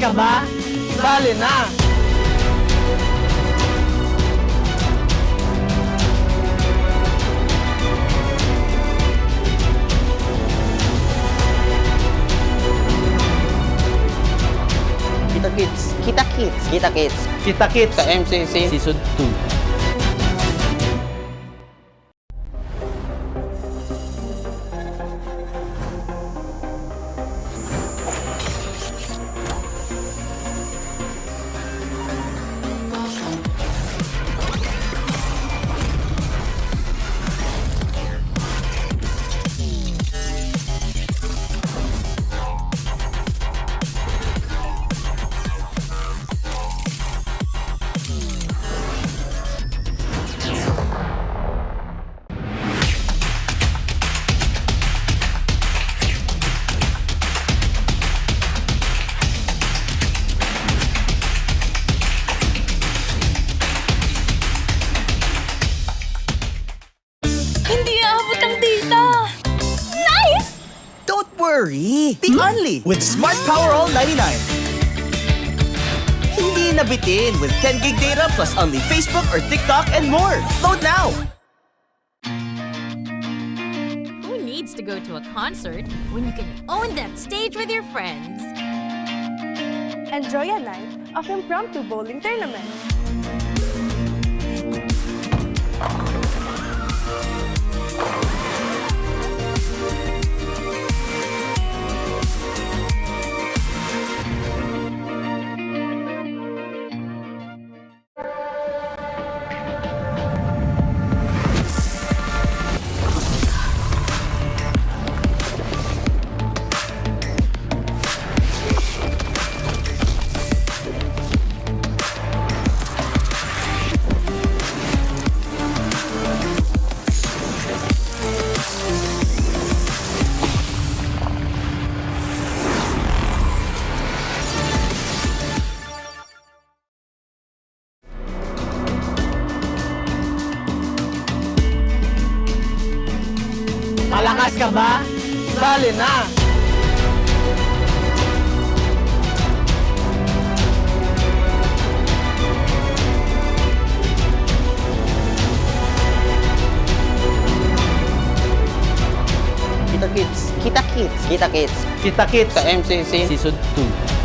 ka ba? Sali na! Kita Kids. Kita Kids. Kita Kids. Kita Kids Sa MCC Season 2. Hindi aabot ang data! Nice! Don't worry! The Only with Smart Power All 99. Hindi nabitin with 10 gig data plus only Facebook or TikTok and more. Load now! Who needs to go to a concert when you can own that stage with your friends? Enjoy a night of impromptu bowling tournament. Malakas ka ba? Sali na! Kita Kids. Kita Kids. Kita Kids. Kita Kids Sa MCC Season 2.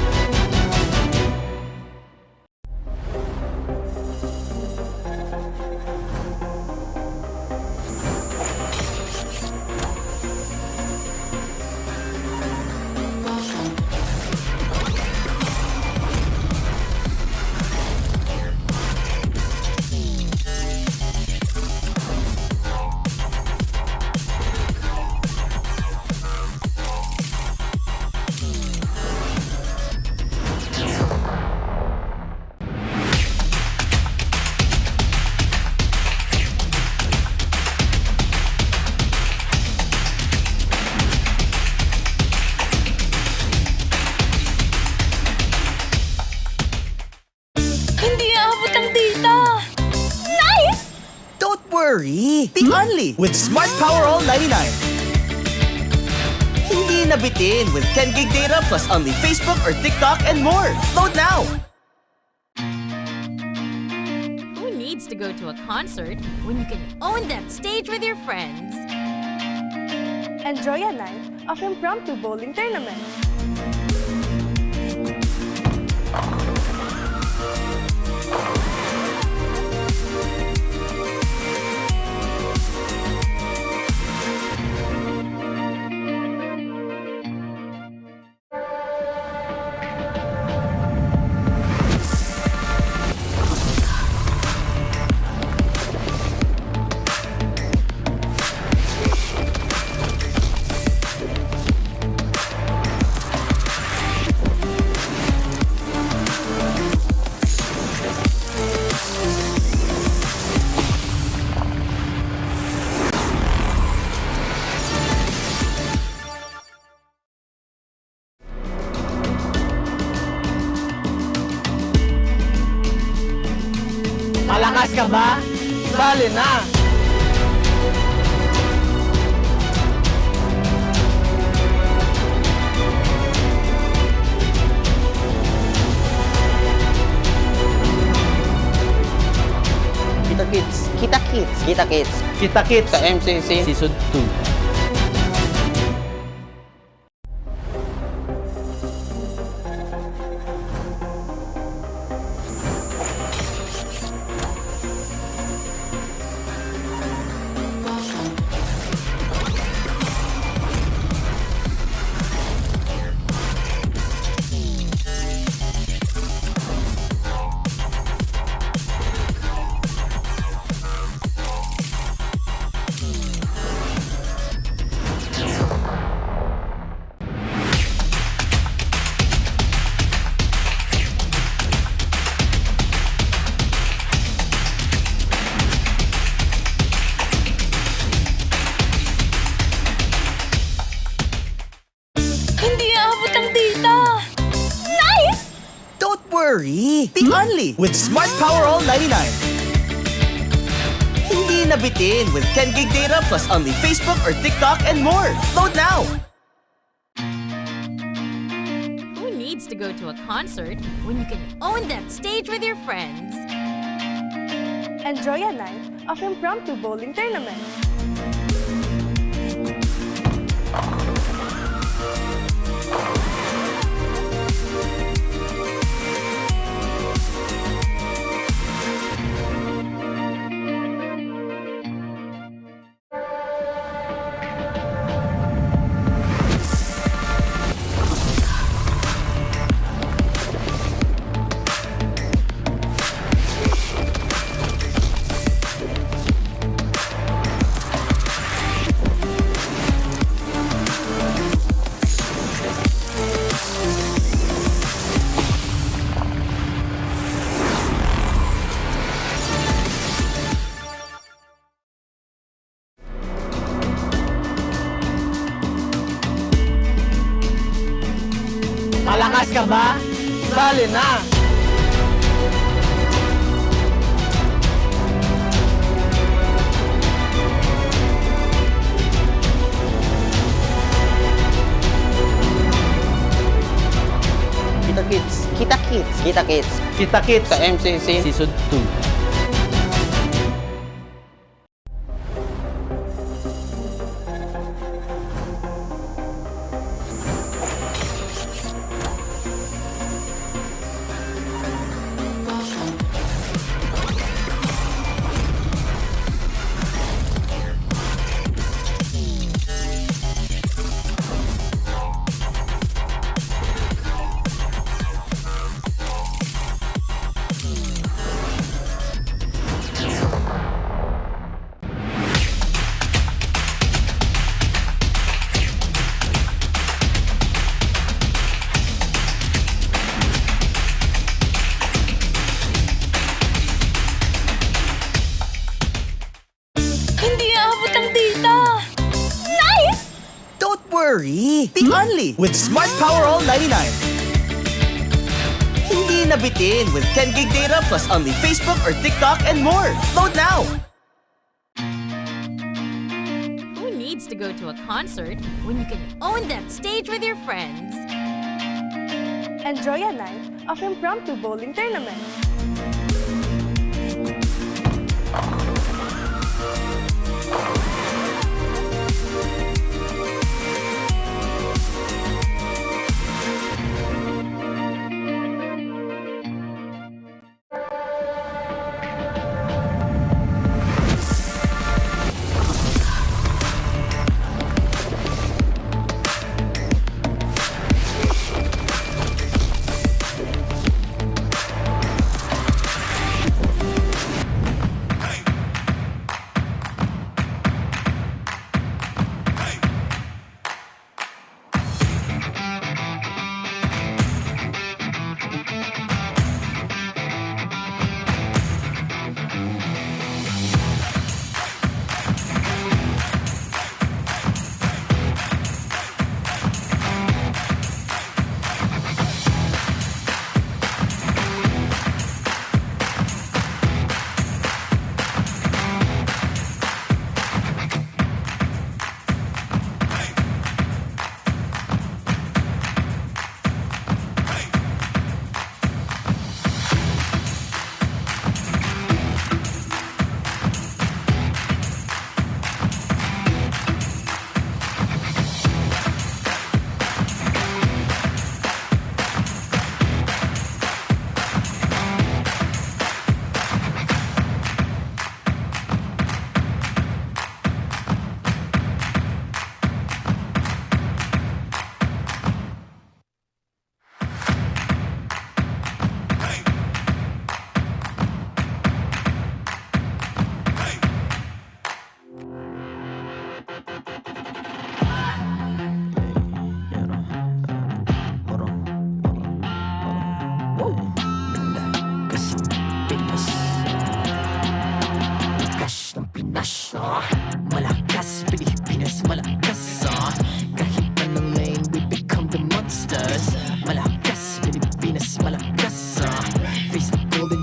Hindi aabot ang data! Nice! Don't worry! The Only with Smart Power All 99. Hindi nabitin with 10 gig data plus only Facebook or TikTok and more. Load now! Who needs to go to a concert when you can own that stage with your friends? Enjoy a night of impromptu bowling tournament. Malakas ka ba? Sali na! Kita-kits. Kita-kits. Kita-kits Sa MCC. Season 2. Hindi aabot ang data! Nice! Don't worry! Be only with Smart Power All 99. Hindi nabitin with 10 gig data plus only Facebook or TikTok and more. Load now! Who needs to go to a concert when you can own that stage with your friends? Enjoy a night of impromptu bowling tournament. Malakas ka ba? Sali na! Kita-kits. Kita-kits. Kita-kits. Kita-kits Sa MCC. Season 2. Hindi aabot ang data! Nice! Don't worry! Be only with Smart Power All 99. Hindi nabitin with 10 gig data plus only Facebook or TikTok and more. Load now! Who needs to go to a concert when you can own that stage with your friends? Enjoy a night of impromptu bowling tournament.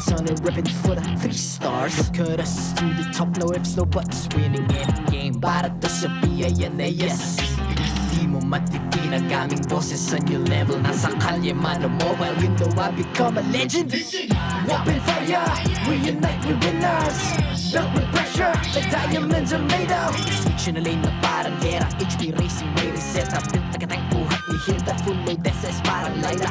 son and ripping for the 3 stars. Look at us to the top, no ifs, no buts. Winning any game, para to sa PIN na yes. Di mo matitin ang aming boses sa new level. Nasa kalye man o mobile, you know I become a legend. Open fire, we unite, we winners. Built with pressure, the diamonds are made of. Switch in a lane na parang gera, HP racing, may reset up. Built agad ang buhat ni Hilda, full load SS parang Laila.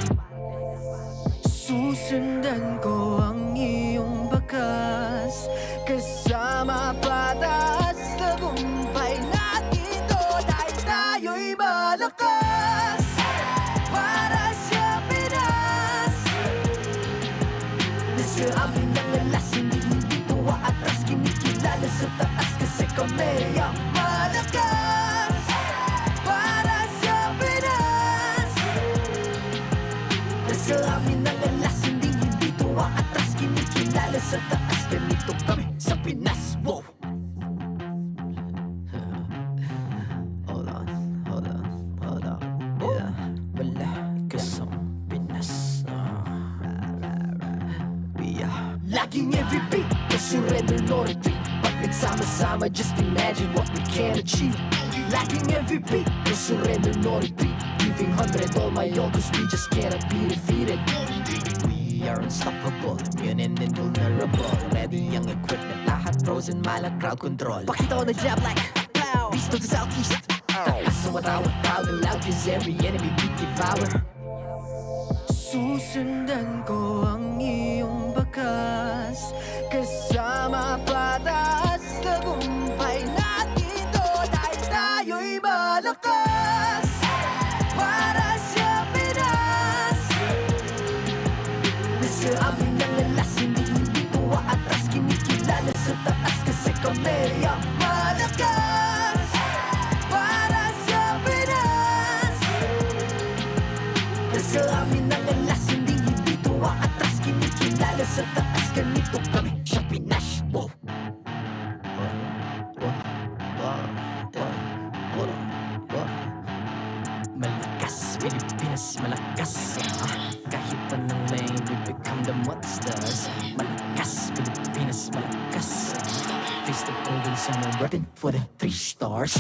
Susundan ko ang iyong bakas, kasama patas, tagumpay natin to dahil tayo'y malakas. Para sa Pinas, nasa amin ang alas, hindi tuwa atras, kinikilala sa taas kasi kami ang malakas. Para sa Pinas, nasa amin ang alas, hindi tuwa atras, kinikilala sa taas, ganito kami sa Pinas. Wow! Hold on, yeah, wala kasang Pinas. We are laging every beat, no surrender, no retreat. Pag nagsama-sama, just imagine what we can achieve. Lacking every beat, no surrender, no retreat. Giving 100 all my all, cause we just cannot be defeated. We are unstoppable, immune and invulnerable. Ready ang equipment, lahat frozen, malang crowd control. Pakita ko na jab like pow, beast of the southeast. So matawag proud and loud, cause every enemy we devour. Susundan ko ang iyong bakas, kasama patas, tagumpay natin to dahil tayo'y malakas. Para sa Pinas, nasa amin ang alas, hindi tuwa atras, kinikilala sa taas kasi kami ang malakas. Para sa Pinas, nasa amin ang alas, hindi tuwa atras, kinikilala sa taas, ganito kami sa Pinas. Wow! Malakas, Pilipinas, malakas. Kahit anong lane, we become the monsters. Malakas, Pilipinas, malakas. Face the golden sun and repping for the 3 stars.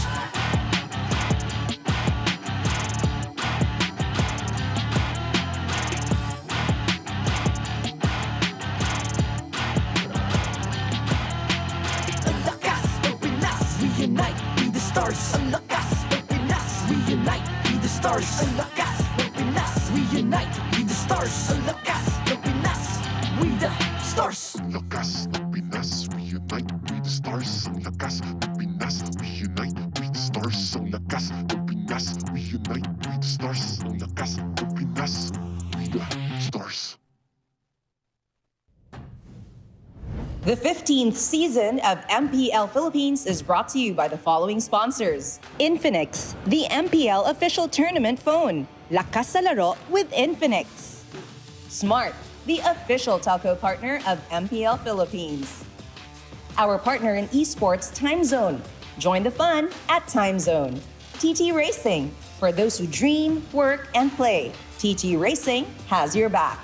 Ang lakas ng Pinas, we unite, be the stars. Ang lakas ng Pinas, we unite, be the stars. Ang lakas ng Pinas, we unite, be the stars. Ang lakas ng Pinas, we the stars. Ang lakas ng Pinas, we unite, we the stars. Ang lakas ng Pinas, we unite, we the stars. Ang lakas ng Pinas, we unite, we the stars. Ang lakas ng Pinas, we the stars. The 15th season of MPL Philippines is brought to you by the following sponsors. Infinix, the MPL official tournament phone. Lakas sa laro with Infinix. Smart, the official telco partner of MPL Philippines. Our partner in esports, Time Zone. Join the fun at Time Zone. TT Racing, for those who dream, work, and play. TT Racing has your back.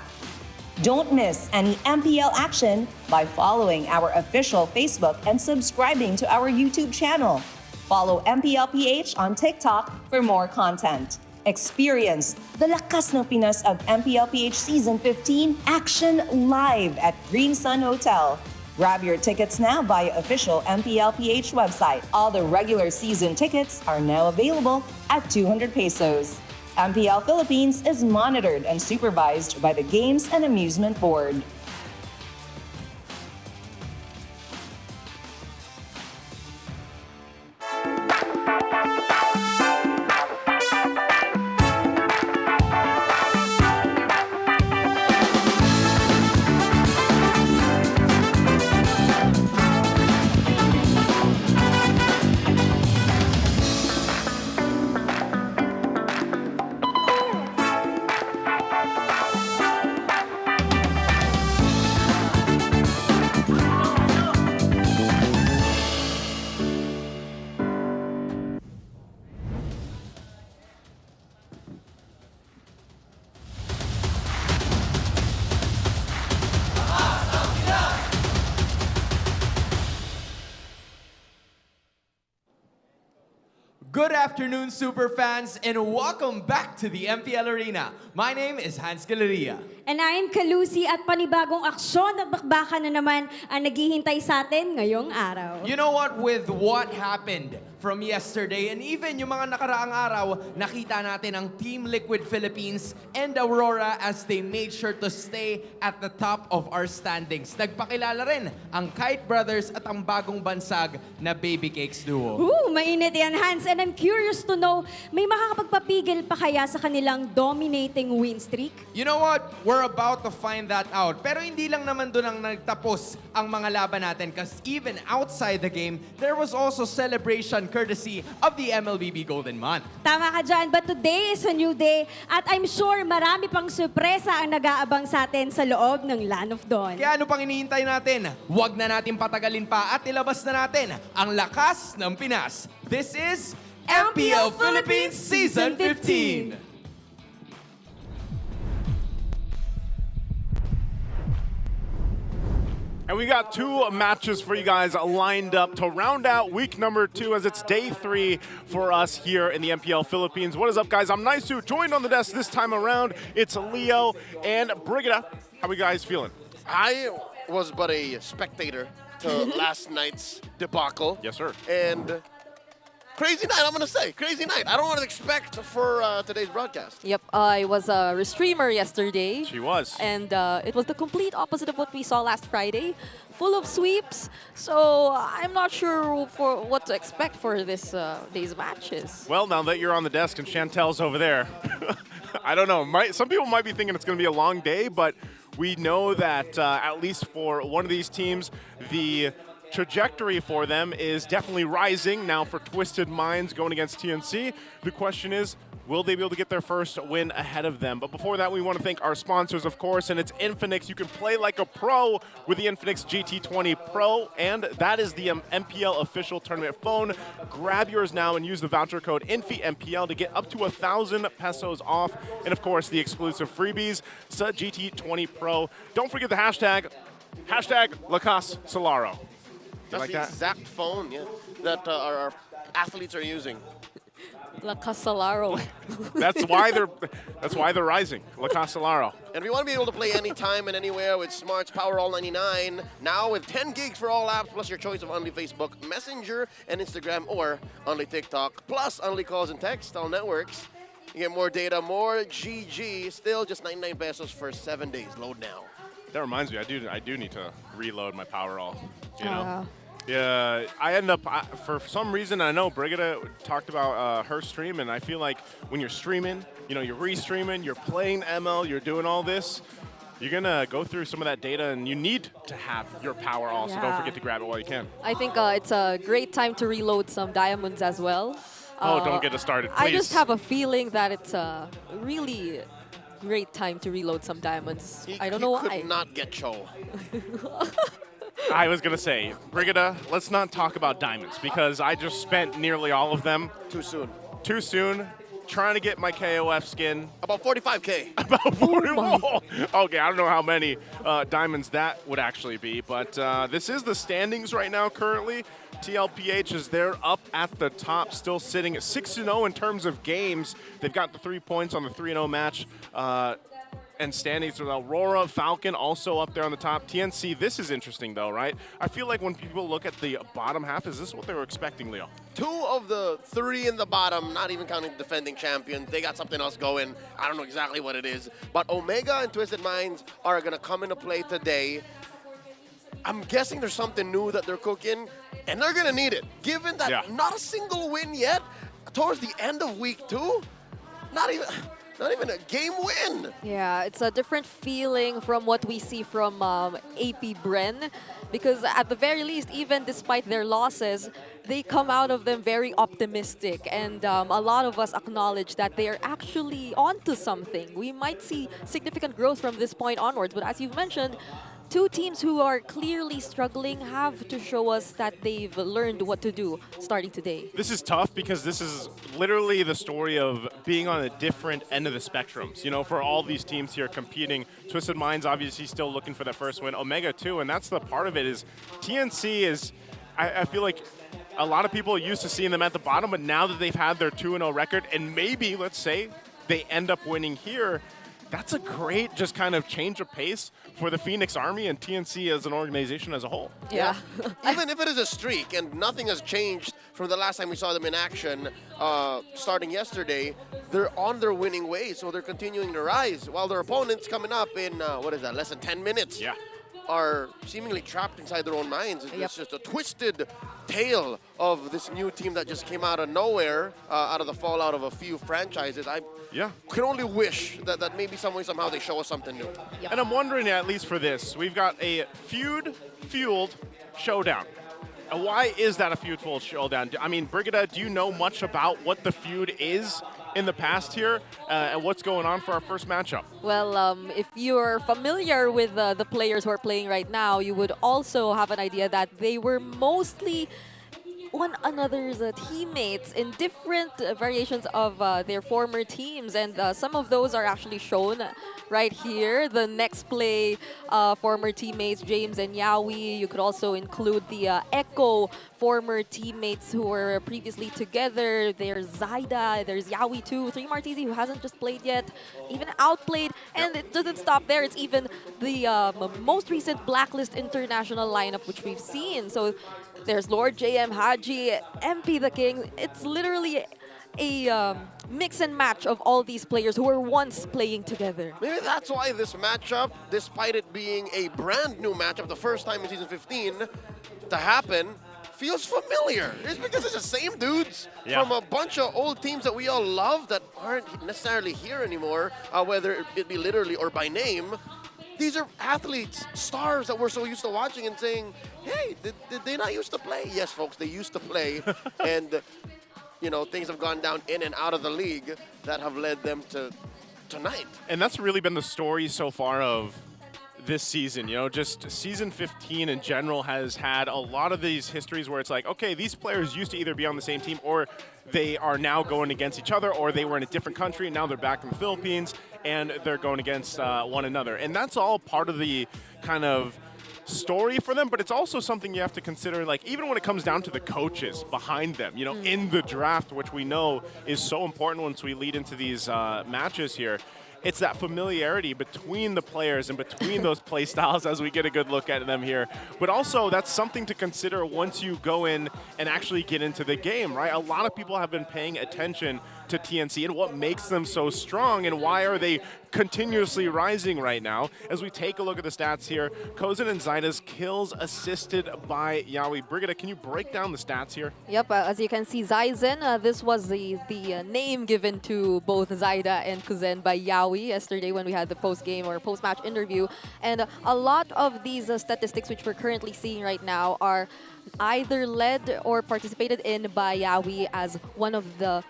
Don't miss any MPL action by following our official Facebook and subscribing to our YouTube channel. Follow MPLPH on TikTok for more content. Experience the Lakas ng Pinas of MPLPH Season 15 action live at Green Sun Hotel. Grab your tickets now via official MPLPH website. All the regular season tickets are now available at 200 pesos. MPL Philippines is monitored and supervised by the Games and Amusement Board. Good afternoon, superfans, and welcome back to the MPL Arena. My name is Hans Galeria. And I'm Kalusi at panibagong aksyon at bakbakan na naman ang naghihintay sa atin ngayong araw. You know what? With what happened from yesterday and even yung mga nakaraang araw, nakita natin ang Team Liquid Philippines and Aurora as they made sure to stay at the top of our standings. Nagpakilala rin ang Kite Brothers at ang bagong bansag na Baby Cakes Duo. Mainit yan, Hans. And I'm curious to know, may makakapagpapigil pa kaya sa kanilang dominating win streak? You know what? We're about to find that out. Pero hindi lang naman doon ang nagtapos ang mga laban natin because even outside the game, there was also celebration courtesy of the MLBB Golden Month. Tama ka dyan, but today is a new day at I'm sure marami pang sorpresa ang nag-aabang sa atin sa loob ng Land of Dawn. Kaya ano pang hinihintay natin? Huwag na natin patagalin pa at ilabas na natin ang lakas ng Pinas. This is MPL Philippines Season 15. And we got two matches for you guys lined up to round out week number 2 as it's day 3 for us here in the MPL Philippines. What is up, guys? I'm Naisu, joined on the desk this time around. It's Leo and Brigida. How are you guys feeling? I was but a spectator to last night's debacle. Yes, sir. And crazy night, I'm going to say. Crazy night. I don't want to expect for today's broadcast. Yep, I was a streamer yesterday. She was. And it was the complete opposite of what we saw last Friday. Full of sweeps. So I'm not sure for what to expect for this day's matches. Well, now that you're on the desk and Chantel's over there, I don't know. Some people might be thinking it's going to be a long day, but we know that at least for one of these teams, the trajectory for them is definitely rising now for Twisted Minds going against TNC. The question is, will they be able to get their first win ahead of them? But before that, we want to thank our sponsors, of course, and it's Infinix. You can play like a pro with the Infinix GT20 Pro, and that is the MPL official tournament phone. Grab yours now and use the voucher code INFIMPL to get up to 1,000 pesos off, and of course, the exclusive freebies, sa GT20 Pro. Don't forget the hashtag Lakas Solaro. That's like the that? exact phone that our athletes are using. La Casalaro. That's why they're rising. La Casalaro. And if you want to be able to play anytime and anywhere with Smart's Power All 99, now with 10 gigs for all apps, plus your choice of only Facebook, Messenger, and Instagram, or only TikTok, plus only calls and text, all networks. You get more data, more GG, still just 99 pesos for 7 days. Load now. That reminds me, I do need to reload my Power All. You know. Yeah, I end up, for some reason, I know Brigida talked about her stream, and I feel like when you're streaming, you know, you're re-streaming, you're playing ML, you're doing all this, you're going to go through some of that data, and you need to have your Power All, so don't forget to grab it while you can. I think it's a great time to reload some diamonds as well. Oh, don't get us started, please. I just have a feeling that it's a really great time to reload some diamonds. I don't know why. He could not get Cho. I was going to say, Brigida, let's not talk about diamonds because I just spent nearly all of them. Too soon. Too soon. Trying to get my KOF skin. About 45K. About 40. Okay, I don't know how many diamonds that would actually be, but this is the standings right now currently. TLPH is there up at the top, still sitting at 6-0 in terms of games. They've got the 3 points on the 3-0 match. And standings with Aurora, Falcon also up there on the top. TNC, this is interesting though, right? I feel like when people look at the bottom half, is this what they were expecting, Leo? 2 of the 3 in the bottom, not even counting the defending champion, they got something else going. I don't know exactly what it is. But Omega and Twisted Minds are going to come into play today. I'm guessing there's something new that they're cooking, and they're going to need it. Given that not a single win yet, towards the end of week 2, not even a game win. Yeah, it's a different feeling from what we see from AP Bren, because at the very least, even despite their losses, they come out of them very optimistic, and a lot of us acknowledge that they are actually onto something. We might see significant growth from this point onwards, but as you've mentioned, 2 teams who are clearly struggling have to show us that they've learned what to do starting today. This is tough because this is literally the story of being on a different end of the spectrums. You know, for all these teams here competing, Twisted Minds obviously still looking for that first win, Omega too, and that's the part of it is TNC is, I feel like a lot of people are used to seeing them at the bottom, but now that they've had their 2-0 record, and maybe, let's say, they end up winning here, that's a great just kind of change of pace for the Phoenix Army and TNC as an organization as a whole. Yeah. Even if it is a streak and nothing has changed from the last time we saw them in action starting yesterday, they're on their winning way, so they're continuing to rise, while their opponents coming up in, less than 10 minutes are seemingly trapped inside their own minds. It's just a twisted tale of this new team that just came out of nowhere, out of the fallout of a few franchises. I can only wish that maybe some way, somehow they show us something new. And I'm wondering, at least for this, we've got a feud-fueled showdown. Why is that a feud-fueled showdown? I mean, Brigida, do you know much about what the feud is in the past here and what's going on for our first matchup? Well, if you're familiar with the players who are playing right now, you would also have an idea that they were mostly one another's teammates in different variations of their former teams, and some of those are actually shown right here. The next play, former teammates James and Yawi. You could also include the Echo former teammates who were previously together. There's Zaida, there's Yawi too, 3 Martizi who hasn't just played yet, even outplayed, and it doesn't stop there. It's even the most recent Blacklist International lineup which we've seen. So there's Lord JM Haji, MP the King. It's literally a mix and match of all these players who were once playing together. Maybe that's why this matchup, despite it being a brand new matchup, the first time in Season 15 to happen, feels familiar. It's because it's the same dudes from a bunch of old teams that we all love that aren't necessarily here anymore, whether it be literally or by name. These are athletes, stars that we're so used to watching and saying, hey, did they not used to play? Yes, folks, they used to play. And, you know, things have gone down in and out of the league that have led them to tonight. And that's really been the story so far of this season. You know, just season 15 in general has had a lot of these histories where it's like, okay, these players used to either be on the same team or they are now going against each other, or they were in a different country and now they're back in the Philippines and they're going against one another. And that's all part of the kind of story for them, but it's also something you have to consider, like, even when it comes down to the coaches behind them, you know, in the draft, which we know is so important once we lead into these matches here. It's that familiarity between the players and between those play styles as we get a good look at them here. But also, that's something to consider once you go in and actually get into the game, right? A lot of people have been paying attention to TNC and what makes them so strong and why are they continuously rising right now. As we take a look at the stats here, Kozin and Zaida's kills assisted by Yawi. Brigida, can you break down the stats here? Yep, as you can see, Zaizen, this was the name given to both Zaida and Kuzen by Yawi yesterday when we had the post-game or post-match interview. And a lot of these statistics which we're currently seeing right now are either led or participated in by Yawi as one of the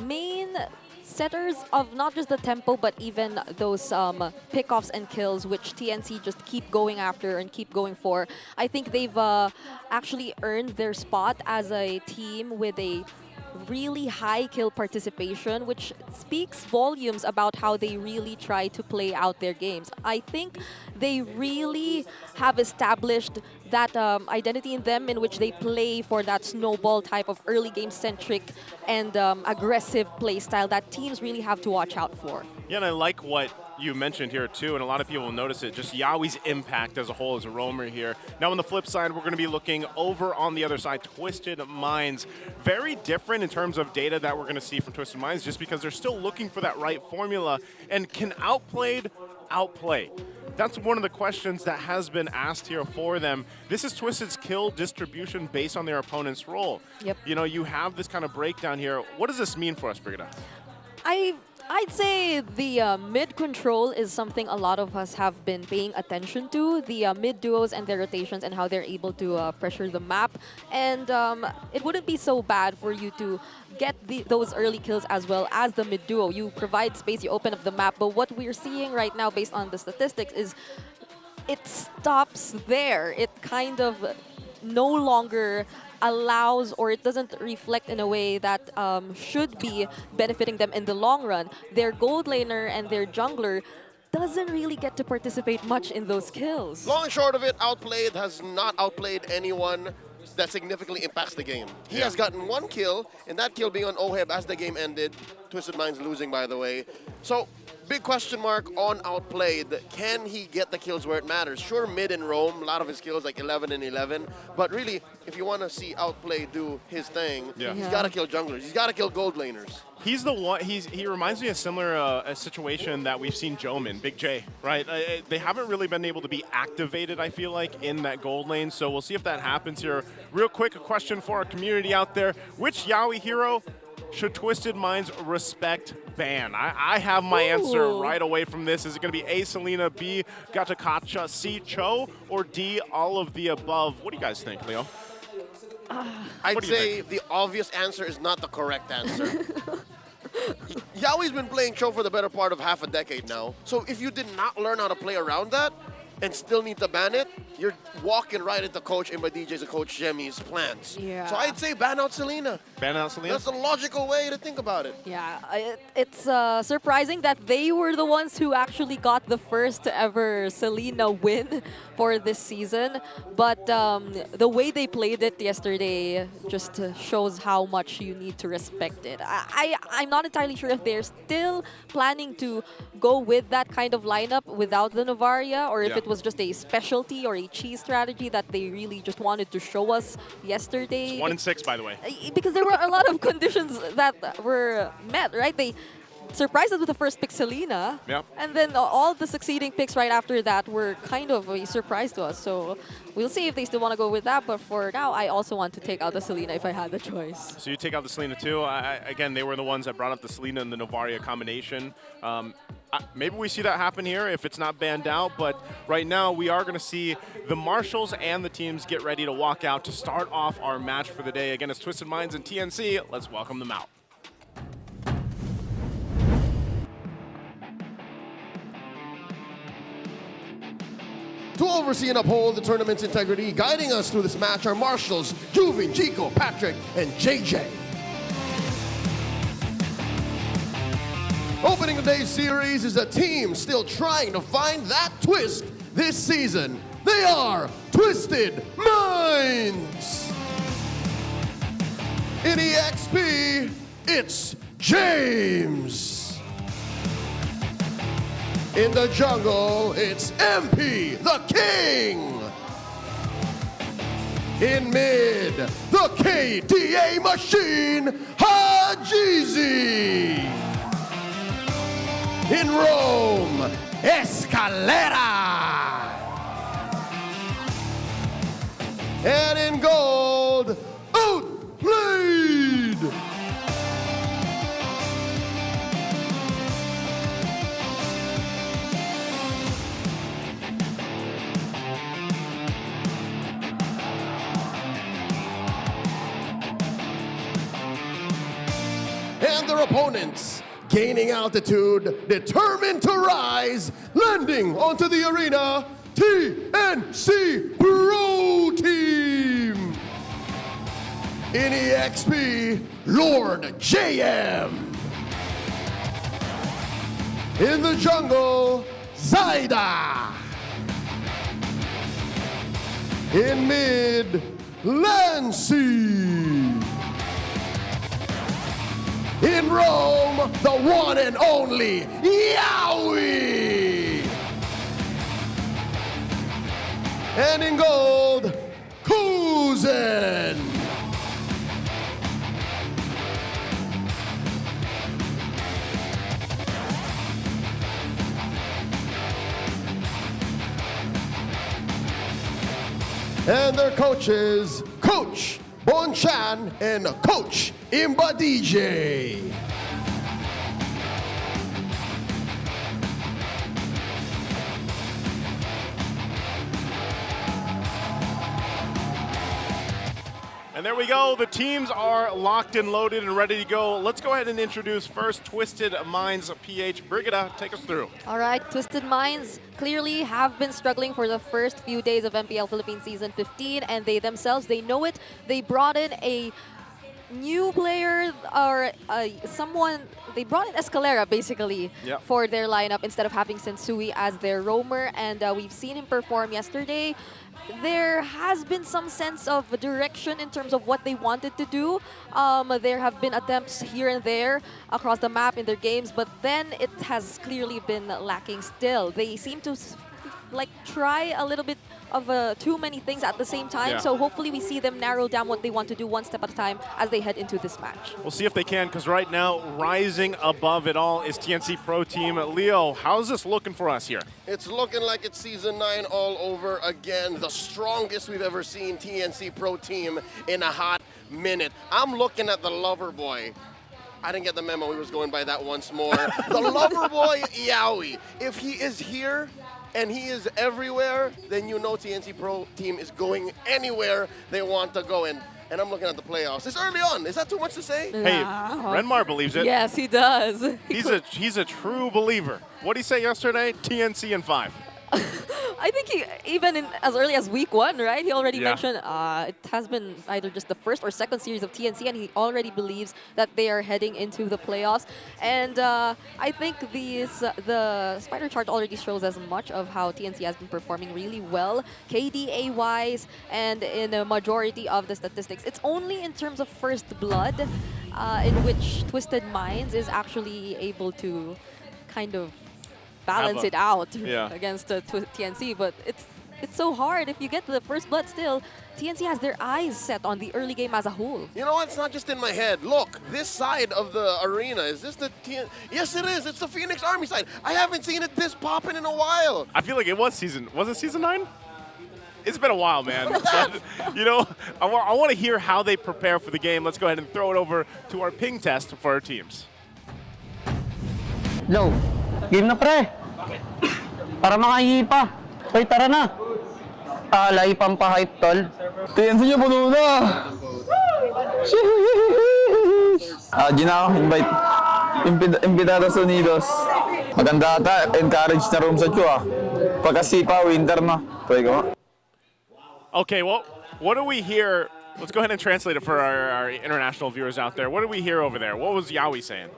main setters of not just the tempo, but even those pickoffs and kills, which TNC just keep going after and keep going for. I think they've actually earned their spot as a team with a really high kill participation, which speaks volumes about how they really try to play out their games. I think they really have established that identity in them in which they play for that snowball type of early game centric and aggressive play style that teams really have to watch out for. Yeah, and I like what you mentioned here too, and a lot of people will notice it, just Yawi's impact as a whole as a roamer here. Now on the flip side, we're going to be looking over on the other side, Twisted Minds. Very different in terms of data that we're going to see from Twisted Minds, just because they're still looking for that right formula and can outplayed outplay. That's one of the questions that has been asked here for them. This is Twisted's kill distribution based on their opponent's role. Yep. You know, you have this kind of breakdown here. What does this mean for us, Brigida? I'd say the mid control is something a lot of us have been paying attention to. The mid duos and their rotations and how they're able to pressure the map. And it wouldn't be so bad for you to get those early kills as well as the mid duo. You provide space, you open up the map. But what we're seeing right now based on the statistics is it stops there. It kind of no longer allows, or it doesn't reflect in a way that should be benefiting them in the long run. Their gold laner and their jungler doesn't really get to participate much in those kills. Long and short of it, Outplayed has not outplayed anyone that significantly impacts the game. He has gotten 1 kill, and that kill being on Oheb as the game ended. Twisted Minds losing, by the way. So, big question mark on Outplayed. Can he get the kills where it matters? Sure, mid and roam, a lot of his kills like 11 and 11. But really, if you want to see Outplayed do his thing, he's got to kill junglers. He's got to kill gold laners. He's the one. He reminds me of a similar a situation that we've seen Jome in, Big J, right? They haven't really been able to be activated, I feel like, in that gold lane. So we'll see if that happens here. Real quick, a question for our community out there: which Yawi hero should Twisted Minds respect ban? I have my answer right away from this. Is it going to be A, Selena, B, Gatakacha, C, Cho, or D, all of the above? What do you guys think, Leo? I'd say the obvious answer is not the correct answer. Yawi's been playing Cho for the better part of half a decade now. So if you did not learn how to play around that and still need to ban it, you're walking right into Coach DJ's and Coach Jemmy's plans. Yeah. So I'd say ban out Selena. Ban out Selena? That's the logical way to think about it. Yeah, it's surprising that they were the ones who actually got the first ever Selena win for this season. But the way they played it yesterday just shows how much you need to respect it. I'm not entirely sure if they're still planning to go with that kind of lineup without the Novaria, or if it was just a specialty or a cheese strategy that they really just wanted to show us yesterday. It's 1 and 6, by the way. Because there were a lot of conditions that were met, right? They surprised us with the first pick, Selena. Yep. And then all the succeeding picks right after that were kind of a surprise to us. So we'll see if they still want to go with that. But for now, I also want to take out the Selena if I had the choice. So you take out the Selena too. Again, they were the ones that brought up the Selena and the Novaria combination. Maybe we see that happen here if it's not banned out. But right now, we are going to see the Marshals and the teams get ready to walk out to start off our match for the day. Again, it's Twisted Minds and TNC. Let's welcome them out. To oversee and uphold the tournament's integrity, guiding us through this match are Marshals, Juvin, Chico, Patrick, and JJ. Opening today's series is a team still trying to find that twist this season. They are Twisted Minds. In EXP, it's James. In the jungle, it's MP, the King. In mid, the KDA machine, Hajizi. In Rome, Escalera. And in gold, Outplayed. And their opponents, gaining altitude, determined to rise, landing onto the arena, TNC Pro Team. In EXP, Lord JM. In the jungle, Zaida. In mid, Lancy. In Rome, the one and only Yawi. And in gold, Kuzen. And their coaches, Coach Bonchan and Coach Imba DJ. And there we go. The teams are locked and loaded and ready to go. Let's go ahead and introduce first Twisted Minds PH. Brigida, take us through. All right, Twisted Minds clearly have been struggling for the first few days of MPL Philippines Season 15, and they themselves, they know it. They brought in a new player or someone, they brought in Escalera basically Yep. for their lineup instead of having Sensui as their roamer, and we've seen him perform yesterday. There has been some sense of direction in terms of what they wanted to do. There have been attempts here and there across the map in their games, but then it has clearly been lacking still. They seem to like try a little bit of too many things at the same time. Yeah. So hopefully we see them narrow down what they want to do one step at a time as they head into this match. We'll see if they can, because right now, rising above it all is TNC Pro Team. Leo, how's this looking for us here? It's looking like it's Season 9 all over again. The strongest we've ever seen TNC Pro Team in a hot minute. I'm looking at the lover boy. I didn't get the memo. We was going by that once more. The lover boy, Yawi. If he is here and he is everywhere, then you know TNC Pro Team is going anywhere they want to go. And I'm looking at the playoffs. It's early on. Is that too much to say? Hey, Renmar believes it. Yes, he does. He's a true believer. What did he say yesterday? TNC in 5. I think he, even in as early as week 1, right? He already Yeah. mentioned it has been either just the first or second series of TNC, and he already believes that they are heading into the playoffs. And I think the spider chart already shows as much of how TNC has been performing really well, KDA-wise, and in a majority of the statistics. It's only in terms of first blood in which Twisted Minds is actually able to kind of balance it out against TNC, but it's so hard. If you get the first blood still, TNC has their eyes set on the early game as a whole. You know what? It's not just in my head. Look, this side of the arena, is this the Yes, it is. It's the Phoenix Army side. I haven't seen it this popping in a while. I feel like it was Season 9? It's been a while, man. You know, I want to hear how they prepare for the game. Let's go ahead and throw it over to our ping test for our teams. Low. Game na pre. Para makahipa. Hoy, tara na. Alay, pampahype, tol. TNC nyo, puno na. Di na ako, invite. Imbitados Unidos. Maganda ata, encourage na room sa Chu Pagkasipa, winter na. Tuloy ko. Okay, well, what do we hear? Let's go ahead and translate it for our international viewers out there. What do we hear over there? What was Yawi saying?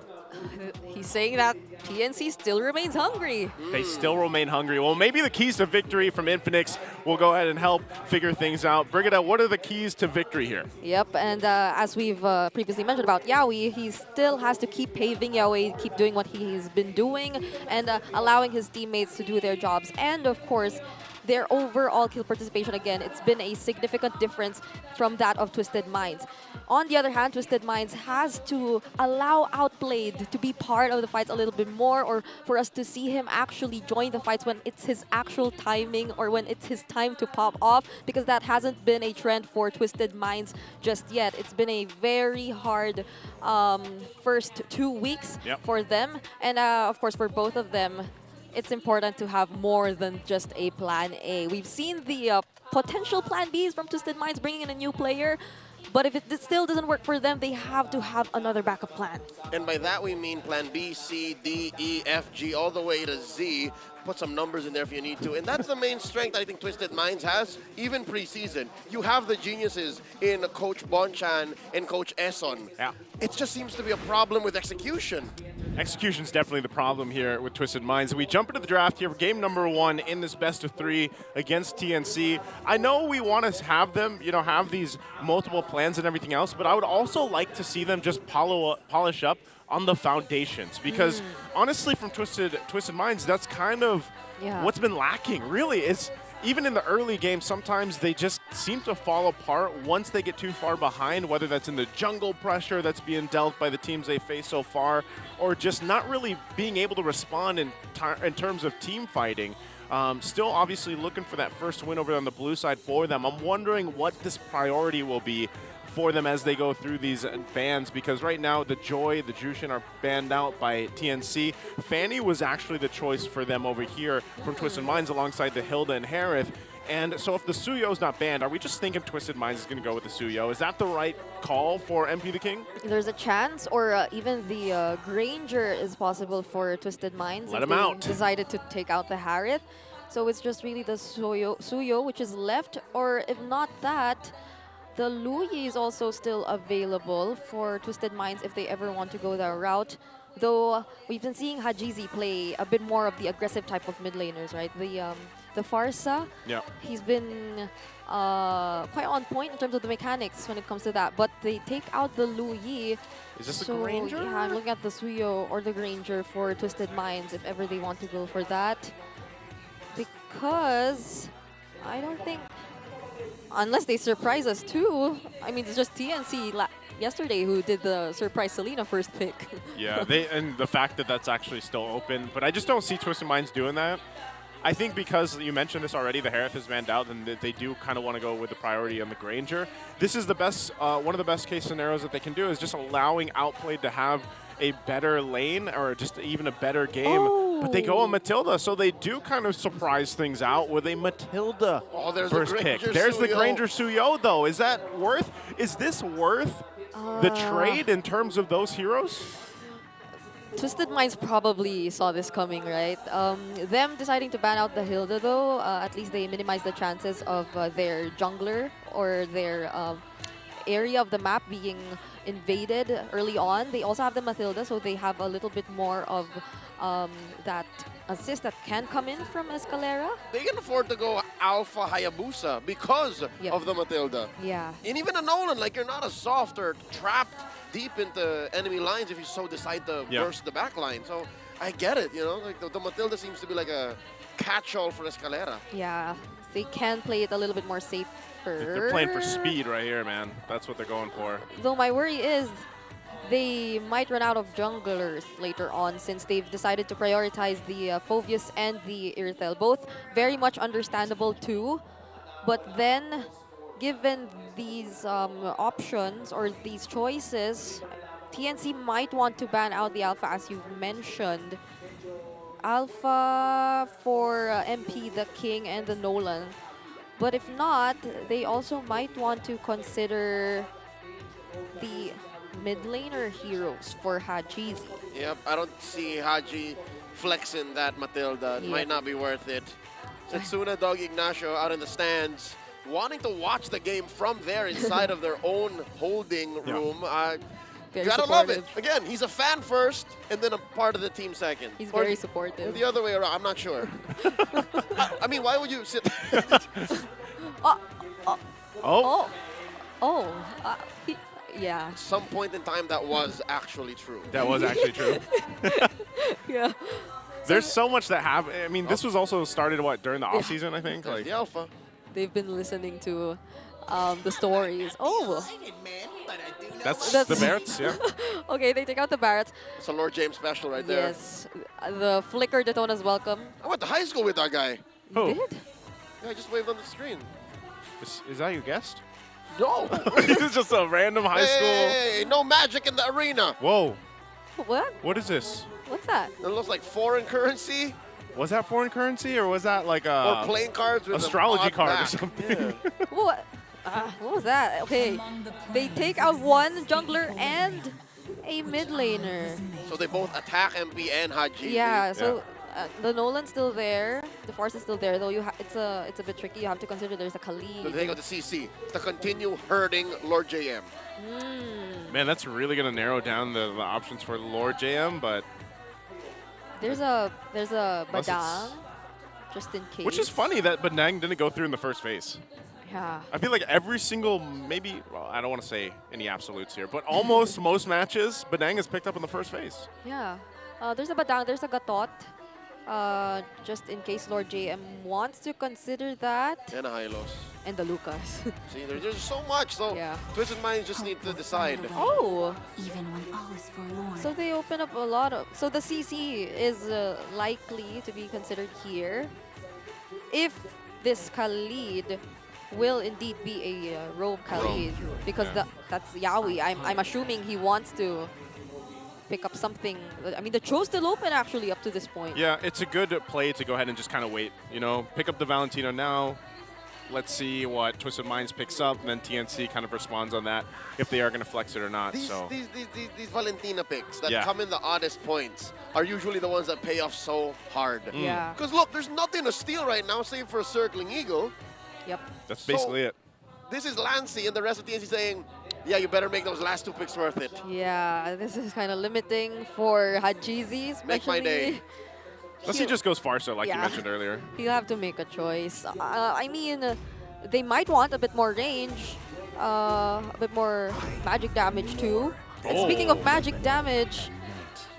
He's saying that TNC still remains hungry. They still remain hungry. Well, maybe the keys to victory from Infinix will go ahead and help figure things out. Brigida, what are the keys to victory here? Yep, and as we've previously mentioned about Yawi, he still has to keep paving Yawi, keep doing what he's been doing, and allowing his teammates to do their jobs. And of course, their overall kill participation, again, it's been a significant difference from that of Twisted Minds. On the other hand, Twisted Minds has to allow Outplayed to be part of the fights a little bit more, or for us to see him actually join the fights when it's his actual timing or when it's his time to pop off, because that hasn't been a trend for Twisted Minds just yet. It's been a very hard first 2 weeks for them, and of course for both of them, it's important to have more than just a plan A. We've seen the potential plan Bs from Twisted Minds bringing in a new player, but if it still doesn't work for them, they have to have another backup plan. And by that we mean plan B, C, D, E, F, G, all the way to Z. Put some numbers in there if you need to. And that's the main strength I think Twisted Minds has, even preseason. You have the geniuses in Coach Bonchan and Coach Esson. Yeah. It just seems to be a problem with execution. Execution's definitely the problem here with Twisted Minds. We jump into the draft here for game number 1 in this best of 3 against TNC. I know we want to have them, have these multiple plans and everything else, but I would also like to see them just polish up on the foundations, because honestly, from Twisted Minds, that's kind of what's been lacking. Really, it's even in the early game, sometimes they just seem to fall apart once they get too far behind, whether that's in the jungle pressure that's being dealt by the teams they face so far, or just not really being able to respond in terms of team fighting. Still obviously looking for that first win over on the blue side for them. I'm wondering what this priority will be for them as they go through these bans, because right now the Joy, the Jushin are banned out by TNC. Fanny was actually the choice for them over here from Twisted Minds alongside the Hilda and Harith. And so if the Suyo's not banned, are we just thinking Twisted Minds is going to go with the Suyo? Is that the right call for MP the King? There's a chance, or even the Granger is possible for Twisted Minds. Let him out. Decided to take out the Harith. So it's just really the Suyo which is left, or if not that, The Luyi is also still available for Twisted Minds if they ever want to go that route. Though we've been seeing Hajizi play a bit more of the aggressive type of mid laners, right? The Farsa, he's been quite on point in terms of the mechanics when it comes to that. But they take out the Luyi. Is this the Granger? Yeah, I'm looking at the Suyo or the Granger for Twisted Minds if ever they want to go for that. Because I don't think, unless they surprise us too. I mean, it's just TNC yesterday who did the surprise Selena first pick. Yeah, and the fact that that's actually still open, but I just don't see Twisted Minds doing that. I think because you mentioned this already, the Harith is manned out, and they do kind of want to go with the priority on the Granger. This is the best, one of the best case scenarios that they can do is just allowing Outplayed to have a better lane or just even a better game. But they go on Matilda, so they do kind of surprise things out with a Matilda first pick. There's the Granger Suyo, though. Is this worth the trade in terms of those heroes? Twisted Minds probably saw this coming, right? Them deciding to ban out the Hilda, though, at least they minimize the chances of their jungler or their area of the map being invaded early on. They also have the Matilda, so they have a little bit more of that assist that can come in from Escalera. They can afford to go Alpha Hayabusa because of the Matilda. Yeah. And even a Nolan, like you're not as soft or trapped deep into enemy lines if you so decide to burst the back line. So I get it, you know, like the Matilda seems to be like a catch-all for Escalera. Yeah, they can play it a little bit more safer. They're playing for speed right here, man. That's what they're going for. Though my worry is they might run out of junglers later on since they've decided to prioritize the Phoveus and the Irithel. Both very much understandable too. But then, given these options or these choices, TNC might want to ban out the Alpha, as you've mentioned. Alpha for MP, the King, and the Nolan. But if not, they also might want to consider the mid laner heroes for Hajizi. Yep, I don't see Haji flexing that Matilda. It might not be worth it. Setsuna, Dog Ignacio out in the stands, wanting to watch the game from there inside of their own holding room. You gotta love it. Again, he's a fan first and then a part of the team second. He's very supportive. Or the other way around, I'm not sure. I mean, why would you sit? Yeah. At some point in time, that was actually true. That was actually true. Yeah. There's so much that happened. I mean, this was also started, during the offseason, I think? Like the Alpha. They've been listening to the stories. That's the Barretts, yeah. Okay, they take out the Barretts. It's a Lord James special right there. Yes. The Flicker Daytona's welcome. I went to high school with that guy. Who? Did? Yeah, I just waved on the screen. Is that your guest? No. It's just a random high school. Hey, no magic in the arena. Whoa. What? What is this? What's that? It looks like foreign currency. Was that foreign currency or was that like a or playing cards with astrology an odd card back. or something? Yeah. What was that? Okay, they take out one jungler and a mid laner. So they both attack MP and Haji. Yeah, so the Nolan's still there, the Force is still there, though it's a bit tricky. You have to consider there's a Khalid. So they go to CC to continue hurting Lord JM. Man, that's really going to narrow down the options for Lord JM, but there's a Badang, just in case. which is funny that Badang didn't go through in the first phase. Yeah. I feel like every single, well, I don't want to say any absolutes here, but almost most matches, Badang is picked up in the first phase. Yeah. There's a Badang, there's a Gatot, just in case Lord JM wants to consider that. And a Hylos. And the Lucas. See, there's so much, so Twisted Minds just need to decide. Oh! Even when all is forlorn. So they open up a lot of... So the CC is likely to be considered here. If this Khalid will indeed be a rogue Khalid, because that's Yawi. I'm assuming he wants to pick up something. I mean, the show's still open actually up to this point. Yeah, it's a good play to go ahead and just kind of wait. You know, pick up the Valentino now. Let's see what Twisted Minds picks up, and then TNC kind of responds on that if they are going to flex it or not. These Valentina picks that Yeah. come in the oddest points are usually the ones that pay off so hard. Yeah. Because look, there's nothing to steal right now save for a Circling Eagle. Yep. That's basically it. this is Lancey and the rest of TNC saying, yeah, you better make those last 2 picks worth it. Yeah, this is kind of limiting for Hajizi, especially. Make my day. Unless he just goes Farsa, like you Yeah. mentioned earlier. You have to make a choice. I mean, they might want a bit more range, a bit more magic damage too. And speaking of magic damage,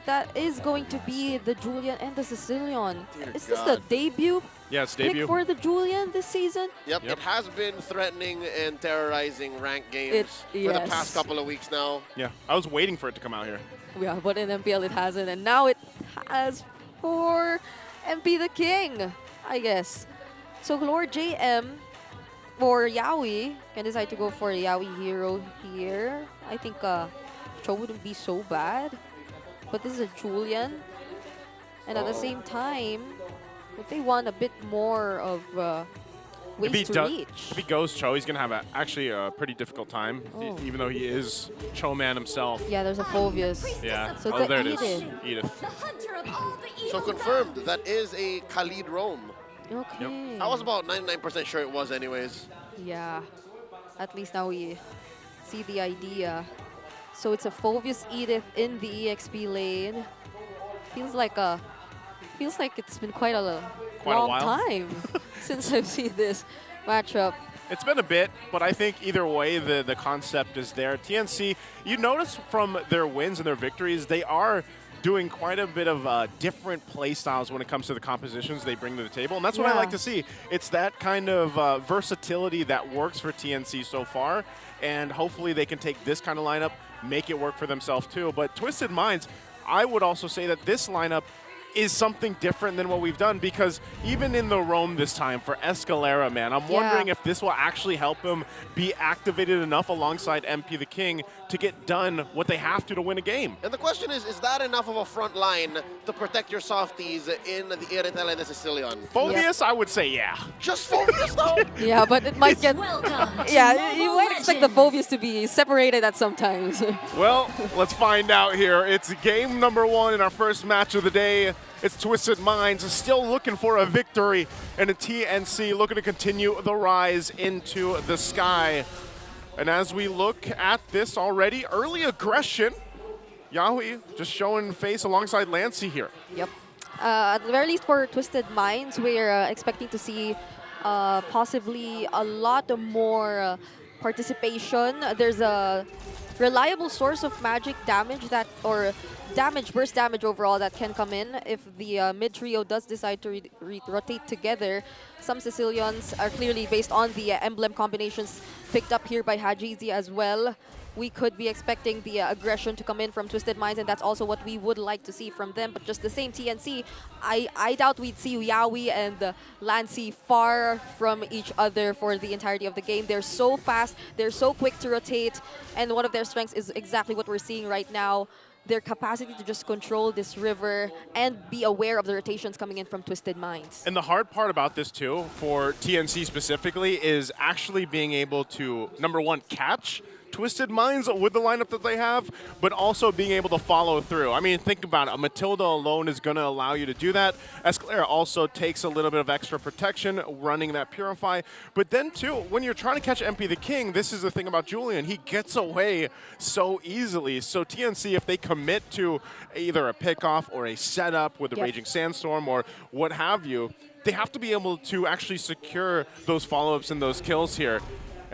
that is going to be the Julian and the Sicilian. Is this the debut? Yeah, it's pick debut. for the Julian this season? Yep, it has been threatening and terrorizing ranked games for the past couple of weeks now. Yeah, I was waiting for it to come out here. Yeah, but in MPL it hasn't, and now it has for MP the King, I guess. So Lord JM for Yawi can decide to go for a Yawi hero here. I think Cho wouldn't be so bad, but this is a Julian, and at the same time, would they want a bit more of ways to reach? If he goes Cho, he's going to have actually a pretty difficult time, even though he is Cho man himself. Yeah, there's a Phobius. Yeah. So Oh, there it Edith. is. Edith. So confirmed, that is a Khalid roam. Okay. I was about 99% sure it was anyways. Yeah, at least now we see the idea. So it's a Phobius Edith in the EXP lane. Feels like it's been quite a long while. time since I've seen this matchup. It's been a bit, but I think either way, the concept is there. TNC, you notice from their wins and their victories, they are doing quite a bit of different play styles when it comes to the compositions they bring to the table, and that's what I like to see. It's that kind of versatility that works for TNC so far, and hopefully they can take this kind of lineup, make it work for themselves too. But Twisted Minds, I would also say that this lineup is something different than what we've done, because even in the roam this time for Escalera, man, I'm wondering if this will actually help him be activated enough alongside MP the King to get done what they have to win a game. And the question is that enough of a front line to protect your softies in the Iritel and the Sicilian? Phobius, I would say yeah. Just Phobius though? Yeah, but it might get... Yeah, you might expect the Phobius to be separated at some times. Well, let's find out here. It's game number 1 in our first match of the day. It's Twisted Minds still looking for a victory, and a TNC looking to continue the rise into the sky. And as we look at this already, early aggression, Yawi just showing face alongside Lancey here. Yep. At the very least for Twisted Minds, we're expecting to see possibly a lot more participation. There's a reliable source of magic damage or burst damage overall that can come in if the mid trio does decide to rotate together. Some Sicilians are clearly based on the emblem combinations picked up here by Hajizi as well. We could be expecting the aggression to come in from Twisted Minds, and that's also what we would like to see from them. But just the same TNC, I doubt we'd see Yawi and Lancey far from each other for the entirety of the game. They're so fast, they're so quick to rotate, and one of their strengths is exactly what we're seeing right now. Their capacity to just control this river and be aware of the rotations coming in from Twisted Minds. And the hard part about this too, for TNC specifically, is actually being able to, number 1, catch Twisted Minds with the lineup that they have, but also being able to follow through. I mean, think about it. A Matilda alone is going to allow you to do that. Escalera also takes a little bit of extra protection running that Purify. But then, too, when you're trying to catch MP the King, this is the thing about Julian. He gets away so easily. So TNC, if they commit to either a pickoff or a setup with a Raging Sandstorm or what have you, they have to be able to actually secure those follow-ups and those kills here.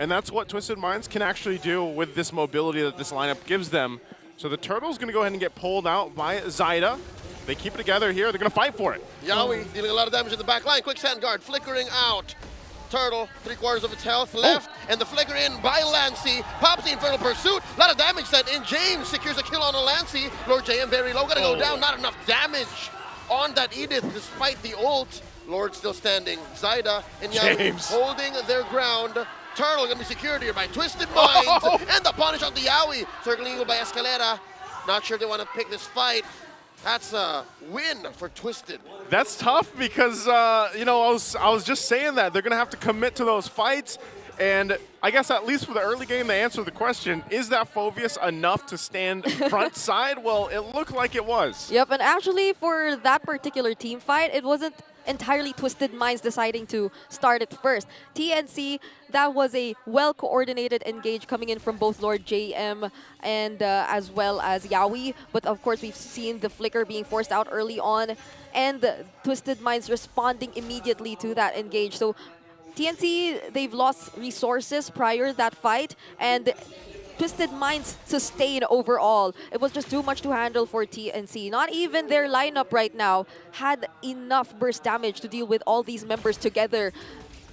And that's what Twisted Minds can actually do with this mobility that this lineup gives them. So the Turtle's going to go ahead and get pulled out by Zaida. They keep it together here. They're going to fight for it. Yawi dealing a lot of damage in the back line. Quicksand guard flickering out. Turtle, 3/4 of its health left. And the flicker in by Lancey. Pops the Infernal Pursuit. A lot of damage sent in. James secures a kill on a Lancey. Lord JM very low. Gonna go down. Not enough damage on that Edith despite the ult. Lord still standing. Zaida and Yawi holding their ground. Turtle gonna be secured here by Twisted Minds, and the punish on the Yawi. Circling eagle by Escalera. Not sure they want to pick this fight. That's a win for Twisted. That's tough because, you know, I was just saying that. They're going to have to commit to those fights. And I guess at least for the early game, they answered the question, is that Phobius enough to stand front side? Well, it looked like it was. Yep, and actually for that particular team fight, it wasn't entirely Twisted Minds deciding to start it first. TNC, that was a well-coordinated engage coming in from both Lord JM and as well as Yawi. But of course, we've seen the flicker being forced out early on, and Twisted Minds responding immediately to that engage. So TNC, they've lost resources prior to that fight, and Twisted Minds sustain overall. It was just too much to handle for TNC. Not even their lineup right now had enough burst damage to deal with all these members together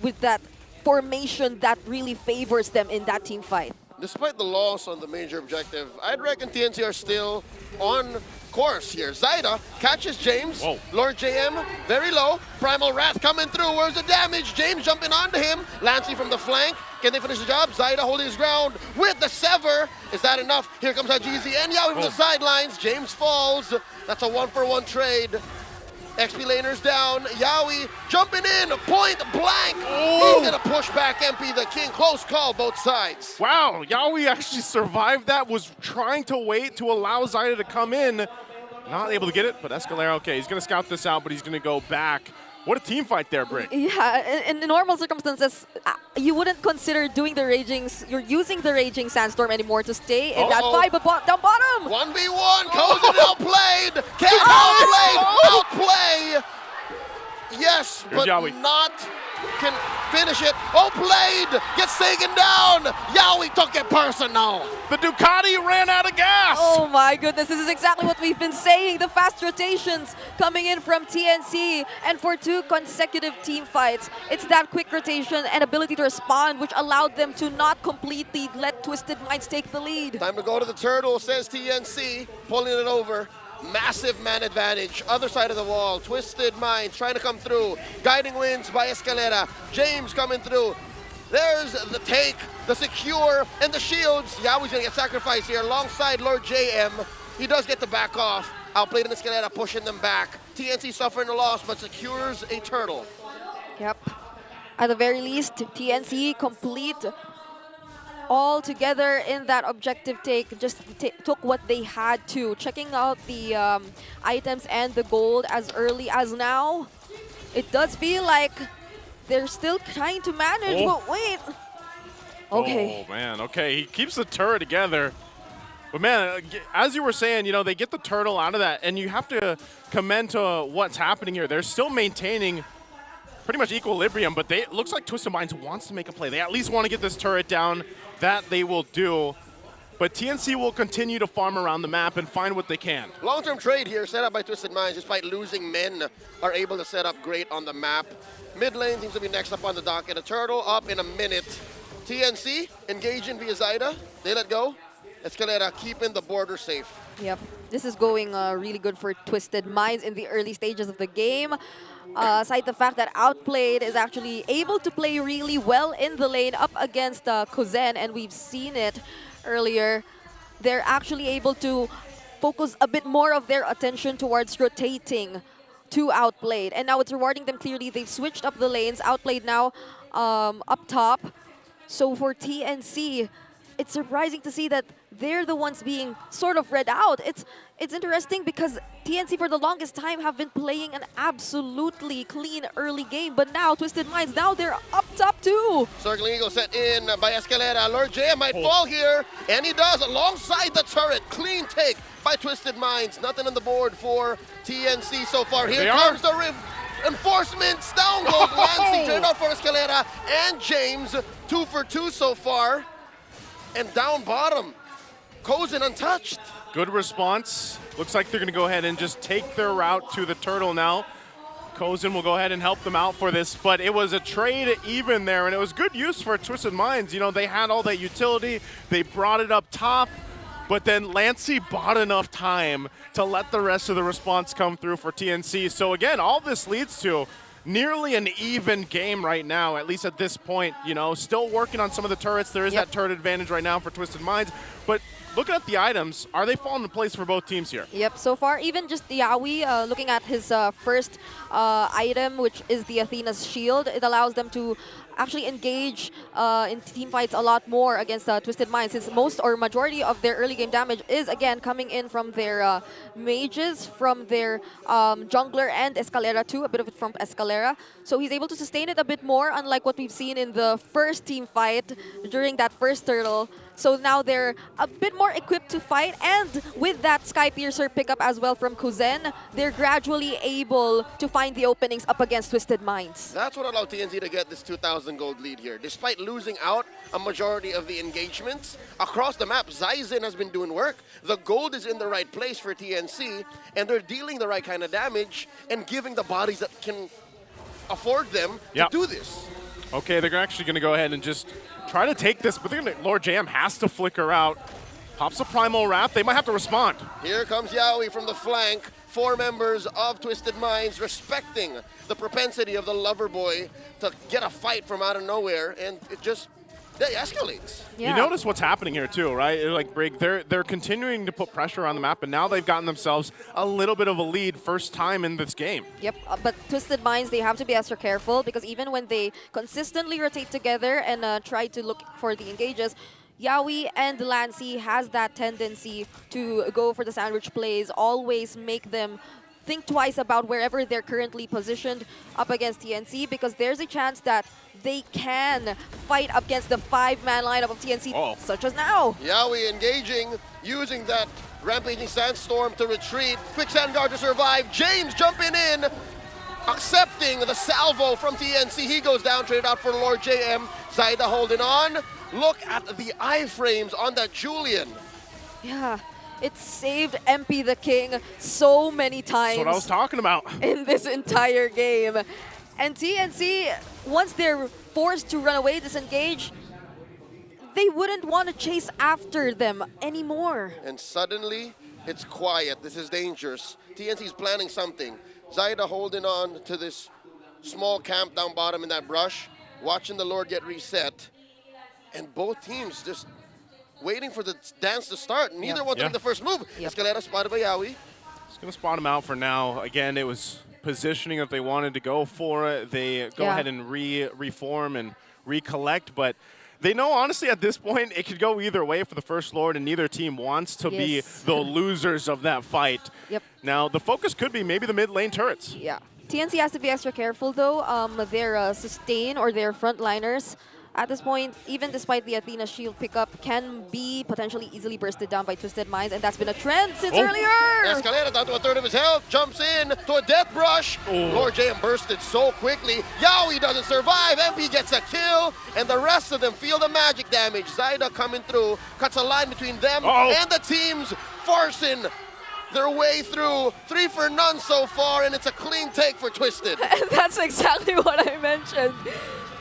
with that formation that really favors them in that team fight. Despite the loss on the major objective, I'd reckon TNC are still on course here. Zaida catches James. Whoa. Lord JM, very low. Primal Wrath coming through. Where's the damage? James jumping onto him. Lancey from the flank. Can they finish the job? Zaida holding his ground with the sever. Is that enough? Here comes Hajizi and Yawi from the sidelines. James falls. That's a 1-for-1 trade. XP laners down. Yawi jumping in, point blank. Oh. He's gonna push back MP the King. Close call, both sides. Wow, Yawi actually survived that, was trying to wait to allow Zaida to come in. Not able to get it, but Escalera, okay, he's gonna scout this out, but he's gonna go back. What a team fight there, Britt. Yeah, in normal circumstances, you wouldn't consider doing the you're using the Raging Sandstorm anymore to stay in that fight, but down bottom! 1v1, Cozen outplayed! Can't outplay! Yes, Here's but Yawi. not can finish it. Outplayed! Gets taken down! Yawi took it personal! The Ducati ran out of gas! Oh my goodness, this is exactly what we've been saying. The fast rotations coming in from TNC, and for 2 consecutive team fights, it's that quick rotation and ability to respond which allowed them to not completely let Twisted Minds take the lead. Time to go to the turtle, says TNC, pulling it over. Massive man advantage, other side of the wall. Twisted Minds trying to come through. Guiding wins by Escalera. James coming through. There's the take, the secure, and the shields. Yawi's gonna get sacrificed here alongside Lord JM. He does get to back off. Outplayed in Escalera, pushing them back. TNC suffering a loss, but secures a turtle. Yep. At the very least, TNC complete all together in that objective take, just took what they had to. Checking out the items and the gold as early as now, it does feel like they're still trying to manage, but wait. Okay. Oh, man, okay, he keeps the turret together. But man, as you were saying, you know, they get the turtle out of that, and you have to commend to what's happening here. They're still maintaining pretty much equilibrium, but it looks like Twisted Minds wants to make a play. They at least want to get this turret down. That they will do. But TNC will continue to farm around the map and find what they can. Long-term trade here set up by Twisted Minds. Despite losing men, are able to set up great on the map. Mid lane seems to be next up on the docket. A turtle up in a minute. TNC engaging via Zaida. They let go. Escalera keeping the border safe. Yep, this is going really good for Twisted Minds in the early stages of the game. Aside the fact that Outplayed is actually able to play really well in the lane up against Cozen, and we've seen it earlier. They're actually able to focus a bit more of their attention towards rotating to Outplayed. And now it's rewarding them clearly. They've switched up the lanes. Outplayed now up top. So for TNC, it's surprising to see that they're the ones being sort of read out. It's interesting because TNC for the longest time have been playing an absolutely clean early game, but now Twisted Minds, now they're up top too. Circling Eagle set in by Escalera. Lord JM might fall here, and he does alongside the turret. Clean take by Twisted Minds. Nothing on the board for TNC so far. Here comes the reinforcements. Down goes Lancey. Turned out for Escalera and James. 2 for 2 so far. And down bottom, Cozen untouched. Good response. Looks like they're going to go ahead and just take their route to the turtle now. Cozen will go ahead and help them out for this, but it was a trade even there, and it was good use for Twisted Minds. You know, they had all that utility. They brought it up top, but then Lancey bought enough time to let the rest of the response come through for TNC. So again, all this leads to nearly an even game right now, at least at this point. You know, still working on some of the turrets. There is that turret advantage right now for Twisted Minds, but looking at the items, are they falling into place for both teams here? Yep, so far, even just the Yawi, looking at his first item, which is the Athena's Shield, it allows them to actually engage in team fights a lot more against Twisted Minds, since most or majority of their early game damage is again coming in from their mages, from their jungler and Escalera too, a bit of it from Escalera. So he's able to sustain it a bit more, unlike what we've seen in the first team fight during that first turtle. So now they're a bit more equipped to fight, and with that Sky Piercer pickup as well from Kuzen, they're gradually able to find the openings up against Twisted Minds. That's what allowed TNC to get this 2,000 gold lead here. Despite losing out a majority of the engagements, across the map, Zaizen has been doing work. The gold is in the right place for TNC, and they're dealing the right kind of damage and giving the bodies that can afford them to do this. Okay, they're actually going to go ahead and just try to take this, but Lord JM has to flicker out. Pops a Primal Wrath. They might have to respond. Here comes Yawi from the flank. 4 members of Twisted Minds respecting the propensity of the lover boy to get a fight from out of nowhere, and it just escalates. You notice what's happening here too, right? Like Brig, they're continuing to put pressure on the map, and now they've gotten themselves a little bit of a lead first time in this game. Yep, but Twisted Minds, they have to be extra careful, because even when they consistently rotate together and try to look for the engages, Yawi and Lancy has that tendency to go for the sandwich plays, always make them think twice about wherever they're currently positioned up against TNC, because there's a chance that they can fight up against the 5-man lineup of TNC, such as now. Yawi engaging, using that Rampaging Sandstorm to retreat. Quicksand Guard to survive. James jumping in, accepting the salvo from TNC. He goes down, traded out for Lord JM. Zaida holding on. Look at the iframes on that Julian. Yeah. It saved MP the King so many times. That's what I was talking about. In this entire game. And TNC, once they're forced to run away, disengage, they wouldn't want to chase after them anymore. And suddenly, it's quiet. This is dangerous. TNC's planning something. Zaida holding on to this small camp down bottom in that brush, watching the Lord get reset. And both teams just waiting for the dance to start. Neither one to make the first move. Escalera spotted by Yawi. Just going to spot him out for now. Again, it was positioning that they wanted to go for it. They go ahead and reform and recollect, but they know, honestly, at this point, it could go either way for the First Lord, and neither team wants to be the losers of that fight. Now, the focus could be maybe the mid lane turrets. Yeah. TNC has to be extra careful, though. Their sustain or their frontliners, at this point, even despite the Athena shield pickup, can be potentially easily bursted down by Twisted Minds, and that's been a trend since earlier! Escalera down to a third of his health, jumps in to a death brush. Lord JM bursted so quickly. Yawi doesn't survive, MP gets a kill, and the rest of them feel the magic damage. Zaida coming through, cuts a line between them and the teams, forcing their way through. 3 for none so far, and it's a clean take for Twisted. And that's exactly what I mentioned.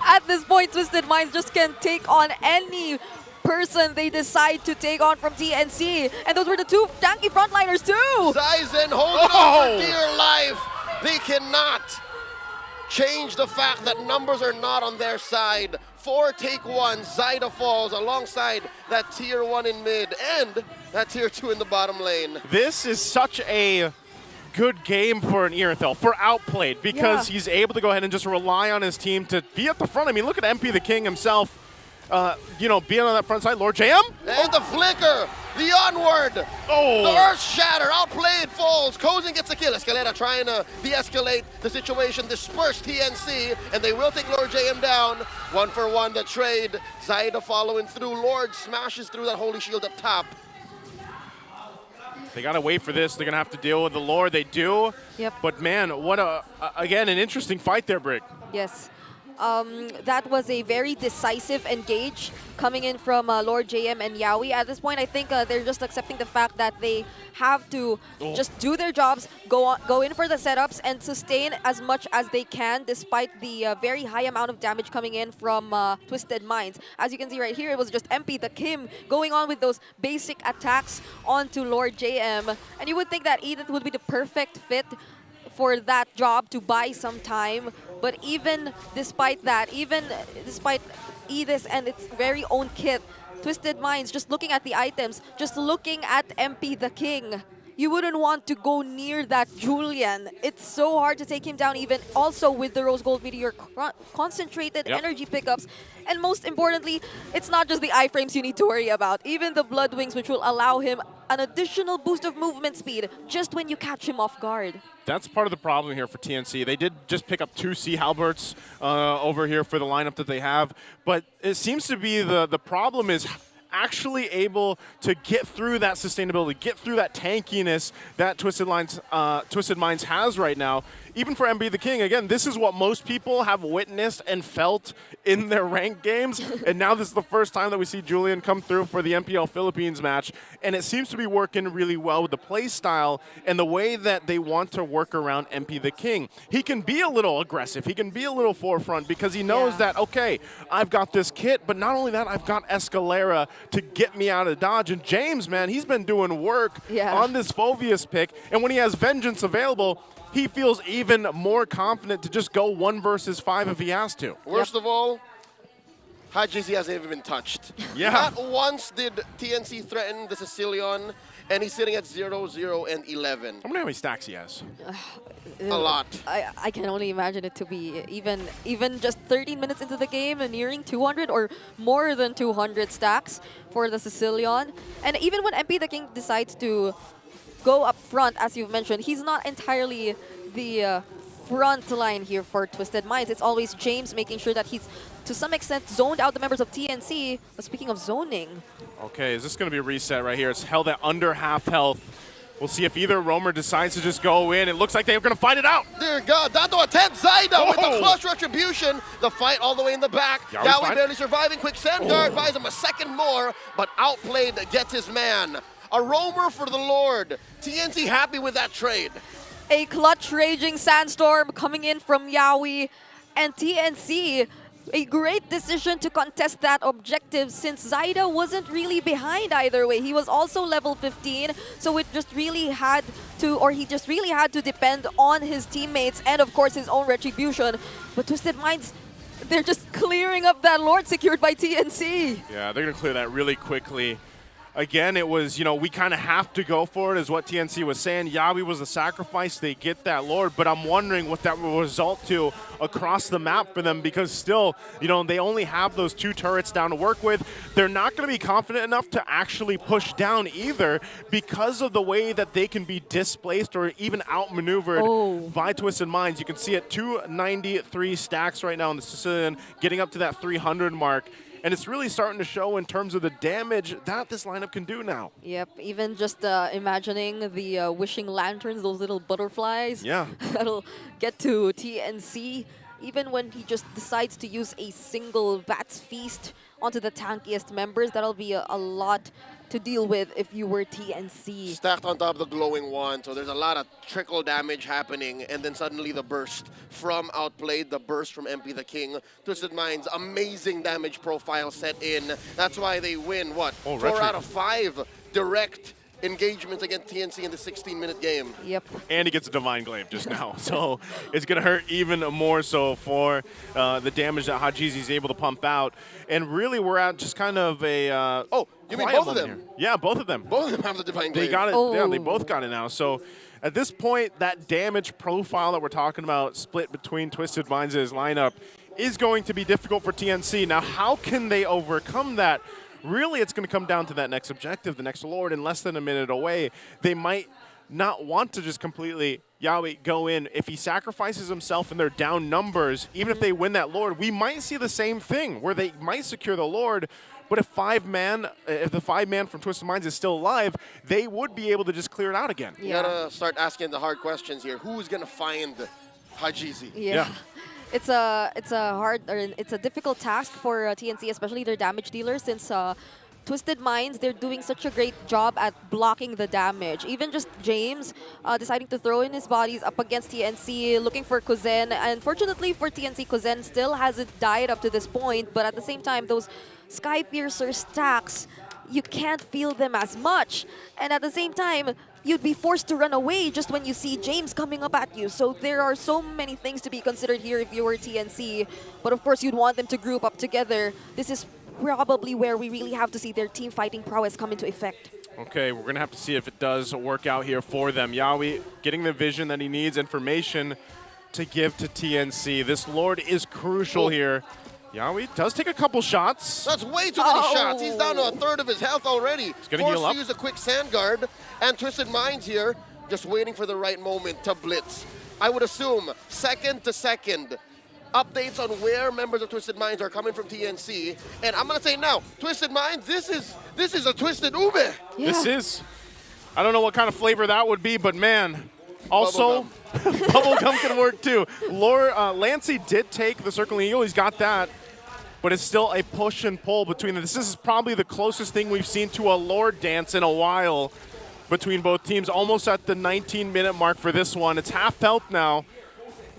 At this point, Twisted Minds just can take on any person they decide to take on from TNC. And those were the 2 tanky frontliners too! Zaizen holding on for dear life. They cannot change the fact that numbers are not on their side. 4 take 1, Zaida falls alongside that tier 1 in mid and that tier 2 in the bottom lane. This is such a good game for an Irithyll, for Outplayed, because he's able to go ahead and just rely on his team to be at the front. I mean, look at MP the King himself, you know, being on that front side. Lord JM? And the flicker, the onward, the earth shatter, Outplayed falls, Kozin gets a kill. Escalera trying to de-escalate the situation, disperse TNC, and they will take Lord JM down. 1 for 1 the trade, Zaida following through. Lord smashes through that holy shield up top. They got to wait for this. They're going to have to deal with the Lord. They do. But man, what again, an interesting fight there, Brig. Yes. That was a very decisive engage coming in from Lord JM and Yawi. At this point, I think they're just accepting the fact that they have to just do their jobs, go in for the setups, and sustain as much as they can, despite the very high amount of damage coming in from Twisted Minds. As you can see right here, it was just MP the Kim going on with those basic attacks onto Lord JM. And you would think that Edith would be the perfect fit for that job to buy some time. But even despite that, even despite Edith and its very own kit, Twisted Minds, just looking at the items, just looking at MP the King, you wouldn't want to go near that Julian. It's so hard to take him down, even also with the Rose Gold Meteor concentrated energy pickups. And most importantly, it's not just the iframes you need to worry about. Even the Blood Wings, which will allow him an additional boost of movement speed just when you catch him off guard. That's part of the problem here for TNC. They did just pick up 2 Sea Halberts over here for the lineup that they have, but it seems to be the problem is actually able to get through that sustainability, get through that tankiness that Twisted Minds has right now. Even for MB the King, again, this is what most people have witnessed and felt in their ranked games, and now this is the first time that we see Julian come through for the MPL Philippines match, and it seems to be working really well with the play style and the way that they want to work around MP the King. He can be a little aggressive, he can be a little forefront because he knows that, okay, I've got this kit, but not only that, I've got Escalera to get me out of dodge, and James, man, he's been doing work on this Phoveus pick, and when he has Vengeance available, he feels even more confident to just go 1 versus 5 if he has to. Worst of all, Hajizi hasn't even been touched. Yeah. Not once did TNC threaten the Sicilian, and he's sitting at 0, 0, and 11. I wonder how many stacks he has. A lot. I can only imagine it to be even just 13 minutes into the game and nearing 200 or more than 200 stacks for the Sicilian. And even when MP the King decides to go up front, as you've mentioned, he's not entirely the front line here for Twisted Minds. It's always James making sure that he's, to some extent, zoned out the members of TNC. But speaking of zoning. Okay, is this going to be a reset right here? It's held at under half health. We'll see if either Roamer decides to just go in. It looks like they're going to fight it out. Dear God, Dato attempts Zaida with the flush retribution. The fight all the way in the back. Yawi barely surviving. Quick send guard buys him a second more, but outplayed gets his man. A roamer for the Lord. TNC happy with that trade. A clutch raging sandstorm coming in from Yawi, and TNC, a great decision to contest that objective since Zaida wasn't really behind either way. He was also level 15, so it just really had to, or he just really had to depend on his teammates and of course his own retribution. But Twisted Minds, they're just clearing up that Lord secured by TNC. Yeah, they're going to clear that really quickly. Again, it was, we kind of have to go for it, is what TNC was saying. Yawi was the sacrifice. They get that Lord, but I'm wondering what that will result to across the map for them because still, they only have those 2 turrets down to work with. They're not going to be confident enough to actually push down either because of the way that they can be displaced or even outmaneuvered by Twisted Minds. You can see at 293 stacks right now in the Sicilian, getting up to that 300 mark. And it's really starting to show in terms of the damage that this lineup can do now. Yep, even just imagining the wishing lanterns, those little butterflies. Yeah. That'll get to TNC. Even when he just decides to use a single Bat's Feast onto the tankiest members, that'll be a lot to deal with if you were TNC. Stacked on top of the glowing wand, so there's a lot of trickle damage happening, and then suddenly the burst from Outplayed, the burst from MP the King. Twisted Minds, amazing damage profile set in. That's why they win, what, 4 out of 5 direct engagements against TNC in the 16-minute game. Yep. And he gets a Divine Glaive just now. So it's going to hurt even more so for the damage that Hajizi's able to pump out. And really, we're at just kind of a... you mean both of them? Here. Yeah, both of them. Both of them have the Divine Glaive. They got it. Yeah, they both got it now. So at this point, that damage profile that we're talking about split between Twisted Minds' lineup is going to be difficult for TNC. Now, how can they overcome that? Really, it's going to come down to that next objective, the next Lord, in less than a minute away. They might not want to just completely, Yawi, go in. If he sacrifices himself and they're down numbers, even if they win that Lord, we might see the same thing, where they might secure the Lord, but if the 5-man from Twisted Minds is still alive, they would be able to just clear it out again. You gotta start asking the hard questions here. Who's gonna find Hajizi? Yeah. It's a difficult task for TNC, especially their damage dealer, since Twisted Minds, they're doing such a great job at blocking the damage. Even just James deciding to throw in his bodies up against TNC, looking for Kuzen. Unfortunately for TNC, Kuzen still hasn't died up to this point, but at the same time, those Sky Piercer stacks, you can't feel them as much. And at the same time, you'd be forced to run away just when you see James coming up at you. So there are so many things to be considered here if you were TNC. But of course, you'd want them to group up together. This is probably where we really have to see their team fighting prowess come into effect. Okay, we're going to have to see if it does work out here for them. Yawi getting the vision that he needs, information to give to TNC. This Lord is crucial here. Yawi does take a couple shots. That's way too many shots. He's down to a third of his health already. He's going to heal Forced up. to use a quick sand guard, and Twisted Minds here just waiting for the right moment to blitz. I would assume second to second updates on where members of Twisted Minds are coming from TNC. And I'm going to say now, Twisted Minds, this is a Twisted Ube. Yeah. This is. I don't know what kind of flavor that would be, but man. Also, bubblegum can work too. Lancey did take the Circling Eagle. He's got that. But it's still a push and pull between them. This is probably the closest thing we've seen to a Lord dance in a while between both teams. Almost at the 19-minute mark for this one. It's half health now.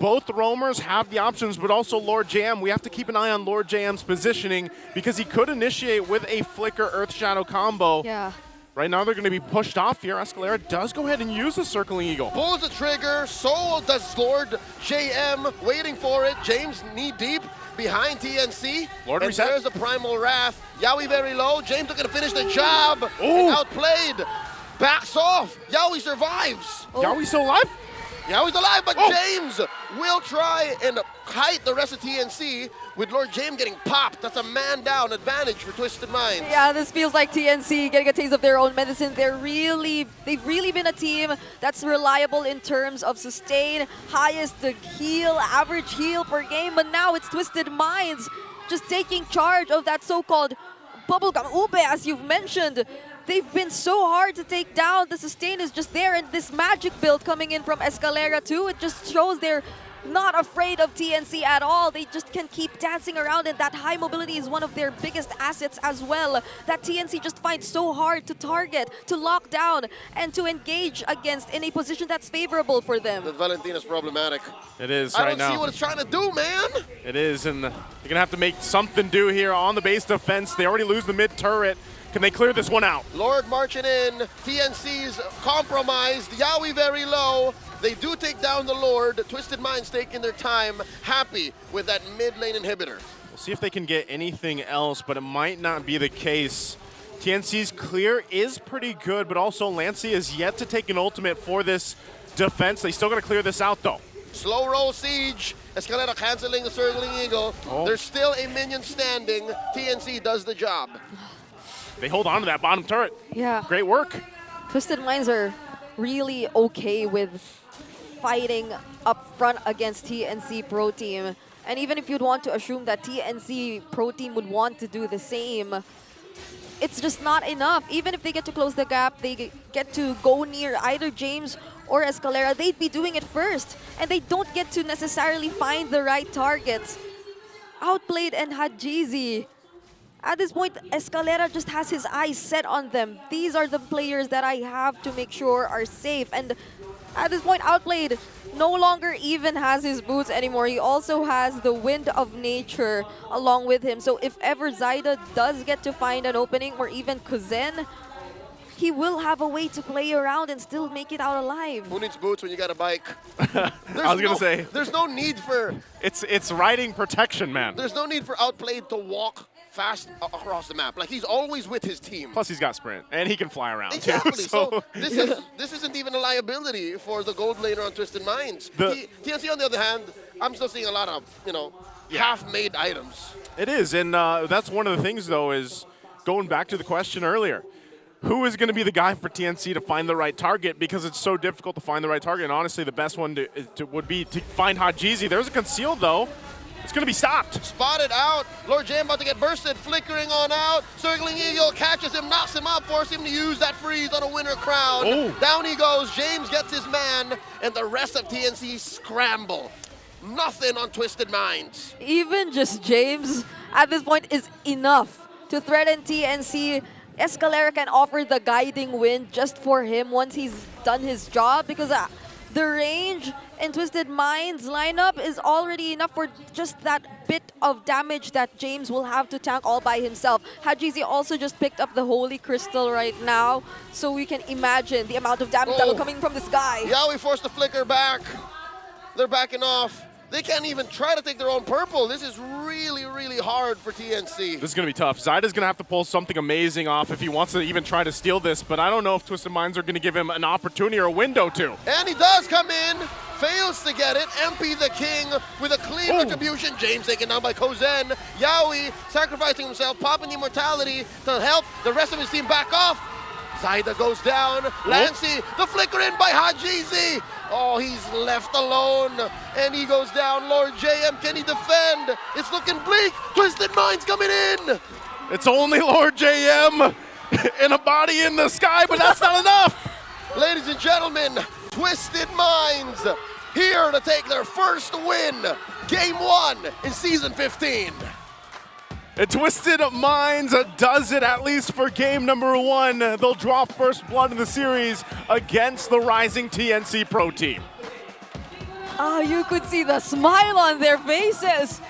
Both roamers have the options, but also Lord JM. We have to keep an eye on Lord JM's positioning because he could initiate with a Flicker Earth Shadow combo. Yeah. Right now they're going to be pushed off here. Escalera does go ahead and use the Circling Eagle. Pulls the trigger, so does Lord JM, waiting for it. James knee deep behind TNC. Lord and reset. there's the Primal Wrath. Yawi very low. James looking to finish the job. And outplayed. Backs off. Yawi survives. Yawi still alive? Yawi's alive, but James will try and kite the rest of TNC with Lord James getting popped. That's a man down advantage for Twisted Minds. Yeah, this feels like TNC getting a taste of their own medicine. They've really been a team that's reliable in terms of sustain, highest heal, average heal per game, but now it's Twisted Minds just taking charge of that so-called bubblegum ube, as you've mentioned. They've been so hard to take down. The sustain is just there, and this magic build coming in from Escalera too, it just shows they're not afraid of TNC at all. They just can keep dancing around, and that high mobility is one of their biggest assets as well. That TNC just finds so hard to target, to lock down, and to engage against in a position that's favorable for them. The Valentina's problematic. It is I right don't now. see what it's trying to do, man. It is, and they're going to have to make something do here on the base defense. They already lose the mid turret. Can they clear this one out? Lord marching in. TNC's compromised. Yawi very low. They do take down the Lord. Twisted Minds taking their time. Happy with that mid lane inhibitor. We'll see if they can get anything else, but it might not be the case. TNC's clear is pretty good, but also Lancey is yet to take an ultimate for this defense. They still got to clear this out, though. Slow roll siege. Escalera canceling the Circling Eagle. There's still a minion standing. TNC does the job. They hold on to that bottom turret. Yeah. Great work. Twisted Minds are really okay with fighting up front against TNC Pro Team. And even if you'd want to assume that TNC Pro Team would want to do the same, it's just not enough. Even if they get to close the gap, they get to go near either James or Escalera, they'd be doing it first. And they don't get to necessarily find the right targets. Outplayed and Hajizi. At this point, Escalera just has his eyes set on them. These are the players that I have to make sure are safe. And at this point, Outplayed no longer even has his boots anymore. He also has the Wind of Nature along with him. So if ever Zaida does get to find an opening, or even Kuzen, he will have a way to play around and still make it out alive. Who needs boots when you got a bike? I was going to say. There's no need for... It's riding protection, man. There's no need for Outplayed to walk fast across the map. Like, he's always with his team. Plus, he's got sprint, and he can fly around, exactly. too. So this isn't even a liability for the gold laner on Twisted Minds. TNC, on the other hand, I'm still seeing a lot of, half-made items. It is, and that's one of the things, though, is going back to the question earlier. Who is going to be the guy for TNC to find the right target? Because it's so difficult to find the right target, and honestly, the best one would be to find Hajizi. There's a concealed, though. It's going to be stopped. Spotted out. Lord Jam about to get bursted, flickering on out. Circling Eagle catches him, knocks him up, forces him to use that freeze on a winner crown. Oh. Down he goes. James gets his man, and the rest of TNC scramble. Nothing on Twisted Minds. Even just James at this point is enough to threaten TNC. Escalera can offer the guiding wind just for him once he's done his job, because the range in Twisted Minds lineup is already enough for just that bit of damage that James will have to tank all by himself. Hajizi also just picked up the Holy Crystal right now, so we can imagine the amount of damage that will come in from this guy. Yawi forced the flicker back. They're backing off. They can't even try to take their own purple. This is really, really hard for TNC. This is going to be tough. Zyda's going to have to pull something amazing off if he wants to even try to steal this, but I don't know if Twisted Minds are going to give him an opportunity or a window to. And he does come in, fails to get it. MP the King with a clean retribution. James taken down by Kozen. Yawi sacrificing himself, popping the immortality to help the rest of his team back off. Zyda goes down. Lancy, the flicker in by Hajizi. Oh, he's left alone, and he goes down. Lord JM, can he defend? It's looking bleak. Twisted Minds coming in. It's only Lord JM and a body in the sky, but that's not enough. Ladies and gentlemen, Twisted Minds here to take their first win. Game 1 in Season 15. And Twisted Minds does it, at least for game number 1. They'll draw first blood in the series against the rising TNC Pro team. Oh, you could see the smile on their faces.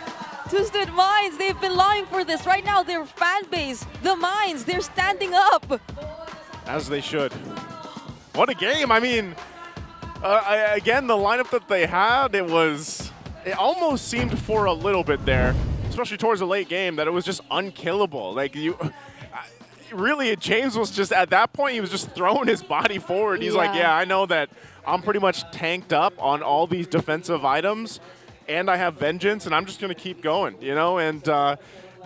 Twisted Minds, they've been longing for this. Right now, their fan base, the Minds, they're standing up. As they should. What a game. I mean, again, the lineup that they had, it almost seemed for a little bit there, especially towards the late game, that it was just unkillable. Like, really, James was just, at that point, he was just throwing his body forward. He's like, yeah, I know that I'm pretty much tanked up on all these defensive items, and I have Vengeance, and I'm just going to keep going, you know? And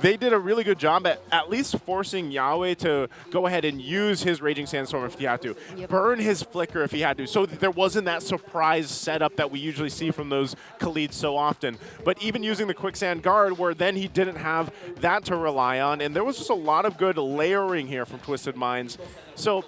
they did a really good job at least forcing Yawi to go ahead and use his Raging Sandstorm if he had to, burn his Flicker if he had to, so that there wasn't that surprise setup that we usually see from those Khalids so often. But even using the Quicksand Guard, where then he didn't have that to rely on, and there was just a lot of good layering here from Twisted Minds. So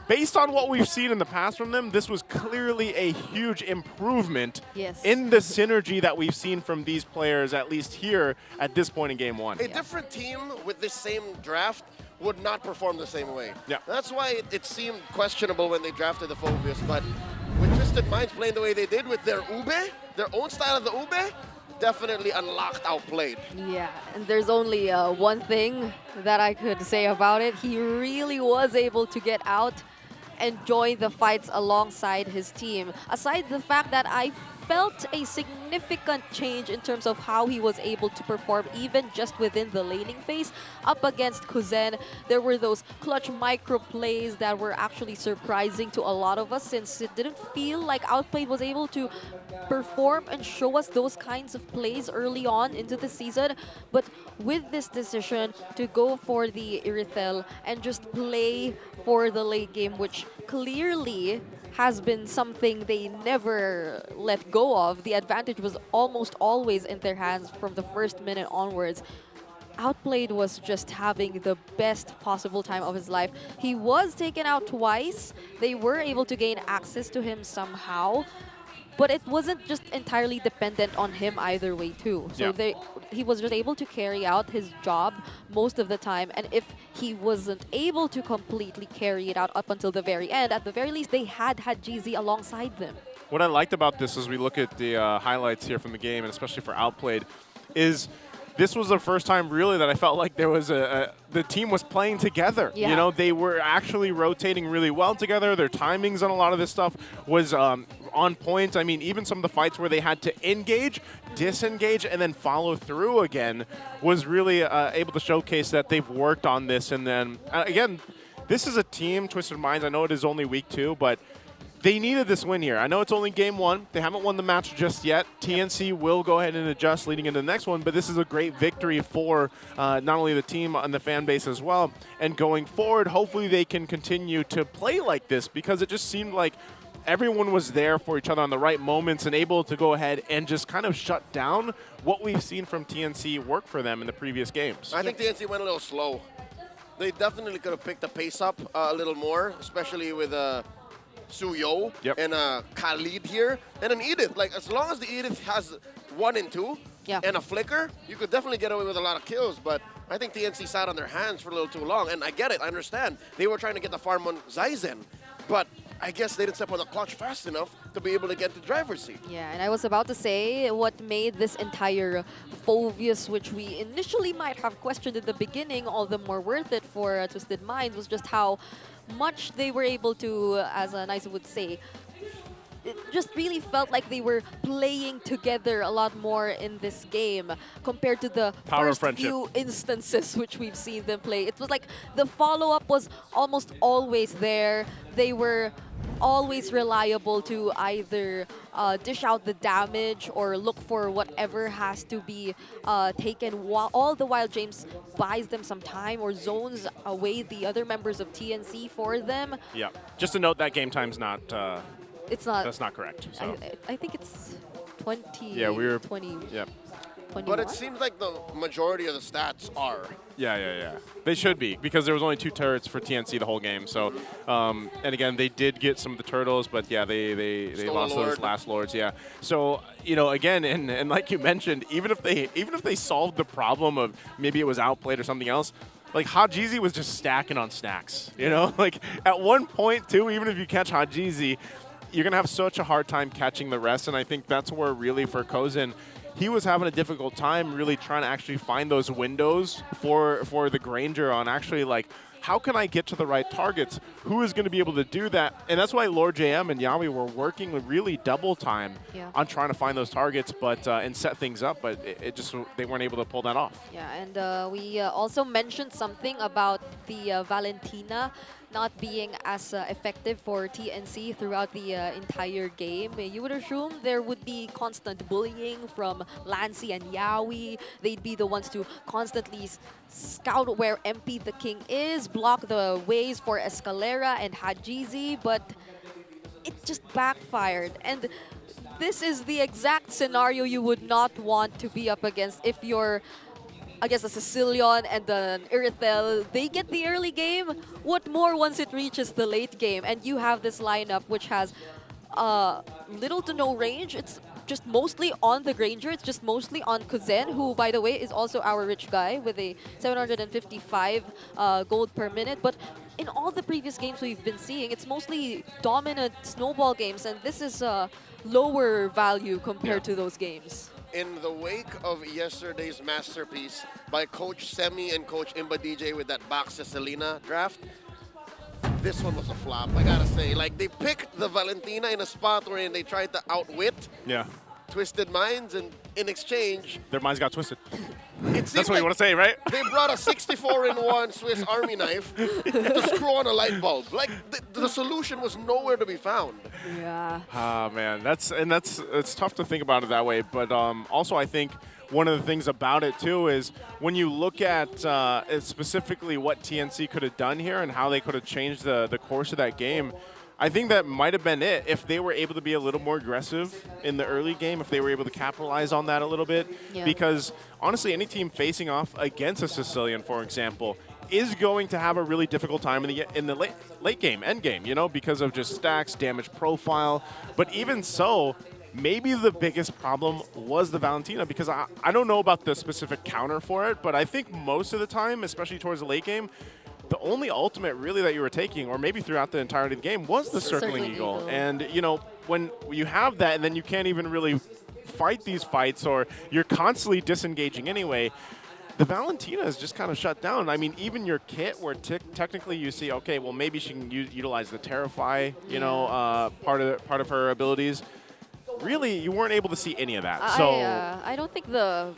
based on what we've seen in the past from them, this was clearly a huge improvement in the synergy that we've seen from these players, at least here at this point in Game 1. A different team with this same draft would not perform the same way. Yeah. That's why it seemed questionable when they drafted the Phobius, but with Twisted Minds playing the way they did with their Ube, their own style of the Ube, definitely unlocked, outplayed. Yeah, and there's only one thing that I could say about it. He really was able to get out and join the fights alongside his team. Aside the fact that I felt a significant change in terms of how he was able to perform even just within the laning phase up against Kuzen. There were those clutch micro plays that were actually surprising to a lot of us, since it didn't feel like Outplayed was able to perform and show us those kinds of plays early on into the season. But with this decision to go for the Irithel and just play for the late game, which clearly has been something they never let go of. The advantage was almost always in their hands from the first minute onwards. Outplayed was just having the best possible time of his life. He was taken out twice. They were able to gain access to him somehow, but it wasn't just entirely dependent on him either way too. So he was just able to carry out his job most of the time, and if he wasn't able to completely carry it out up until the very end, at the very least they had Hajizi alongside them. What I liked about this as we look at the highlights here from the game, and especially for Outplayed, is this was the first time really that I felt like there was the team was playing together. You know, they were actually rotating really well together. Their timings on a lot of this stuff was on point. I mean, even some of the fights where they had to engage, disengage, and then follow through again was really able to showcase that they've worked on this. And then, again, this is a team, Twisted Minds, I know it is only week 2, but they needed this win here. I know it's only game 1. They haven't won the match just yet. TNC will go ahead and adjust leading into the next one, but this is a great victory for not only the team and the fan base as well. And going forward, hopefully they can continue to play like this, because it just seemed like everyone was there for each other on the right moments and able to go ahead and just kind of shut down what we've seen from TNC work for them in the previous games. I think TNC went a little slow. They definitely could have picked the pace up a little more, especially with Suyo and Khalid here, and an Edith. Like, as long as the Edith has 1 and 2 and a Flicker, you could definitely get away with a lot of kills, but I think TNC sat on their hands for a little too long, and I get it, I understand. They were trying to get the farm on Zaizen, but I guess they didn't step on the clutch fast enough to be able to get the driver's seat. Yeah, and I was about to say what made this entire Phobius, which we initially might have questioned in the beginning, all the more worth it for Twisted Minds, was just how much they were able to, as Nisa would say, it just really felt like they were playing together a lot more in this game compared to the Power of first friendship. few instances which we've seen them play. It was like the follow-up was almost always there. They were always reliable to either dish out the damage or look for whatever has to be taken, all the while James buys them some time or zones away the other members of TNC for them. Yeah. Just to note that game time's not. It's not. That's not correct. So. I think it's 20. Yeah, we were. 20. Yep. 21? But it seems like the majority of the stats are. Yeah. They should be, because there was only 2 turrets for TNC the whole game. So, and again, they did get some of the turtles, but yeah, they lost those last lords. Yeah. So, you know, again, and like you mentioned, even if they solved the problem of maybe it was outplayed or something else, like Hajizi was just stacking on stacks. You know, like at one point too, even if you catch Hajizi, you're gonna have such a hard time catching the rest. And I think that's where really for Kozin, he was having a difficult time really trying to actually find those windows for the Granger on actually like, how can I get to the right targets? Who is going to be able to do that? And that's why Lord JM and Yawi were working really double time on trying to find those targets, but and set things up. But it just, they weren't able to pull that off. Yeah, and we also mentioned something about the Valentina not being as effective for TNC throughout the entire game. You would assume there would be constant bullying from Lancy and Yawi. They'd be the ones to constantly scout where MP the King is, block the ways for Escalera and Hajizi, but it just backfired. And this is the exact scenario you would not want to be up against if you're against a Sicilian and an Irithel. They get the early game. What more once it reaches the late game? And you have this lineup which has little to no range. It's just mostly on the Granger. It's just mostly on Kuzen, who, by the way, is also our rich guy with a 755 gold per minute. But in all the previous games we've been seeing, it's mostly dominant snowball games, and this is lower value compared to those games. In the wake of yesterday's masterpiece by Coach Semi and Coach Imba DJ with that Baxa Selena draft, this one was a flop, I gotta say. Like, they picked the Valentina in a spot wherein they tried to outwit Twisted Minds, and in exchange, their minds got twisted. That's what you want to say, right? They brought a 64-in-1 Swiss Army knife to screw on a light bulb. Like, the solution was nowhere to be found. Yeah. Ah, man, it's tough to think about it that way. But also, I think one of the things about it too is when you look at specifically what TNC could have done here and how they could have changed the course of that game. I think that might have been it if they were able to be a little more aggressive in the early game, if they were able to capitalize on that a little bit. Yeah. Because honestly, any team facing off against a Sicilian, for example, is going to have a really difficult time in the late game, end game, you know, because of just stacks, damage profile. But even so, maybe the biggest problem was the Valentina, because I don't know about the specific counter for it, but I think most of the time, especially towards the late game, the only ultimate really that you were taking, or maybe throughout the entirety of the game, was the Circling Eagle. And, you know, when you have that and then you can't even really fight these fights, or you're constantly disengaging anyway, the Valentina is just kind of shut down. I mean, even your kit, where technically you see, okay, well, maybe she can utilize the Terrify, you know, part of her abilities. Really, you weren't able to see any of that. I don't think the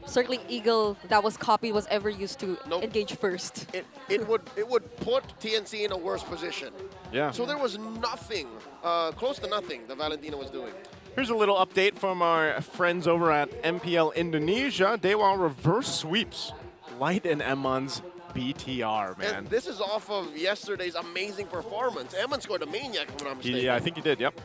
Circling Eagle that was copied was ever used to engage first. It would put TNC in a worse position. Yeah. So there was nothing, close to nothing, the Valentina was doing. Here's a little update from our friends over at MPL Indonesia. Dewa reverse sweeps Light and Emon's BTR, man. And this is off of yesterday's amazing performance. Emon scored a maniac, if I'm not mistaken. Yeah, I think he did, yep.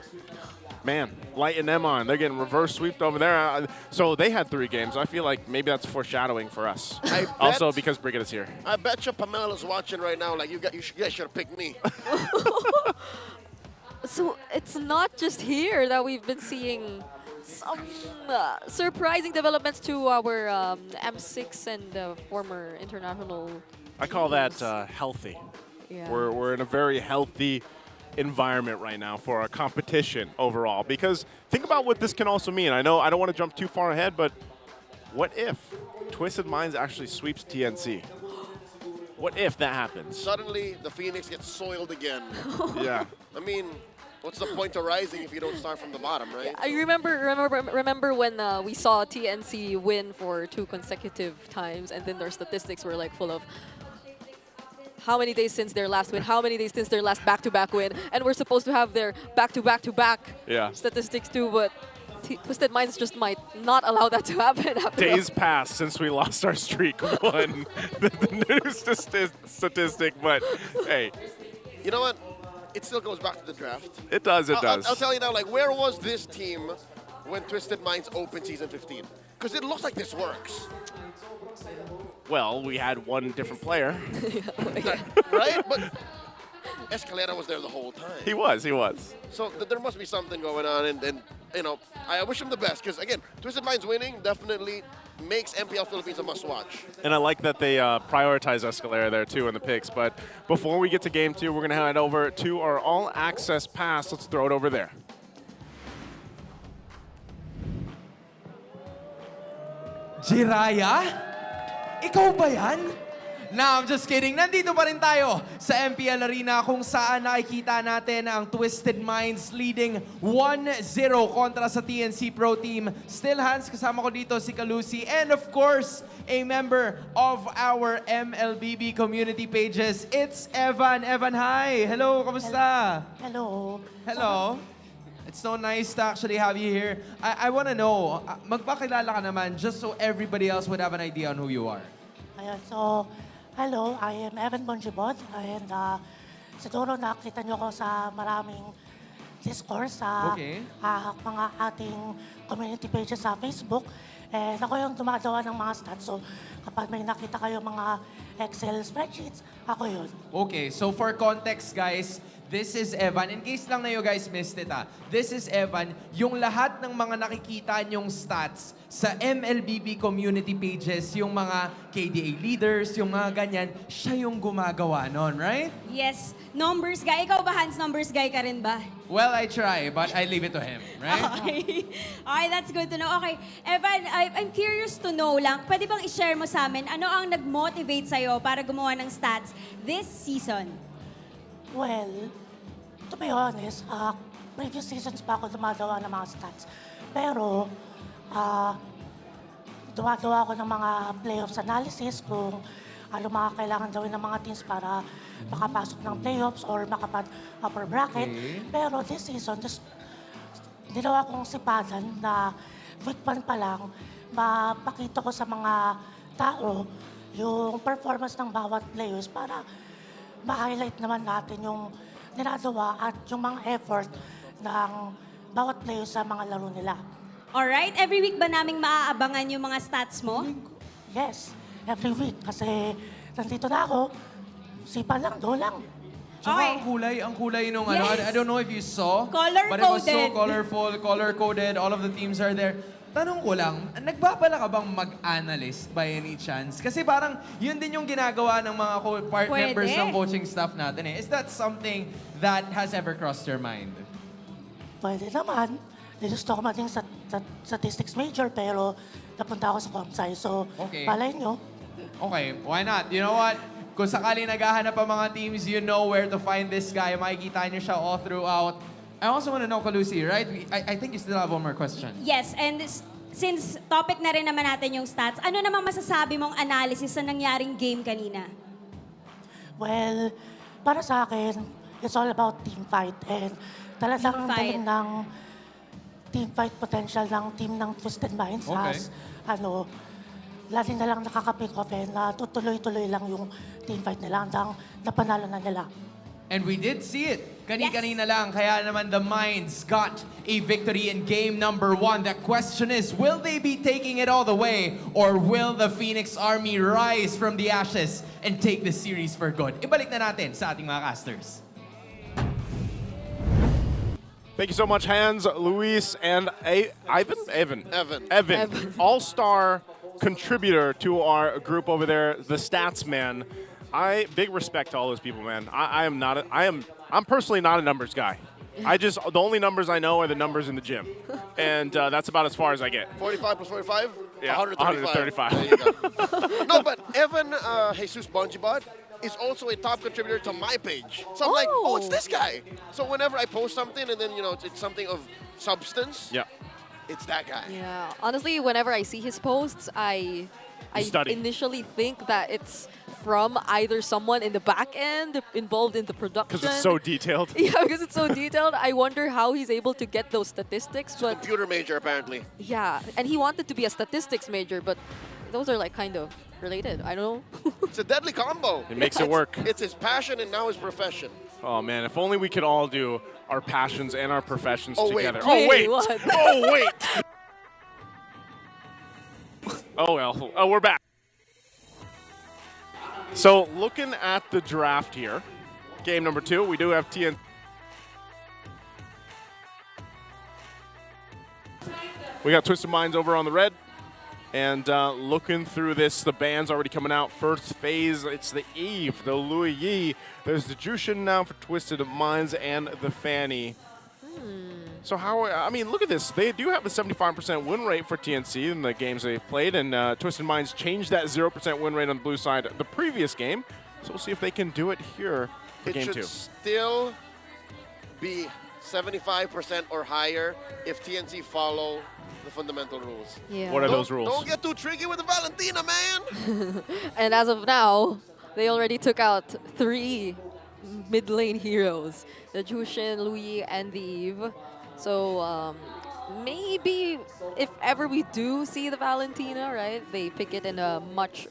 Man, Light and Emon, they're getting reverse sweeped over there. So they had 3 games. I feel like maybe that's foreshadowing for us. Also because Brigid is here. I bet you Pamela's watching right now, like, you guys should have picked me. So it's not just here that we've been seeing some surprising developments to our M6 and former international. I call that healthy. Yeah. We're in a very healthy environment right now for our competition overall. Because think about what this can also mean. I know I don't want to jump too far ahead, but what if Twisted Minds actually sweeps TNC? What if that happens? Suddenly, the Phoenix gets soiled again. Yeah. I mean, What's the point of rising if you don't start from the bottom, right? I remember when we saw TNC win for 2 consecutive times, and then their statistics were like full of how many days since their last win, how many days since their last back-to-back win, and we're supposed to have their back-to-back-to-back statistics too, but Twisted Minds just might not allow that to happen. Days passed since we lost our streak one. the new statistic, but hey. You know what? It still goes back to the draft. It does, it does. I'll tell you now, like, where was this team when Twisted Minds opened Season 15? Because it looks like this works. Well, we had one different player. Right? But Escalera was there the whole time. He was. So there must be something going on, and you know, I wish him the best, because again, Twisted Minds winning definitely makes MPL Philippines a must-watch. And I like that they prioritize Escalera there too in the picks. But before we get to game 2, we're going to head over to our all-access pass. Let's throw it over there. Jiraya? Ikaw ba yan? Nah, I'm just kidding. Nandito pa rin tayo sa MPL Arena kung saan nakikita natin ang Twisted Minds leading 1-0 kontra sa TNC Pro Team. Still Hands, kasama ko dito si Kalusi, and of course, a member of our MLBB community pages. It's Evan. Evan, hi! Hello, kamusta? Hello. Hello. It's so nice to actually have you here. I want to know, magpakilala ka naman just so everybody else would have an idea on who you are. Ayan, so, hello, I am Evan Bonjibot, and siguro nakita niyo ko sa maraming discourse sa mga ating community pages sa Facebook. And ako yung dumagawa ng mga stats. So, kapag may nakita kayo mga Excel spreadsheets, ako yun. Okay, so for context, guys, this is Evan. In case lang na you guys missed it, this is Evan. Yung lahat ng mga nakikita nyong stats sa MLBB community pages, yung mga KDA leaders, yung mga ganyan, siya yung gumagawa nun, right? Yes. Numbers guy. Ikaw ba, Hans? Numbers guy ka rin ba? Well, I try, but I leave it to him, right? Okay. Okay, that's good to know. Okay, Evan, I'm curious to know lang, pwede bang i-share mo sa amin, ano ang nag-motivate sa'yo para gumawa ng stats this season? Well, to be honest, previous seasons pa ako dumagawa ng mga stats. Pero, dumagawa ako ng mga playoffs analysis kung ano mga kailangan gawin ng mga teams para makapasok ng playoffs or makapag-upper bracket. Pero this season, ginawa kong sipagan na week 1 pa lang, mapakita ko sa mga tao yung performance ng bawat players para ma-highlight naman natin yung ginagawa at yung mga effort ng bawat players sa mga laro nila. Alright, every week ba naming maaabangan yung mga stats mo? Yes, every week. Kasi nandito na ako, sipa lang, do lang. Tsaka ang kulay nung ano, I don't know if you saw. Color-coded. But it was so colorful, color-coded, all of the teams are there. Tanong ko lang, nagbabala ka bang mag-analyst by any chance? Kasi parang yun din yung ginagawa ng mga part members ng coaching staff natin eh. Is that something that has ever crossed your mind? Pwede naman. Gusto ko maging statistics major pero napunta ako sa comsci. So, palay nyo. Okay, why not? You know what? Kung sakali naghahanap ang mga teams, you know where to find this guy. Makikita niyo siya all throughout. I also want to know, Kalusi, right? I think you still have one more question. Yes, and since topic na rin naman natin yung stats, ano namang masasabi mong analysis sa nangyaring game kanina? Well, para sa akin, it's all about team fight. And talagang galing ng team fight potential ng team ng Twisted Minds. As, lagi na lang nakaka-pick off na tutuloy-tuloy lang yung team fight nila hanggang napanalo na nila. And we did see it. Kani-kanina lang, kaya naman the Minds got a victory in game number 1. The question is, will they be taking it all the way or will the Phoenix Army rise from the ashes and take the series for good? Ibalik na natin sa ating mga casters. Thank you so much, Hans, Luis, and Evan. All-star contributor to our group over there, the Stats Man. Big respect to all those people, man. I'm personally not a numbers guy. The only numbers I know are the numbers in the gym. And that's about as far as I get. 45 plus 45? Yeah, 135. 135. There you go. No, but Evan Jesus Bonjibot is also a top contributor to my page. So I'm like, oh, it's this guy. So whenever I post something and then, you know, it's something of substance, yeah, it's that guy. Yeah, honestly, whenever I see his posts, I study. initially think that it's from either someone in the back end involved in the production. Because it's so detailed. Yeah, because it's so detailed. I wonder how he's able to get those statistics. But Computer major, apparently. yeah, and he wanted to be a statistics major, but those are like kind of related. I don't know. It's a deadly combo. It makes it work. It's his passion and now his profession. Oh man, if only we could all do our passions and our professions Oh, wait. together. Wait, Oh wait! what? Oh wait! Oh well, oh, we're back. So looking at the draft here, game number 2, we do have TN. We got Twisted Minds over on the red. And looking through this, the band's already coming out. First phase, it's the Eve, the Louis Yi. There's the Jushin now for Twisted Minds and the Fanny. So I mean, look at this. They do have a 75% win rate for TNC in the games they've played, and Twisted Minds changed that 0% win rate on the blue side the previous game. So we'll see if they can do it here for game 2. It should still be 75% or higher if TNC follow the fundamental rules. Yeah. What are those rules? Don't get too tricky with the Valentina, man! And as of now, they already took out 3 mid lane heroes, the Jushin, Louis, and the Eve. So maybe if ever we do see the Valentina, right, they pick it in a much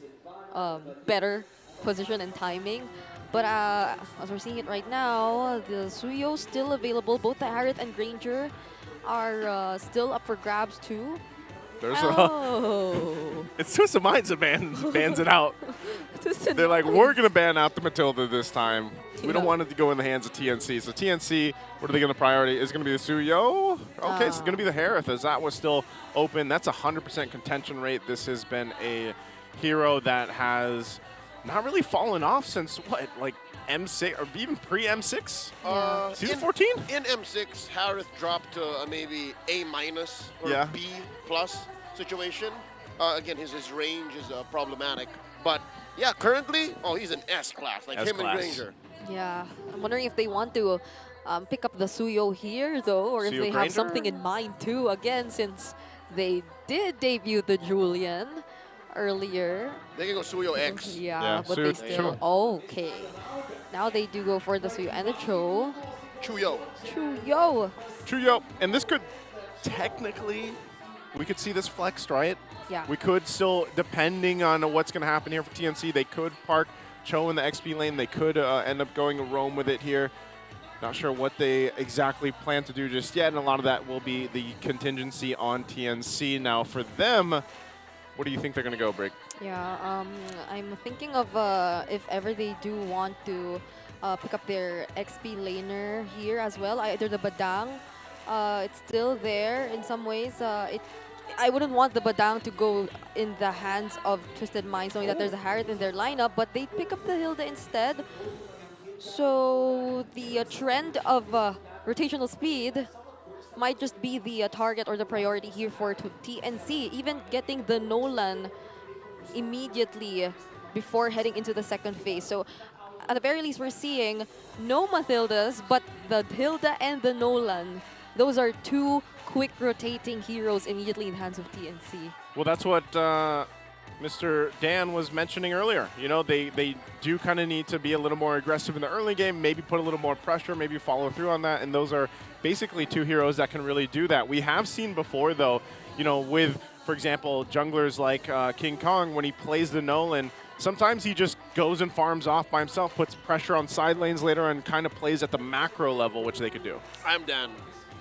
better position and timing. But as we're seeing it right now, the Suyo still available. Both the Harith and Granger are still up for grabs too. There's It's Twisted Minds that bans it out. They're like, we're going to ban out the Matilda this time. We don't want it to go in the hands of TNC. So TNC, what are they going to priority? Is going to be the Suyo? Okay, it's going to be the Harith, as that was still open. That's a 100% contention rate. This has been a hero that has not really fallen off since, what, like M6, or even pre-M6? Season 14? In M6, Harith dropped to maybe A- or B+ situation. Again, his range is problematic. But yeah, currently, he's an S-class, like him and Granger. Yeah, I'm wondering if they want to pick up the Suyo here, though, or if Suyo they Granger? have something in mind, too, again, since they did debut the Julian earlier. They can go Suyo X. Yeah, but they still... Okay. Now they do go for the Suyo and the Cho. Chuyo. Chuyo. And this could technically, we could see this flexed, right? Yeah. We could still, depending on what's going to happen here for TNC, they could park Cho in the XP lane. They could end up going a roam with it here. Not sure what they exactly plan to do just yet, and a lot of that will be the contingency on TNC. Now for them, what do you think they're going to go, Brig? Yeah, I'm thinking of if ever they do want to pick up their XP laner here as well, either the Badang. It's still there in some ways. I wouldn't want the Badang to go in the hands of Twisted Minds, knowing that there's a Harith in their lineup, but they pick up the Hilda instead. So the trend of rotational speed might just be the target or the priority here for TNC. Even getting the Nolan immediately before heading into the second phase. So at the very least, we're seeing no Mathildas, but the Hilda and the Nolan. Those are 2 quick rotating heroes immediately in the hands of TNC. Well, that's what Mr. Dan was mentioning earlier. You know, they do kind of need to be a little more aggressive in the early game, maybe put a little more pressure, maybe follow through on that, and those are basically 2 heroes that can really do that. We have seen before, though, you know, with, for example, junglers like King Kong, when he plays the Nolan, sometimes he just goes and farms off by himself, puts pressure on side lanes later, and kind of plays at the macro level, which they could do. I'm Dan.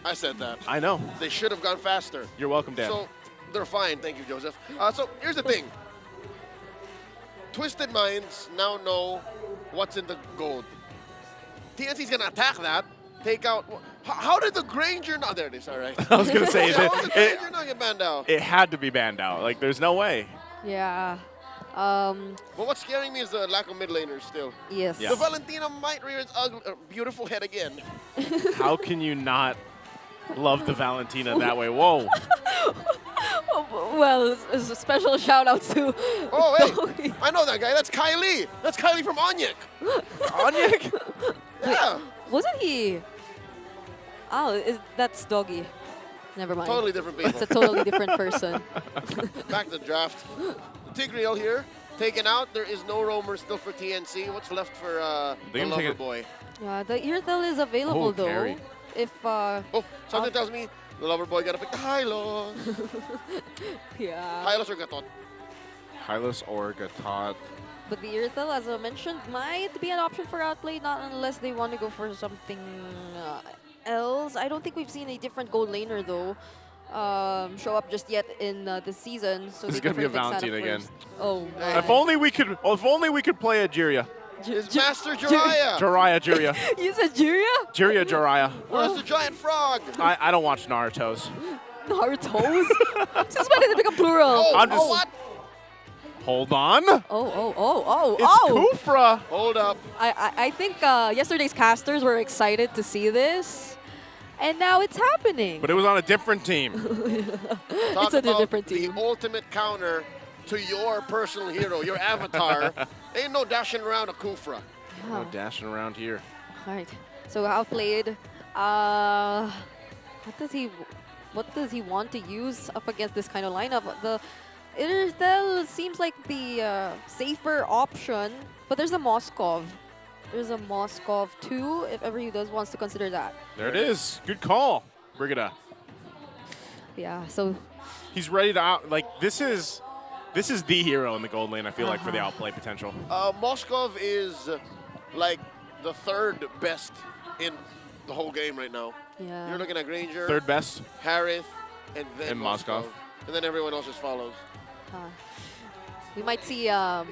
I said that. I know. They should have gone faster. You're welcome, Dan. So they're fine. Thank you, Joseph. So here's the thing. Twisted Minds now know what's in the gold. TNC's going to attack that, take out... How did the Granger not... There it is, all right. I was going to say, how did the Granger not get banned out? It had to be banned out. Like, there's no way. Yeah. But what's scaring me is the lack of mid laners still. Yes. Yeah. The Valentina might rear its ugly, beautiful head again. How can you not love the Valentina that way? Whoa. Well, it's a special shout out to. Oh, wait. I know that guy. That's Kylie. That's Kylie from Onyek. Onyek? Yeah. Wasn't he? Oh, that's Doggy. Never mind. Totally different people. It's a totally different person. Back to the draft. Tigreal here. Taken out. There is no roamer still for TNC. What's left for the Lover Boy? Yeah, the Earthel is available though. Carry. If Something tells me the Lover Boy gotta pick the Hylos. Yeah. Hylos or Gatot? Hylos or Gatot. But the Earthel, as I mentioned, might be an option for Outplay, not unless they want to go for something else. I don't think we've seen a different gold laner though show up just yet in this season. So This is gonna be a Valentine again. Oh. If only we could play a Jiraiya. It's Master Jiraiya. Jiraiya. You said Jiraiya? Jiraiya. Where's the giant frog? I don't watch Naruto's. Naruto's? Since when did it become plural? I'm just. What? Hold on. It's Kufra. Hold up. I think yesterday's casters were excited to see this, and now it's happening. But it was on a different team. Talk a about different team. The ultimate counter to your personal hero, your avatar. Ain't no dashing around a Kufra. No dashing around here. All right. So outplayed. What does he want to use up against this kind of lineup? The Earthel seems like the safer option, but there's a Moskov. There's a Moskov too, if ever he wants to consider that. There it is. Good call, Brigida. Yeah, so he's ready to out. Like this is the hero in the gold lane. I feel like for the outplay potential. Moskov is like the third best in the whole game right now. Yeah. You're looking at Granger, Third best. Harith, and then And Moskov. And then everyone else just follows. We might see a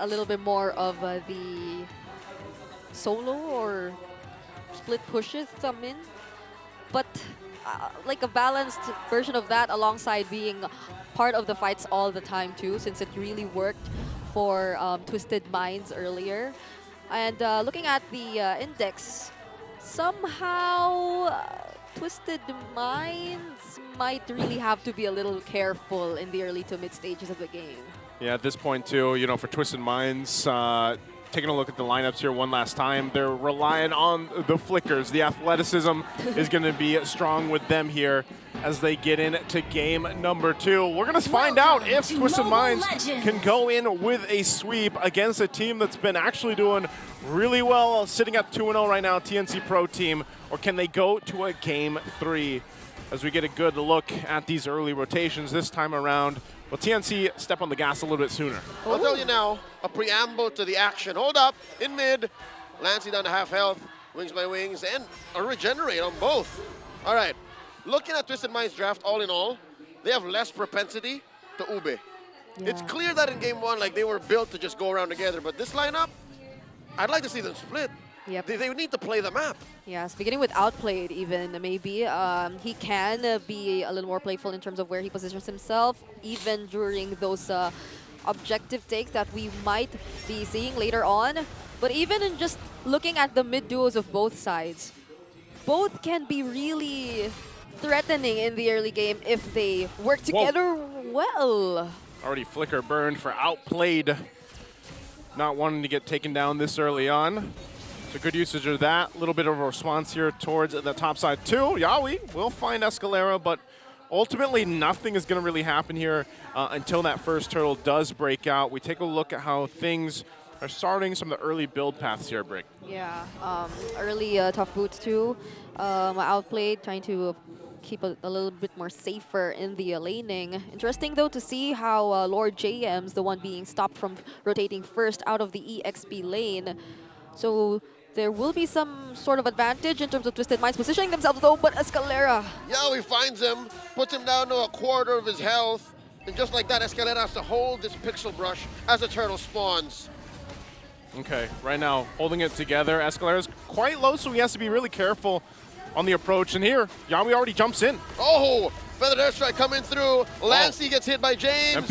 little bit more of the solo or split pushes come in, but like a balanced version of that alongside being part of the fights all the time too, since it really worked for Twisted Minds earlier. And looking at the index, somehow Twisted Minds might really have to be a little careful in the early to mid stages of the game. Yeah, at this point too, you know, for Twisted Minds, taking a look at the lineups here one last time, they're relying on the flickers. The athleticism is going to be strong with them here as they get into game number 2. We're going to find out if Twisted Minds can go in with a sweep against a team that's been actually doing really well, sitting at 2-0 right now, TNC Pro team, or can they go to a game 3 as we get a good look at these early rotations this time around. Will TNC step on the gas a little bit sooner? I'll tell you now, a preamble to the action. Hold up, in mid, Lancey down to half health, wings by wings, and a regenerate on both. All right, looking at Twisted Minds draft, all in all, they have less propensity to Ube. Yeah. It's clear that in game 1, like they were built to just go around together, but this lineup, I'd like to see them split. Yep. They need to play the map. Yes, beginning with outplayed even, maybe. He can be a little more playful in terms of where he positions himself, even during those objective takes that we might be seeing later on. But even in just looking at the mid duos of both sides, both can be really threatening in the early game if they work together well. Already flicker burned for outplayed. Not wanting to get taken down this early on. So good usage of that. A little bit of a response here towards the top side too. Yawi will find Escalera, but ultimately nothing is going to really happen here until that first turtle does break out. We take a look at how things are starting, some of the early build paths here, Brick. Yeah, early tough boots too. Outplayed, trying to keep a little bit more safer in the laning. Interesting though to see how Lord JM's the one being stopped from rotating first out of the EXP lane. So there will be some sort of advantage in terms of Twisted Minds positioning themselves though, but Escalera. Yawi finds him, puts him down to a quarter of his health, and just like that, Escalera has to hold this pixel brush as the turtle spawns. Okay, right now, holding it together. Escalera's quite low, so he has to be really careful on the approach. And here, Yawi already jumps in. Oh, feathered airstrike coming through. Lancey gets hit by James.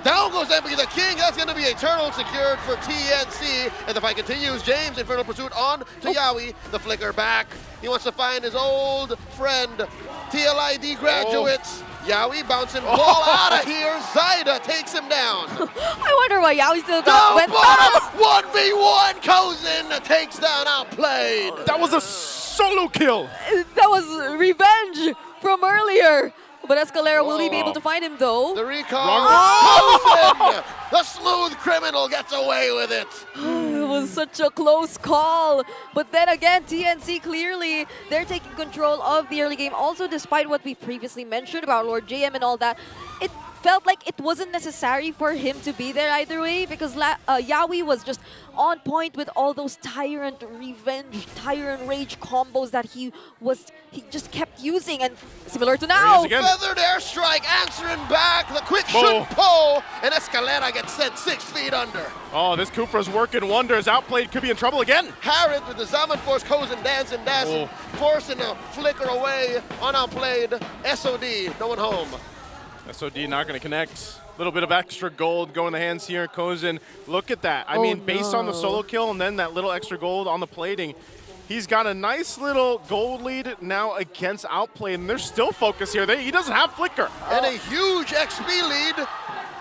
Down goes MP the King. That's going to be a turtle secured for TNC. And the fight continues. James, Infernal Pursuit on to Yawi. The flicker back. He wants to find his old friend, TLID graduates. Yawi bouncing ball out of here. Zaida takes him down. I wonder why Yawi still went bottom. 1v1. Kozin takes down Outplayed. That was a solo kill. That was revenge from earlier. But Escalera will be able to find him though. The recall. Kozin, the smooth criminal, gets away with it. It was such a close call. But then again, TNC clearly, they're taking control of the early game. Also, despite what we previously mentioned about Lord JM and all that, it felt like it wasn't necessary for him to be there either way because Yawi was just on point with all those Tyrant Revenge, Tyrant Rage combos that he just kept using, and similar to now. Feathered airstrike answering back, the quick shoot pull, and Escalera gets sent 6 feet under. Oh, this Kufra's working wonders. Outplayed could be in trouble again. Harrod with the Zaman Force, Kozin dancing, forcing a flicker away on Outplayed. SOD, no one home. SOD not going to connect. A little bit of extra gold going in the hands here. Kozin, look at that. I mean, based on the solo kill and then that little extra gold on the plating, he's got a nice little gold lead now against Outplayed, and they're still focused here. He doesn't have flicker. And a huge XP lead.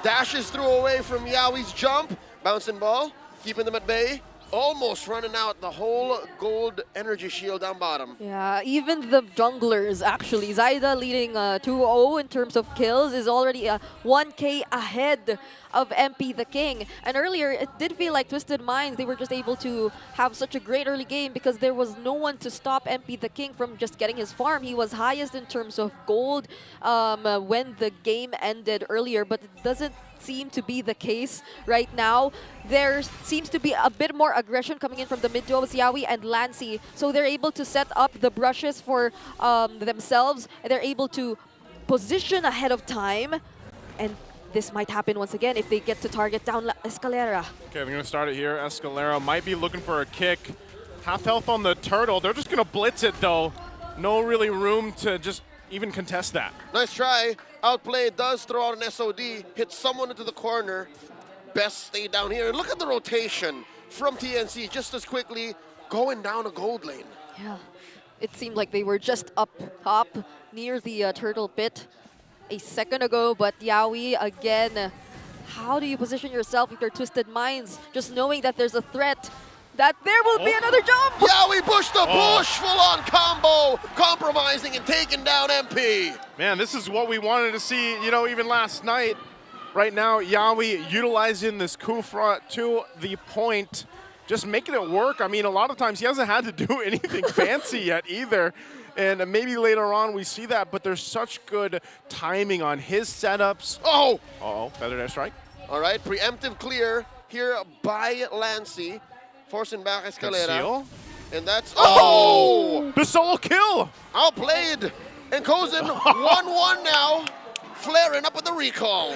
Dashes through away from Yawi's jump. Bouncing ball, keeping them at bay. Almost running out the whole gold energy shield down bottom. Yeah, even the junglers actually. Zaida leading 2-0 in terms of kills is already 1K ahead of MP the King. And earlier, it did feel like Twisted Minds, they were just able to have such a great early game because there was no one to stop MP the King from just getting his farm. He was highest in terms of gold when the game ended earlier, but it doesn't seem to be the case right now. There seems to be a bit more aggression coming in from the mid duos, Yawi and Lancy, so they're able to set up the brushes for themselves, and they're able to position ahead of time, and this might happen once again if they get to target down Escalera. Okay, we're going to start it here. Escalera might be looking for a kick. Half health on the turtle. They're just going to blitz it though. No really room to just even contest that. Nice try. Outplayed does throw out an SOD, hits someone into the corner. Best stay down here. Look at the rotation from TNC just as quickly going down a gold lane. Yeah, it seemed like they were just up top near the turtle pit a second ago, but Yawi again, how do you position yourself with your Twisted Minds? Just knowing that there's a threat, that there will be another jump! Yawi push the push, full-on combo, compromising and taking down MP. Man, this is what we wanted to see, you know, even last night. Right now, Yawi utilizing this Kufra to the point, just making it work. I mean, a lot of times he hasn't had to do anything fancy yet either. And maybe later on we see that, but there's such good timing on his setups. Oh! Uh-oh, feathered airstrike. All right, preemptive clear here by Lancy, forcing back Escalera. And that's, oh! The solo kill! Outplayed. And Kozin 1-1 now, flaring up with the recall.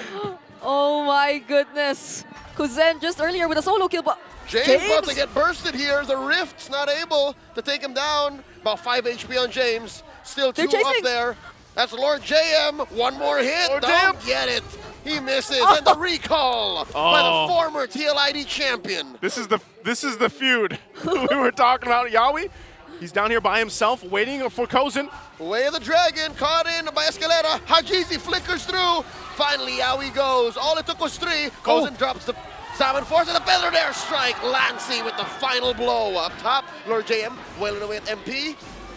Oh my goodness. Kuzen just earlier with a solo kill, but James about to get bursted here. The Rift's not able to take him down. About 5 HP on James. Still 2 up there. That's Lord JM. One more hit. Don't get it. He misses. And the recall by the former TLID champion. This is the feud we were talking about. Yawi, he's down here by himself waiting for Kozin. Way of the Dragon, caught in by Escalera. Hajizi flickers through. Finally, Yawi goes. All it took was 3. Kozin drops the Salmon Force and the feathered airstrike. Lancy with the final blow. Up top, Lord JM wailing away at MP.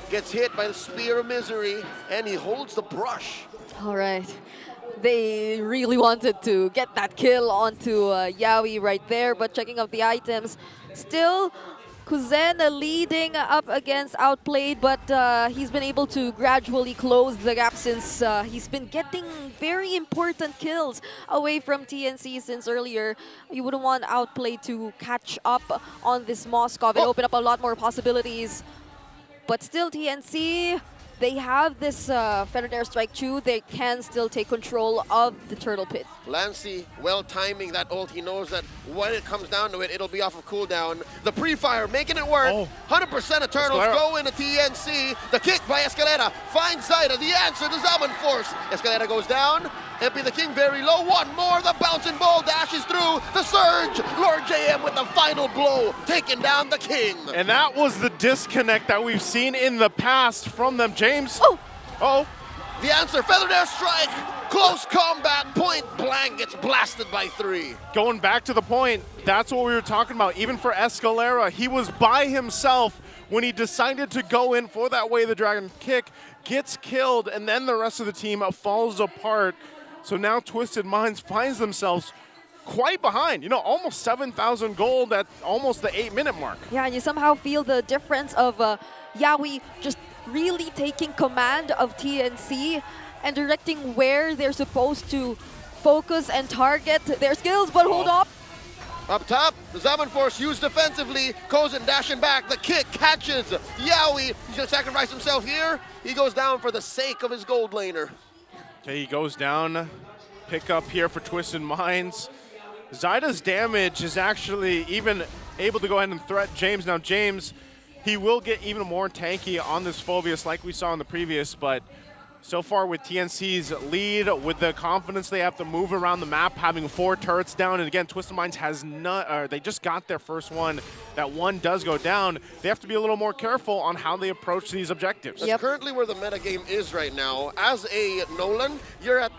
Gets hit by the Spear of Misery, and he holds the brush. All right. They really wanted to get that kill onto Yawi right there, but checking out the items, still Kuzen leading up against Outplayed, but he's been able to gradually close the gap since he's been getting very important kills away from TNC since earlier. You wouldn't want Outplayed to catch up on this Moskov and open up a lot more possibilities. But still, TNC, they have this feathered airstrike too. They can still take control of the turtle pit. Lancy, well timing that ult. He knows that when it comes down to it, it'll be off of cooldown. The pre-fire making it work. 100% of turtles go into TNC. The kick by Escalera finds Zaida. The answer to Zaman Force. Escalera goes down. MP the King very low. One more. The bouncing ball dashes through. The surge. Lord JM with the final blow, taking down the King. And that was the disconnect that we've seen in the past from them. James. The answer, feathered airstrike. Close combat, point blank, gets blasted by 3. Going back to the point, that's what we were talking about. Even for Escalera, he was by himself when he decided to go in for that Way of the Dragon kick, gets killed, and then the rest of the team falls apart. So now Twisted Minds finds themselves quite behind, you know, almost 7,000 gold at almost the 8-minute mark. Yeah, and you somehow feel the difference of Yawi just really taking command of TNC and directing where they're supposed to focus and target their skills, but hold up. Up top, the Zaman Force used defensively. Kozin dashing back. The kick catches Yawi. He's going to sacrifice himself here. He goes down for the sake of his gold laner. Okay, he goes down. Pick up here for Twisted Minds. Zyda's damage is actually even able to go ahead and threat James. Now, James, he will get even more tanky on this Phobius like we saw in the previous, but so far with TNC's lead, with the confidence they have to move around the map, having 4 turrets down, and again, Twisted Minds has not, they just got their first one. That one does go down. They have to be a little more careful on how they approach these objectives. That's currently where the metagame is right now. As a Nolan, you're at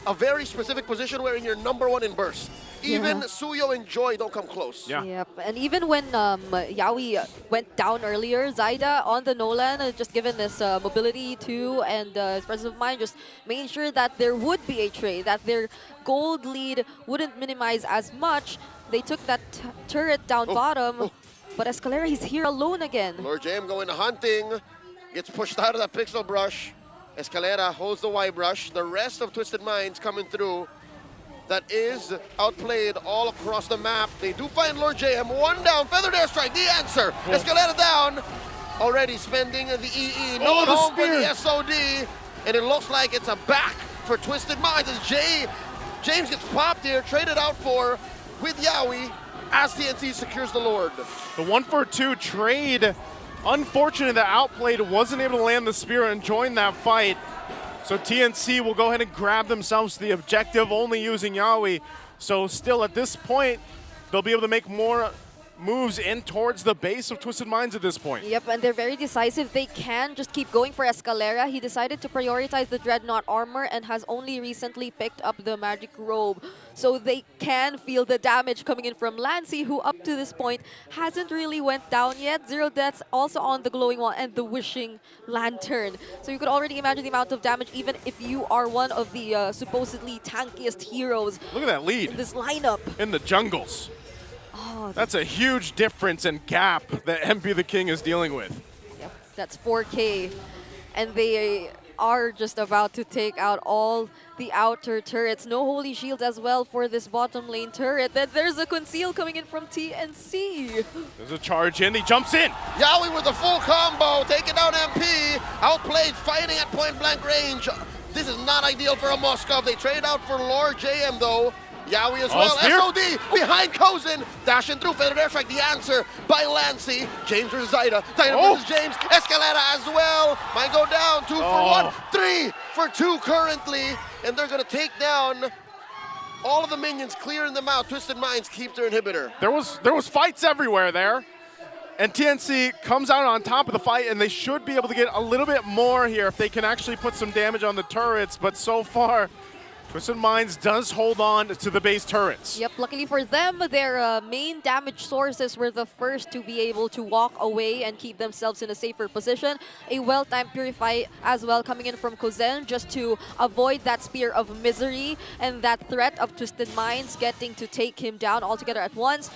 a very specific position wherein you're #1 in burst. Even Suyo and Joy don't come close. Yeah. Yep, and even when Yawi went down earlier, Zyda on the Nolan, just given this mobility too and his presence of mind, just making sure that there would be a trade, that their gold lead wouldn't minimize as much. They took that turret down bottom, but Escalera, he's here alone again. Lord JM going hunting, gets pushed out of that pixel brush. Escalera holds the Y brush. The rest of Twisted Minds coming through. That is outplayed all across the map. They do find Lord JM. 1 down, feathered airstrike, the answer. Escalera down. Already spending the EE. No home for the SOD. And it looks like it's a back for Twisted Minds as James gets popped here, traded out for with Yawi as TNT secures the Lord. The 1-for-2 trade. Unfortunate that Outplayed wasn't able to land the spear and join that fight. So TNC will go ahead and grab themselves the objective, only using Yawi. So still at this point, they'll be able to make more moves in towards the base of Twisted Minds at this point. Yep, and they're very decisive. They can just keep going for Escalera. He decided to prioritize the Dreadnought armor and has only recently picked up the Magic Robe. So they can feel the damage coming in from Lancy, who up to this point hasn't really went down yet. 0 deaths also on the Glowing Wall and the Wishing Lantern. So you could already imagine the amount of damage even if you are one of the supposedly tankiest heroes. Look at that lead in this lineup. in the jungles. Oh, that's a huge difference and gap that MP the King is dealing with. Yep, that's 4K. And they are just about to take out all the outer turrets. No Holy Shield as well for this bottom lane turret. Then there's a Conceal coming in from TNC. There's a charge in, he jumps in. Yawi with the full combo, taking down MP. Outplayed, fighting at point blank range. This is not ideal for a Moskov. They trade out for Lord JM though. Yawi as well. SOD behind Kozin. Dashing through. Feathered airstrike. The answer by Lancy. James versus Zyda. Zyda versus James. Escalera as well. Might go down. 2 for 1. 3 for 2 currently. And they're going to take down all of the minions, clearing them out. Twisted Minds keep their inhibitor. There was fights everywhere there. And TNC comes out on top of the fight, and they should be able to get a little bit more here if they can actually put some damage on the turrets. But so far, Twisted Minds does hold on to the base turrets. Yep, luckily for them, their main damage sources were the first to be able to walk away and keep themselves in a safer position. A well-timed Purify as well coming in from Kozen just to avoid that Spear of Misery and that threat of Twisted Minds getting to take him down altogether at once.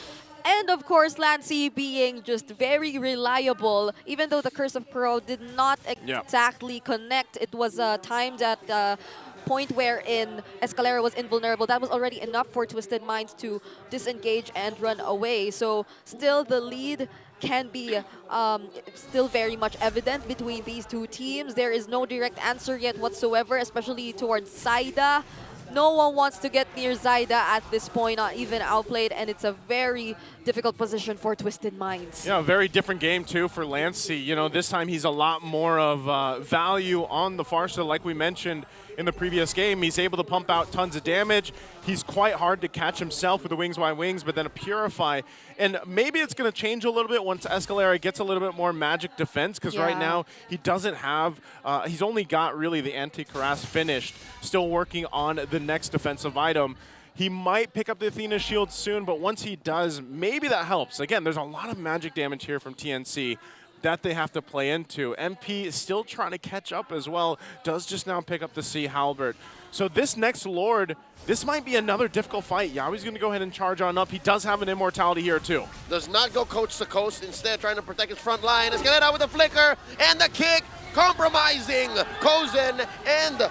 And of course, Lancy being just very reliable. Even though the Curse of Pro did not exactly connect, it was timed at point wherein Escalera was invulnerable. That was already enough for Twisted Minds to disengage and run away. So still the lead can be still very much evident between these two teams. There is no direct answer yet whatsoever, especially towards Zyda. No one wants to get near Zyda at this point, not even Outplayed, and it's a very difficult position for Twisted Minds. Yeah, a very different game too for Lancy. You know, this time he's a lot more of value on the far side, like we mentioned in the previous game. He's able to pump out tons of damage. He's quite hard to catch himself with the Wings Y Wings, but then a Purify. And maybe it's going to change a little bit once Escalera gets a little bit more magic defense, because right now he doesn't have, he's only got really the anti-Karas finished, still working on the next defensive item. He might pick up the Athena shield soon, but once he does, maybe that helps. Again, there's a lot of magic damage here from TNC that they have to play into. MP is still trying to catch up as well, does just now pick up the Sea Halberd. So this next Lord, this might be another difficult fight. Yawi's going to go ahead and charge on up. He does have an immortality here too. Does not go coast to coast, instead trying to protect his front line. Escalera with the flicker and the kick, compromising Kozen, and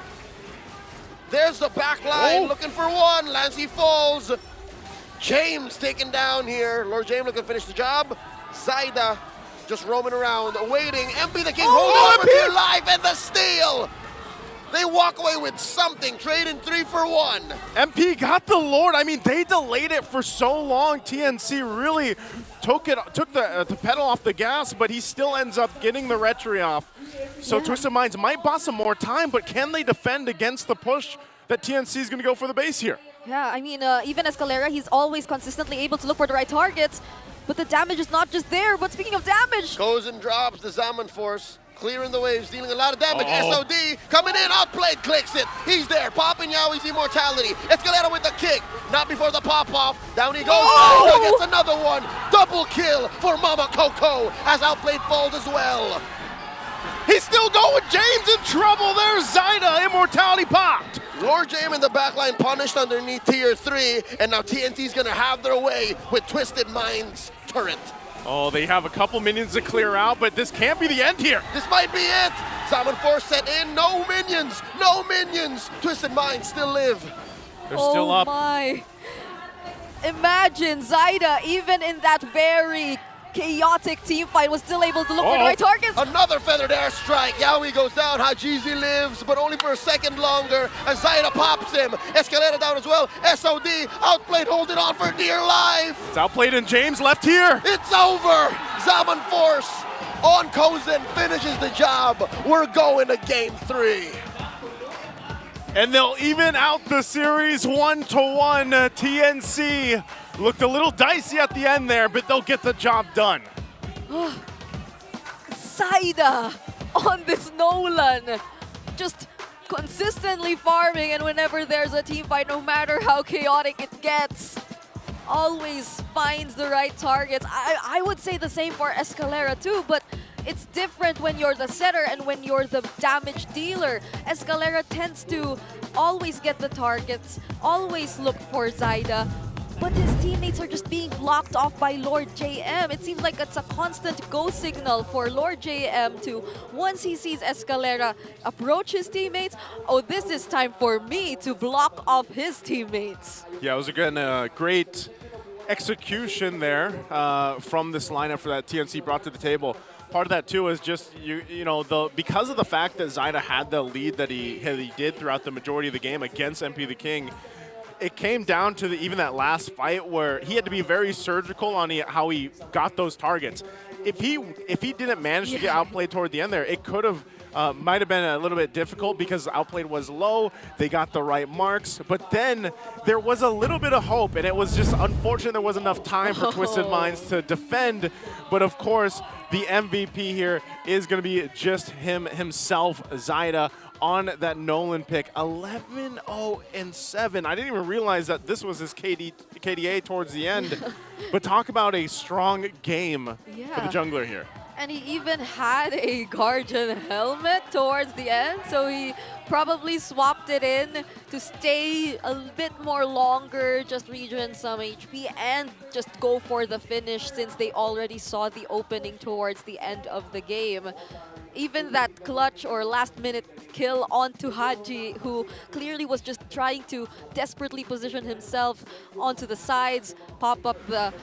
there's the back line, looking for one. Lancey falls. James taken down here. Lord James looking to finish the job. Zaida just roaming around, waiting. MP the King holding on for dear life, and the steal. They walk away with something, trading 3 for 1. MP got the Lord. I mean, they delayed it for so long. TNC really took the pedal off the gas, but he still ends up getting the retry off. So Twisted Minds might buy some more time, but can they defend against the push that TNC is going to go for the base here? Yeah, I mean, even Escalera, he's always consistently able to look for the right targets, but the damage is not just there. But speaking of damage, Kozen drops the Zaman Force, clearing the waves, dealing a lot of damage. SOD coming in, outplayed, clicks it. He's there, popping Yawi's immortality. Escalera with the kick, not before the pop-off. Down he goes, gets another one. Double kill for Mama Coco, as outplayed falls as well. He's still going. James in trouble. There's Zaida. Immortality popped. Lord James in the backline punished underneath tier 3, and now TNT's gonna have their way with Twisted Minds turret. Oh, they have a couple minions to clear out, but this can't be the end here. This might be it. Salmon Force set in. No minions. No minions. Twisted Minds still live. They're still up. Oh my. Imagine Zaida, even in that very chaotic team fight, was still able to look for the right targets. Another feathered airstrike. Yawi goes down. Hajizi lives, but only for a second longer as Zaida pops him. Escalera down as well. SOD outplayed, holding on for dear life. It's outplayed, and James left here. It's over. Zaman Force on Kozen finishes the job. We're going to game 3. And they'll even out the series 1-1. TNC looked a little dicey at the end there, but they'll get the job done. Zaida on this Nolan, just consistently farming, and whenever there's a team fight, no matter how chaotic it gets, always finds the right targets. I would say the same for Escalera too, but it's different when you're the setter and when you're the damage dealer. Escalera tends to always get the targets, always look for Zaida, but his teammates are just being blocked off by Lord JM. It seems like it's a constant go signal for Lord JM to, once he sees Escalera approach his teammates, oh, this is time for me to block off his teammates. Yeah, it was again great execution there from this lineup for that TNC brought to the table. Part of that too is just because of the fact that Zaida had the lead that he did throughout the majority of the game against MP the King. It came down to even that last fight where he had to be very surgical on how he got those targets. If he didn't manage to get outplayed toward the end there, it could have might have been a little bit difficult because outplayed was low. They got the right marks, but then there was a little bit of hope, and it was just unfortunate there wasn't enough time for Twisted Minds to defend. But of course, the MVP here is going to be just himself, Zaida, on that Nolan pick. 11-0-7. I didn't even realize that this was his KDA towards the end. But talk about a strong game for the jungler here. And he even had a Guardian helmet towards the end, so he probably swapped it in to stay a bit more longer, just regen some HP, and just go for the finish since they already saw the opening towards the end of the game. Even that clutch or last-minute kill onto Haji, who clearly was just trying to desperately position himself onto the sides, pop up the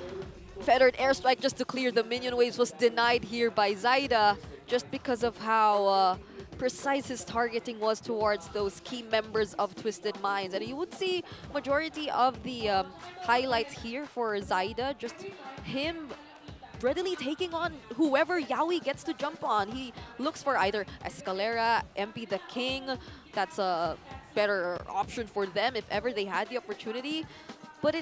feathered airstrike just to clear the minion waves, was denied here by Zaida just because of how precise his targeting was towards those key members of Twisted Minds. And you would see majority of the highlights here for Zaida, just him readily taking on whoever Yawi gets to jump on. He looks for either Escalera, MP the King. That's a better option for them if ever they had the opportunity. But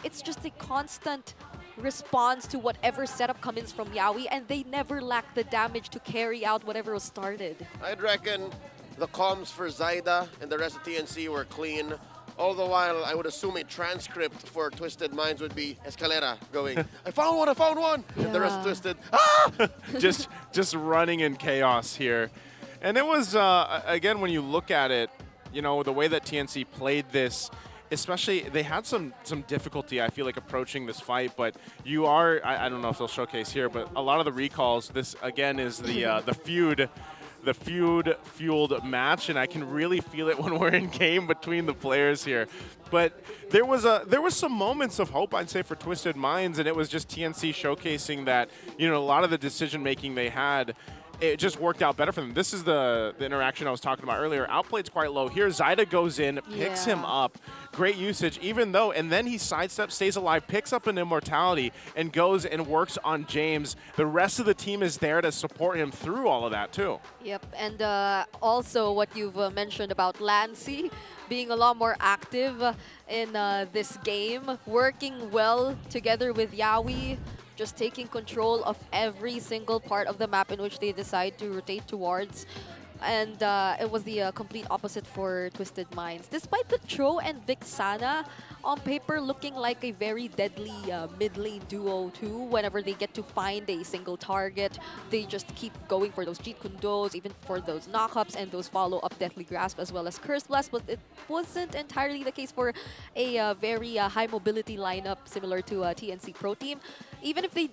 it's just a constant response to whatever setup comes from Yawi, and they never lack the damage to carry out whatever was started. I'd reckon the comms for Zaida and the rest of TNC were clean. All the while, I would assume a transcript for Twisted Minds would be Escalera going, I found one, I found one! And the rest of Twisted, ah! just running in chaos here. And it was, again, when you look at it, you know, the way that TNC played this, especially, they had some difficulty, I feel like, approaching this fight, but you are, I don't know if they'll showcase here, but a lot of the recalls, this, again, is the feud-fueled match, and I can really feel it when we're in game between the players here. But there was some moments of hope, I'd say, for Twisted Minds, and it was just TNC showcasing that, you know, a lot of the decision-making they had, it just worked out better for them. This is the interaction I was talking about earlier. Outplayed's quite low. Here, Zaida goes in, picks him up. Great usage, even though, and then he sidesteps, stays alive, picks up an immortality, and goes and works on James. The rest of the team is there to support him through all of that, too. Yep, and also what you've mentioned about Lancy being a lot more active in this game, working well together with Yawi, just taking control of every single part of the map in which they decide to rotate towards. And it was the complete opposite for Twisted Minds. Despite the Tro and Vixana on paper looking like a very deadly mid-lane duo too, whenever they get to find a single target, they just keep going for those Jeet Kundos, even for those knockups and those follow-up Deathly Grasp as well as Curse Blast, but it wasn't entirely the case for a very high mobility lineup similar to TNC Pro Team. Even if they,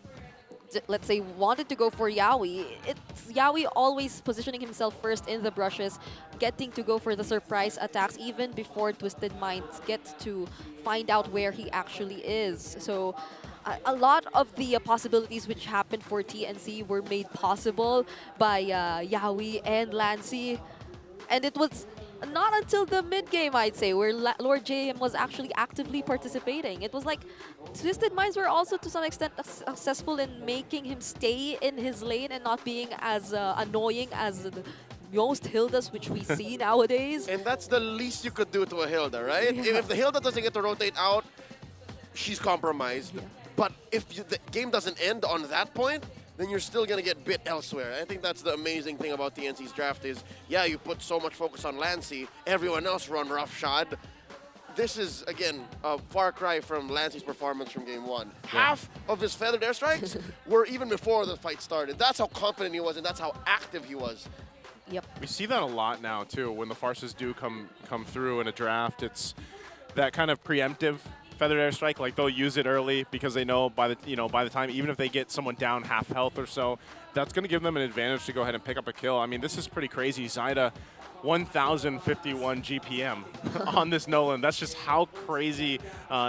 let's say, wanted to go for Yawi, it's Yawi always positioning himself first in the brushes, getting to go for the surprise attacks even before Twisted Minds gets to find out where he actually is. So a lot of the possibilities which happened for TNC were made possible by Yawi and Lancy. And it was not until the mid-game, I'd say, where Lord JM was actually actively participating. It was like Twisted Minds were also to some extent successful in making him stay in his lane and not being as annoying as the most Hildas which we see nowadays. And that's the least you could do to a Hilda, right? Yeah. If the Hilda doesn't get to rotate out, she's compromised. Yeah. But if the game doesn't end on that point, then you're still going to get bit elsewhere. I think that's the amazing thing about TNC's draft is, yeah, you put so much focus on Lancy, everyone else run roughshod. This is, again, a far cry from Lancy's performance from game one. Yeah. Half of his feathered airstrikes were even before the fight started. That's how confident he was, and that's how active he was. Yep. We see that a lot now, too. When the Farces do come through in a draft, it's that kind of preemptive feathered airstrike, like they'll use it early because they know by the time, even if they get someone down half health or so, that's going to give them an advantage to go ahead and pick up a kill. I mean, this is pretty crazy. Zaida, 1,051 GPM on this Nolan. That's just how crazy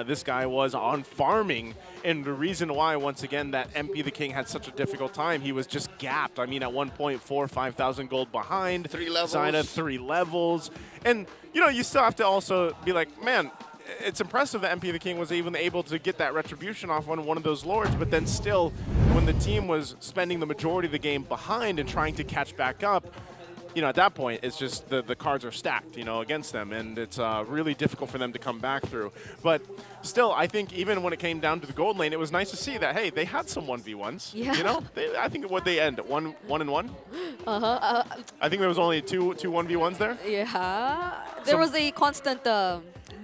this guy was on farming. And the reason why, once again, that MP the King had such a difficult time, he was just gapped. I mean, at 1.4, 5,000 gold behind. 3 levels. Zaida, 3 levels. And, you know, you still have to also be like, man, it's impressive that MP the King was even able to get that retribution off on one of those lords, but then still, when the team was spending the majority of the game behind and trying to catch back up, you know, at that point, it's just the cards are stacked, you know, against them, and it's really difficult for them to come back through. But still, I think even when it came down to the gold lane, it was nice to see that, hey, they had some 1v1s. Yeah. You know, I think what they end, 1-1? Uh-huh. I think there was only two 1v1s there. Yeah. There was a constant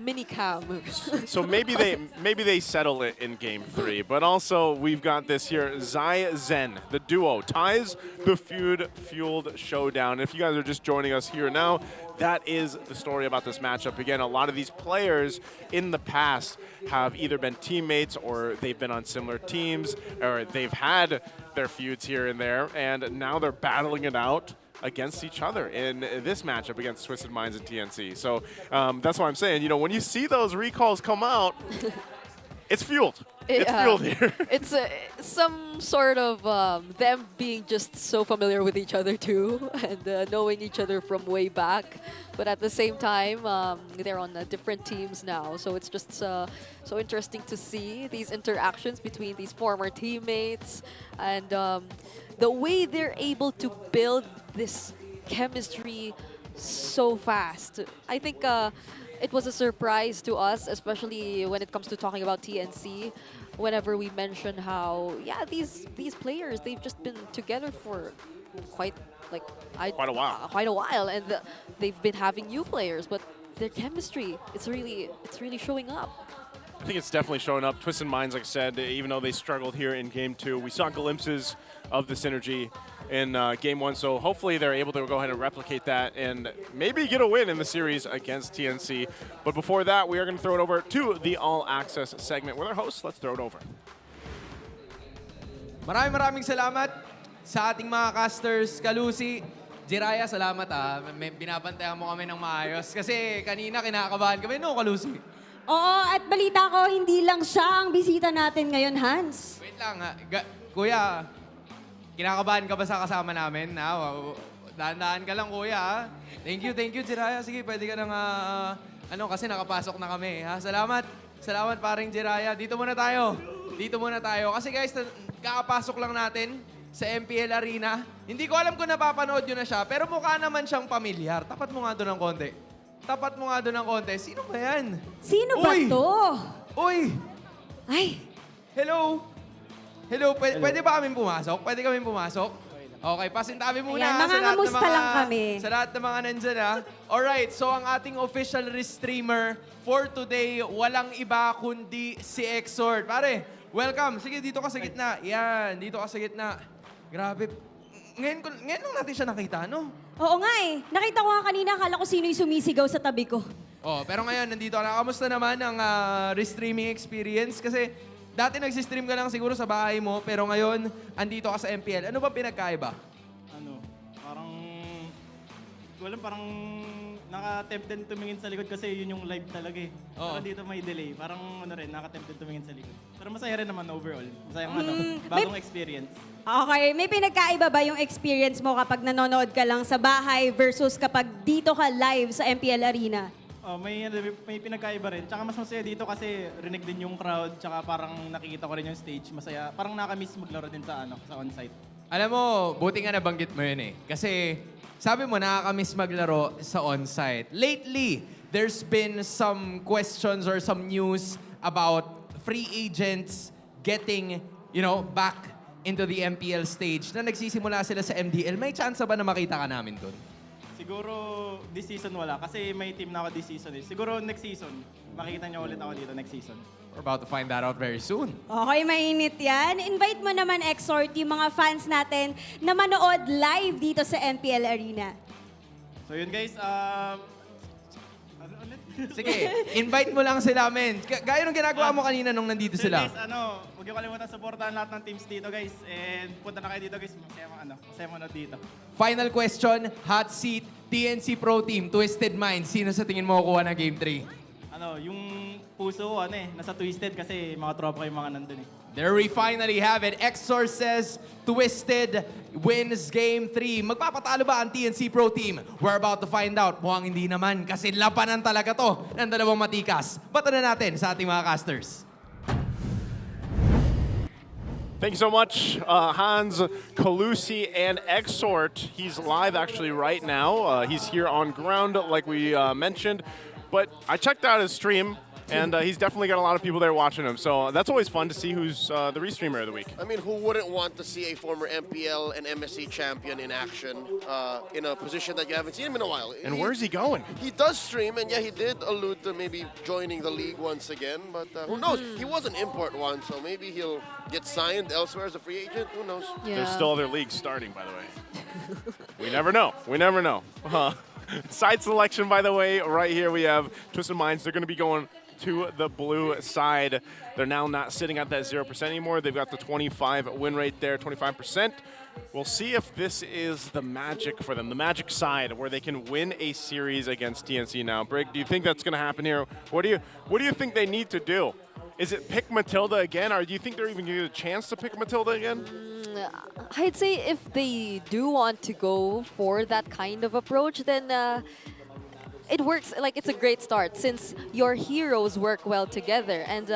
mini cam. So maybe they settle it in game 3. But also we've got this here, Zai Zen, the duo, ties the feud-fueled showdown. If you guys are just joining us here now, that is the story about this matchup. Again, a lot of these players in the past have either been teammates or they've been on similar teams or they've had their feuds here and there, and now they're battling it out against each other in this matchup against Twisted Minds and TNC. So that's why I'm saying, you know, when you see those recalls come out, it's fueled. It's fueled here. It's some sort of them being just so familiar with each other too, and knowing each other from way back. But at the same time, they're on different teams now. So it's just so interesting to see these interactions between these former teammates and the way they're able to build this chemistry so fast. I think it was a surprise to us, especially when it comes to talking about TNC. Whenever we mention how, yeah, these players, they've just been together for quite Quite a while. quite a while, and they've been having new players, but their chemistry, it's really showing up. I think it's definitely showing up. Twisted Minds, like I said, even though they struggled here in Game 2, we saw glimpses of the synergy in Game 1, so hopefully they're able to go ahead and replicate that and maybe get a win in the series against TNC. But before that, we are going to throw it over to the All Access segment with our hosts. Let's throw it over. Maraming salamat sa ating mga casters. Kalusi, Jiraya, salamat binabantayan mo kami ng maayos. Kasi kanina kinakabahan kami, no, Kalusi? Oo, at balita ko, hindi lang siya ang bisita natin ngayon, Hans. Wait lang, Kuya, kinakabahan ka ba sa kasama namin? Dahan-dahan ka lang, Kuya. Thank you, Jiraya. Sige, pwede ka nang, kasi nakapasok na kami. Ha? Salamat paring Jiraya. Dito muna tayo. Kasi guys, kakapasok lang natin sa MPL Arena. Hindi ko alam kung napapanood nyo na siya, pero mukha naman siyang pamilyar. Tapat mo nga doon ng konti. Sino ba yan? Sino ba to? Uy! Ay! Hello, pwede ba kaming pumasok? Okay, pasintabi muna Ayan, ha, mangangamusta lang kami. Sa lahat ng mga nandyan ha. Alright, so ang ating official restreamer for today, walang iba kundi si Exort. Pare, welcome. Sige, dito ka sa gitna. Yan, dito ka sa gitna. Grabe. Ngayon lang natin siya nakita, no? Oo nga eh. Nakita ko nga kanina, akala ko sino yung sumisigaw sa tabi ko. Oh, pero ngayon, nandito ka na. Kamusta naman ang restreaming experience? Kasi dati nagsistream ka lang siguro sa bahay mo, pero ngayon, andito ka sa MPL. Ano ba pinagkaiba? Parang naka-tempt din tumingin sa likod kasi yun yung live talaga eh. Pero dito may delay. Parang naka-tempt din tumingin sa likod. Pero masaya rin naman overall. Masayang bagong experience. Okay, may pinagkaiba ba yung experience mo kapag nanonood ka lang sa bahay versus kapag dito ka live sa MPL Arena? May pinagkaiba rin. Tsaka mas masaya dito kasi rinig din yung crowd. Tsaka parang nakikita ko rin yung stage. Masaya. Parang nakamiss maglaro din sa on-site. Alam mo, buti nga nabanggit mo yun eh. Kasi sabi mo, nakakamiss maglaro sa on-site. Lately, there's been some questions or some news about free agents getting, back into the MPL stage na nagsisimula sila sa MDL. May chance ba na makita ka namin doon? Siguro this season wala kasi may team na ako this season eh. Siguro next season, makikita niyo ulit ako dito next season. We're about to find that out very soon. Okay, mainit yan. Invite mo naman, Exort, yung mga fans natin na manood live dito sa MPL Arena. So yun guys, Sige, invite mo lang sila, men. Gaya nung ginagawa mo kanina nung nandito sila. Guys, huwag niyo kalimutan supportahan lahat ng teams dito guys. And punta na kayo dito guys, masaya mo na dito. Final question, hot seat, TNC Pro Team, Twisted Minds. Sino sa tingin mo kukuha ng Game 3? Yung puso ko, nasa Twisted kasi mga tropa yung mga nandun eh. There we finally have it. Exor says Twisted wins Game 3. Magpapatalo ba ang TNC Pro Team? We're about to find out. Mukhang hindi naman kasi labanan talaga to ng dalawang matikas. Bata na natin sa ating mga casters. Thank you so much, Hans, Kalusi, and Exort. He's live actually right now. He's here on ground like we mentioned. But I checked out his stream. And he's definitely got a lot of people there watching him. So that's always fun to see who's the restreamer of the week. I mean, who wouldn't want to see a former MPL and MSC champion in action in a position that you haven't seen him in a while? And where's he going? He does stream, and yeah, he did allude to maybe joining the league once again. But who knows? He was an import one, so maybe he'll get signed elsewhere as a free agent. Who knows? Yeah. There's still other leagues starting, by the way. We never know. Side selection, by the way, right here we have Twisted Minds. They're going to be going to the blue side. They're now not sitting at that 0% anymore. They've got the 25 win rate there, 25%. We'll see if this is the magic for them, the magic side where they can win a series against TNC now. Brig, do you think that's going to happen here? What do you think they need to do? Is it pick Matilda again, or do you think they're even going to get a chance to pick Matilda again? I'd say if they do want to go for that kind of approach, then it works, like it's a great start since your heroes work well together. And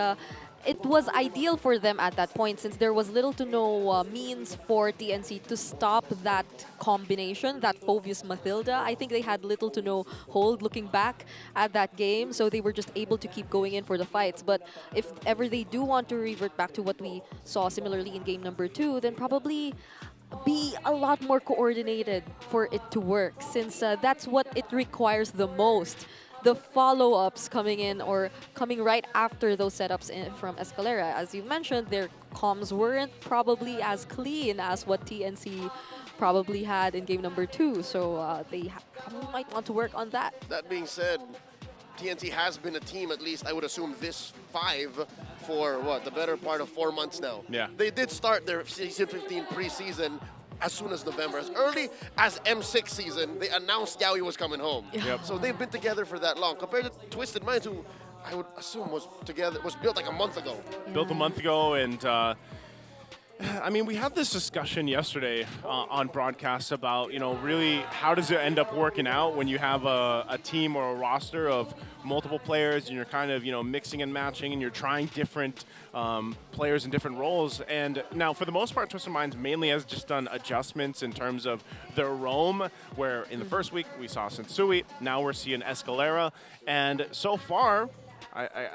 it was ideal for them at that point since there was little to no means for TNC to stop that combination, that Phovius Mathilda. I think they had little to no hold looking back at that game, so they were just able to keep going in for the fights. But if ever they do want to revert back to what we saw similarly in game number 2, then probably be a lot more coordinated for it to work since that's what it requires the most. The follow-ups coming in or coming right after those setups from Escalera. As you mentioned, their comms weren't probably as clean as what TNC probably had in game number 2. So they probably might want to work on that. That being said, TNC has been a team, at least I would assume this 5, for what, the better part of 4 months now. Yeah. They did start their season 15 preseason as soon as November. As early as M6 season, they announced Yawi was coming home. Yep. So they've been together for that long. Compared to Twisted Minds, who I would assume was built like a month ago. Built a month ago, and I mean, we had this discussion yesterday on broadcast about, really how does it end up working out when you have a team or a roster of multiple players and you're kind of, mixing and matching and you're trying different players in different roles. And now, for the most part, Twisted Minds mainly has just done adjustments in terms of their roam, where in the first week we saw Sensui, now we're seeing Escalera, and so far,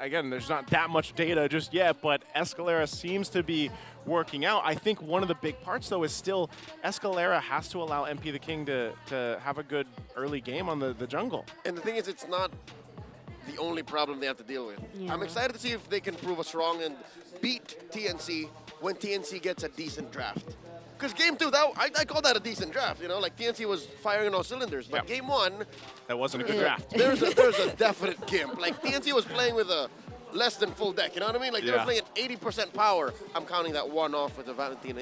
again, there's not that much data just yet, but Escalera seems to be working out. I think one of the big parts, though, is still Escalera has to allow MP the King to have a good early game on the jungle. And the thing is, it's not the only problem they have to deal with. Yeah. I'm excited to see if they can prove us wrong and beat TNC when TNC gets a decent draft. Because game 2, I call that a decent draft. Like TNC was firing on all cylinders. But game 1, that wasn't a good draft. There's a definite gimp. Like TNC was playing with a less than full deck. You know what I mean? Like they were playing at 80% power. I'm counting that one off with the Valentina.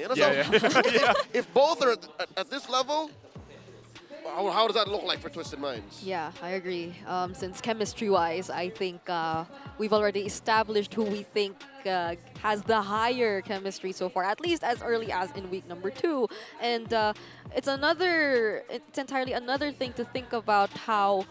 If both are at this level, how does that look like for Twisted Minds? Yeah, I agree. Since chemistry-wise, I think we've already established who we think has the higher chemistry so far, at least as early as in week number 2. And it's entirely another thing to think about how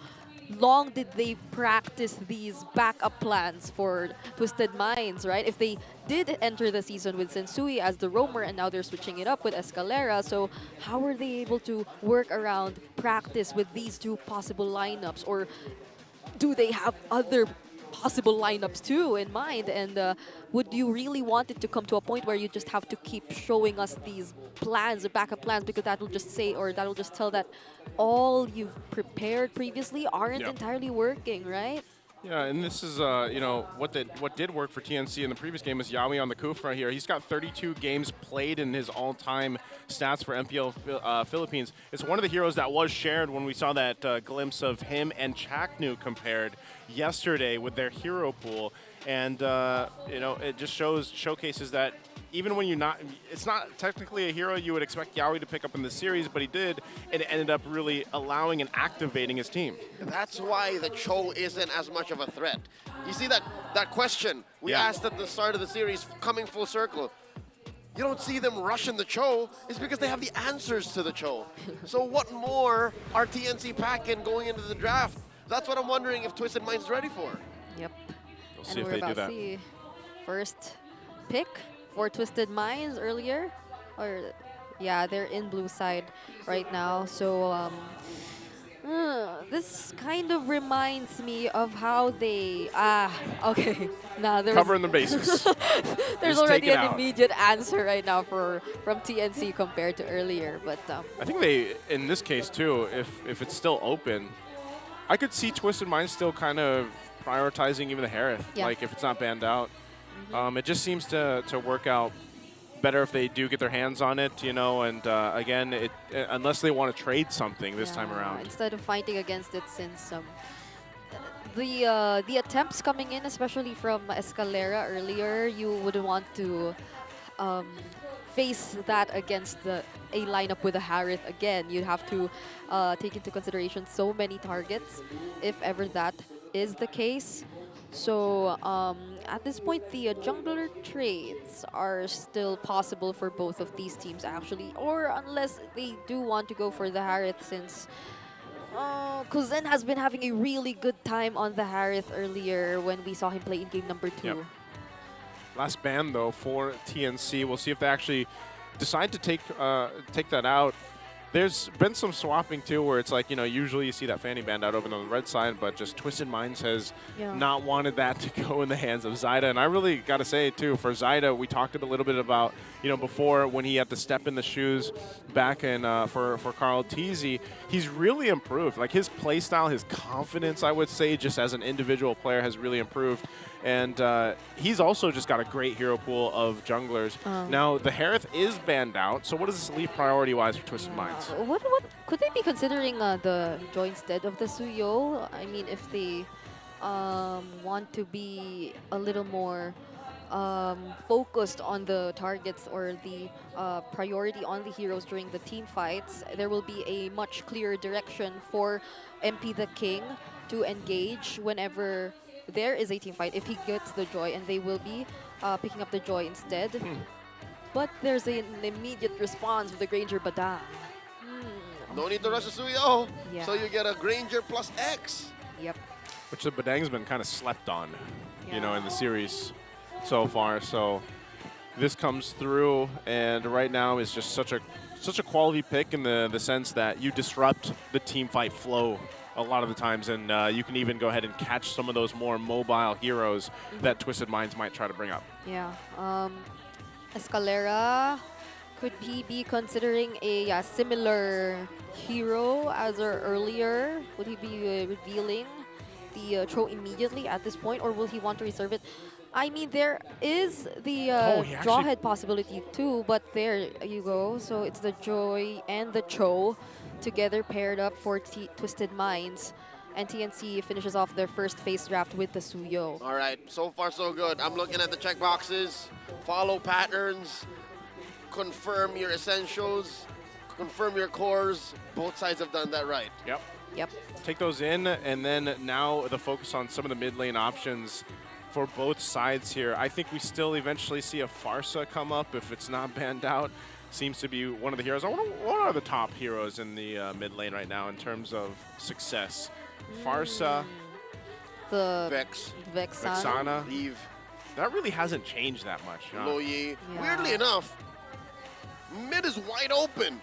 long did they practice these backup plans for Twisted Minds, right? If they did enter the season with Sensui as the roamer and now they're switching it up with Escalera, so how were they able to work around practice with these two possible lineups? Or do they have other possible lineups too in mind? And would you really want it to come to a point where you just have to keep showing us these plans, the backup plans, because that will just say, or that will just tell that all you've prepared previously aren't entirely working, right? Yeah, and this is, what did work for TNC in the previous game is Yawi on the Kufra here. He's got 32 games played in his all-time stats for MPL Philippines. It's one of the heroes that was shared when we saw that glimpse of him and Chaknu compared yesterday with their hero pool. And, it just showcases that even when it's not technically a hero you would expect Yawi to pick up in the series, but he did, and it ended up really allowing and activating his team. That's why the Cho isn't as much of a threat. You see that question we asked at the start of the series, coming full circle. You don't see them rushing the Cho, it's because they have the answers to the Cho. So what more are TNC packing going into the draft? That's what I'm wondering if Twisted Minds is ready for. Yep. We'll see if they do that. See first pick for Twisted Minds earlier, or yeah, they're in blue side right now. So this kind of reminds me of how they okay. Now there's covering the bases. there's already an immediate answer right now from TNC compared to earlier, but I think they, in this case too, if it's still open, I could see Twisted Minds still kind of prioritizing even the Harith, like if it's not banned out. It just seems to work out better if they do get their hands on it, and again, unless they want to trade something this time around. Instead of fighting against it, since the attempts coming in, especially from Escalera earlier, you wouldn't want to face that against a lineup with a Harith again. You'd have to take into consideration so many targets, if ever that is the case. So at this point, the jungler trades are still possible for both of these teams, actually, or unless they do want to go for the Harith, since Kuzen has been having a really good time on the Harith earlier when we saw him play in game number 2. last ban though for TNC. We'll see if they actually decide to take that out. There's been some swapping too, where it's like, you know, usually you see that Fanny band out over on the red side, but just Twisted Minds has not wanted that to go in the hands of Zyda. And I really got to say too, for Zyda, we talked a little bit about, you know, before when he had to step in the shoes back in for Carl Teasy, he's really improved. Like his play style, his confidence, I would say, just as an individual player has really improved. And he's also just got a great hero pool of junglers. Now, the Harith is banned out, so what does this leave priority-wise for Twisted Minds? What could they be considering the Joy instead of the Suyo? I mean, if they want to be a little more focused on the targets or the priority on the heroes during the team fights, there will be a much clearer direction for MP the King to engage whenever there is a team fight if he gets the Joy, and they will be picking up the Joy instead. But there's an immediate response with the Granger Badang. No need to rush the Suyo. Yeah. So you get a Granger plus X. Yep. Which the Badang's been kind of slept on, you know, in the series so far. So this comes through, and right now is just such a quality pick in the sense that you disrupt the team fight flow a lot of the times, and you can even go ahead and catch some of those more mobile heroes that Twisted Minds might try to bring up. Yeah. Escalera, could he be considering a similar hero as earlier? Would he be revealing the throw immediately at this point, or will he want to reserve it? I mean, there is the Jawhead possibility too, but there you go. So it's the Joy and the Cho together paired up for Twisted Minds. And TNC finishes off their first phase draft with the Suyo. All right, so far so good. I'm looking at the checkboxes. Follow patterns. Confirm your essentials. Confirm your cores. Both sides have done that right. Yep. Yep. Take those in, and then now the focus on some of the mid lane options for both sides here. I think we still eventually see a Farsa come up if it's not banned out. Seems to be one of the heroes. What are the top heroes in the mid lane right now in terms of success? Farsa, the Vexana, Eve. That really hasn't changed that much. Loyi. Weirdly enough, mid is wide open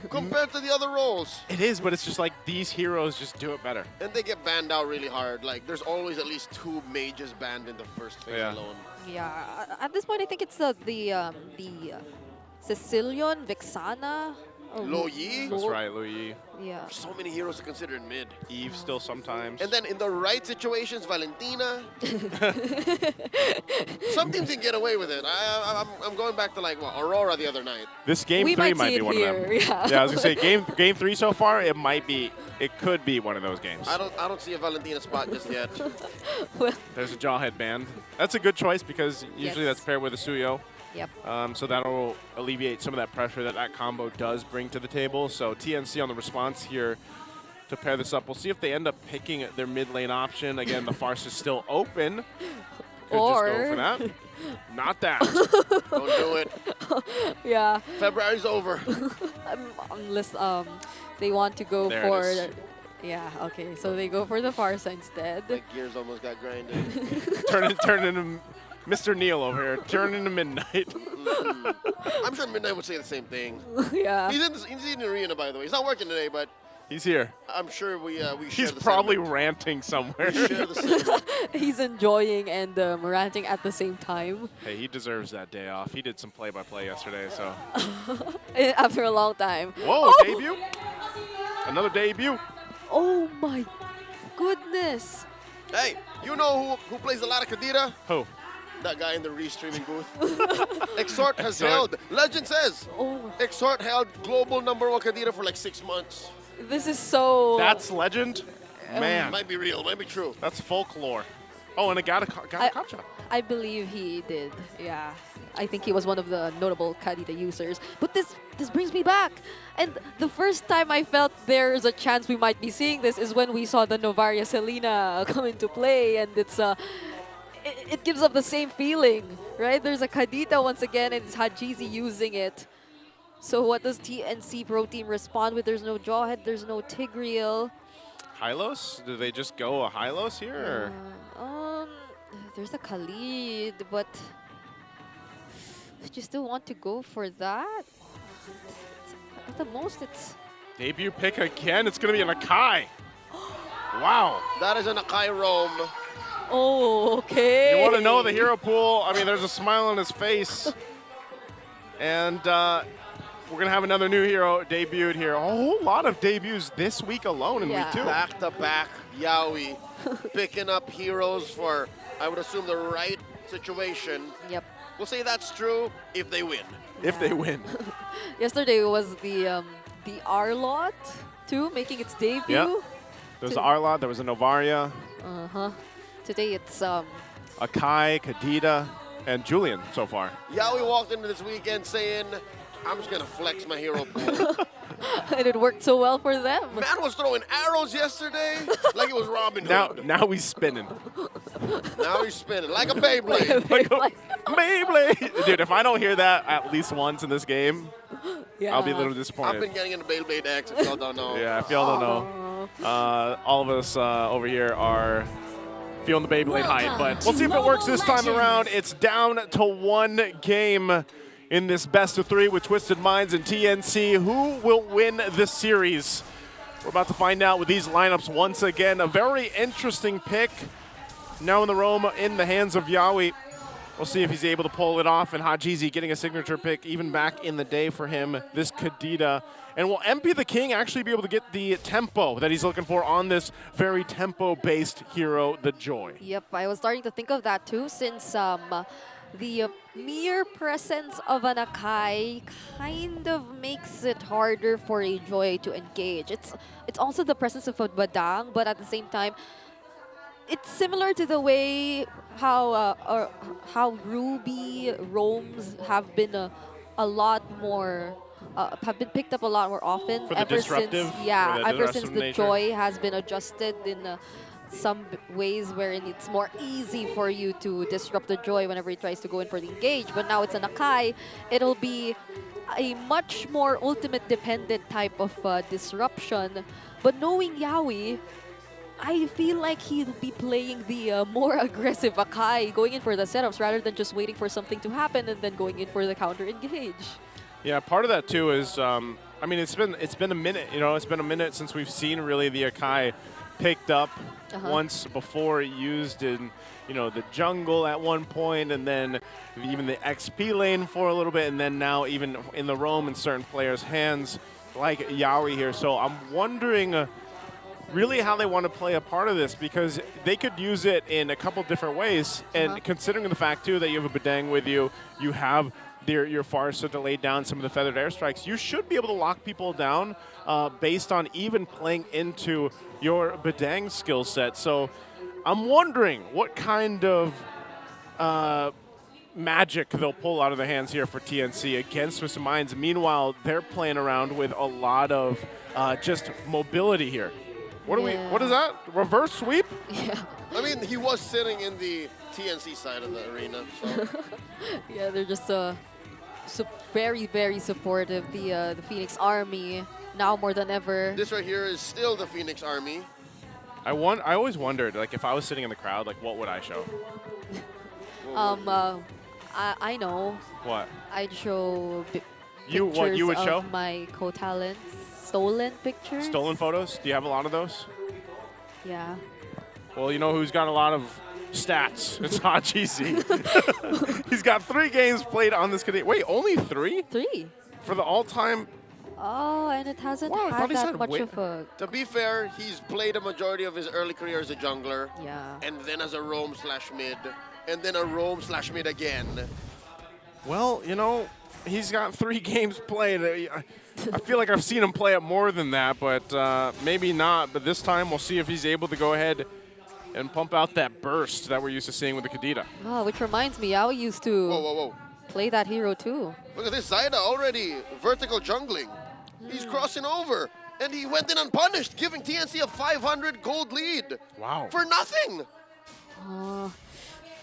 compared to the other roles. It is, but it's just like these heroes just do it better. And they get banned out really hard. Like, there's always at least 2 mages banned in the first phase alone. Yeah, at this point, I think it's the Sicilian, Vexana. Loyi? That's right, Loyi. Yeah. So many heroes to consider in mid. Eve still sometimes. And then in the right situations, Valentina. Some teams can get away with it. I'm going back to like Aurora the other night. This game 3 might be one of them. Yeah, I was gonna say game 3 so far. It could be one of those games. I don't see a Valentina spot just yet. There's a Jawhead band. That's a good choice because usually that's paired with a Suyo. Yep. So that'll alleviate some of that pressure that combo does bring to the table. So TNC on the response here to pair this up. We'll see if they end up picking their mid lane option. Again, the Farce is still open. Could just go for that. Not that. Don't do it. Yeah. February's over. Unless they want to go there for... Yeah, okay. So they go for the Farsa instead. My gears almost got grinded. turn into Mr. Neil over here. Turn into Midnight. I'm sure Midnight would say the same thing. Yeah. He's in the arena, by the way. He's not working today, but he's here. I'm sure we share He's the probably sentiment. ranting somewhere. We share the same. He's enjoying and ranting at the same time. Hey, he deserves that day off. He did some play-by-play yesterday, so. After a long time. Whoa, debut? Another debut? Oh my goodness. Hey, you know who plays a lot of Kadira? Who? That guy in the restreaming booth. Exhort has held, legend says, Exhort held global #1 Kadira for like 6 months. This is so... That's legend? Man. Might be real, might be true. That's folklore. Oh, and it got a Kapcha. I believe he did, yeah. I think he was one of the notable Kadita users. But this brings me back. And the first time I felt there's a chance we might be seeing this is when we saw the Novaria Selena come into play, and it's it gives up the same feeling, right? There's a Kadita once again, and it's Hajizi using it. So what does TNC Pro Team respond with? There's no Jawhead, there's no Tigreal. Hylos? Do they just go a Hylos here? Or? There's a Khalid, but You still want to go for that? At the most, it's... Debut pick again. It's going to be an Akai. Wow. That is an Akai roam. Oh, okay. You want to know the hero pool? I mean, there's a smile on his face. And we're going to have another new hero debuted here. A whole lot of debuts this week alone in week 2. Back-to-back Yawi picking up heroes for, I would assume, the right situation. Yep. We'll say that's true if they win. If they win. Yesterday was the R-Lot too, making its debut. Yeah. There was the Arlot, there was a Novaria. Uh-huh. Today it's Akai, Kadita, and Julian so far. Yawi walked into this weekend saying, I'm just going to flex my hero pool. and it worked so well for them. Man was throwing arrows yesterday like it was Robin Hood. Now he's spinning. Now he's spinning like a Beyblade. Beyblade! Dude, if I don't hear that at least once in this game, I'll be a little disappointed. I've been getting into Beyblade X, if y'all don't know. Yeah, if y'all don't know. All of us over here are feeling the Beyblade hype, but we'll see if it works this time around. It's down to 1 game in this best of 3 with Twisted Minds and TNC. Who will win this series? We're about to find out with these lineups once again. A very interesting pick. Now in the roam in the hands of Yawi. We'll see if he's able to pull it off, and Hajizi getting a signature pick even back in the day for him, this Kadita. And will MP the King actually be able to get the tempo that he's looking for on this very tempo-based hero, the Joy? Yep, I was starting to think of that too, since the mere presence of an Akai kind of makes it harder for a Joy to engage. It's also the presence of a Badang, but at the same time, it's similar to the way how Ruby roams have been a lot more have been picked up a lot more often For the ever since ever since the nature. Joy has been adjusted in some ways wherein it's more easy for you to disrupt the Joy whenever he tries to go in for the engage. But now it's an Akai, it'll be a much more ultimate dependent type of disruption. But knowing Yawi, I feel like he'll be playing the more aggressive Akai, going in for the setups rather than just waiting for something to happen and then going in for the counter engage. Yeah, part of that too is, I mean, it's been a minute. You know, it's been a minute since we've seen really the Akai picked up once before, used in, you know, the jungle at one point, and then even the XP lane for a little bit, and then now even in the roam in certain players' hands, like Yawi here. So I'm wondering really how they want to play a part of this, because they could use it in a couple different ways. And considering the fact too that you have a Badang with you, you have your Farsa to lay down some of the feathered airstrikes, you should be able to lock people down based on even playing into your Badang skill set. So I'm wondering what kind of magic they'll pull out of their hands here for TNC against Twisted Minds. Meanwhile, they're playing around with a lot of just mobility here. What is that? Reverse sweep? Yeah. I mean, he was sitting in the TNC side of the arena. So. Yeah, they're just very, very supportive. The Phoenix Army, now more than ever. This right here is still the Phoenix Army. I always wondered, like, if I was sitting in the crowd, like, what would I show? I know. What? I'd show What pictures you would of show? my co-talents. Stolen pictures. Stolen photos? Do you have a lot of those? Yeah. Well, you know who's got a lot of stats? It's Hajizi. He's got 3 games played on this Canadian. Wait, only 3? 3. For the all-time. Oh, and it hasn't Wow, I thought had he that said much wait. of a... To be fair, he's played a majority of his early career as a jungler. Yeah. And then as a roam/mid. And then a roam/mid again. Well, you know, he's got 3 games played. I feel like I've seen him play it more than that, but maybe not. But this time we'll see if he's able to go ahead and pump out that burst that we're used to seeing with the Kadita. Oh, which reminds me, Yawi used to play that hero too. Look at this, Zaida already vertical jungling. He's crossing over, and he went in unpunished, giving TNC a 500 gold lead. Wow. For nothing.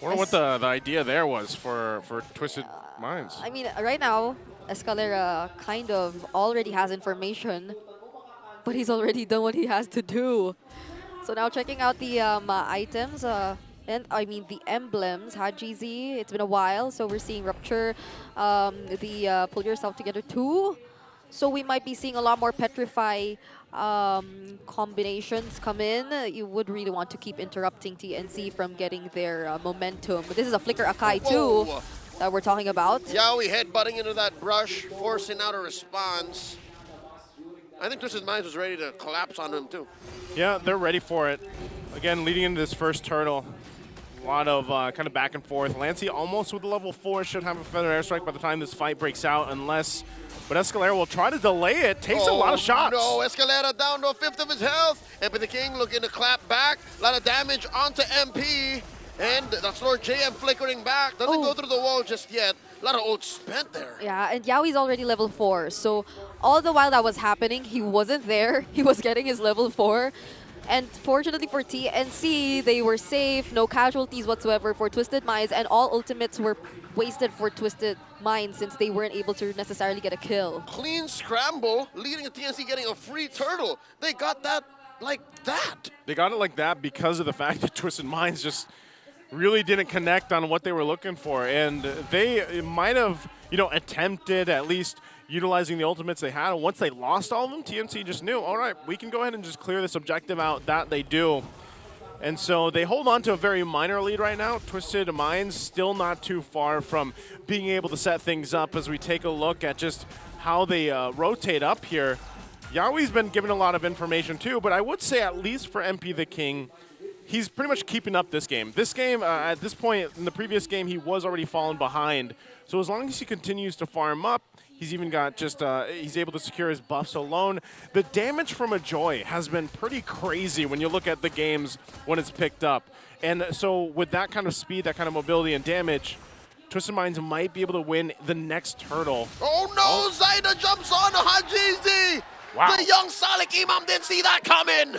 Wonder what the idea there was for Twisted Minds. I mean, right now, Escalera kind of already has information, but he's already done what he has to do. So now checking out the items, And I mean the emblems, Hajizi, it's been a while, so we're seeing Rupture, Pull Yourself Together 2. So we might be seeing a lot more Petrify combinations come in. You would really want to keep interrupting TNC from getting their momentum. But this is a Flicker Akai too that we're talking about. Yawi headbutting into that brush, forcing out a response. I think Twisted Minds was ready to collapse on him too. Yeah, they're ready for it. Again, leading into this first turtle. A lot of kind of back and forth. Lancey almost with the level 4 should have a Feather Airstrike by the time this fight breaks out, unless... But Escalera will try to delay it. Takes a lot of shots. No, Escalera down to a fifth of his health. MP the King looking to clap back. A lot of damage onto MP. And that's Lord JM flickering back. Doesn't go through the wall just yet. A lot of ult spent there. Yeah, and Yawi's already level 4. So all the while that was happening, he wasn't there. He was getting his level 4. And fortunately for TNC, they were safe, no casualties whatsoever for Twisted Minds, and all ultimates were wasted for Twisted Minds since they weren't able to necessarily get a kill. Clean scramble, leading to TNC getting a free turtle. They got that like that. They got it like that because of the fact that Twisted Minds just really didn't connect on what they were looking for. And they might have, attempted at least utilizing the ultimates they had. And once they lost all of them, TNC just knew, all right, we can go ahead and just clear this objective out. That they do. And so they hold on to a very minor lead right now. Twisted Minds still not too far from being able to set things up as we take a look at just how they rotate up here. Yawi's been given a lot of information too, but I would say at least for MP the King, he's pretty much keeping up this game. This game, at this point, in the previous game, he was already fallen behind. So as long as he continues to farm up, he's even got just, he's able to secure his buffs alone. The damage from a Joy has been pretty crazy when you look at the games when it's picked up. And so with that kind of speed, that kind of mobility and damage, Twisted Minds might be able to win the next turtle. Oh no, Zaida jumps on Hajizi! Wow. The young Salik Imam didn't see that coming!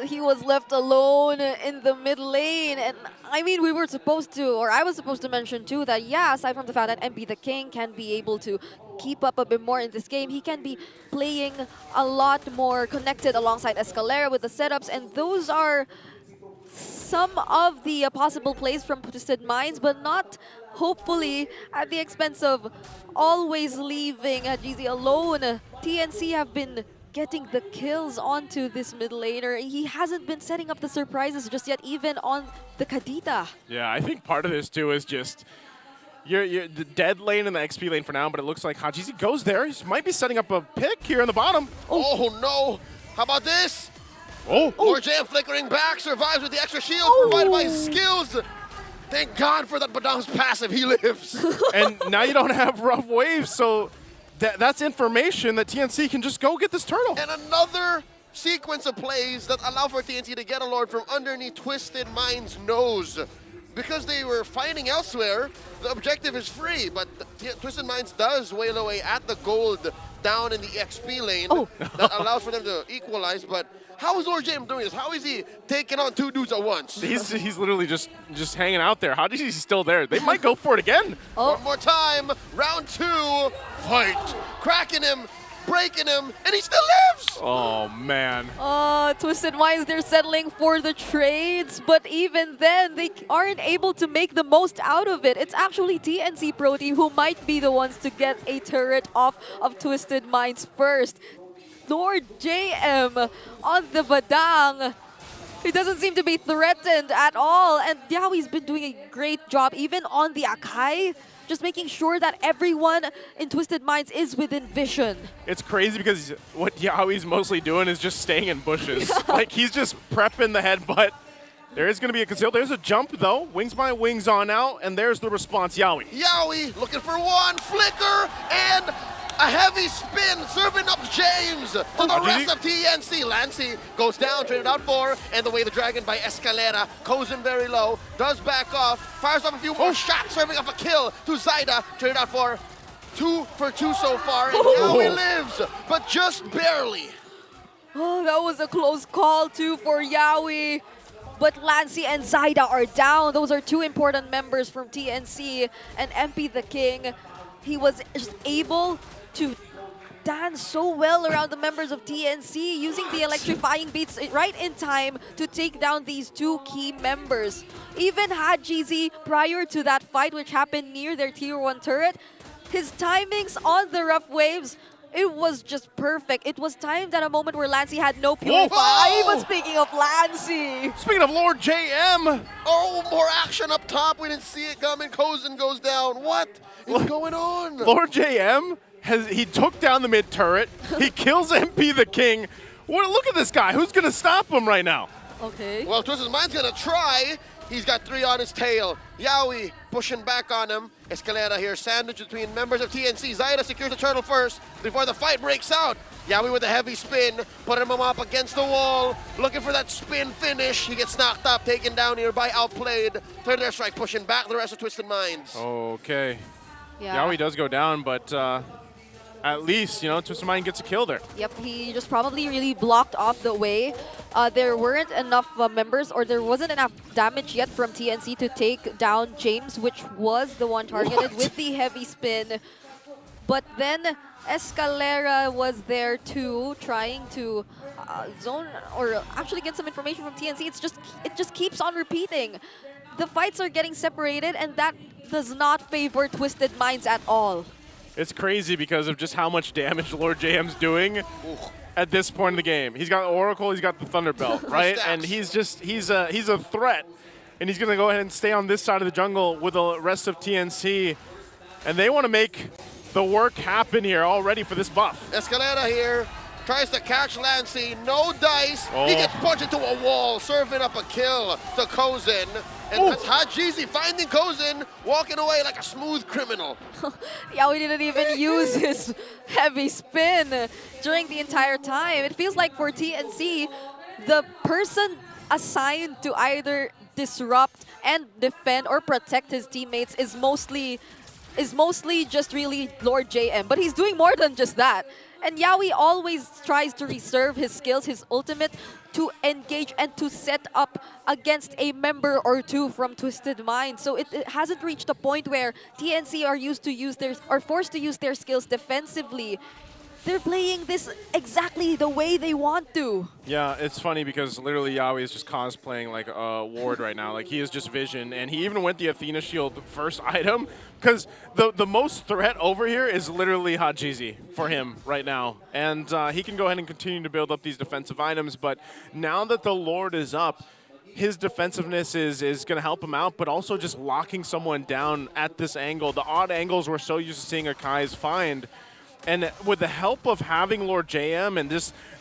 He was left alone in the mid lane. And I mean, we were supposed to, or I was supposed to mention too, that yeah, aside from the fact that MP the King can be able to keep up a bit more in this game, he can be playing a lot more connected alongside Escalera with the setups. And those are some of the possible plays from Twisted Minds, but not hopefully at the expense of always leaving Hajizi alone. TNC have been getting the kills onto this mid laner. He hasn't been setting up the surprises just yet, even on the Kadita. Yeah, I think part of this too is just you're the dead lane and the XP lane for now, but it looks like Hajizi goes there. He might be setting up a pick here in the bottom. Oh no! How about this? Oh! Lord JM flickering back, survives with the extra shield provided by his skills. Thank God for that Badang's passive, he lives. And now you don't have rough waves, so that's information that TNC can just go get this turtle. And another sequence of plays that allow for TNC to get a Lord from underneath Twisted Mind's nose. Because they were fighting elsewhere, the objective is free, but Twisted Minds does wail away at the gold down in the XP lane. That allows for them to equalize, but how is Lord JM doing this? How is he taking on two dudes at once? He's literally just hanging out there. How is he still there? They might go for it again. One more time, round 2, fight. Cracking him, breaking him, and he still lives! Oh, man. Twisted Minds, they're settling for the trades, but even then, they aren't able to make the most out of it. It's actually TNC Pro Team who might be the ones to get a turret off of Twisted Minds first. Lord JM on the Badang. He doesn't seem to be threatened at all, and Yawi's been doing a great job, even on the Akai, just making sure that everyone in Twisted Minds is within vision. It's crazy because what Yawi's mostly doing is just staying in bushes. Like, he's just prepping the headbutt. There is going to be a conceal. There's a jump, though. Wings by wings on out, and there's the response, Yawi. Yawi looking for one, flicker, and a heavy spin, serving up James to the rest of TNC. Lancey goes down, traded out 4, and the Way the Dragon by Escalera goes in very low, does back off, fires off a few more shots, serving up a kill to Zaida, traded out 4. 2 for 2 so far, and Yawi lives, but just barely. Oh, that was a close call too for Yawi. But Lancey and Zaida are down. Those are 2 important members from TNC. And MP the King, he was just able to danced so well around the members of TNC, using the electrifying beats right in time to take down these two key members. Even Hajizi, prior to that fight which happened near their Tier 1 turret, his timings on the rough waves, it was just perfect. It was timed at a moment where Lancey had no purify. But speaking of Lancey. Speaking of Lord JM. Oh, more action up top. We didn't see it coming. Kozen goes down. What is going on? Lord JM, he took down the mid turret. He kills MP the King. Well, look at this guy. Who's going to stop him right now? Okay. Well, Twisted Mind's going to try. He's got 3 on his tail. Yawi pushing back on him. Escalera here, sandwich between members of TNC. Zaida secures the turtle first before the fight breaks out. Yawi with a heavy spin, putting him up against the wall, looking for that spin finish. He gets knocked up, taken down here by Outplayed. Third airstrike pushing back the rest of Twisted Minds. Okay. Yeah. Yawi does go down, but at least, you know, Twisted Mind gets a kill there. Yep, he just probably really blocked off the way. There weren't enough members, or there wasn't enough damage yet from TNC to take down James, which was the one targeted with the heavy spin. But then Escalera was there too, trying to zone or actually get some information from TNC. It just keeps on repeating. The fights are getting separated, and that does not favor Twisted Minds at all. It's crazy because of just how much damage Lord JM's doing at this point in the game. He's got Oracle, he's got the Thunderbelt, right? And he's a threat. And he's gonna go ahead and stay on this side of the jungle with the rest of TNC. And they want to make the work happen here already for this buff. Escalera here tries to catch Lancey, no dice. He gets punched into a wall, serving up a kill to Kozen. And that's Hajizi finding Kozen, walking away like a smooth criminal. Yeah, we didn't even use his heavy spin during the entire time. It feels like for TNC, the person assigned to either disrupt and defend or protect his teammates is mostly just really Lord JM. But he's doing more than just that. And Yawi always tries to reserve his skills, his ultimate, to engage and to set up against a member or two from Twisted Mind. So it hasn't reached a point where TNC are forced to use their skills defensively. They're playing this exactly the way they want to. Yeah, it's funny because literally Yawi is just cosplaying like a ward right now. Like he is just Vision, and he even went the Athena Shield first item because the most threat over here is literally Hajizi for him right now. And he can go ahead and continue to build up these defensive items, but now that the Lord is up, his defensiveness is going to help him out, but also just locking someone down at this angle. The odd angles we're so used to seeing Akai's find. And with the help of having Lord JM and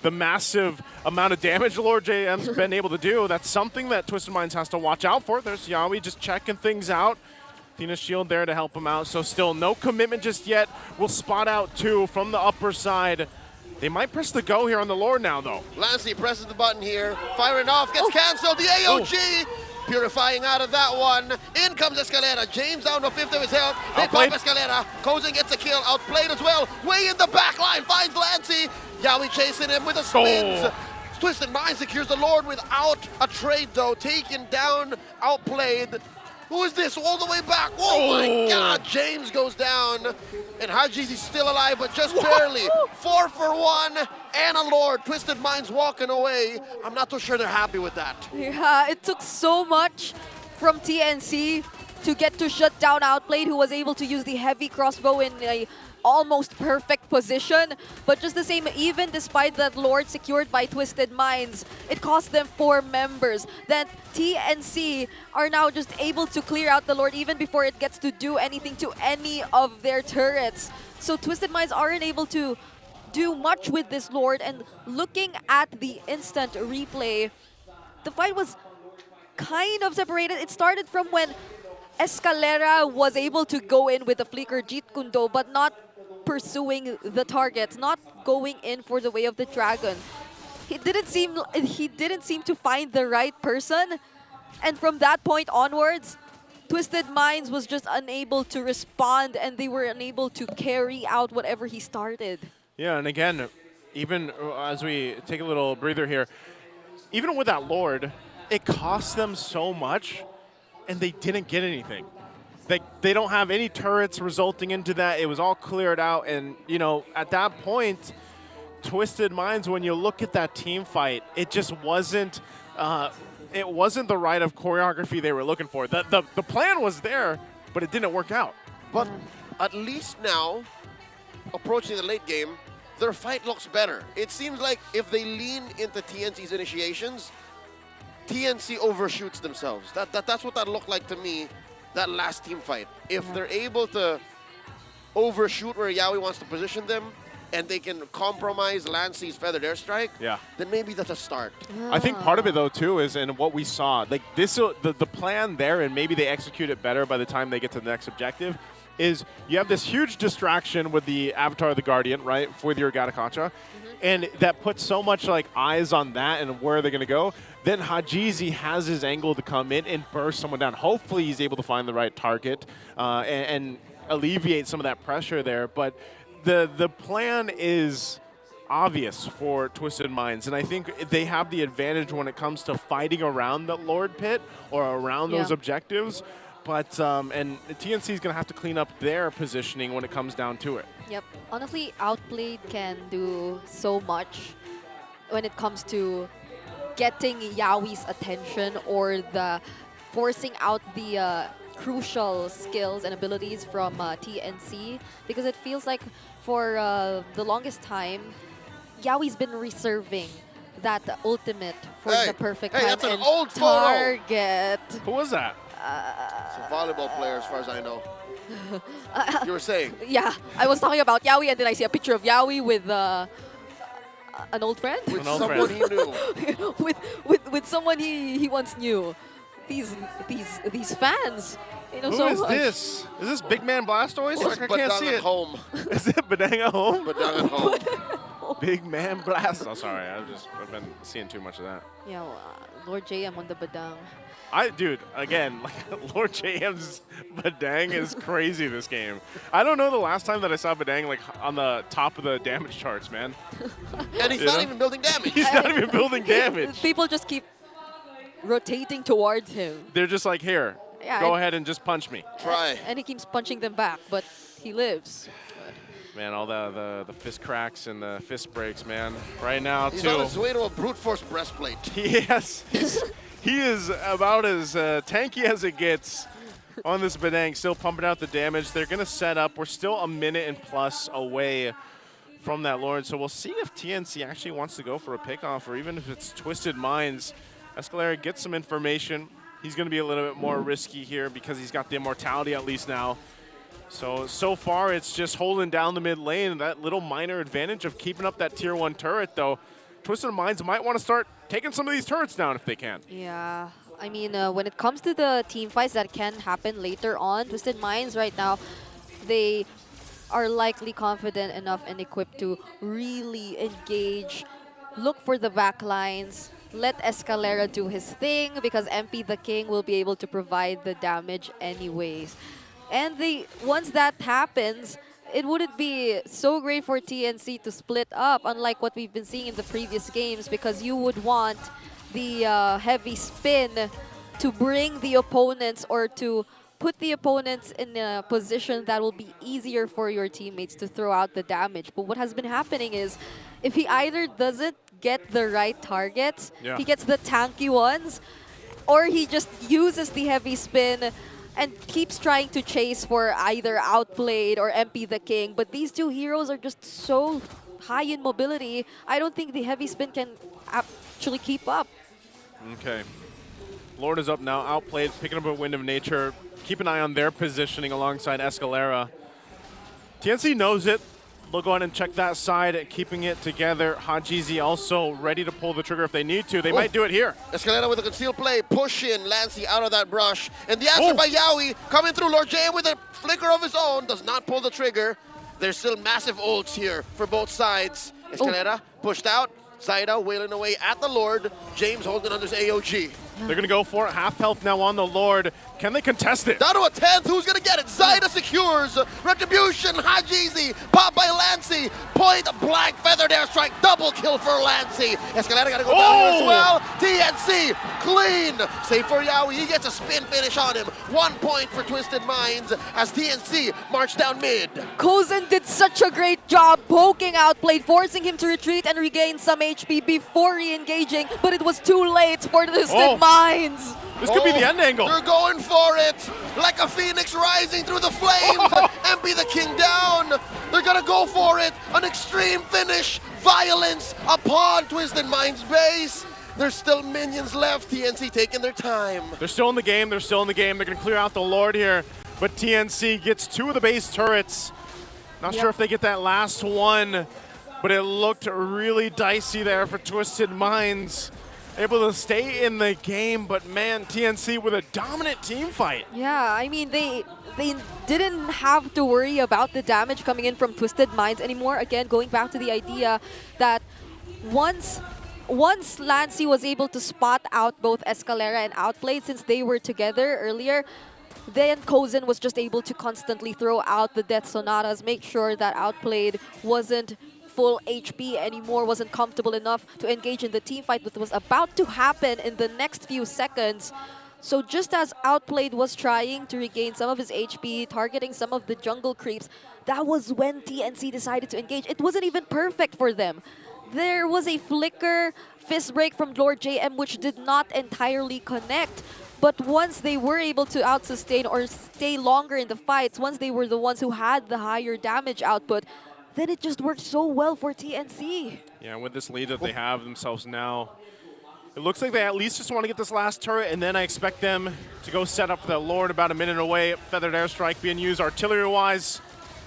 the massive amount of damage Lord JM's been able to do, that's something that Twisted Minds has to watch out for. There's Yawi just checking things out. Athena's shield there to help him out. So still no commitment just yet. We'll spot out two from the upper side. They might press the go here on the Lord now, though. Lancey presses the button here, firing off, gets canceled. The AOG purifying out of that one. In comes Escalera. James down to 5th of his health. They pop Escalera. Kozen gets a kill. Outplayed as well. Way in the back line. Finds Lancey. Yawi chasing him with the spins. Twisted Mind secures the Lord without a trade, though. Taken down. Outplayed. Who is this? All the way back. Oh my God. James goes down. And Hajizi's still alive, but just barely. 4 for 1. And a Lord. Twisted Minds walking away. I'm not too sure they're happy with that. Yeah, it took so much from TNC to get to shut down Outplayed, who was able to use the heavy crossbow in a almost perfect position. But just the same, even despite that Lord secured by Twisted Minds, it cost them 4 members. Then TNC are now just able to clear out the Lord even before it gets to do anything to any of their turrets. So Twisted Minds aren't able to do much with this Lord. And looking at the instant replay, the fight was kind of separated. It started from when Escalera was able to go in with the flicker Jeet Kundo, but not pursuing the targets, not going in for the way of the dragon. He didn't seem to find the right person, and from that point onwards, Twisted Minds was just unable to respond, and they were unable to carry out whatever he started. Yeah, and again, even as we take a little breather here, even with that Lord, it cost them so much, and they didn't get anything. they don't have any turrets resulting into that. It was all cleared out, and you know, at that point, Twisted Minds, when you look at that team fight, it just wasn't the right of choreography they were looking for. The plan was there, but it didn't work out. But at least now, approaching the late game, their fight looks better. It seems like if they lean into TNC's initiations, TNC overshoots themselves. That's what that looked like to me, that last team fight. If they're able to overshoot where Yawi wants to position them, and they can compromise Lancy's feathered airstrike, then maybe that's a start. I think part of it, though, too, is in what we saw. Like this, the plan there, and maybe they execute it better by the time they get to the next objective, is you have this huge distraction with the Avatar of the Guardian, right, with your Gatakacha, and that puts so much like eyes on that and where they're going to go. Then Hajizi has his angle to come in and burst someone down. Hopefully he's able to find the right target and alleviate some of that pressure there. But the plan is obvious for Twisted Minds, and I think they have the advantage when it comes to fighting around the Lord Pit or around those objectives. But and TNC is going to have to clean up their positioning when it comes down to it. Yep. Honestly, Outplayed can do so much when it comes to getting Yawi's attention or the forcing out the crucial skills and abilities from TNC, because it feels like for the longest time, Yawi's been reserving that ultimate for the perfect time that's an and old target. Who was that? It's a volleyball player, as far as I know. You were saying? Yeah, I was talking about Yawi, and then I see a picture of Yawi with an old friend. With someone he knew. with someone he once knew. These fans, you know, Who so is much. this? Is this Big Man Blastoise? It's I can't see Badang at it. home. Is it Badang at home? Badang at home. Big Man Blast. Oh, sorry. I've been seeing too much of that. Yeah, well, Lord JM on the Badang. Dude, again, like Lord JM's Badang is crazy this game. I don't know the last time that I saw Badang like on the top of the damage charts, man. And he's not even building damage. He's not even building damage. People just keep rotating towards him. They're just like, here, go ahead and just punch me. Try. And he keeps punching them back, but he lives. Man, all the fist cracks and the fist breaks, man. Right now, He's too. on his way to a brute force breastplate. Yes. He is about as tanky as it gets on this Badang, still pumping out the damage. They're going to set up. We're still a minute and plus away from that Lord, so we'll see if TNC actually wants to go for a pickoff, or even if it's Twisted Minds. Escalera gets some information. He's going to be a little bit more risky here because he's got the immortality at least now. So far, it's just holding down the mid lane, that little minor advantage of keeping up that tier 1 turret, though. Twisted Minds might want to start taking some of these turrets down if they can. Yeah, I mean, when it comes to the team fights that can happen later on, Twisted Minds right now, they are likely confident enough and equipped to really engage, look for the back lines, let Escalera do his thing, because MP the King will be able to provide the damage anyways. And once that happens, it wouldn't be so great for TNC to split up, unlike what we've been seeing in the previous games, because you would want the heavy spin to bring the opponents or to put the opponents in a position that will be easier for your teammates to throw out the damage. But what has been happening is, if he either doesn't get the right targets, he gets the tanky ones, or he just uses the heavy spin and keeps trying to chase for either Outplayed or MP the King. But these two heroes are just so high in mobility, I don't think the heavy spin can actually keep up. Okay. Lord is up now, Outplayed, picking up a Wind of Nature. Keep an eye on their positioning alongside Escalera. TNC knows it. They'll go on and check that side, keeping it together. Hajizi also ready to pull the trigger if they need to. They might do it here. Escalera with a concealed play, push in Lancy out of that brush. And the answer by Yawi, coming through. Lord J with a flicker of his own, does not pull the trigger. There's still massive ults here for both sides. Escalera pushed out. Zaida wailing away at the Lord. James holding on his AOG. They're going to go for it. Half health now on the Lord. Can they contest it? Down to a 10th. Who's going to get it? Zaida secures. Retribution. Hajizi. Pop by Lancy. Point blank. Feathered airstrike. Double kill for Lancy. Escalera got to go down here as well. TNC. Clean. Save for Yawi. He gets a spin finish on him. 1 point for Twisted Minds as TNC march down mid. Kozen did such a great job poking Outplayed, forcing him to retreat and regain some HP before re-engaging, but it was too late for the Twisted Minds. This could be the end angle. They're going for it. Like a phoenix rising through the flames. MP the King down. They're going to go for it. An extreme finish. Violence upon Twisted Minds base. There's still minions left. TNC taking their time. They're still in the game. They're still in the game. They're going to clear out the Lord here. But TNC gets 2 of the base turrets. Not sure if they get that last one. But it looked really dicey there for Twisted Minds. Able to stay in the game, but man, TNC with a dominant team fight. Yeah, I mean, they didn't have to worry about the damage coming in from Twisted Minds anymore. Again, going back to the idea that once Lancy was able to spot out both Escalera and Outplayed, since they were together earlier, then Kozen was just able to constantly throw out the Death Sonatas, make sure that Outplayed wasn't full HP anymore, wasn't comfortable enough to engage in the team fight that was about to happen in the next few seconds. So just as Outplayed was trying to regain some of his HP, targeting some of the jungle creeps, that was when TNC decided to engage. It wasn't even perfect for them. There was a flicker fist break from Lord JM which did not entirely connect. But once they were able to out-sustain or stay longer in the fights, once they were the ones who had the higher damage output, then it just worked so well for TNC. Yeah, with this lead that they have themselves now, it looks like they at least just want to get this last turret, and then I expect them to go set up the Lord about a minute away. Feathered airstrike being used artillery-wise.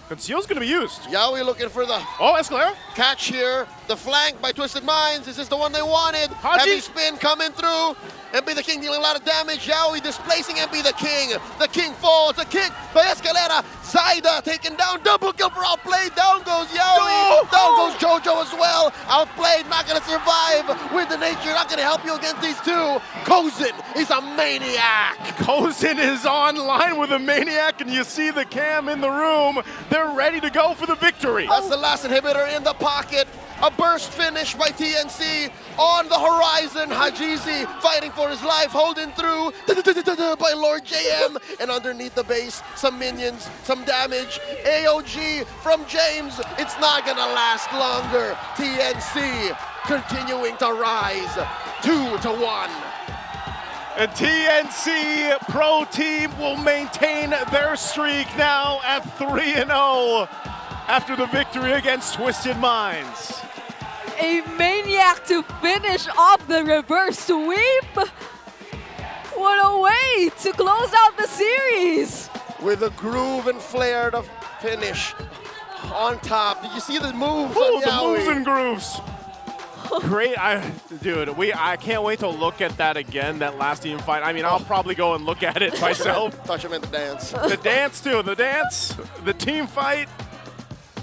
Conceal's going to be used. Yawi looking for the Escalera catch here. The flank by Twisted Minds. Is this the one they wanted? Heavy spin coming through. MP the King dealing a lot of damage. Yawi displacing MP the King. The King falls. The kick by Escalera. Zaida taken down. Double kill for Outplayed. Down goes Yawi. Down goes Jojo as well. Outplayed not going to survive. With the nature not going to help you against these two. Kozen is a maniac. Kozen is online with a maniac, and you see the cam in the room. They're ready to go for the victory. That's the last inhibitor in the pocket. A burst finish by TNC on the horizon. Hajizi fighting for his life, holding through by Lord JM. And underneath the base, some minions, some damage. AOG from James. It's not gonna last longer. TNC continuing to rise 2-1. And TNC Pro Team will maintain their streak now at 3-0 after the victory against Twisted Minds. A maniac to finish off the reverse sweep. What a way to close out the series. With a groove and flair to finish on top. Did you see the moves? Oh, the moves and grooves. Great, dude. I can't wait to look at that again. That last team fight. I mean, I'll probably go and look at it myself. Thought you meant the dance. The dance too. The dance. The team fight.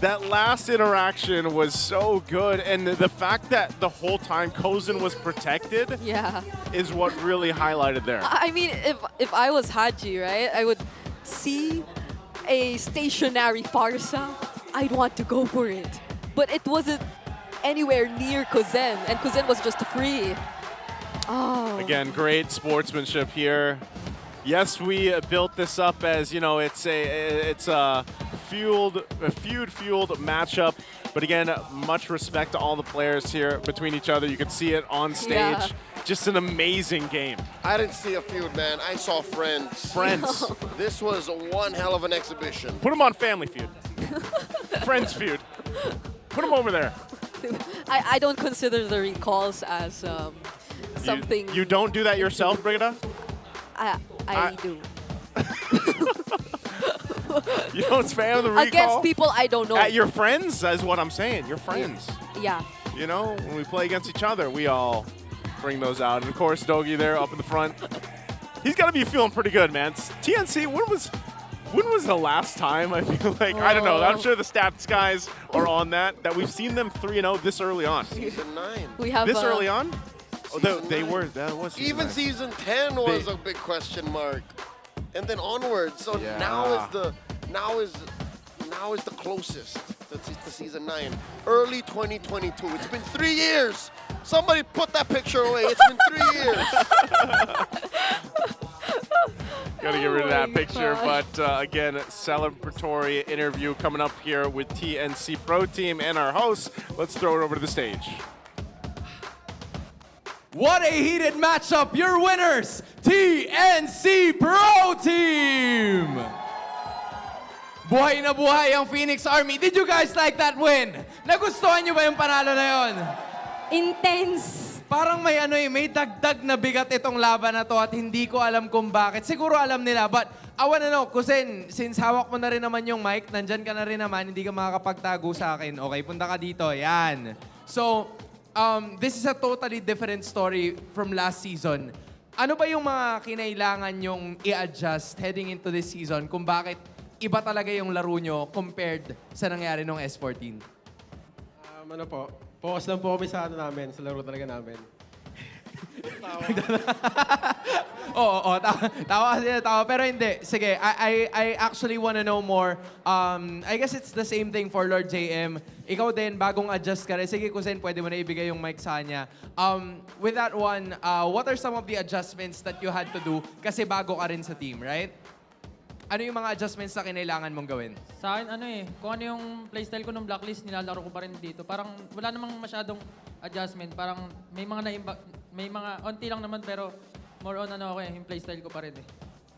That last interaction was so good, and the fact that the whole time Kozen was protected, is what really highlighted there. I mean, if I was Haji, right, I would see a stationary Farsa. I'd want to go for it, but it wasn't anywhere near Kozen, and Kozen was just free. Oh. Again, great sportsmanship here. Yes, we built this up as, you know, it's a feud-fueled matchup. But again, much respect to all the players here between each other. You could see it on stage. Yeah. Just an amazing game. I didn't see a feud, man. I saw friends. Friends. This was one hell of an exhibition. Put them on Family Feud. Friends Feud. Put them over there. I don't consider the recalls as something. You don't do that yourself, Brigida? I do. You don't spam the recall? Against people I don't know. At your friends, is what I'm saying. Your friends. Yeah. You know, when we play against each other, we all bring those out. And of course, Dogi there up in the front. He's got to be feeling pretty good, man. TNC, when was the last time, I feel like, I don't know, I'm sure the stats guys are on that we've seen them 3-0 this early on. Season 9. We have this early on? They were. That was Even season 10 was a big question mark, and then onwards. So now is the closest to season 9. Early 2022. It's been 3 years. Somebody put that picture away. It's been 3 years. Gotta get rid of that picture, but again, celebratory interview coming up here with TNC Pro Team and our hosts. Let's throw it over to the stage. What a heated matchup! Your winners, TNC Pro Team! Buhay na buhay ang Phoenix Army. Did you guys like that win? Nagustuhan nyo ba yung panalo na yon? Intense. Parang may dagdag na bigat itong laban na to at hindi ko alam kung bakit. Siguro alam nila, but I wanna know, Kusen, since hawak mo na rin naman yung mic, nandyan ka na rin naman, hindi ka makakapagtago sa akin. Okay, punta ka dito. Yan. So, this is a totally different story from last season. Ano ba yung mga kinailangan yung i-adjust heading into this season kung bakit iba talaga yung laro nyo compared sa nangyari nung S14? Ano po, focus lang po kami sa namin, sa laro talaga namin. Oo, tawa. Pero hindi. Sige, I actually wanna know more. I guess it's the same thing for Lord JM. Ikaw din, bagong adjust ka rin. Sige, Kusen, pwede mo na ibigay yung mic sa kanya. With that one, what are some of the adjustments that you had to do? Kasi bago ka rin sa team, right? Ano yung mga adjustments na kinailangan mong gawin? Sa akin, kung ano yung playstyle ko ng blacklist, nilalaro ko pa rin dito. Parang wala namang masyadong adjustment. Parang may mga onti lang naman, pero more on yung playstyle ko pa rin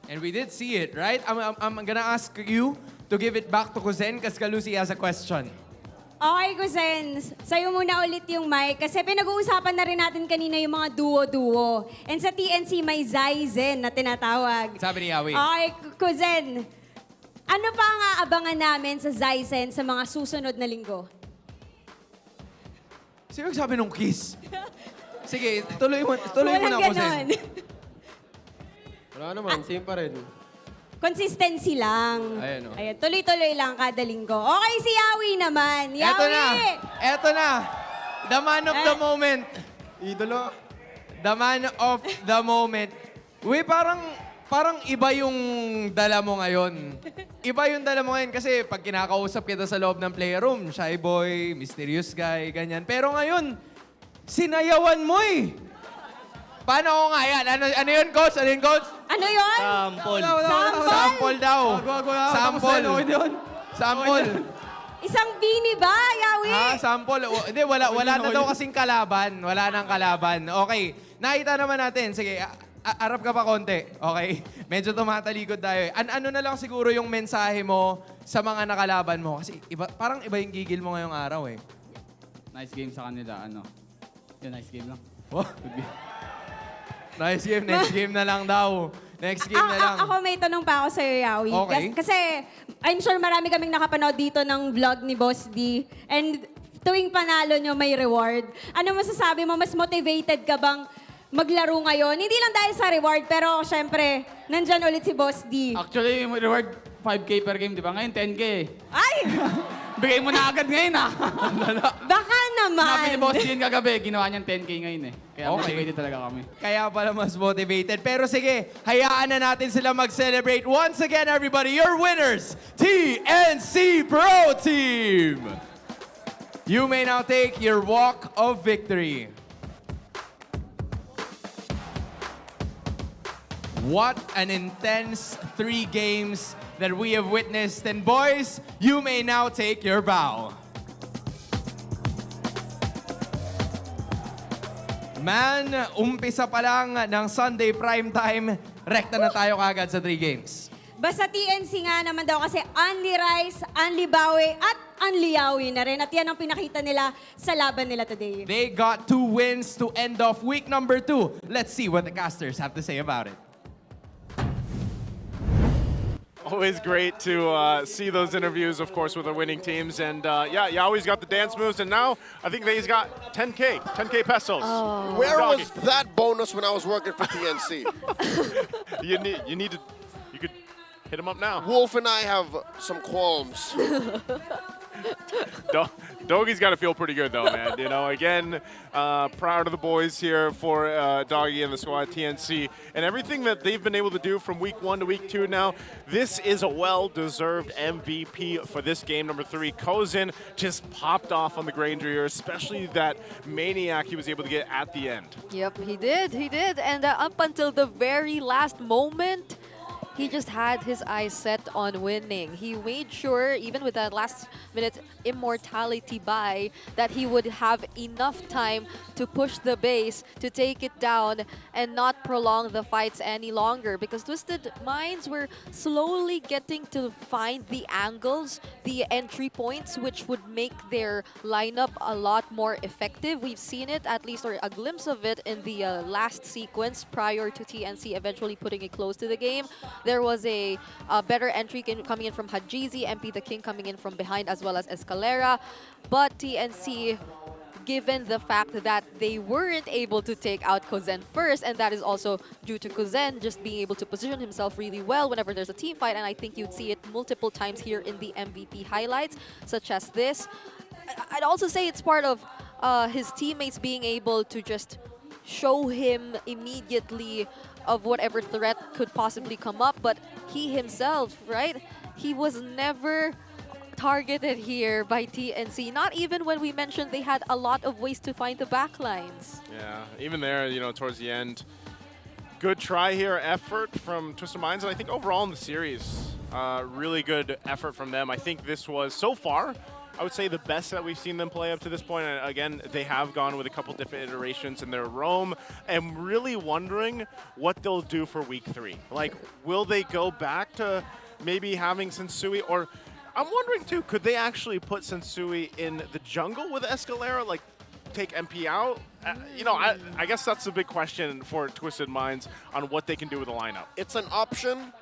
And we did see it, right? I'm gonna ask you to give it back to Kusen because Kalusi has a question. Okay, Kusen. Sa'yo muna ulit yung mic kasi pinag-uusapan na rin natin kanina yung mga duo-duo. And sa TNC, may Zaizen na tinatawag. Sabi ni Yawi. Okay, Kusen. Ano pa ang aabangan namin sa Zaizen sa mga susunod na linggo? Sino sabi nung kiss? Sige, tuloy mo na, Kusen. Wala naman, same pa rin. Consistency lang. Ayan, oh. Ayan, tuloy-tuloy lang kada linggo. Okay, si Yawi naman. Yawi! Eto na. The man of the moment. Idolo. The man of the moment. Uy, parang iba yung dala mo ngayon. Iba yung dala mo ngayon kasi pag kinakausap kita sa loob ng playroom, shy boy, mysterious guy, ganyan. Pero ngayon, sinayawan mo eh. Paano ko nga yan? Ano yun, coach? Ano yun, coach? Ano yun? Sample daw. Sample. Isang bini ba, Yawi? Sample. Hindi, wala na daw kasing kalaban. Wala nang kalaban. Okay. Nakita naman natin. Sige, arap ka pa konti. Okay? Medyo tumatalikod tayo. Ano na lang siguro yung mensahe mo sa mga nakalaban mo? Kasi parang iba yung gigil mo ngayong araw eh. Nice game sa kanila. Nice game lang. Nice game. Next game na lang daw. Next game na lang. Ako may tanong pa ako sa'yo, Yawi. Okay. Kasi I'm sure marami kaming nakapanood dito ng vlog ni Boss D. And tuwing panalo nyo, may reward. Ano masasabi mo? Mas motivated ka bang maglaro ngayon? Hindi lang dahil sa reward, pero syempre, nandyan ulit si Boss D. Actually, yung reward 5K per game, di ba? Ngayon, 10K. Ay! Bigay mo na agad ngayon, Baka naman. Sabi ni Boss Ian kagabi, ginawa niyang 10K ngayon eh. Kaya motivated talaga kami. Kaya pala mas motivated. Pero sige, hayaan na natin sila mag-celebrate. Once again, everybody, your winners, TNC Pro Team! You may now take your walk of victory. What an intense 3 games that we have witnessed. And boys, you may now take your bow. Man, umpisa pa lang ng Sunday primetime, rekta na tayo kagad sa 3 games. Basta TNC nga naman daw kasi only Rice, only Bawi, at only Yawi na rin. At yan ang pinakita nila sa laban nila today. They got 2 wins to end off week number 2. Let's see what the casters have to say about it. Always great to see those interviews, of course, with the winning teams. And yeah, Yawi's got the dance moves, and now I think that he's got 10K pesos. Oh. Where was that bonus when I was working for TNC? You could hit him up now. Wolf and I have some qualms. Doggy's got to feel pretty good, though, man. You know, again, proud of the boys here for Doggy and the squad, TNC, and everything that they've been able to do from week 1 to week 2 now. This is a well-deserved MVP for this game, number 3. Kozin just popped off on the Granger, especially that maniac he was able to get at the end. Yep, he did. He did. And up until the very last moment, he just had his eyes set on winning. He made sure, even with that last-minute immortality buy, that he would have enough time to push the base, to take it down, and not prolong the fights any longer. Because Twisted Minds were slowly getting to find the angles, the entry points, which would make their lineup a lot more effective. We've seen it, at least, or a glimpse of it, in the last sequence prior to TNC eventually putting it close to the game. There was a better entry coming in from Hajizi, MP the King coming in from behind, as well as Escalera. But TNC, given the fact that they weren't able to take out Kozin first, and that is also due to Kozin just being able to position himself really well whenever there's a team fight, and I think you'd see it multiple times here in the MVP highlights, such as this. I'd also say it's part of his teammates being able to just show him immediately of whatever threat could possibly come up, but he himself, right? He was never targeted here by TNC, not even when we mentioned they had a lot of ways to find the backlines. Yeah, even there, you know, towards the end, good try here, effort from Twisted Minds, and I think overall in the series, really good effort from them. I think this was, so far, I would say the best that we've seen them play up to this point. And again, they have gone with a couple different iterations in their roam. I'm really wondering what they'll do for week 3. Like, will they go back to maybe having Sensui? Or I'm wondering too, could they actually put Sensui in the jungle with Escalera? Like, take MP out? You know, I guess that's the big question for Twisted Minds on what they can do with the lineup. It's an option,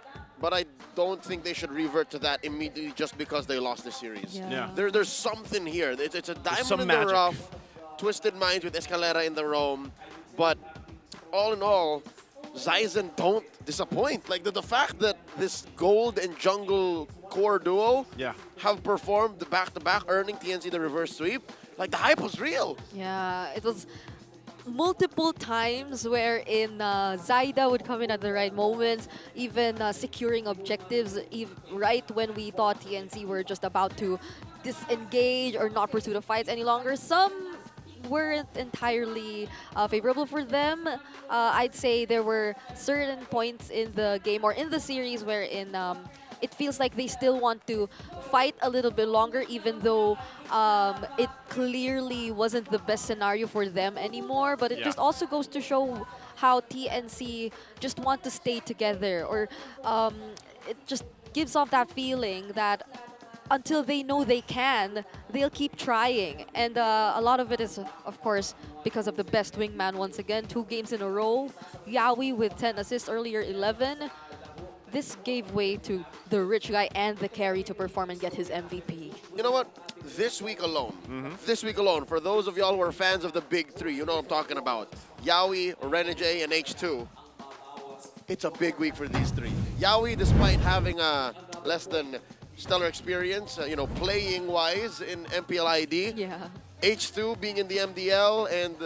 but I don't think they should revert to that immediately just because they lost the series. Yeah. There's something here. It's a diamond in the rough. Twisted Minds with Escalera in the roam. But all in all, Zaizen don't disappoint. Like the fact that this gold and jungle core duo have performed the back-to-back, earning TNC the reverse sweep, like the hype was real. Yeah, it was multiple times wherein Zaida would come in at the right moments, even securing objectives right when we thought TNC were just about to disengage or not pursue the fights any longer. Some weren't entirely favorable for them. I'd say there were certain points in the game or in the series wherein it feels like they still want to fight a little bit longer, even though it clearly wasn't the best scenario for them anymore. But it just also goes to show how TNC just want to stay together, or it just gives off that feeling that until they know they can, they'll keep trying. And a lot of it is, of course, because of the best wingman once again. 2 games in a row. Yawi with 10 assists, earlier 11. This gave way to the rich guy and the carry to perform and get his MVP. You know what? This week alone, for those of y'all who are fans of the big 3, you know what I'm talking about. Yawi, Renegade, and H2. It's a big week for these 3. Yawi, despite having a less than stellar experience, you know, playing-wise in MPL ID. Yeah. H2 being in the MDL and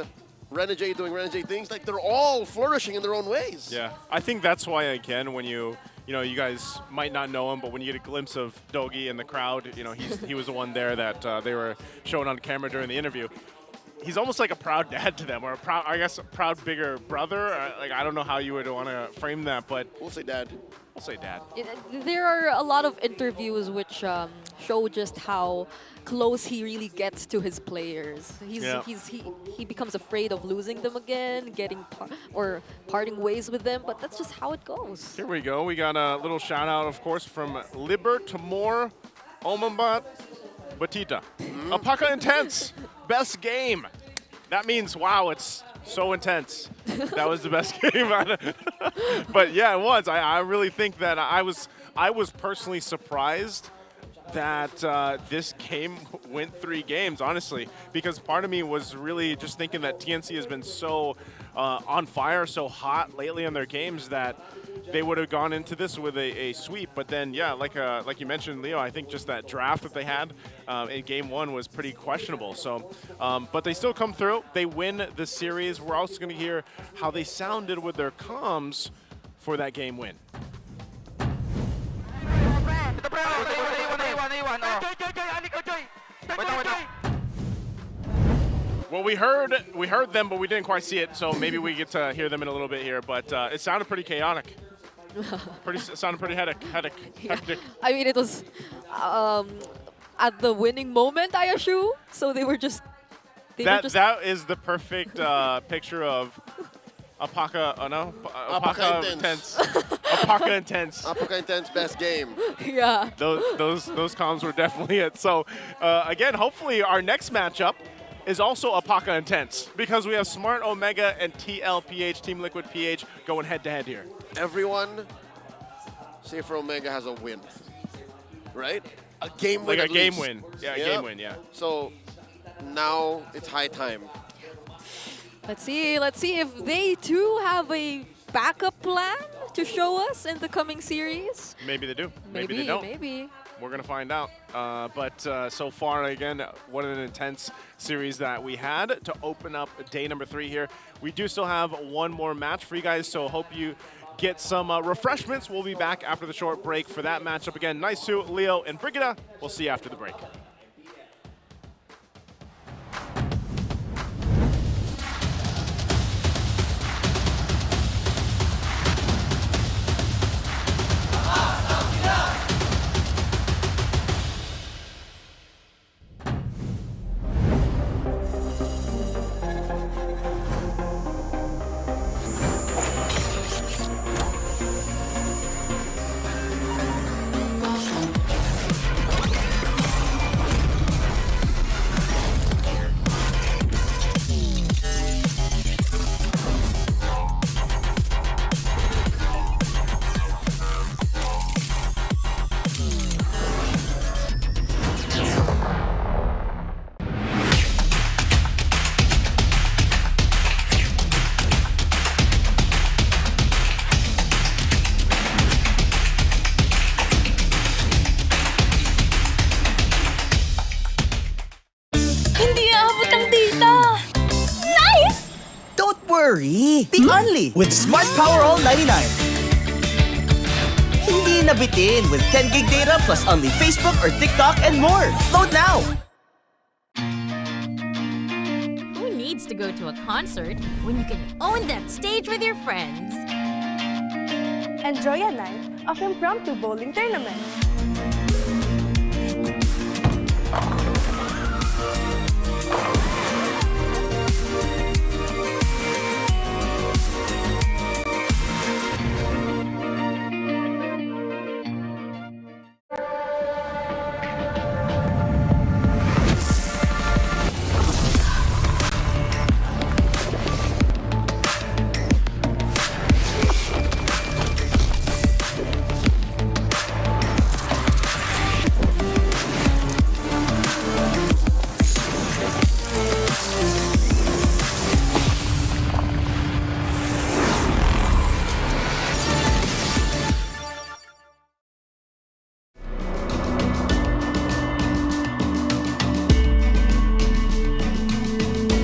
Renegade doing Renegade things, like they're all flourishing in their own ways. Yeah, I think that's why, again, when you know, you guys might not know him, but when you get a glimpse of Doggy in the crowd, you know, he was the one there that they were showing on camera during the interview. He's almost like a proud dad to them, or a proud bigger brother. Like, I don't know how you would want to frame that, but we'll say dad. We'll say dad. There are a lot of interviews which show just how close he really gets to his players. He becomes afraid of losing them again, parting ways with them, but that's just how it goes. Here we go. We got a little shout out, of course, from Liber Timor Omambat Batita. Apaka Intense, best game. That means, wow, it's so intense. That was the best game. But yeah, it was. I really think that I was personally surprised that this game went 3 games, honestly, because part of me was really just thinking that TNC has been so on fire, so hot lately in their games that they would have gone into this with a sweep. But then, yeah, like you mentioned, Leo, I think just that draft that they had in game 1 was pretty questionable. So, but they still come through. They win the series. We're also going to hear how they sounded with their comms for that game win. Well, we heard them, but we didn't quite see it. So maybe we get to hear them in a little bit here. But it sounded pretty chaotic. It sounded pretty hectic. I mean, it was at the winning moment, I assume. So they were just. That is the perfect picture of Apaka. Oh no, Apaka Intense. Apaka Intense. Apaka Intense best game. Yeah. Those comms were definitely it. So again, hopefully our next matchup is also Apaka Intense, because we have Smart Omega and TLPH, Team Liquid PH, going head-to-head here. Everyone, say for Omega has a win, right? A game win. Like a game least. win. Yeah, a game win, yeah. So now it's high time. Let's see if they too have a backup plan to show us in the coming series. Maybe they do. Maybe they don't. Maybe. We're going to find out. But so far, again, what an intense series that we had to open up day number 3 here. We do still have one more match for you guys, so hope you get some refreshments. We'll be back after the short break for that matchup. Again, Nice2, Leo, and Brigida. We'll see you after the break. Be only with Smart Power All 99. Hindi nabitin with 10 gig data plus only Facebook or TikTok and more. Load now! Who needs to go to a concert when you can own that stage with your friends? Enjoy a night of impromptu bowling tournament.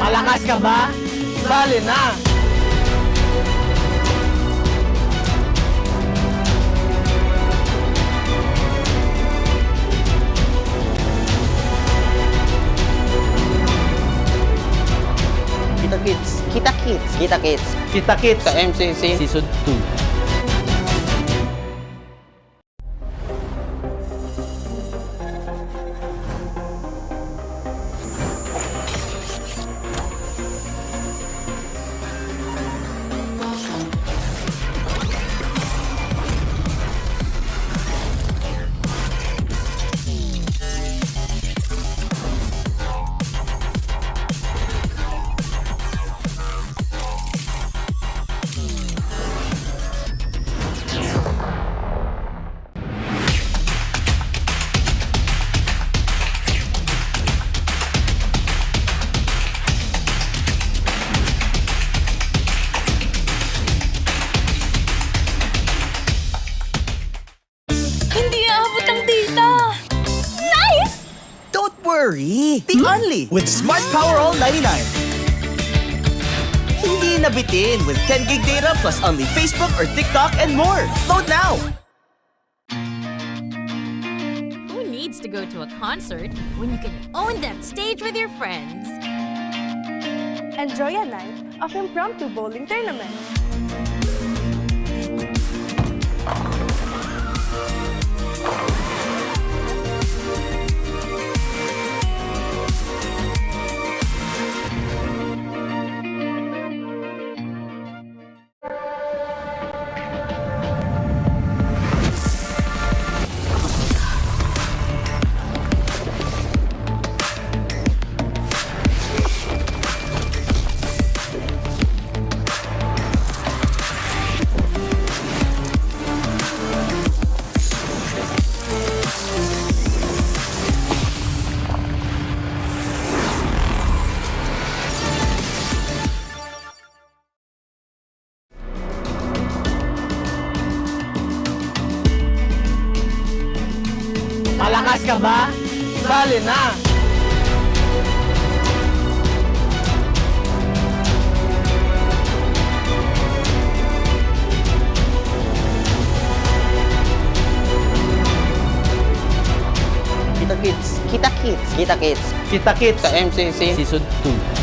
Malakas ka ba? Sali na! Kita Kids. Kita Kids. Kita Kids. Kita Kids. Sa MCC. Season 2. worry! The only with Smart Power All 99. Hindi nabitin with 10 gig data plus only Facebook or TikTok and more. Load now! Who needs to go to a concert when you can own that stage with your friends? Enjoy a night of impromptu bowling tournament. Malakas ka ba? Sali na! Kita Kids. Kita Kids. Kita Kids. Kita Kids. Sa MCC. Season 2.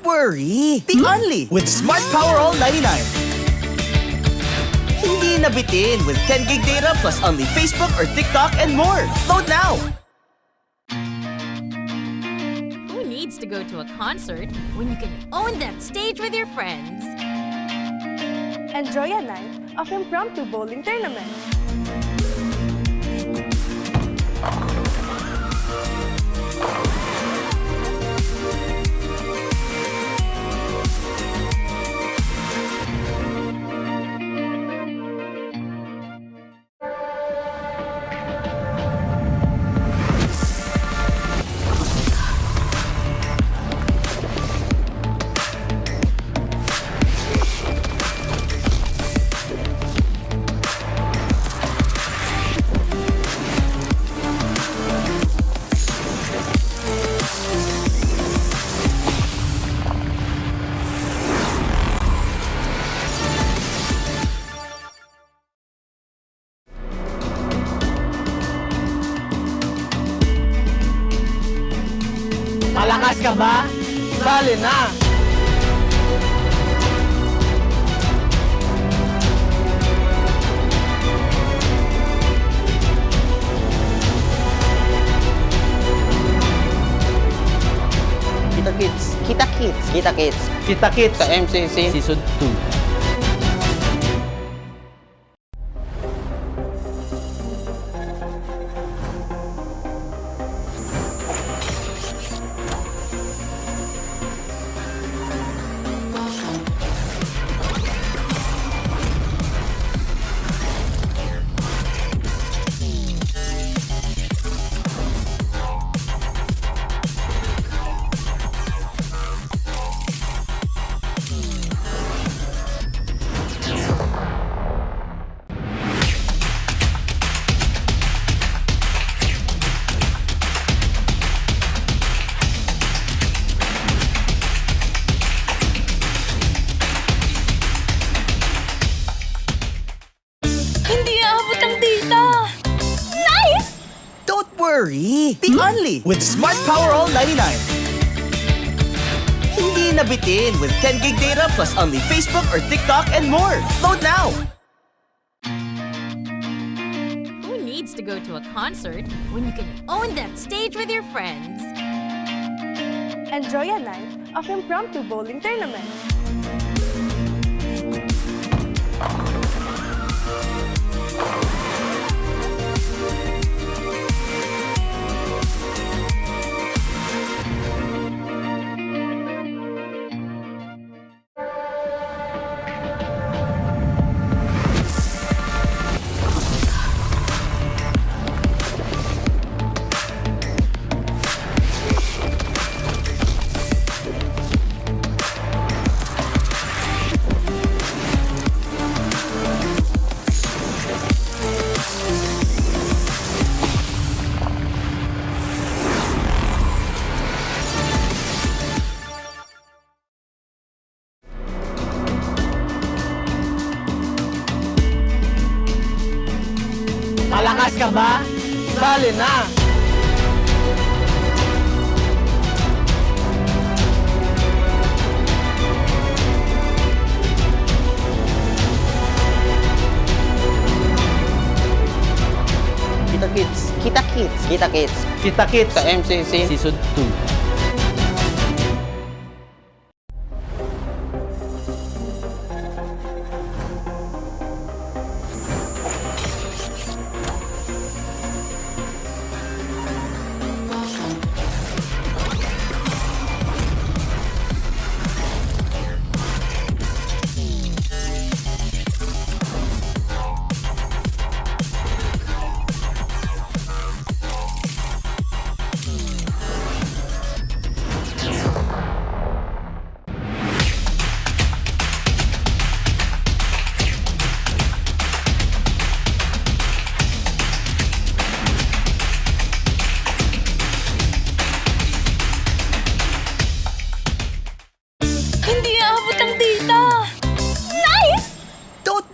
Worry! The only with Smart Power All 99. Hindi nabitin with 10 gig data plus only Facebook or TikTok and more. Load now! Who needs to go to a concert when you can own that stage with your friends? Enjoy a night of impromptu bowling tournament. Malakas ka ba? Sali na! Kita Kids. Kita Kids. Kita Kids. Kita Kids. Sa MCC. Season 2. Worry! The only with Smart Power All 99. Hindi nabitin with 10 gig data plus only Facebook or TikTok and more. Load now! needs to go to a concert when you can own that stage with your friends? Enjoy a night of impromptu bowling tournament. Malakas ka ba? Sali na! Kita Kids. Kita Kids. Kita Kids. Kita Kids. Sa MCC. Season 2.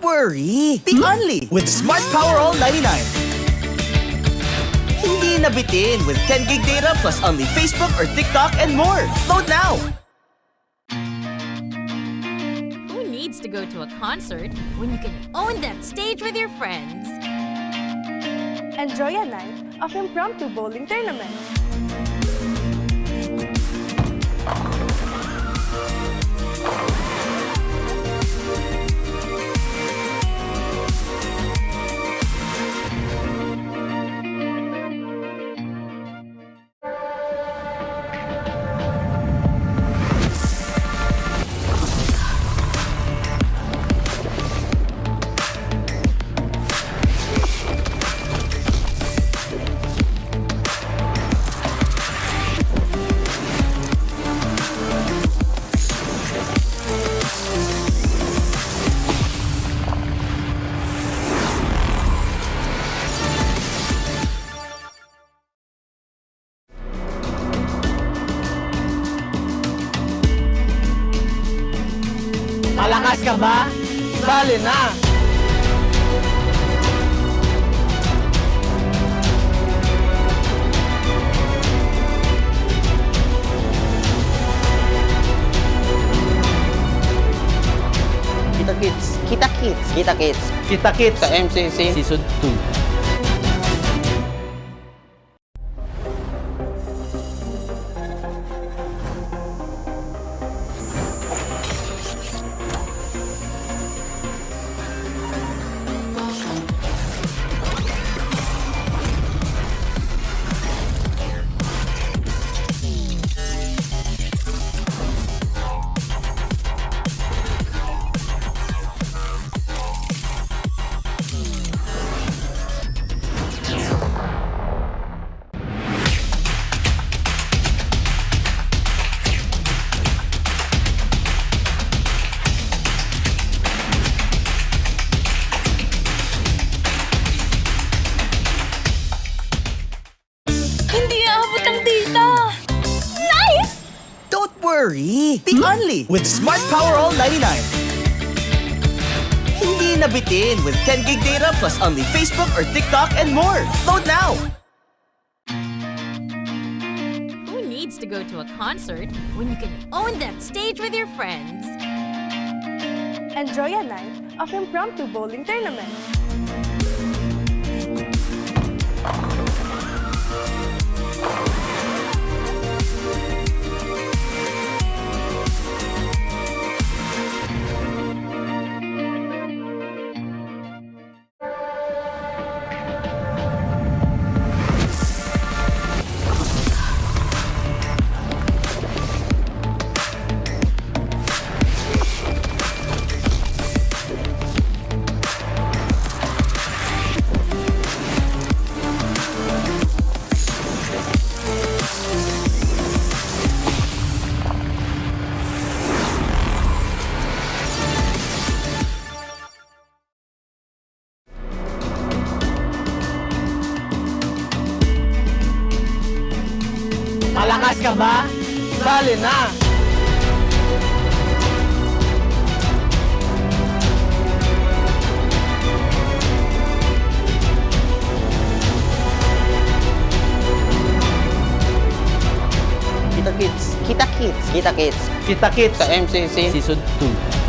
Worry! The only with Smart Power All 99. Hindi nabitin with 10 gig data plus only Facebook or TikTok and more. Load now! Who needs to go to a concert when you can own that stage with your friends? Enjoy a night of impromptu bowling tournament. Malakas ka ba? Sali na! Kita Kids. Kita Kids. Kita Kids. Kita Kids. Sa MCC. Season 2. Worry! The only with Smart Power All 99. Hindi nabitin with 10 gig data plus only Facebook or TikTok and more. Load now! Who needs to go to a concert when you can own that stage with your friends? Enjoy a night of impromptu bowling tournament. Malakas ka ba? Sali na! Kita Kids. Kita Kids. Kita Kids. Kita Kids. Sa MCC Season 2.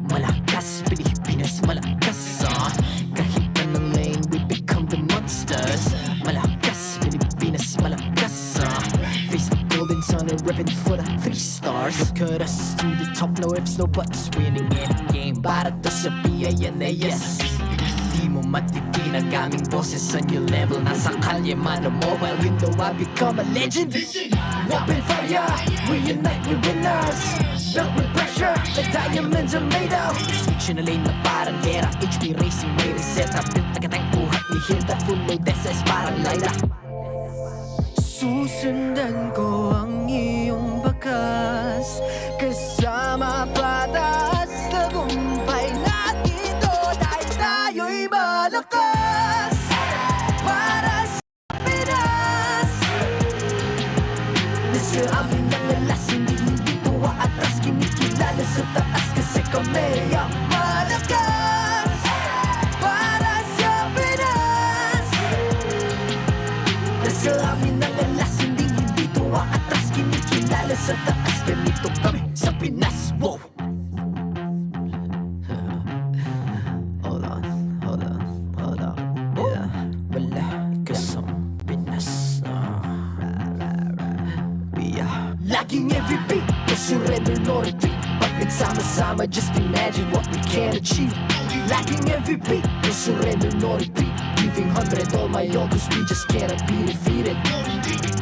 Malakas, Pilipinas, malakas kahit anong lane, we become the monsters. Malakas, Pilipinas, malakas face the golden sun and repping for the 3 stars. Look at us, to the top, no ifs, no buts, winning any game para to sa PINAS. Di mo matitinag aming boses sa new level. Nasa kalye man o mobile window, I become a legend. Open fire, we unite, we winners. Built with pressure, the diamonds are made of. Switch na lane na parang gera, HP racing may reset up. Built agad ang buhat ni Hilda, full load SS parang Lyra. Susundan ko ang iyong bakas, kasama patas, tagumpay natin ito dahil tayo'y malakas. Para sa Pinas, nasa amin ang alas, hindi tuwa atras, kinikilala sa taas kasi kami ang malakas. Para sa Pinas, nasa amin ang alas, hindi tuwa atras, kinikilala sa taas, ganito kami sa Pinas. Wow! Hold on, yeah, wala ka sa Pinas. We are laging MVP, no surrender, no retreat. Pag nagsama-sama, just imagine what we can achieve. Laging MVP, no surrender, no retreat. Giving 100 all my all, cause we just cannot be defeated.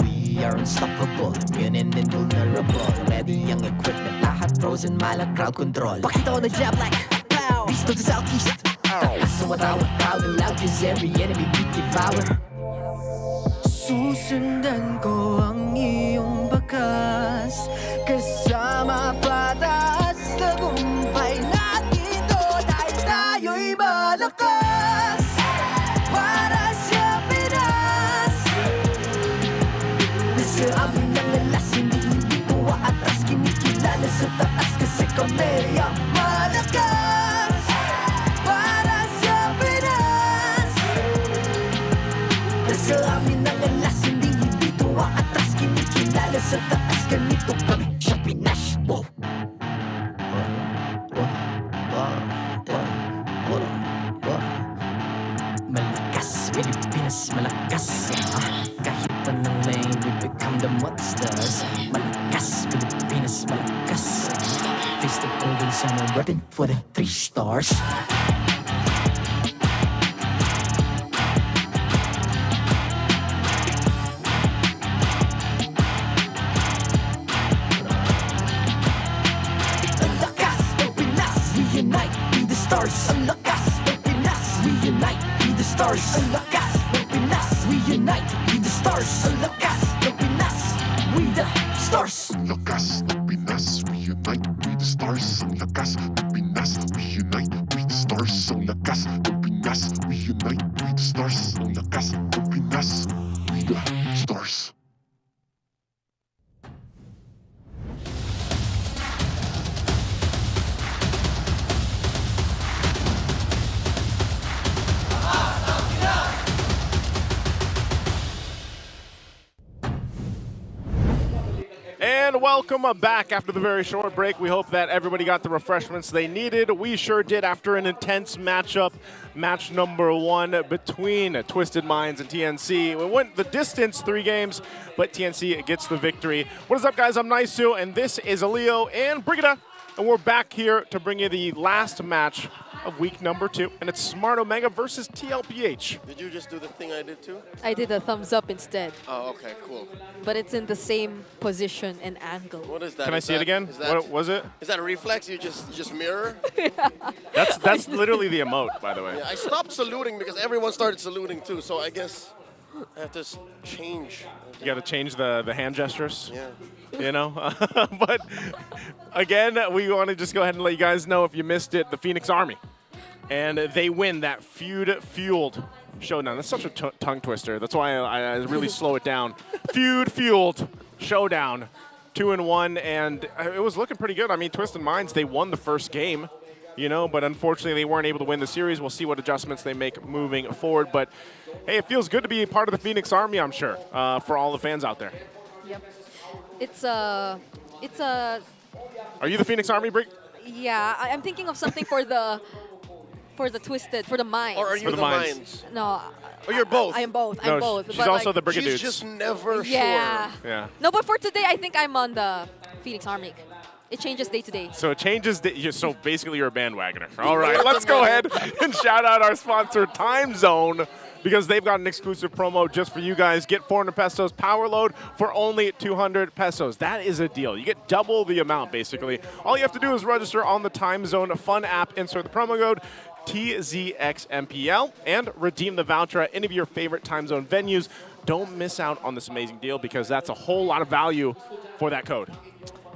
We are unstoppable, immune and invulnerable. Ready ang equipment, lahat frozen, malang crowd control. Pakita ko na jab like pow, east to the southeast. So matawag proud and loud, cause every enemy we devour. Susundan ko ang iyong bakas, kasama patas, tagumpay natin ito dahil tayo'y malakas. Para sa Pinas, nasa amin ang alas, hindi tuwa atras, kinikilala sa taas kasi kami ang malakas. Para sa Pinas, nasa amin ang alas, hindi tuwa atras, kinikilala sa taas, ganito kami sa Pinas. Wow! Pilipinas malakas. Kahit anong lane, we become the monsters. Malakas, Pilipinas malakas. Face the golden sun and repping for the 3 stars. Unite, be the stars. Ang lakas ng Pinas. We unite, be the stars. Ang lakas ng Pinas. We unite, be the stars. Ang lakas ng Pinas. We the stars. Ang lakas ng Pinas, we unite, we the stars. Ang lakas ng Pinas, we unite, we the stars. Ang lakas ng Pinas, we unite, we the stars. Ang lakas ng Pinas, we the stars. And welcome back after the very short break. We hope that everybody got the refreshments they needed. We sure did after an intense matchup. Match number 1 between Twisted Minds and TNC. We went the distance, 3 games, but TNC gets the victory. What is up, guys? I'm Naisu, and this is Leo and Brigida. And we're back here to bring you the last match of week number 2, and it's Smart Omega versus TLPH. Did you just do the thing I did too? I did a thumbs up instead. Oh, okay, cool. But it's in the same position and angle. What is that? Can I see it again? What was it? Is that a reflex? You just mirror? That's literally the emote, by the way. Yeah, I stopped saluting because everyone started saluting too, so I guess I have to change. You got to change the hand gestures. Yeah. You know? But again, we want to just go ahead and let you guys know, if you missed it, the Phoenix Army. And they win that feud-fueled showdown. That's such a tongue twister. That's why I really slow it down. Feud-fueled showdown, 2-1, and it was looking pretty good. I mean, Twisted Minds, they won the first game, you know, but unfortunately they weren't able to win the series. We'll see what adjustments they make moving forward. But hey, it feels good to be part of the Phoenix Army, I'm sure, for all the fans out there. Yep. It's a. Are you the Phoenix Army, Brick? Yeah, I'm thinking of something for the Twisted, for the Minds. Or are you the Minds? No. Or you're both? I am both. No, I'm both. she's but also like, the Brigadutes. She's just never Yeah. sure. Yeah. No, but for today, I think I'm on the Phoenix Army. It changes day to day. So it changes, so basically you're a bandwagoner. All right, let's go ahead and shout out our sponsor, Time Zone, because they've got an exclusive promo just for you guys. Get 400 pesos power load for only 200 pesos. That is a deal. You get double the amount, basically. All you have to do is register on the Time Zone Fun app, insert the promo code TZXMPL, and redeem the voucher at any of your favorite Time Zone venues. Don't miss out on this amazing deal, because that's a whole lot of value for that code.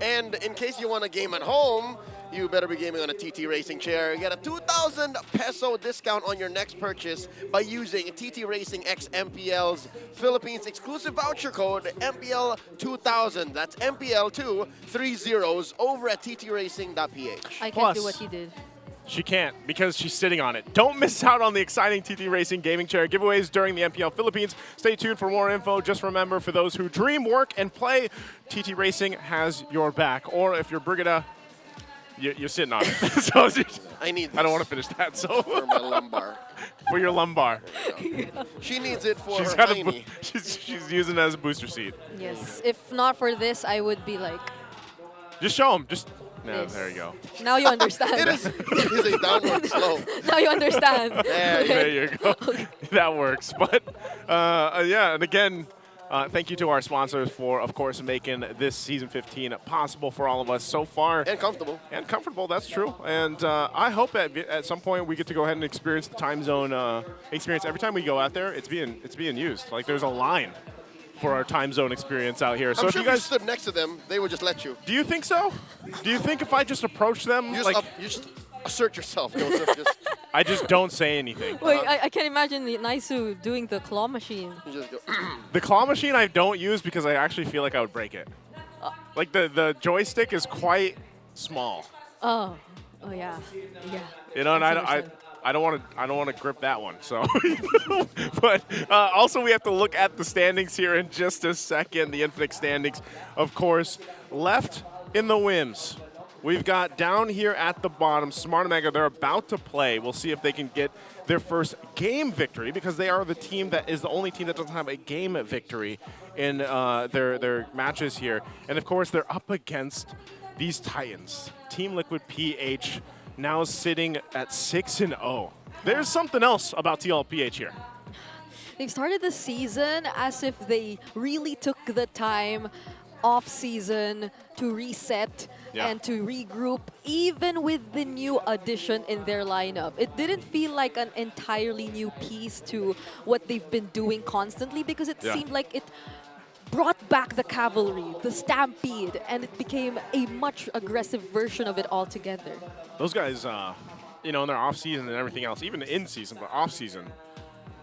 And in case you want a game at home, you better be gaming on a TT Racing chair. You get a 2,000 peso discount on your next purchase by using TT Racing X MPL's Philippines exclusive voucher code MPL2000. That's MPL2 3 zeros over at ttracing.ph. I can't do what he did. She can't, because she's sitting on it. Don't miss out on the exciting TT Racing gaming chair giveaways during the MPL Philippines. Stay tuned for more info. Just remember, for those who dream, work, and play, TT Racing has your back. Or if you're Brigida, you're sitting on it. So I need this. I don't want to finish that. So for my lumbar. For your lumbar. She needs it for She's her got hiney. she's using it as a booster seat. Yes. If not for this, I would be like. Just show them. Just. No, Yes. there you go. Now you understand. It is a downward slope. Now you understand. There you go. That works. But yeah, and again, thank you to our sponsors for, of course, making this season 15 possible for all of us so far. And comfortable. And comfortable, that's true. And I hope at some point we get to go ahead and experience the time zone experience. Every time we go out there, it's being used. Like, there's a line for our time zone experience out here. So I'm if sure you guys if you stood next to them, they would just let you. Do you think so? Do you think if I just approach them, You like just assert yourself, Joseph. Just I just don't say anything? Wait, I can't imagine Naisu doing the claw machine. You just go. The claw machine I don't use because I actually feel like I would break it. Like the joystick is quite small. Oh yeah, yeah. You know, and I don't want to grip that one. So, but also we have to look at the standings here in just a second. The Infinix standings, of course, left in the Wims. we've got down here at the bottom, Smart Omega, they're about to play. We'll see if they can get their first game victory because they are the team that is the only team that doesn't have a game victory in their matches here. And of course, they're up against these Titans. Team Liquid PH now sitting at 6-0. There's something else about TLPH here. They've started the season as if they really took the time off season to reset and to regroup, even with the new addition in their lineup. It didn't feel like an entirely new piece to what they've been doing constantly because it seemed like it brought back the cavalry, the stampede, and it became a much aggressive version of it altogether. Those guys, you know, in their off season and everything else, even in season, but off season,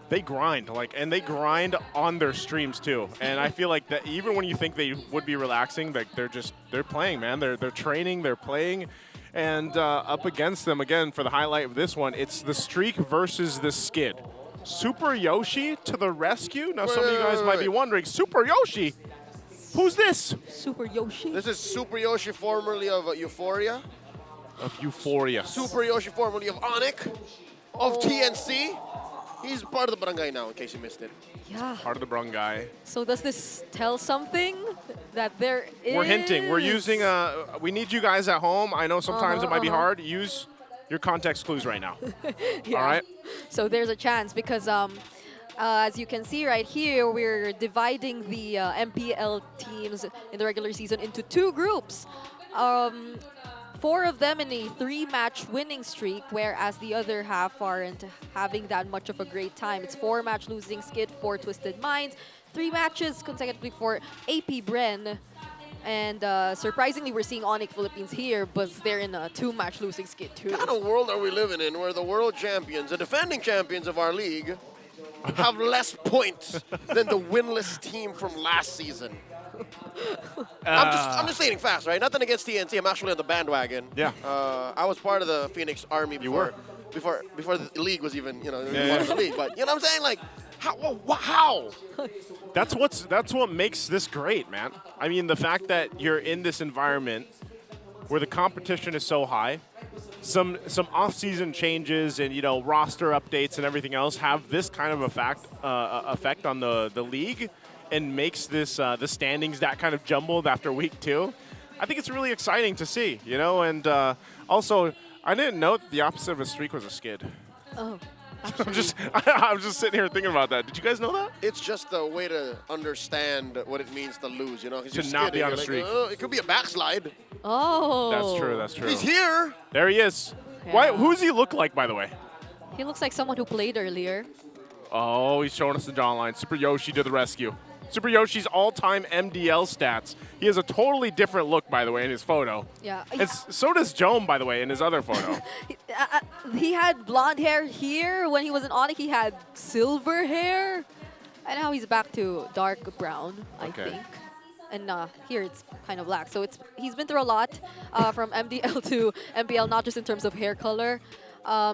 they grind, and they grind on their streams too. And I feel like that even when you think they would be relaxing, like they're playing, man. They're training, they're playing, and up against them again for the highlight of this one, it's the streak versus the skid. Super Yoshi to the rescue. Now some of you guys might be wondering, Super Yoshi, who's this? Super Yoshi. This is Super Yoshi, formerly of Euphoria. Of Euphoria. Super Yoshi, formerly of Onyx, of TNC. He's part of the barangay now, in case you missed it. Yeah. Part of the barangay. So does this tell something that there is? We're hinting. We're using, we need you guys at home. I know sometimes it might be hard. Use your context clues right now. All right? So there's a chance because as you can see right here, we're dividing the MPL teams in the regular season into two groups. 4 of them in a 3-match winning streak, whereas the other half aren't having that much of a great time. It's 4-match losing skid for Twisted Minds, 3 matches consecutively for AP Bren, and surprisingly we're seeing Onyx Philippines here, but they're in a 2-match losing skid too. What kind of world are we living in where the world champions, the defending champions of our league, have less points than the winless team from last season? I'm just stating facts, right? Nothing against TNT. I'm actually on the bandwagon. Yeah. I was part of the Phoenix Army before the league was even, you know, part of the league. But you know what I'm saying? Like, how? That's what makes this great, man. I mean, the fact that you're in this environment where the competition is so high, some off-season changes and, you know, roster updates and everything else have this kind of effect on the league, and makes this the standings that kind of jumbled after week 2. I think it's really exciting to see, you know, and also I didn't know that the opposite of a streak was a skid. Oh. I'm just sitting here thinking about that. Did you guys know that? It's just a way to understand what it means to lose, you know? To not be on a streak. It could be a backslide. Oh. That's true, that's true. He's here. There he is. Yeah. Who's he look like, by the way? He looks like someone who played earlier. Oh, he's showing us the jawline. Super Yoshi to the rescue. Super Yoshi's all-time MDL stats. He has a totally different look, by the way, in his photo. Yeah. So does Jome, by the way, in his other photo. He had blonde hair here. When he was in Onyx, he had silver hair. And now he's back to dark brown, I think. And here it's kind of black. So he's been through a lot from MDL to MPL, not just in terms of hair color.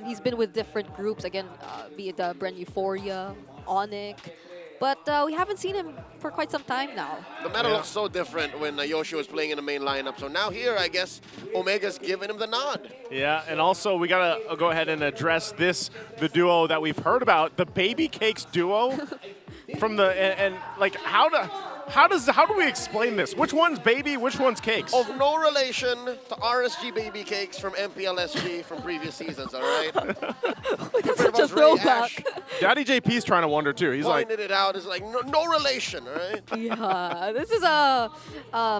He's been with different groups, again, be it Bren Euphoria, Onyx. But we haven't seen him for quite some time now. The meta looks so different when Yoshi was playing in the main lineup. So now here, I guess, Omega's giving him the nod. Yeah, and also we got to go ahead and address the duo that we've heard about, the Baby Cakes duo. From the, and like, how do we explain this? Which one's Baby, which one's Cakes? Of no relation to RSG Baby Cakes from MPLSG from previous seasons, all right? That's such a throwback. Daddy JP's trying to wonder too. He's like, pointed it out. It's like, no relation, all right? Yeah, this is a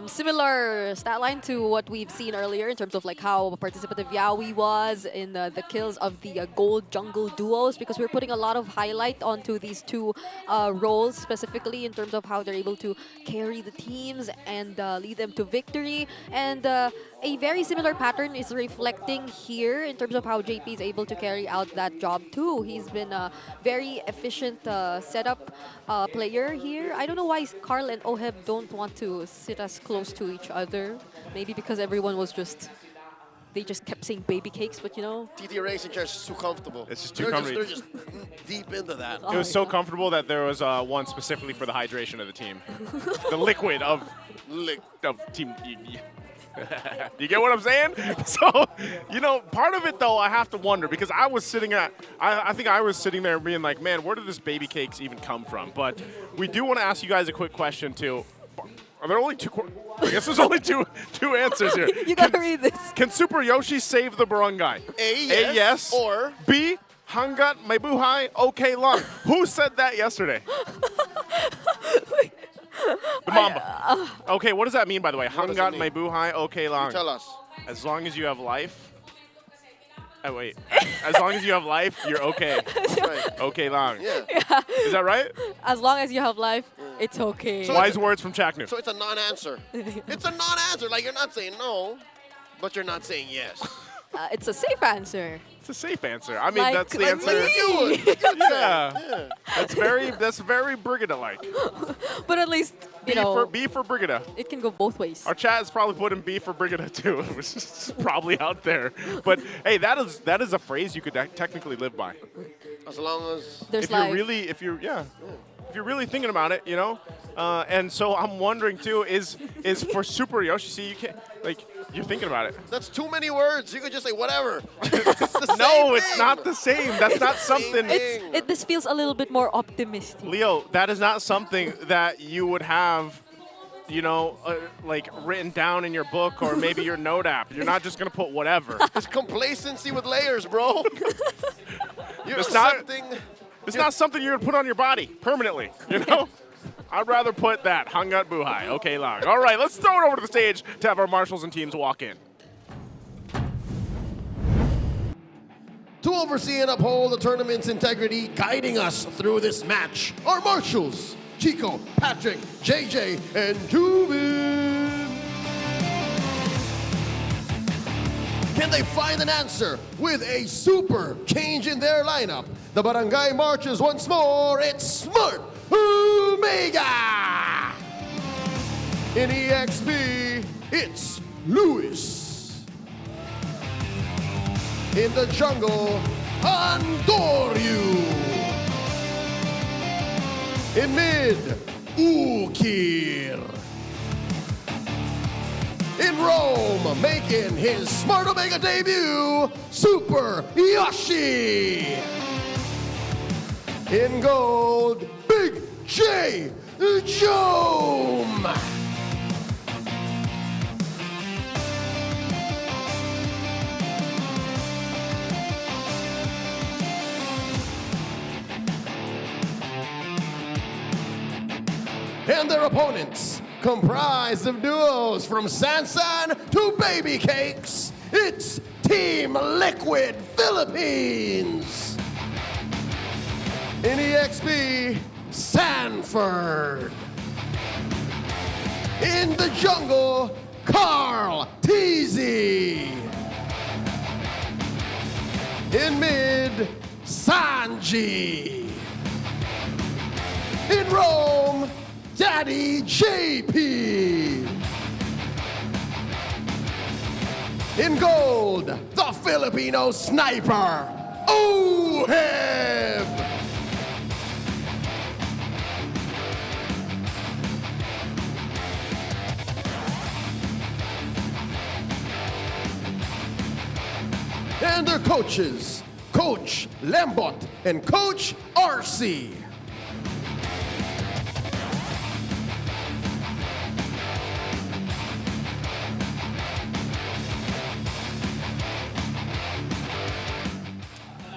similar stat line to what we've seen earlier in terms of like how participative Yawi was in the kills of the gold jungle duos, because we're putting a lot of highlight onto these two roles specifically in terms of how they're able to carry the teams and lead them to victory. And a very similar pattern is reflecting here in terms of how JP is able to carry out that job too. He's been a very efficient setup player here. I don't know why Carl and Oheb don't want to sit as close to each other. Maybe because everyone was they just kept saying Baby Cakes, but you know. TT Racing Chair is just too comfortable. It's just too comfortable. They're just deep into that. It was so comfortable that there was one specifically for the hydration of the team. The liquid of Team. You get what I'm saying? So, you know, part of it though, I have to wonder because I was sitting I think I was sitting there being like, man, where did this baby cakes even come from? But we do want to ask you guys a quick question too. Are there only two? I guess there's only two answers here. You gotta read this. Can Super Yoshi save the barangay? A, yes. Or B, hanggat may buhay, okay lang. Who said that yesterday? The Mamba. Okay, what does that mean, by the way? Hanggat may buhay, okay lang. Tell us. As long as you have life. Oh, wait. As long as you have life, you're okay. Right. Okay lang. Yeah. Is that right? As long as you have life, it's okay. So Wise words from Chaknu. So it's a non-answer. It's a non-answer. Like, you're not saying no, but you're not saying yes. It's a safe answer. It's a safe answer. I mean, Like- that's the like answer. me. Yeah. That's very Brigida-like. But at least, you know, B for Brigida. it can go both ways. Our chat is probably putting B for Brigida too, which is probably out there. But hey, that is a phrase you could technically live by. As long as There's if life. you're really thinking about it, you know. And so I'm wondering too, is for Super Yoshi? See, you can't you're thinking about it. That's too many words. You could just say whatever. No, it's not the same. That's not something. This feels a little bit more optimistic. Leo, that is not something that you would have, you know, like written down in your book or maybe your note app. You're not just gonna put whatever. It's complacency with layers, bro. It's not something you're gonna put on your body permanently. You know. I'd rather put that hanggat buhay. Okay, lang. All right, let's throw it over to the stage to have our marshals and teams walk in. To oversee and uphold the tournament's integrity, guiding us through this match, our marshals, Chico, Patrick, JJ, and Tubin. Can they find an answer with a super change in their lineup? The barangay marches once more. It's Smart Omega! In EXP, it's Luis. In the jungle, Andoryu. In mid, Ukir. In Rome, making his Smart Omega debut, Super Yoshi. In gold, Big J Jome. And their opponents, comprised of duos from Sansan to Baby Cakes, it's Team Liquid Philippines. In EXP, Sanford. In the jungle, Carl Teasy. In mid, Sanji. In Rome, Daddy JP. In gold, the Filipino sniper, Oheb. And their coaches, Coach Lembot and Coach RC.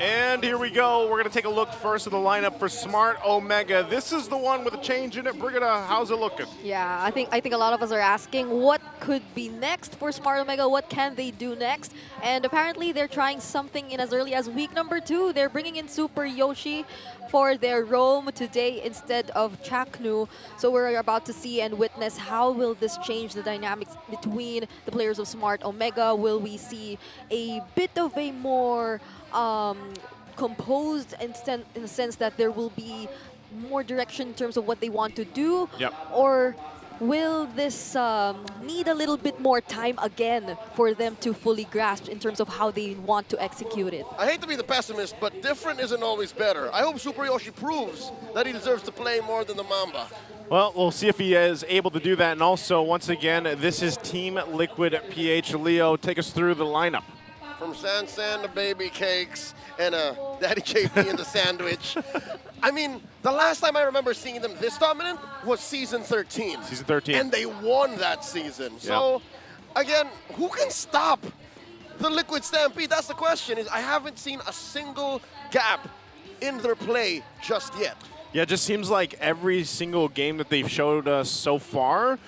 And here we go. We're going to take a look first at the lineup for Smart Omega. This is the one with a change in it. Brigida, how's it looking? Yeah, I think a lot of us are asking what could be next for Smart Omega. What can they do next? And apparently they're trying something in as early as week number 2. They're bringing in Super Yoshi for their Rome today instead of Chaknu. So we're about to see and witness how will this change the dynamics between the players of Smart Omega. Will we see a bit of a more composed in the sense that there will be more direction in terms of what they want to do? Yep. Or will this need a little bit more time again for them to fully grasp in terms of how they want to execute it? I hate to be the pessimist, but different isn't always better. I hope Super Yoshi proves that he deserves to play more than the Mamba. Well, we'll see if he is able to do that. And also, once again, this is Team Liquid PH. Leo, take us through the lineup. From San to Baby Cakes and Daddy JP in the sandwich. I mean, the last time I remember seeing them this dominant was season 13. Season 13. And they won that season. So, again, who can stop the Liquid Stampede? That's the question. Is I haven't seen a single gap in their play just yet. Yeah, it just seems like every single game that they've showed us so far,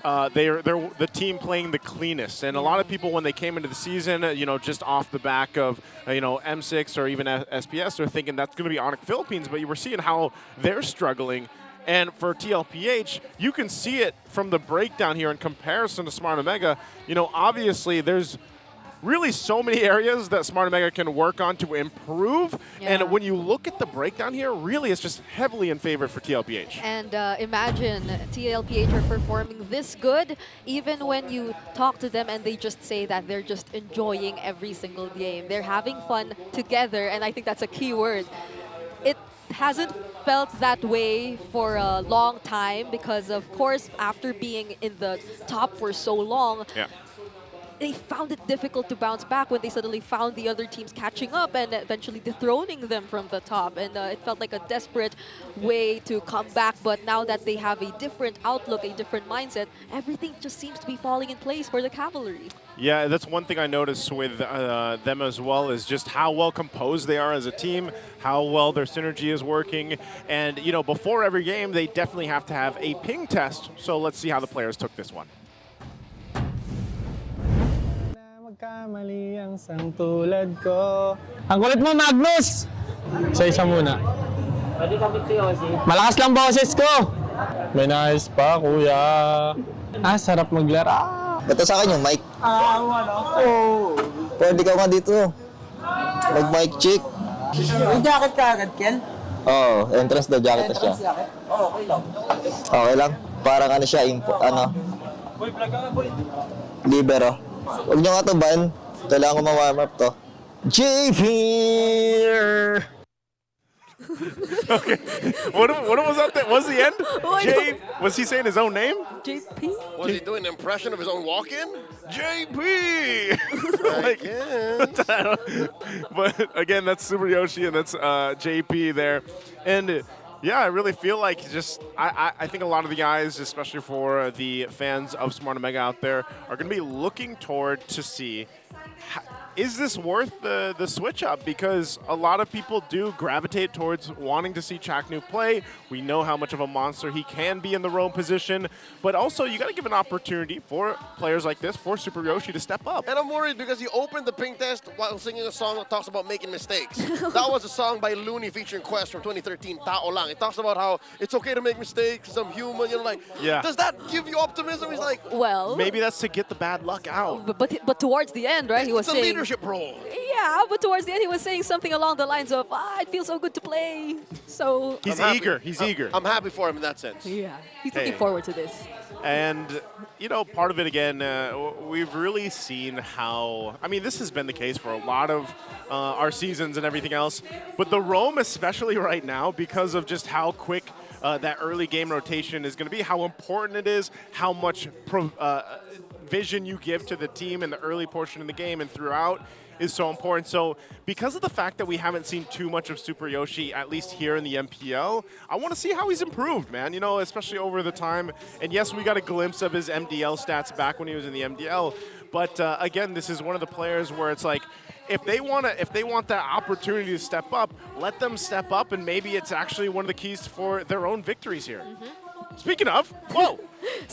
they're the team playing the cleanest. And a lot of people, when they came into the season, just off the back of, M6 or even SPS, are thinking that's going to be Onyx Philippines. But you were seeing how they're struggling. And for TLPH, you can see it from the breakdown here in comparison to Smart Omega. Obviously, there's really so many areas that Smart Omega can work on to improve. Yeah. And when you look at the breakdown here, really it's just heavily in favor for TLPH. And imagine TLPH are performing this good, even when you talk to them and they just say that they're just enjoying every single game. They're having fun together, and I think that's a key word. It hasn't felt that way for a long time because, of course, after being in the top for so long, they found it difficult to bounce back when they suddenly found the other teams catching up and eventually dethroning them from the top. And it felt like a desperate way to come back. But now that they have a different outlook, a different mindset, everything just seems to be falling in place for the Cavalry. Yeah, that's one thing I noticed with them as well, is just how well composed they are as a team, how well their synergy is working. And, before every game, they definitely have to have a ping test. So let's see how the players took this one. Magkamali ang sang tulad ko. Ang kulit mo, Magnus! Isa-isa muna. Pwede kapit si Yossi. Malakas lang boses ko! May nais pa, kuya. Sarap maglaro. Ito sa akin yung mic. Pwede ka nga dito. Mag-mic check. May jacket ka agad, Ken? Oo, entrance daw jacket na siya. Oo, okay lang. Okay lang. Parang siya, libero. Huwag nyo nga ito, Ban. Kailangan ko ma-warm up to. JP! Okay. What was that? What's the end? Was he saying his own name? JP? Was he doing an impression of his own walk-in? JP! But again, that's Super Yoshi and that's JP there. And yeah, I really feel like I think a lot of the guys, especially for the fans of Smart Omega out there, are going to be looking toward to see, is this worth the switch up? Because a lot of people do gravitate towards wanting to see Chaknu play. We know how much of a monster he can be in the roam position, but also you got to give an opportunity for players like this, for Super Yoshi, to step up. And I'm worried because he opened the ping test while singing a song that talks about making mistakes. That was a song by Looney featuring Quest from 2013, Tao Lang. It talks about how it's okay to make mistakes, I'm human, does that give you optimism? He's like, well, maybe that's to get the bad luck out. But towards the end, right, he was saying, leadership role. Yeah, but towards the end, he was saying something along the lines of, it feels so good to play. So he's eager. He's eager. I'm happy for him in that sense. Yeah, he's looking forward to this. And, part of it, again, we've really seen how, this has been the case for a lot of our seasons and everything else, but the roam, especially right now, because of just how quick that early game rotation is going to be, how important it is, how much vision you give to the team in the early portion of the game and throughout is so important. So because of the fact that we haven't seen too much of Super Yoshi, at least here in the MPL, I want to see how he's improved, man, especially over the time. And yes, we got a glimpse of his MDL stats back when he was in the MDL. But again, this is one of the players where it's like, if they want that opportunity to step up, let them step up, and maybe it's actually one of the keys for their own victories here. Speaking of, whoa,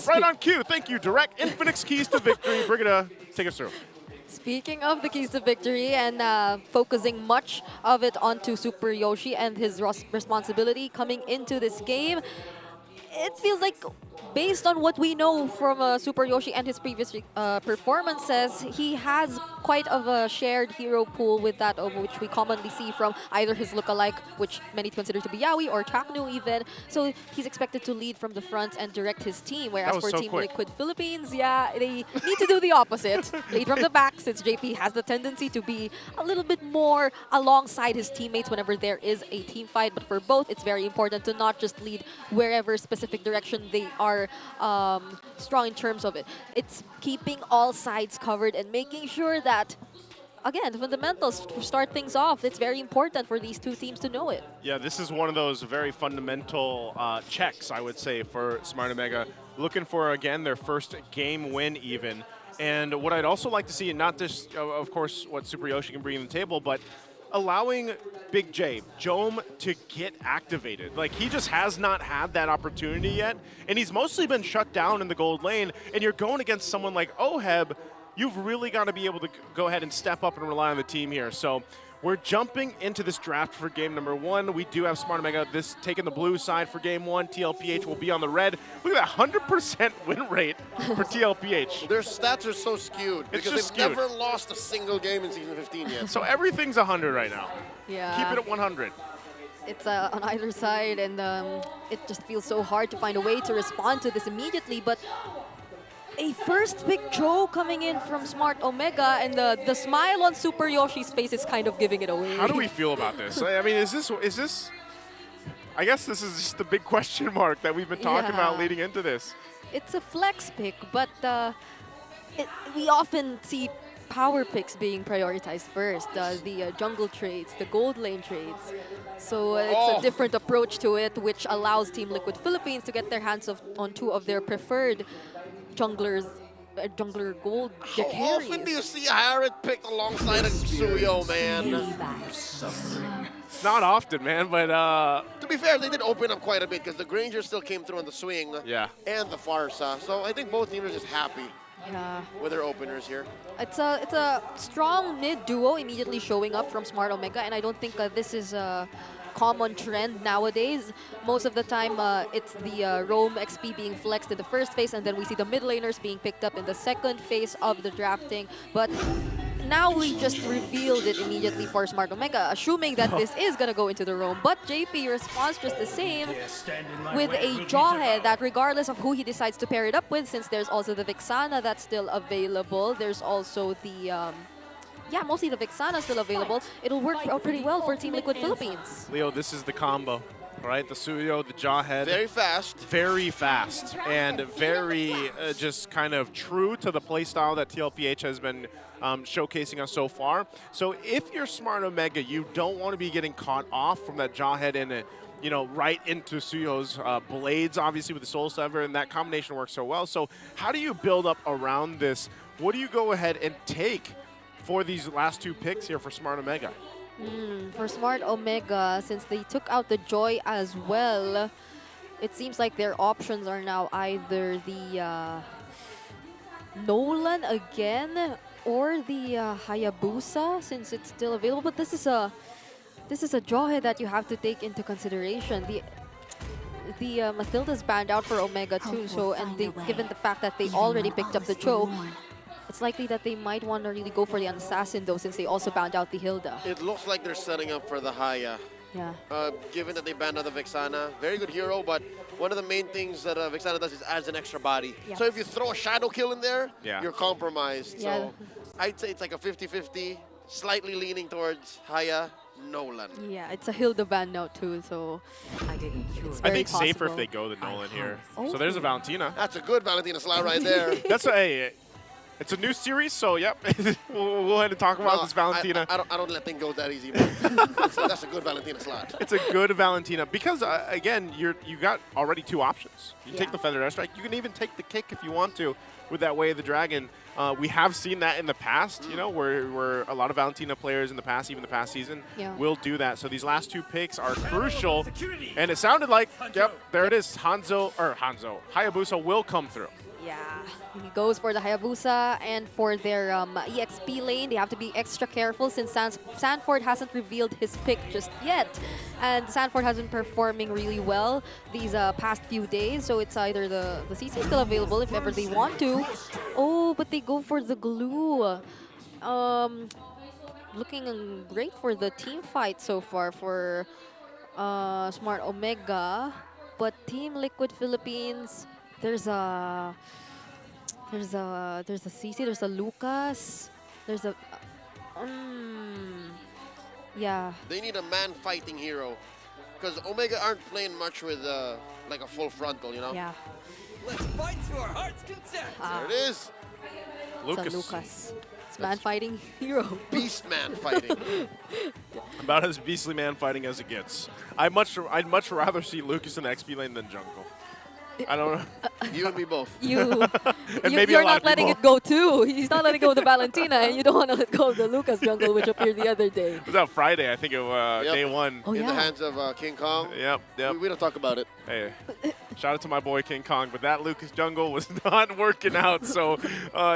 right on cue. Thank you, Direct Infinix keys to victory. Brigida, take us through. Speaking of the keys to victory and focusing much of it onto Super Yoshi and his responsibility coming into this game, it feels like based on what we know from Super Yoshi and his previous performances, he has quite of a shared hero pool with that of which we commonly see from either his lookalike, which many consider to be Yawi, or Chaknu even. So he's expected to lead from the front and direct his team, whereas for Team Liquid Philippines, yeah, they need to do the opposite. Lead from the back, since JP has the tendency to be a little bit more alongside his teammates whenever there is a team fight. But for both, it's very important to not just lead wherever specific direction they are strong in terms of it. It's keeping all sides covered and making sure that, again, the fundamentals to start things off, it's very important for these two teams to know it. Yeah, this is one of those very fundamental checks, I would say, for Smart Omega. Looking for, again, their first game win even. And what I'd also like to see, not just, of course, what Super Yoshi can bring to the table, but allowing Big J, Jome, to get activated. Like, he just has not had that opportunity yet, and he's mostly been shut down in the gold lane, and you're going against someone like Oheb. You've really got to be able to go ahead and step up and rely on the team here. So we're jumping into this draft for game number 1. We do have Smart Omega taking the blue side for game 1. TLPH will be on the red. Look at that 100% win rate for TLPH. Their stats are so skewed because they've never lost a single game in Season 15 yet. So everything's 100 right now. Yeah. Keep it at 100. It's on either side, and it just feels so hard to find a way to respond to this immediately. But a first pick Joe coming in from Smart Omega, and the smile on Super Yoshi's face is kind of giving it away. How do we feel about this? I mean, is this? I guess this is just the big question mark that we've been talking about leading into this. It's a flex pick, but we often see power picks being prioritized first, the jungle trades, the gold lane trades. So it's a different approach to it, which allows Team Liquid Philippines to get their hands on two of their preferred jungler gold How often do you see Harriet picked alongside a Suyo, man? It's not often, man, but to be fair, they did open up quite a bit because the Granger still came through on the swing, and the Farsa. So I think both teams are just happy with their openers here. It's a strong mid duo immediately showing up from Smart Omega, and I don't think this is a common trend nowadays. Most of the time, it's the roam XP being flexed in the first phase, and then we see the mid laners being picked up in the second phase of the drafting. But now we just revealed it immediately for Smart Omega, assuming that this is going to go into the roam. But JP responds just the same with a Jawhead that regardless of who he decides to pair it up with, since there's also the Vexana that's still available, there's also the mostly the Vexana still available. It'll work out pretty well for Team Liquid Philippines. Leo, this is the combo, right? The Suyo, the Jawhead. Very fast. Very fast. And very just kind of true to the playstyle that TLPH has been showcasing us so far. So if you're Smart Omega, you don't want to be getting caught off from that Jawhead and right into Suyo's blades, obviously, with the Soul Sever, and that combination works so well. So how do you build up around this? What do you go ahead and take for these last two picks here for Smart Omega? For Smart Omega, since they took out the Joy as well, it seems like their options are now either the Nolan again or the Hayabusa, since it's still available. But this is a Jawhead that you have to take into consideration. The Mathilda's banned out for Omega too, so given the fact that they already picked up the Cho, it's likely that they might want to really go for the Assassin though, since they also banned out the Hilda. It looks like they're setting up for the Haya. Yeah. Given that they banned out the Vexana, very good hero, but one of the main things that Vexana does is adds an extra body. Yeah. So if you throw a Shadow Kill in there, Yeah. you're compromised. Yeah. So I'd say it's like a 50-50, slightly leaning towards Haya, Nolan. Yeah, it's a Hilda ban now too, so it's I very think safer possible. if they go the Nolan here. Oh. So there's a Valentina. That's a good Valentina slot right there. It's a new series, so yep. we'll go ahead and talk about this Valentina. I don't let things go that easy, but so that's a good Valentina slot. It's a good Valentina because, again, you got already two options. You take the Feather Airstrike. You can even take the kick if you want to with that Way of the Dragon. We have seen that in the past, where a lot of Valentina players in the past, even the past season, will do that. So these last two picks are crucial. And it sounded like, there it is, Hayabusa will come through. Yeah, he goes for the Hayabusa, and for their EXP lane, they have to be extra careful since Sanford hasn't revealed his pick just yet. And Sanford has been performing really well these past few days, so it's either the CC is still available if ever they want to. Oh, but they go for the glue. Looking great for the team fight so far for Smart Omega, but Team Liquid Philippines, there's a CC, there's a Lucas, there's a yeah. They need a man-fighting hero, because Omega aren't playing much with like a full frontal, you know? Yeah. Let's fight to our heart's content. There it is. It's a Lucas. It's man-fighting hero. Beast man fighting. About as beastly man fighting as it gets. I'd much rather see Lucas in the XP lane than jungle. I don't know. You and me both. You're a lot not of letting people. it go too. He's not letting go of the Valentina, and you don't want to let go of the Lucas jungle, which appeared the other day. It was on Friday, I think, day one. Oh, In the yeah. hands of King Kong. Yep. We don't talk about it. Hey, shout out to my boy King Kong, but that Lucas jungle was not working out. So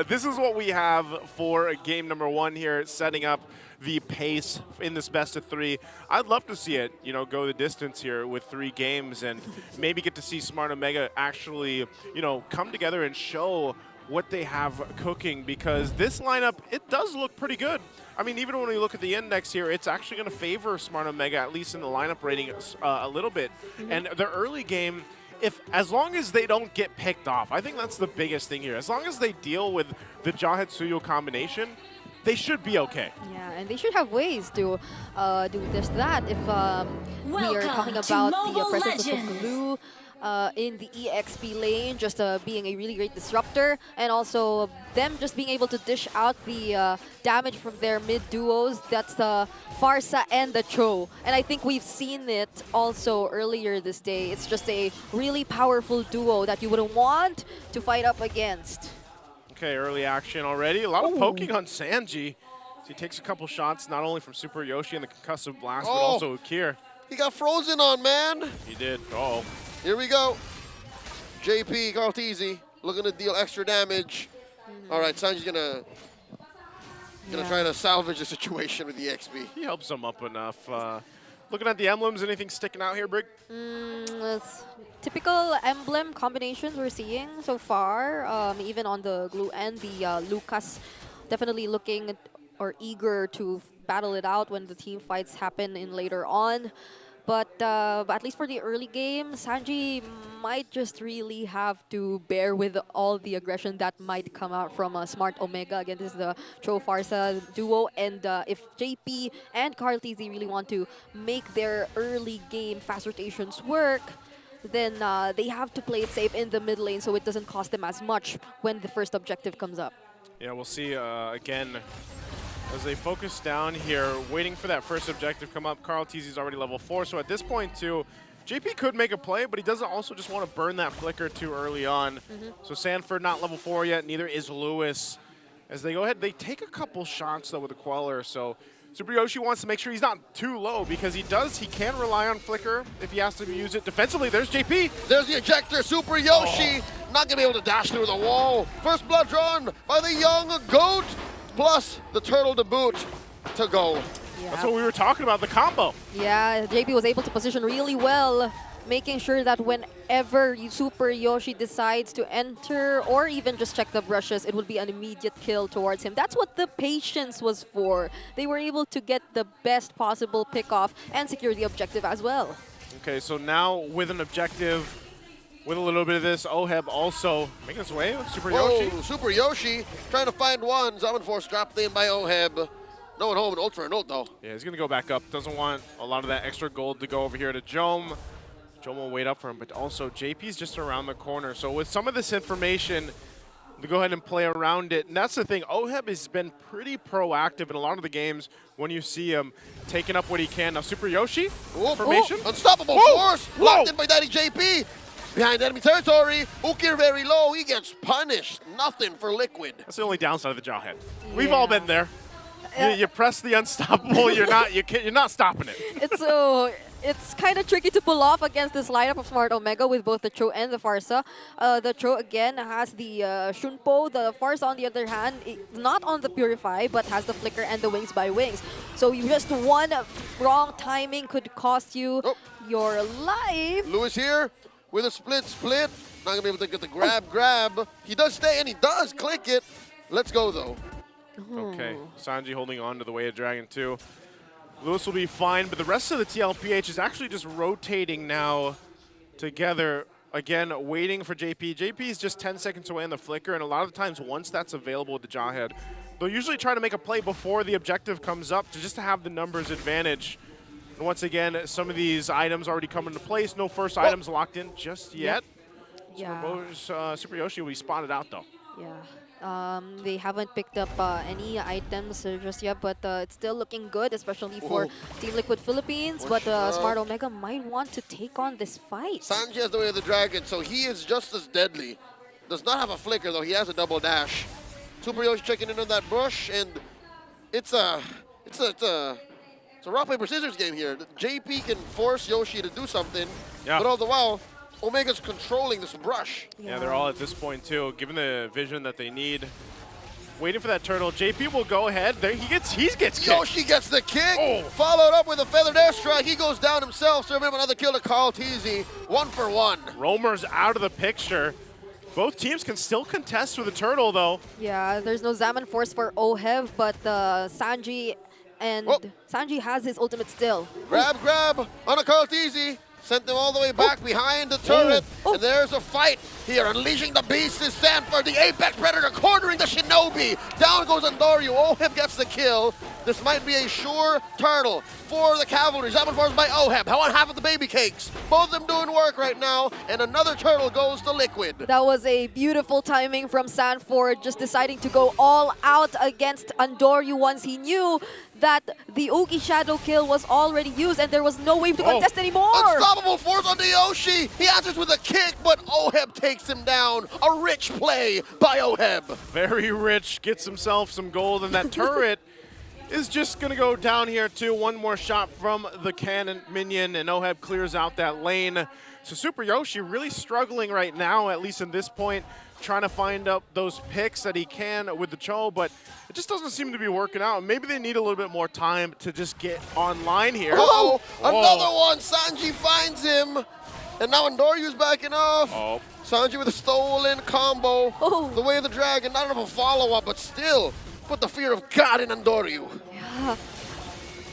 this is what we have for game number 1 here, setting up the pace in this best of 3. I'd love to see it, go the distance here with 3 games and maybe get to see Smart Omega actually, come together and show what they have cooking, because this lineup, it does look pretty good. I mean, even when we look at the index here, it's actually going to favor Smart Omega, at least in the lineup rating, a little bit. And the early game, as long as they don't get picked off, I think that's the biggest thing here. As long as they deal with the Jawhead Suyo combination, they should be okay. Yeah, and they should have ways to do just that. If we are talking about the presence of Glue in the EXP lane, just being a really great disruptor, and also them just being able to dish out the damage from their mid duos. That's the Farsa and the Cho. And I think we've seen it also earlier this day. It's just a really powerful duo that you wouldn't want to fight up against. Okay, early action already. A lot of poking on Sanji. So he takes a couple shots, not only from Super Yoshi and the concussive blast, but also Ukir. He got frozen on, man. He did. Oh. Here we go. JP Cartesi looking to deal extra damage. All right, Sanji's gonna try to salvage the situation with the XP. He helps him up enough. Looking at the emblems, anything sticking out here, Brig? It's typical emblem combinations we're seeing so far, even on the Glue and the Lucas. Definitely looking or eager to battle it out when the team fights happen in later on. But at least for the early game, Sanji might just really have to bear with all the aggression that might come out from Smart Omega. Again, this is the Cho Farsa duo, and if JP and Carl TZ really want to make their early game fast rotations work, then they have to play it safe in the mid lane so it doesn't cost them as much when the first objective comes up. Yeah, we'll see again. As they focus down here, waiting for that first objective come up. Carl TZ's already level 4, so at this point too, JP could make a play, but he doesn't also just want to burn that flicker too early on. So Sanford not level 4 yet, neither is Lewis. As they go ahead, they take a couple shots though with the Queller, so Super Yoshi wants to make sure he's not too low, because he can rely on flicker if he has to use it defensively. There's JP. There's the ejector, Super Yoshi. Not gonna be able to dash through the wall. First blood drawn by the young goat. Plus the turtle to boot to go. Yeah. That's what we were talking about, the combo. Yeah, JP was able to position really well, making sure that whenever Super Yoshi decides to enter or even just check the brushes, it would be an immediate kill towards him. That's what the patience was for. They were able to get the best possible pick-off and secure the objective as well. Okay, so now with an objective, with a little bit of this, Oheb also making his way with Super Yoshi. Super Yoshi trying to find one. Summon Force dropped in by Oheb. No one home, an ult for an ult though. Yeah, he's going to go back up. Doesn't want a lot of that extra gold to go over here to Jome. Jome will wait up for him, but also JP's just around the corner. So with some of this information, to go ahead and play around it. And that's the thing, Oheb has been pretty proactive in a lot of the games when you see him taking up what he can. Now Super Yoshi, formation. Unstoppable Force, locked in by Daddy JP. Behind enemy territory, Ukir very low, he gets punished. Nothing for Liquid. That's the only downside of the Jawhead. We've all been there. You press the unstoppable, you're not stopping it. It's so it's kind of tricky to pull off against this lineup of Smart Omega with both the Cho and the Farsa. The Cho again has the Shunpo. The Farsa, on the other hand, not on the Purify, but has the Flicker and the Wings by Wings. So just one wrong timing could cost you your life. Lewis here with a split. Not going to be able to get the grab. He does stay, and he does click it. Let's go, though. Okay, Sanji holding on to the Way of Dragon too. Lewis will be fine, but the rest of the TLPH is actually just rotating now together. Again, waiting for JP. JP is just 10 seconds away on the Flicker, and a lot of the times once that's available with the Jawhead, they'll usually try to make a play before the objective comes up just to have the numbers advantage. And once again, some of these items already come into place. No first items locked in just yet. Yeah. Super Yoshi will be spotted out though. Yeah. They haven't picked up any items just yet, but it's still looking good, especially for Team Liquid Philippines. But Smart Omega might want to take on this fight. Sanji has the Way of the Dragon, so he is just as deadly. Does not have a flicker, though. He has a double dash. Super Yoshi checking in on that bush, and it's a rock, paper, scissors game here. JP can force Yoshi to do something, but all the while, Omega's controlling this brush. Yeah, they're all at this point too, given the vision that they need. Waiting for that turtle. JP will go ahead. There he gets kicked. Yoshi gets the kick. Followed up with a feathered airstrike. He goes down himself, serving up another kill to Carl Teasy. 1 for 1. Roamer's out of the picture. Both teams can still contest with the turtle though. Yeah, there's no Zaman Force for Ohev, but Sanji has his ultimate still. Grab on a Carl Teasy. Sent them all the way back behind the turret. And there's a fight here. Unleashing the beast is Sanford, the Apex Predator, cornering the Shinobi. Down goes Andoryu. Oheb gets the kill. This might be a sure turtle for the Cavalry. Zaman Force by Oheb. How on half of the baby cakes. Both of them doing work right now. And another turtle goes to Liquid. That was a beautiful timing from Sanford, just deciding to go all out against Andoryu once he knew that the Oogie Shadow kill was already used and there was no way to contest anymore. Unstoppable force on the Yoshi. He answers with a kick, but Oheb takes him down. A rich play by Oheb. Very rich, gets himself some gold, and that turret is just going to go down here too. One more shot from the cannon minion, and Oheb clears out that lane. So Super Yoshi really struggling right now, at least in this point, trying to find up those picks that he can with the Cho, but it just doesn't seem to be working out. Maybe they need a little bit more time to just get online here. Another one. Sanji finds him. And now Andoryu's backing off. Sanji with a stolen combo. The Way of the Dragon, not enough of a follow-up, but still put the fear of God in Andoryu. Yeah.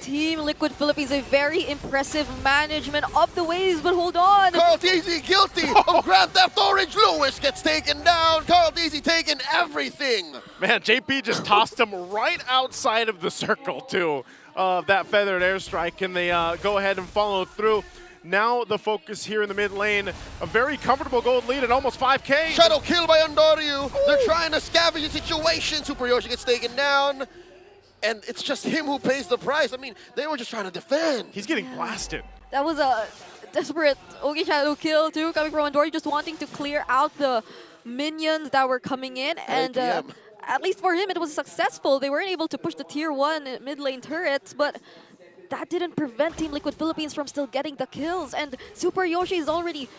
Team Liquid Philippines, a very impressive management of the waves, but hold on. Carl Teasy guilty of Grand Theft Orange. Lewis gets taken down. Carl Teasy taking everything. Man, JP just tossed him right outside of the circle too of that feathered airstrike, and they go ahead and follow through. Now the focus here in the mid lane, a very comfortable gold lead at almost 5K. Shadow kill by Andoryu. They're trying to scavenge the situation. Super Yoshi gets taken down. And it's just him who pays the price. I mean, they were just trying to defend. He's getting blasted. That was a desperate Oogie Shadow kill too, coming from Andoryu, just wanting to clear out the minions that were coming in. And at least for him, it was successful. They weren't able to push the tier 1 mid lane turrets, but that didn't prevent Team Liquid Philippines from still getting the kills. And Super Yoshi has already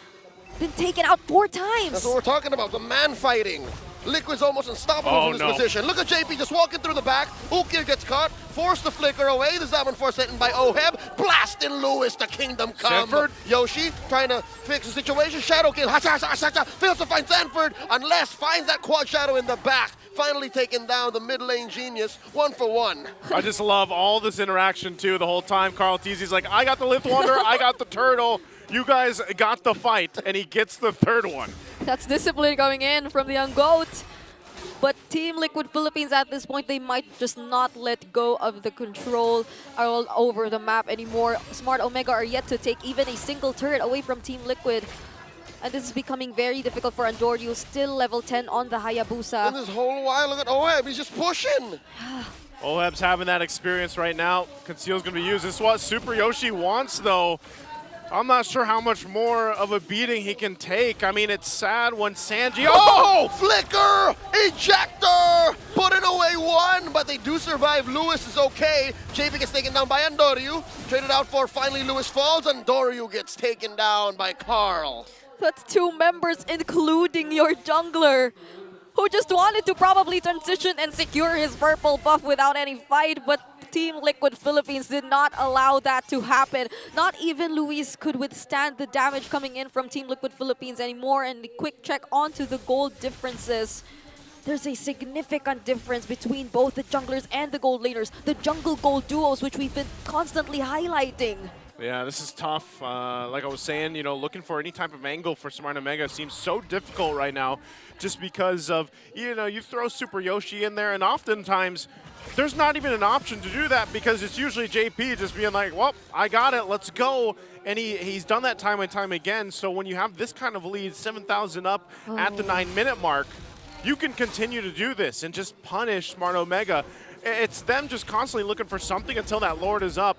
been taken out 4 times. That's what we're talking about, the man fighting. Liquid's almost unstoppable from this position. Look at JP just walking through the back. Ukir gets caught, forced to flicker away. The Zaman Force sent in by Oheb. Blasting Lewis, the kingdom come. Sanford. Yoshi trying to fix the situation. Shadow kill. Fails to find Sanford unless finds that quad shadow in the back. Finally taking down the mid lane genius. 1 for 1. I just love all this interaction too the whole time. Carl Teasy's like, I got the Lift Wanderer, I got the turtle. You guys got the fight, and he gets the third one. That's discipline coming in from the young GOAT. But Team Liquid Philippines at this point, they might just not let go of the control all over the map anymore. Smart Omega are yet to take even a single turret away from Team Liquid. And this is becoming very difficult for Andoryu, still level 10 on the Hayabusa. And this whole while, look at Oheb, he's just pushing. Oheb's having that experience right now. Conceal's going to be used. This is what Super Yoshi wants, though. I'm not sure how much more of a beating he can take. I mean, it's sad when Sanji... Oh! Flicker! Ejector! Putting away one, but they do survive. Lewis is okay. JP gets taken down by Andoryu. Traded out for finally Lewis falls. Andoryu gets taken down by Carl. That's 2 members, including your jungler, who just wanted to probably transition and secure his purple buff without any fight, but Team Liquid Philippines did not allow that to happen. Not even Luis could withstand the damage coming in from Team Liquid Philippines anymore, and the quick check onto the gold differences. There's a significant difference between both the junglers and the gold laners, the jungle gold duos, which we've been constantly highlighting. Yeah, this is tough. Like I was saying, you know, looking for any type of angle for Smart Omega seems so difficult right now just because of, you know, you throw Super Yoshi in there and oftentimes there's not even an option to do that because it's usually JP just being like, well, I got it, let's go. And he's done that time and time again. So when you have this kind of lead, 7,000 up at the 9-minute mark, you can continue to do this and just punish Smart Omega. It's them just constantly looking for something until that Lord is up.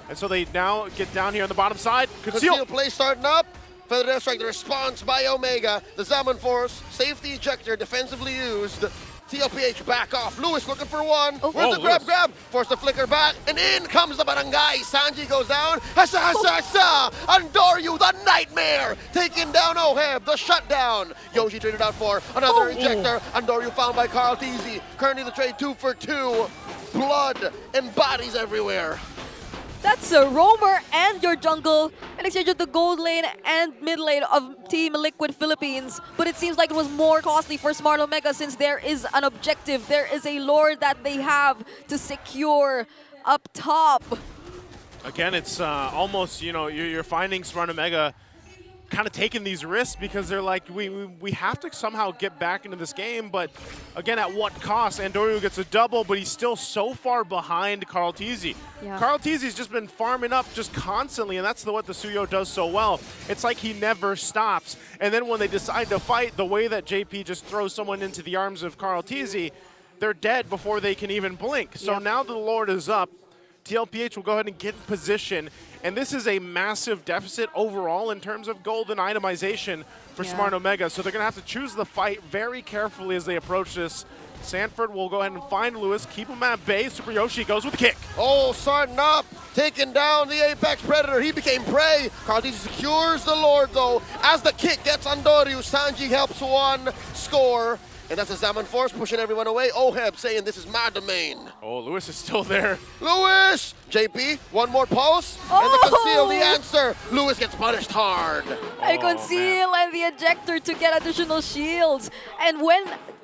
And so they now get down here on the bottom side. Conceal play starting up. Feather Death Strike, the response by Omega. The Zaman Force, safety ejector, defensively used. TLPH back off. Lewis looking for one. Where's the grab? Force the flicker back. And in comes the barangay. Sanji goes down. Hasa, hasa, hasa. Andoryu, the nightmare. Taking down Oheb, the shutdown. Yoshi traded out for another ejector. Andoryu found by Carl TZ. Currently the trade 2 for 2. Blood and bodies everywhere. That's a roamer and your jungle in exchange of the gold lane and mid lane of Team Liquid Philippines. But it seems like it was more costly for Smart Omega since there is an objective. There is a lord that they have to secure up top. Again, it's almost, you know, you're finding Smart Omega kind of taking these risks because they're like, we have to somehow get back into this game, but again, at what cost? Andoryu gets a double, but he's still so far behind Carl TZ. Yeah. Carl TZ's just been farming up just constantly, and that's what the Suyo does so well. It's like he never stops. And then when they decide to fight, the way that JP just throws someone into the arms of Carl TZ, they're dead before they can even blink. So now the Lord is up. TLPH will go ahead and get in position. And this is a massive deficit overall in terms of gold and itemization for Smart Omega. So they're going to have to choose the fight very carefully as they approach this. Sanford will go ahead and find Lewis, keep him at bay. Super Yoshi goes with the kick. Oh, starting up, taking down the Apex Predator. He became prey. Carl TZ secures the Lord, though. As the kick gets Andoryu, Sanji helps one score. And that's a Zaman Force pushing everyone away. Oheb saying this is my domain. Oh, Lewis is still there. Lewis! JP, one more pulse. And the conceal, the answer. Lewis gets punished hard. And conceal and the ejector to get additional shields. And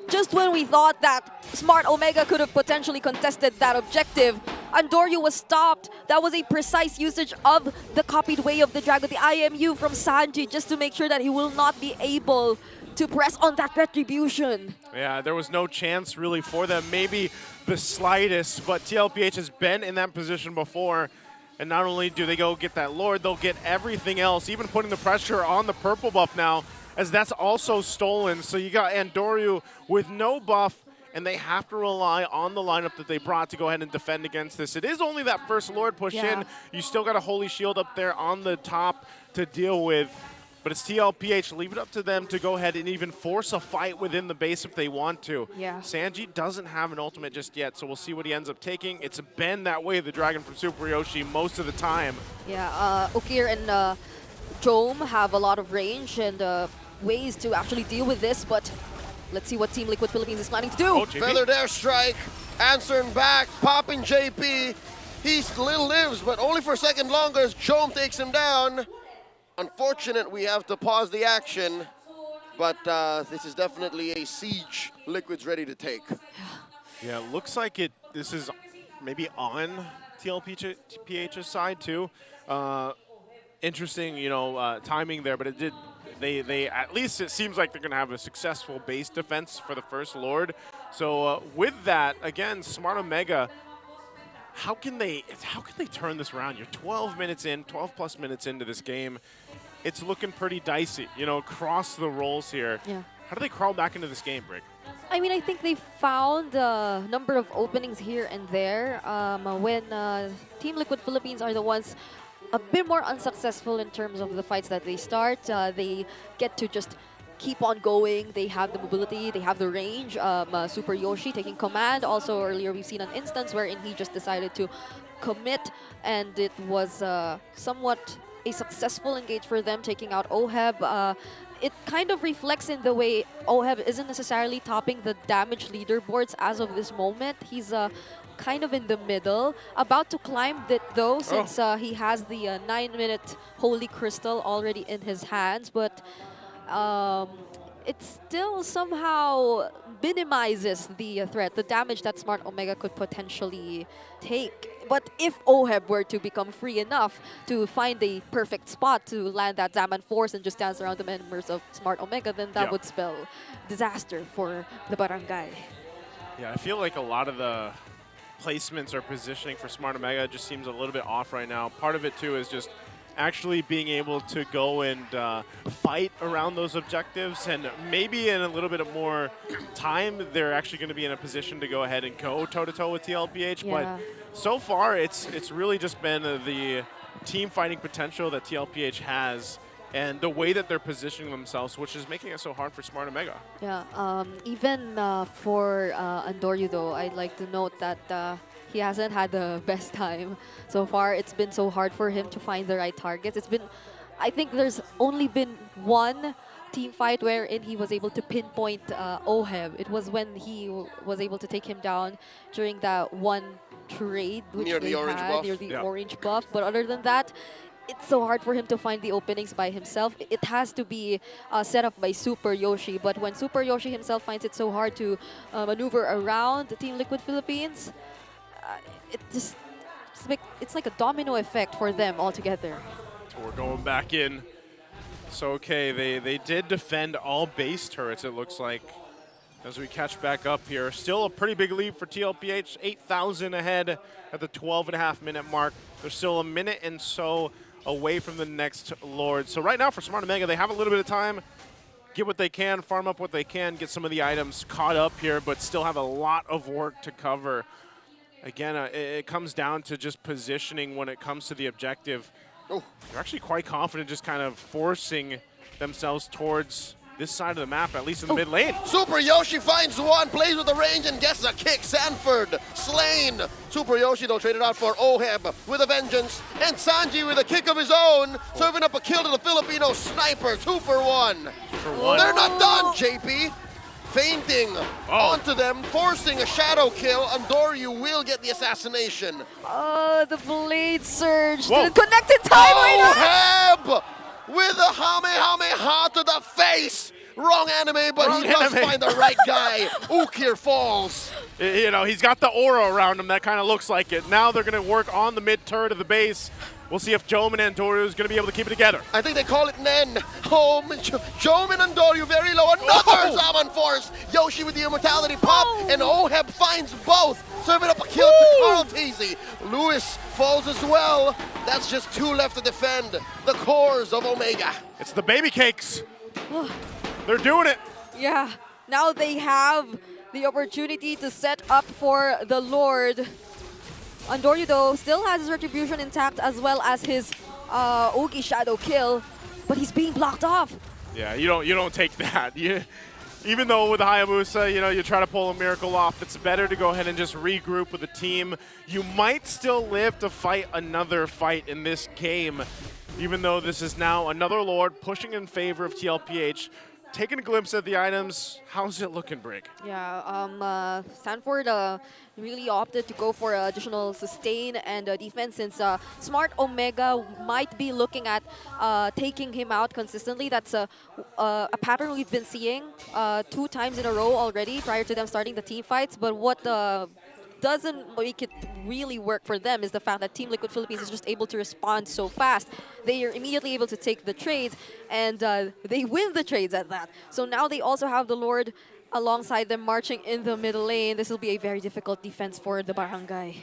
just when we thought that Smart Omega could have potentially contested that objective, Andoryu was stopped. That was a precise usage of the copied Way of the Dragon, the IMU from Sanji, just to make sure that he will not be able to press on that retribution. Yeah, there was no chance really for them, maybe the slightest, but TLPH has been in that position before. And not only do they go get that Lord, they'll get everything else, even putting the pressure on the purple buff now, as that's also stolen. So you got Andoryu with no buff, and they have to rely on the lineup that they brought to go ahead and defend against this. It is only that first Lord push in. You still got a Holy Shield up there on the top to deal with. But it's TLPH, leave it up to them to go ahead and even force a fight within the base if they want to. Yeah. Sanji doesn't have an ultimate just yet, so we'll see what he ends up taking. It's been that way, the Dragon from Super Yoshi, most of the time. Yeah, Okir and Jome have a lot of range and ways to actually deal with this, but let's see what Team Liquid Philippines is planning to do. Oh, Feathered Airstrike, answering back, popping JP. He still lives, but only for a second longer as Jome takes him down. Unfortunate we have to pause the action, but this is definitely a siege Liquid's ready to take. Yeah, it looks like this is maybe on TLPH's side too. Interesting, you know, timing there, but it did. They at least it seems like they're going to have a successful base defense for the first Lord. So with that, again, Smart Omega. How can they turn this around? You're 12 plus minutes into this game. It's looking pretty dicey, you know, across the roles here. Yeah. How do they crawl back into this game, Brick? I mean, I think they found a number of openings here and there when Team Liquid Philippines are the ones a bit more unsuccessful in terms of the fights that they start. They get to just keep on going. They have the mobility, they have the range. Super Yoshi taking command. Also, earlier we've seen an instance wherein he just decided to commit, and it was somewhat a successful engage for them, taking out Oheb. It kind of reflects in the way Oheb isn't necessarily topping the damage leaderboards as of this moment. He's kind of in the middle, about to climb it though, since he has the 9-minute Holy Crystal already in his hands, but it still somehow minimizes the threat, the damage that Smart Omega could potentially take. But if Oheb were to become free enough to find a perfect spot to land that Zaman Force and just dance around the members of Smart Omega, then that would spell disaster for the Barangay. Yeah, I feel like a lot of the placements or positioning for Smart Omega just seems a little bit off right now. Part of it too is just actually being able to go and fight around those objectives, and maybe in a little bit of more time they're actually going to be in a position to go ahead and go toe-to-toe with TLPH. But so far it's really just been the team fighting potential that TLPH has and the way that they're positioning themselves, which is making it so hard for Smart Omega. Yeah, even for Andoryu though, I'd like to note that he hasn't had the best time so far. It's been so hard for him to find the right targets. It's been, I think there's only been one team fight wherein he was able to pinpoint Oheb. It was when he was able to take him down during that one trade which near the orange buff. near the orange buff. But other than that, it's so hard for him to find the openings by himself. It has to be set up by Super Yoshi. But when Super Yoshi himself finds it so hard to maneuver around the Team Liquid Philippines, it's like a domino effect for them altogether. So we're going back in. So okay, they did defend all base turrets, it looks like, as we catch back up here. Still a pretty big lead for TLPH, 8,000 ahead at the 12.5-minute mark. They're still a minute and so away from the next Lord. So right now for Smart Omega, they have a little bit of time, get what they can, farm up what they can, get some of the items caught up here, but still have a lot of work to cover. Again, it comes down to just positioning when it comes to the objective. They're actually quite confident just kind of forcing themselves towards this side of the map, at least in the mid lane. Super Yoshi finds one, plays with the range and gets a kick. Sanford slain. Super Yoshi though traded out for Oheb with a vengeance, and Sanji with a kick of his own, serving up a kill to the Filipino sniper. 2 for 1. They're not done, JP. Fainting onto them, forcing a shadow kill. Andoryu will get the assassination. Oh, the blade surge. Didn't connect in time right now. Oheb with a Kamehameha to the face. Wrong anime, but he does find the right guy. Ukir falls. You know, he's got the aura around him that kind of looks like it. Now they're going to work on the mid turret of the base. We'll see if Joman and Andoryu is going to be able to keep it together. I think they call it Nen. Oh, Joman and Andoryu very low. Another Zaman Force. Yoshi with the immortality pop, and Oheb finds both. Serving up a kill to Carl Teasy. Lewis falls as well. That's just 2 left to defend the cores of Omega. It's the baby cakes. They're doing it. Yeah, now they have the opportunity to set up for the Lord. Andoryu though still has his retribution intact as well as his Ogi shadow kill, but he's being blocked off. Yeah, you don't take that. Even though with Hayabusa, you try to pull a miracle off, it's better to go ahead and just regroup with the team. You might still live to fight another fight in this game, even though this is now another Lord pushing in favor of TLPH. Taking a glimpse at the items, how's it looking, Brig? Yeah, Sanford really opted to go for additional sustain and defense, since Smart Omega might be looking at taking him out consistently. That's a pattern we've been seeing 2 times in a row already prior to them starting the team fights. But what doesn't make it really work for them is the fact that Team Liquid Philippines is just able to respond so fast. They are immediately able to take the trades, and they win the trades at that. So now they also have the Lord alongside them marching in the middle lane. This will be a very difficult defense for the Barangay.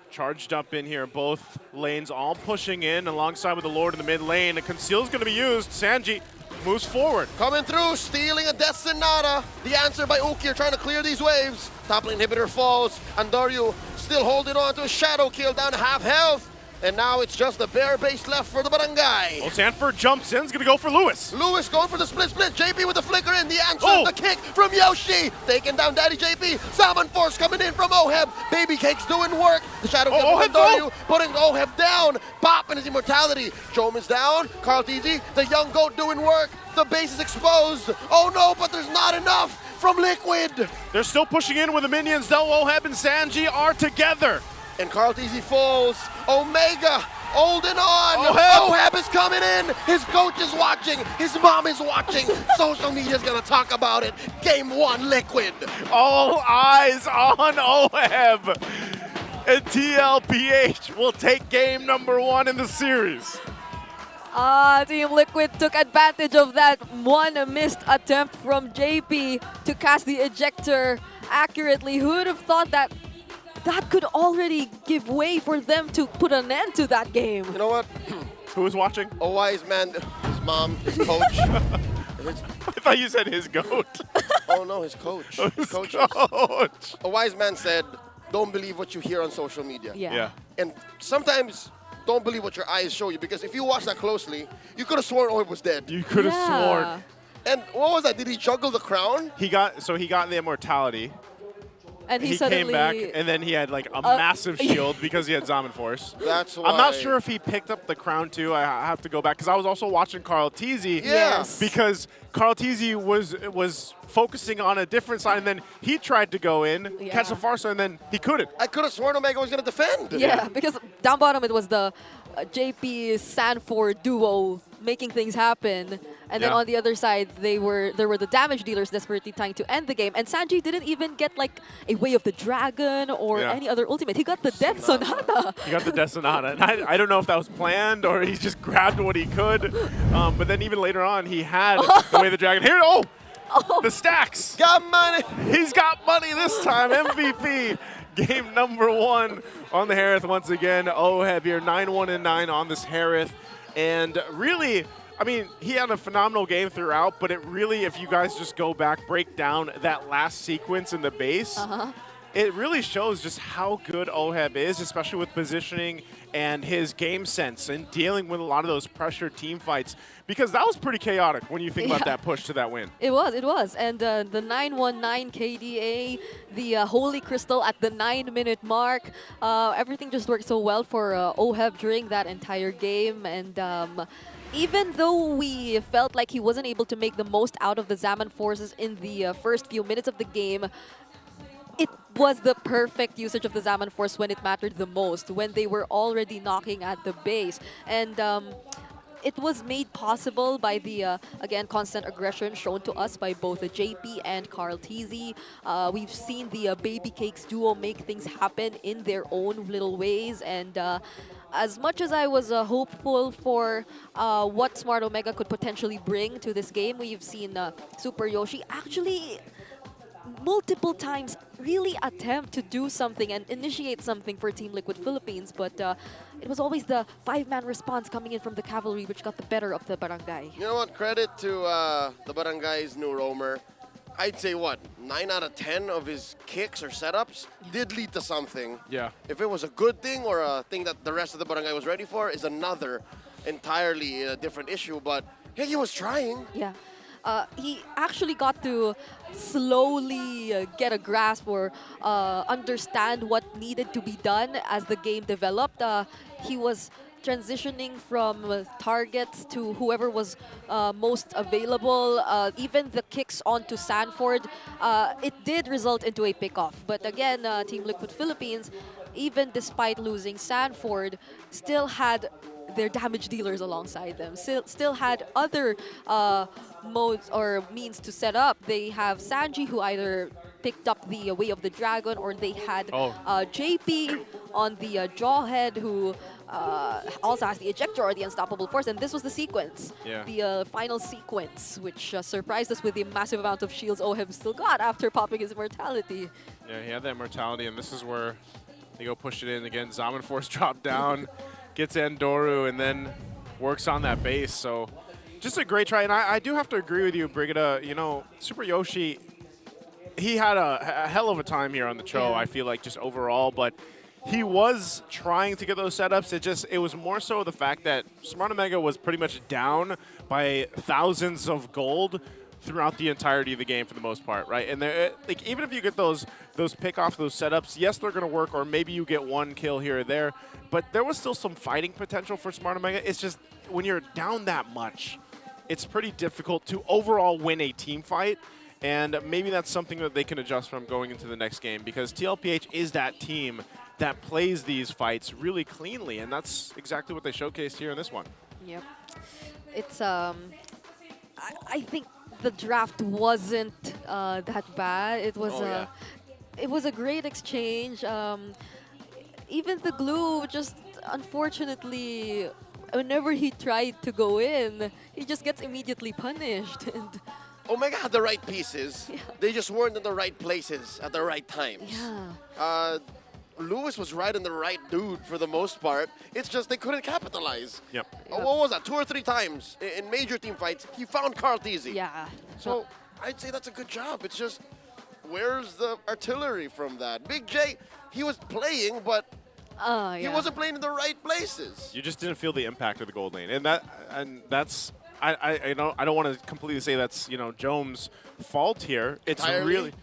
Charged up in here, both lanes all pushing in alongside with the Lord in the mid lane. A conceal is going to be used. Sanji moves forward. Coming through, stealing a Death Sonata. The answer by Ukir trying to clear these waves. Top lane inhibitor falls. Andoryu still holding on to a shadow kill, down half health. And now it's just the bare base left for the Barangay. Well, Sanford jumps in, is gonna go for Lewis. Lewis going for the split. JP with the flicker in. The answer, the kick from Yoshi. Taking down Daddy JP. Salmon Force coming in from Oheb. Baby Cake's doing work. The Shadow Kid from putting Oheb down. Popping his immortality. Jome is down. Carl TZ, the young goat doing work. The base is exposed. Oh no, but there's not enough from Liquid. They're still pushing in with the minions, though. Oheb and Sanji are together. And Carl TZ falls. Omega holding on. Oheb is coming in. His coach is watching. His mom is watching. Social media's gonna talk about it. Game 1, Liquid. All eyes on Oheb. And TLPH will take game number 1 in the series. Team Liquid took advantage of that one missed attempt from JP to cast the ejector accurately. Who would have thought that could already give way for them to put an end to that game? You know what? Who was watching? A wise man, his mom, his coach. I thought you said his goat. Oh no, his coach. His coach. A wise man said, don't believe what you hear on social media. Yeah. And sometimes don't believe what your eyes show you, because if you watch that closely, you could have sworn Oheb was dead. You could have sworn. And what was that? Did he juggle the crown? He got the immortality. And he came back, and then he had like a massive shield because he had Zaman Force. That's why. I'm not sure if he picked up the crown too. I have to go back because I was also watching Carl TZ. Yes. Because Carl TZ was focusing on a different side, and then he tried to go in, catch the Farsa, and then he couldn't. I could have sworn Omega was going to defend. Yeah, because down bottom it was the JP Sanford duo making things happen. And then on the other side, there were the damage dealers desperately trying to end the game. And Sanji didn't even get like a Way of the Dragon or any other ultimate. He got the Death Sonata. He got the Death Sonata. And I don't know if that was planned or he just grabbed what he could. But then even later on, he had the Way of the Dragon. Here, the stacks. Got money. He's got money this time. MVP. Game number 1 on the Harith once again. Oheb here, 9-1-9 on this Harith. And really, I mean, he had a phenomenal game throughout, but it really, if you guys just go back, break down that last sequence in the base, it really shows just how good Oheb is, especially with positioning and his game sense and dealing with a lot of those pressured team fights, because that was pretty chaotic when you think about that push to that win. It was. And the 919 KDA, the Holy Crystal at the 9-minute mark, everything just worked so well for Oheb during that entire game. And even though we felt like he wasn't able to make the most out of the Zaman forces in the first few minutes of the game, it was the perfect usage of the Zaman Force when it mattered the most, when they were already knocking at the base. And it was made possible by the, again, constant aggression shown to us by both the JP and Carl TZ. We've seen the Baby Cakes duo make things happen in their own little ways. And as much as I was hopeful for what Smart Omega could potentially bring to this game, we've seen Super Yoshi actually multiple times really attempt to do something and initiate something for Team Liquid Philippines, but it was always the 5-man response coming in from the cavalry which got the better of the Barangay. You know what? Credit to the Barangay's new roamer. I'd say, 9 out of 10 of his kicks or setups did lead to something. Yeah. If it was a good thing or a thing that the rest of the Barangay was ready for is another entirely different issue, but yeah, he was trying. Yeah. He actually got to slowly get a grasp or understand what needed to be done as the game developed. He was transitioning from targets to whoever was most available. Even the kicks onto Sanford, it did result into a pickoff. But again, Team Liquid Philippines, even despite losing Sanford, still had their damage dealers alongside them, still had other modes or means to set up. They have Sanji, who either picked up the Way of the Dragon, or they had JP on the Jawhead, who also has the Ejector or the Unstoppable Force, and this was the sequence, the final sequence, which surprised us with the massive amount of shields Oheb still got after popping his immortality. Yeah, he had that immortality, and this is where they go push it in again. Zaman Force dropped down, gets Endoru, and then works on that base. So just a great try. And I do have to agree with you, Brigida. You know, Super Yoshi, he had a hell of a time here on the show, I feel like, just overall. But he was trying to get those setups. It was more so the fact that Smart Omega was pretty much down by thousands of gold throughout the entirety of the game for the most part, right? And like even if you get those pick-offs, those setups, yes, they're going to work, or maybe you get one kill here or there, but there was still some fighting potential for Smart Omega. It's just when you're down that much, it's pretty difficult to overall win a team fight, and maybe that's something that they can adjust from going into the next game, because TLPH is that team that plays these fights really cleanly, and that's exactly what they showcased here in this one. Yep. It's, I think the draft wasn't that bad. It was it was a great exchange. Even the glue, just unfortunately, whenever he tried to go in, he just gets immediately punished. And Omega had the right pieces. Yeah. They just weren't in the right places at the right times. Yeah. Lewis was right in the right dude for the most part. It's just they couldn't capitalize. Yep. What was that? 2 or 3 times in major team fights, he found Carl Teasy. Yeah. So I'd say that's a good job. It's just, where's the artillery from that? Big J, he was playing, but he wasn't playing in the right places. You just didn't feel the impact of the gold lane, and that's I don't want to completely say that's Jome's fault here. It's Entirely? really,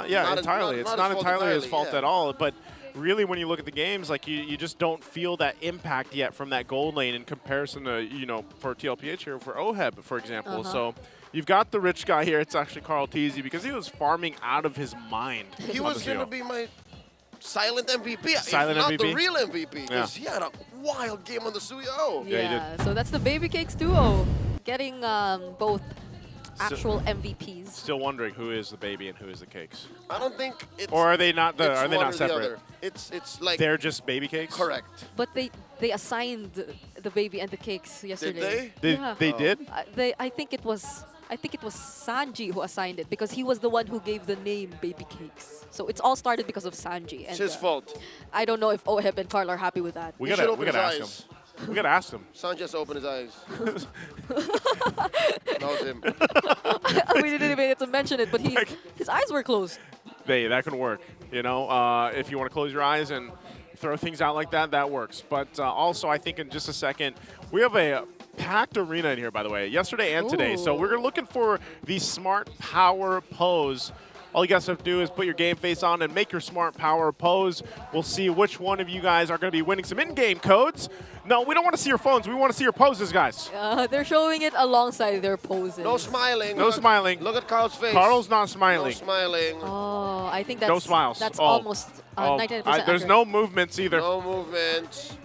yeah, Not entirely. not It's his not fault entirely his entirely, fault yeah. at all, but. Really, when you look at the games, like you just don't feel that impact yet from that gold lane in comparison to for TLPH here, for OHEB, for example. So you've got the rich guy here. It's actually Carl Teasy, because he was farming out of his mind. He was going to be my silent MVP, Silent if not MVP? the real MVP, because Yeah. he had a wild game on the Suyo. Yeah, he did. So that's the Baby Cakes duo getting both actual MVPs. Still wondering who is the baby and who is the cakes. I don't think it's. Or are they not it's are they one not or the separate? other. It's like. They're just baby cakes? Correct. But they assigned the baby and the cakes yesterday. They did? I think it was Sanji who assigned it, because he was the one who gave the name Baby Cakes. So it's all started because of Sanji. And, It's his fault. I don't know if OHEB and Carl are happy with that. We gotta ask him. We gotta ask him. Sanchez opened his eyes. That was him. We didn't even get to mention it, but his eyes were closed. That can work. If you want to close your eyes and throw things out like that, that works. But also, I think in just a second, we have a packed arena in here, by the way, yesterday and today. So we're looking for the Smart Power pose. All you guys have to do is put your game face on and make your Smart Power pose. We'll see which one of you guys are going to be winning some in-game codes. No, we don't want to see your phones. We want to see your poses, guys. They're showing it alongside their poses. No smiling. No smiling. Look at Carl's face. Carl's not smiling. No smiling. Oh, I think that's No smiles. That's Oh. almost 99% There's accurate. no movements either. No movement.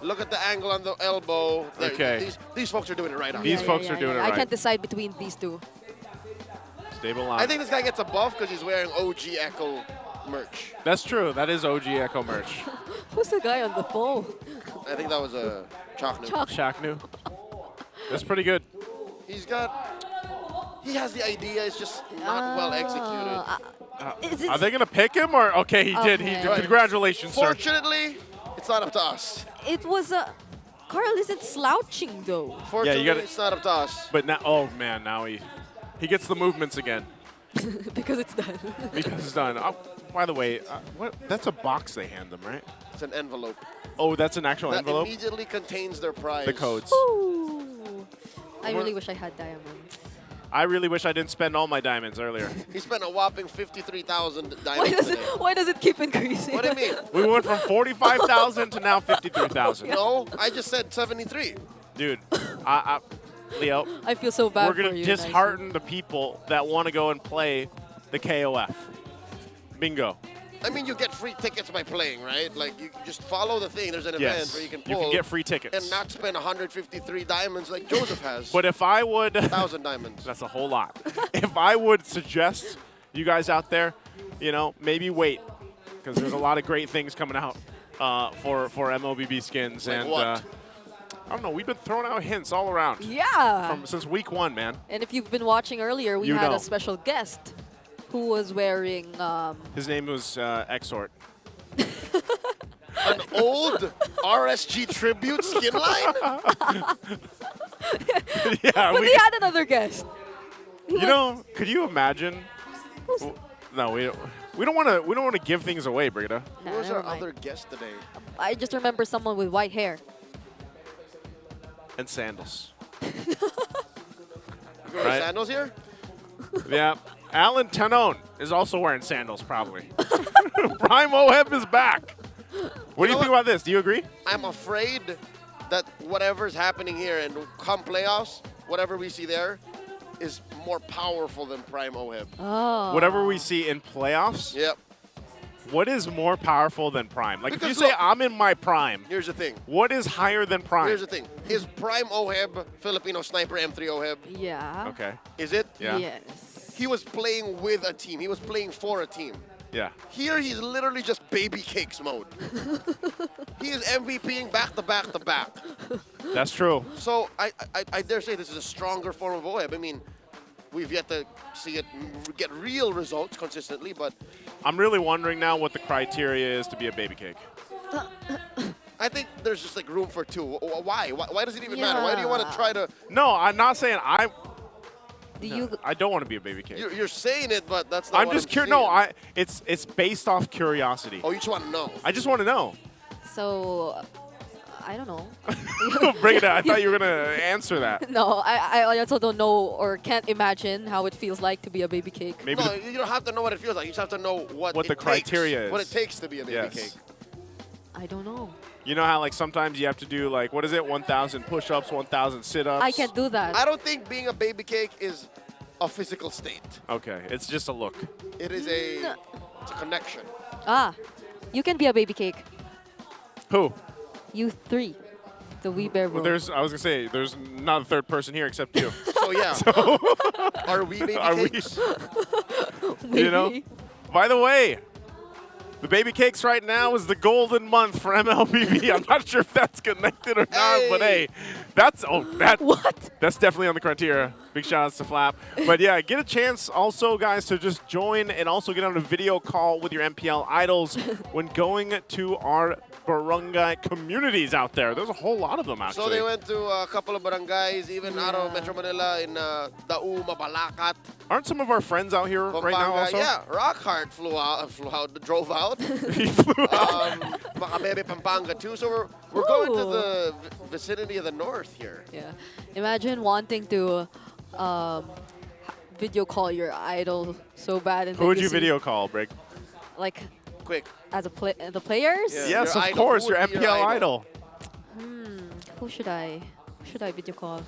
Look at the angle on the elbow. There, Okay. These folks are doing it right on. These folks are doing it right. I can't decide between these two. Stable line. I think this guy gets a buff because he's wearing OG Echo merch. That's true. That is OG Echo merch. Who's the guy on the phone? I think that was a Chaknu. Shaknu. That's pretty good. He has the idea, it's just not well executed. Are they going to pick him? Or okay, he did. He did. Congratulations, sir. Fortunately, it's not up to us. It was a... Carl isn't slouching, though. Fortunately, it's not up to us. But now, oh man, now he gets the movements again. Because it's done. Because it's done. Oh, by the way, what? That's a box they hand them, right? It's an envelope. Oh, that's an actual That envelope? immediately contains their prize. The codes. Ooh. I really wish I had diamonds. I really wish I didn't spend all my diamonds earlier. He spent a whopping 53,000 diamonds today. Why does it keep increasing? What do you mean? We went from 45,000 to now 53,000. No, I just said 73. Dude, Leo. I feel so bad We're going for to you, dishearten the people that want to go and play the KOF. Bingo. I mean, you get free tickets by playing, right? Like, you just follow the thing. There's an event Yes, where you can you pull. can get free tickets. And not spend 153 diamonds like Joseph has. But if I would... 1,000 diamonds. That's a whole lot. If I would suggest you guys out there, maybe wait. Because there's a lot of great things coming out for MLBB skins. Like and what? I don't know. We've been throwing out hints all around. Yeah. Since week 1, man. And if you've been watching earlier, we had a special guest who was wearing... His name was Exort. An old RSG tribute skin line? Yeah, but we had another guest. Could you imagine? No, we don't. We don't want to give things away, Brigida. Who was our other guest today? I just remember someone with white hair. And sandals. You wearing sandals here? Yeah. Alan Tanon is also wearing sandals, probably. Prime Oheb is back. What do you think about this? Do you agree? I'm afraid that whatever's happening here and come playoffs, whatever we see there is more powerful than Prime Oheb. Oh. Whatever we see in playoffs? Yep. What is more powerful than Prime? Like, Because if you say look, I'm in my prime, here's the thing. What is higher than Prime? Here's the thing. Is Prime Oheb Filipino Sniper M3 Oheb? Yeah. Okay. Is it? Yeah. Yes. He was playing with a team. He was playing for a team. Yeah. Here, he's literally just baby cakes mode. He is MVPing back to back to back. That's true. So I dare say this is a stronger form of Oheb. I mean, we've yet to see it get real results consistently, but I'm really wondering now what the criteria is to be a baby cake. I think there's just like room for two. Why? Why does it even matter? Why do you want to try to? No, I'm not saying I don't want to be a baby cake. You're saying it, but that's not. I'm just curious. No, it's based off curiosity. Oh, you just want to know. I just want to know. So, I don't know. Bring it out. I thought you were gonna answer that. No, I also don't know or can't imagine how it feels like to be a baby cake. Maybe No, you don't have to know what it feels like. You just have to know what the it criteria takes, is. What it takes to be a baby Yes. cake. I don't know. You know how like sometimes you have to do like, what is it, 1,000 push-ups, 1,000 sit-ups? I can't do that. I don't think being a baby cake is a physical state. Okay, it's just a look. It is it's a connection. Ah, you can be a baby cake. Who? You three. The wee bear Well, room. I was gonna say, there's not a third person here except you. So yeah, So, are we baby are we? cakes? You know. By the way, the baby cakes right now is the golden month for MLBB. I'm not sure if that's connected or not, but hey, that's that's definitely on the criteria. Big shout outs to Flap. But yeah, get a chance also, guys, to just join and also get on a video call with your MPL idols when going to our barangay communities out there. There's a whole lot of them, actually. So they went to a couple of barangays, even out of Metro Manila in Dau, Mabalacat. Aren't some of our friends out here right now also? Yeah, Rockhart drove out. He flew out. Macabebe, Pampanga too. So we're going to the vicinity of the north here. Yeah. Imagine wanting to video call your idol so bad. And Who would you video call, Brig? Like, quick. As the players? Yeah, yes, of course, your MPL idol. Who should I video call?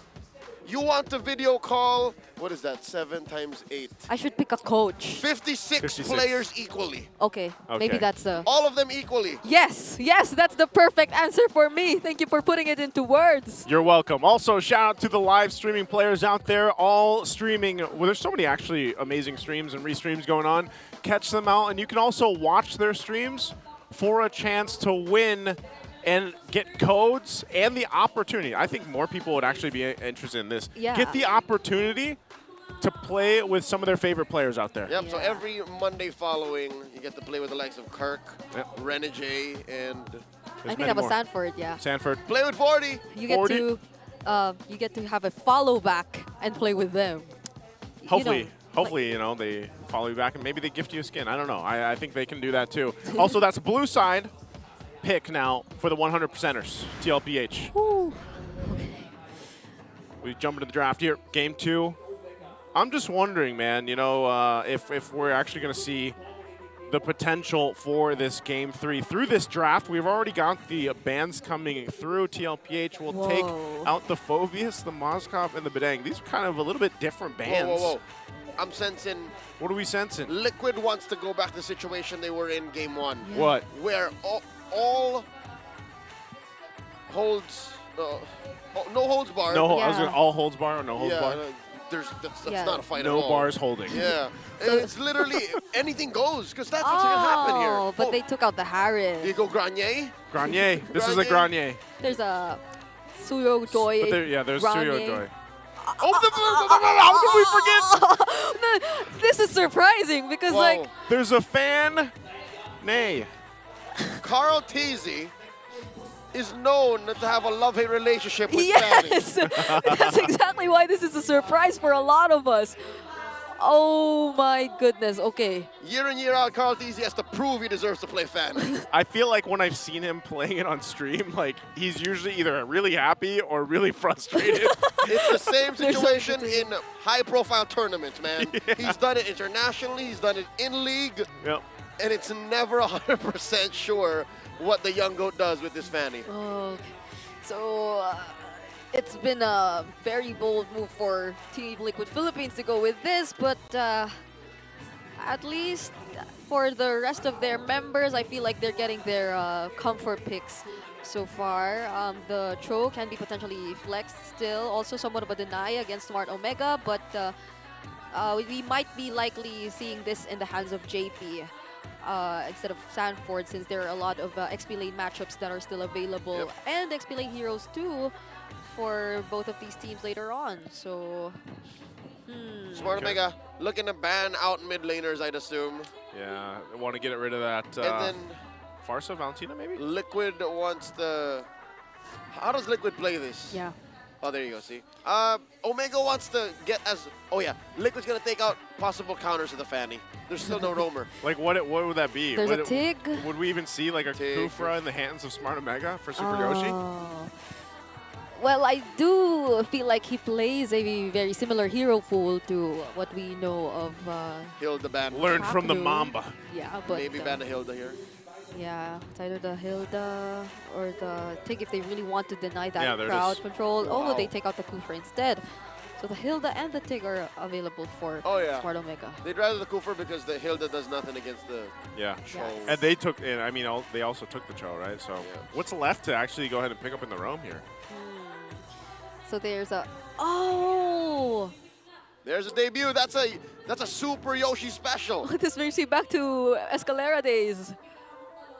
You want to video call, what is that, 7 times 8? I should pick a coach. 56 players equally. Okay, maybe that's the... All of them equally. Yes, that's the perfect answer for me. Thank you for putting it into words. You're welcome. Also, shout out to the live streaming players out there, all streaming. Well, there's so many actually amazing streams and restreams going on. Catch them out, and you can also watch their streams for a chance to win and get codes and the opportunity. I think more people would actually be interested in this. Yeah. Get the opportunity to play with some of their favorite players out there. Yep, so every Monday following, you get to play with the likes of Kirk, Renegade, and... I think I'm a Sanford, yeah. Sanford. Play with 40. You get to have a follow back and play with them. Hopefully. Hopefully, you know, they follow you back and maybe they gift you a skin. I don't know. I think they can do that too. Also, that's a blue side pick now for the 100%ers, TLPH. Ooh. We jump into the draft here. Game 2. I'm just wondering, man, you know, if we're actually going to see the potential for this Game 3 through this draft. We've already got the bands coming through. TLPH will take out the Phobius, the Moskov, and the Bedang. These are kind of a little bit different bands. Whoa. I'm sensing... What are we sensing? Liquid wants to go back to the situation they were in Game 1. Yeah. What? Where all holds... no holds barred. No, I was going to all holds bar or no holds bar? That's not a fight at no all. bars holding. Yeah. It's literally anything goes, because that's what's going to happen here. But they took out the Harris. Did you go Grenier? Grenier. This is a Grenier. There's a Suyo Joy. There's Suyo Joy. How did we forget? This is surprising because, like... There's a fan. Nay. Carl Teasy is known to have a love-hate relationship with Yes! That's exactly why this is a surprise for a lot of us. Oh my goodness, okay. Year in, year out, Carl Tizzi has to prove he deserves to play Fanny. I feel like when I've seen him playing it on stream, like he's usually either really happy or really frustrated. It's the same situation in high-profile tournaments, man. Yeah. He's done it internationally, he's done it in league, and it's never 100% sure what the young goat does with this Fanny. Okay. So, it's been a very bold move for Team Liquid Philippines to go with this, but at least for the rest of their members, I feel like they're getting their comfort picks so far. The Tro can be potentially flexed still. Also somewhat of a deny against Smart Omega, but we might be likely seeing this in the hands of JP instead of Sanford, since there are a lot of XP lane matchups that are still available, and XP lane heroes too for both of these teams later on. So, Smart Omega looking to ban out mid laners, I'd assume. Yeah, they want to get rid of that. And then Farsa, Valentina, maybe? Liquid wants the... How does Liquid play this? Yeah. Oh, there you go, see? Omega wants to get as... Oh, yeah. Liquid's going to take out possible counters to the Fanny. There's still no roamer. Like, what would that be? There's a Tig. Would we even see, like, a Kufra in the hands of Smart Omega for Super Yoshi? Well, I do feel like he plays a very similar hero pool to what we know of Hilda ban. Learn from the Mamba. Yeah, but maybe ban the Hilda here. Yeah, it's either the Hilda or the Tig if they really want to deny that they're crowd just- control. Oh, Wow. they take out the Kufra instead. So the Hilda and the Tig are available for Smart Omega. They'd rather the Kufra because the Hilda does nothing against the Cho. And they took, and I mean, they also took the Cho, right? So what's left to actually go ahead and pick up in the roam here? So there's a... Oh! There's a debut. That's a Super Yoshi special. This brings me back to Escalera days,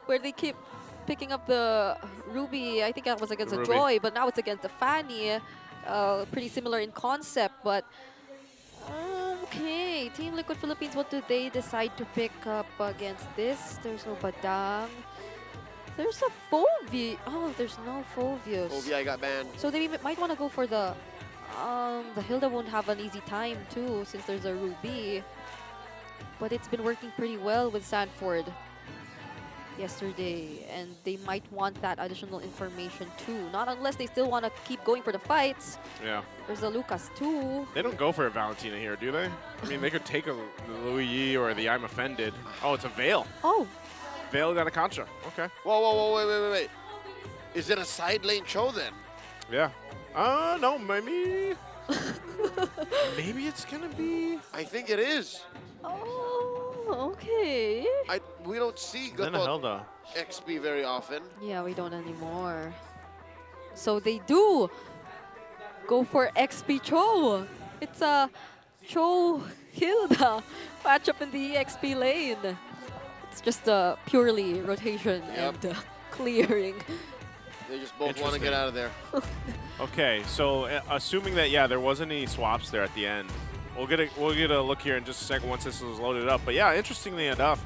where they keep picking up the Ruby. I think that was against the Ruby. Joy, but now it's against the Fanny. Pretty similar in concept, but okay. Team Liquid Philippines, what do they decide to pick up against this? There's no Badang. There's a Phovi. Oh, there's no Phovius. Ovi got banned. So they might want to go for the Hilda won't have an easy time too, since there's a Ruby. But it's been working pretty well with Sanford yesterday, and they might want that additional information too. Not unless they still want to keep going for the fights. Yeah. There's a Lucas too. They don't go for a Valentina here, do they? I mean, they could take a Louis Yi or the I'm Offended. Oh, it's a Veil. Oh. Veil got a Concha. Okay. Whoa, wait. Is it a side lane Cho then? Yeah. No, maybe. Maybe it's gonna be. I think it is. Oh, okay. We don't see Then a Hilda. XP very often. Yeah, we don't anymore. So they do go for XP Cho. It's a Cho Hilda matchup in the XP lane. It's just purely rotation and clearing. They just both want to get out of there. Okay, so assuming that there wasn't any swaps there at the end, we'll get a look here in just a second once this is loaded up. But yeah, interestingly enough,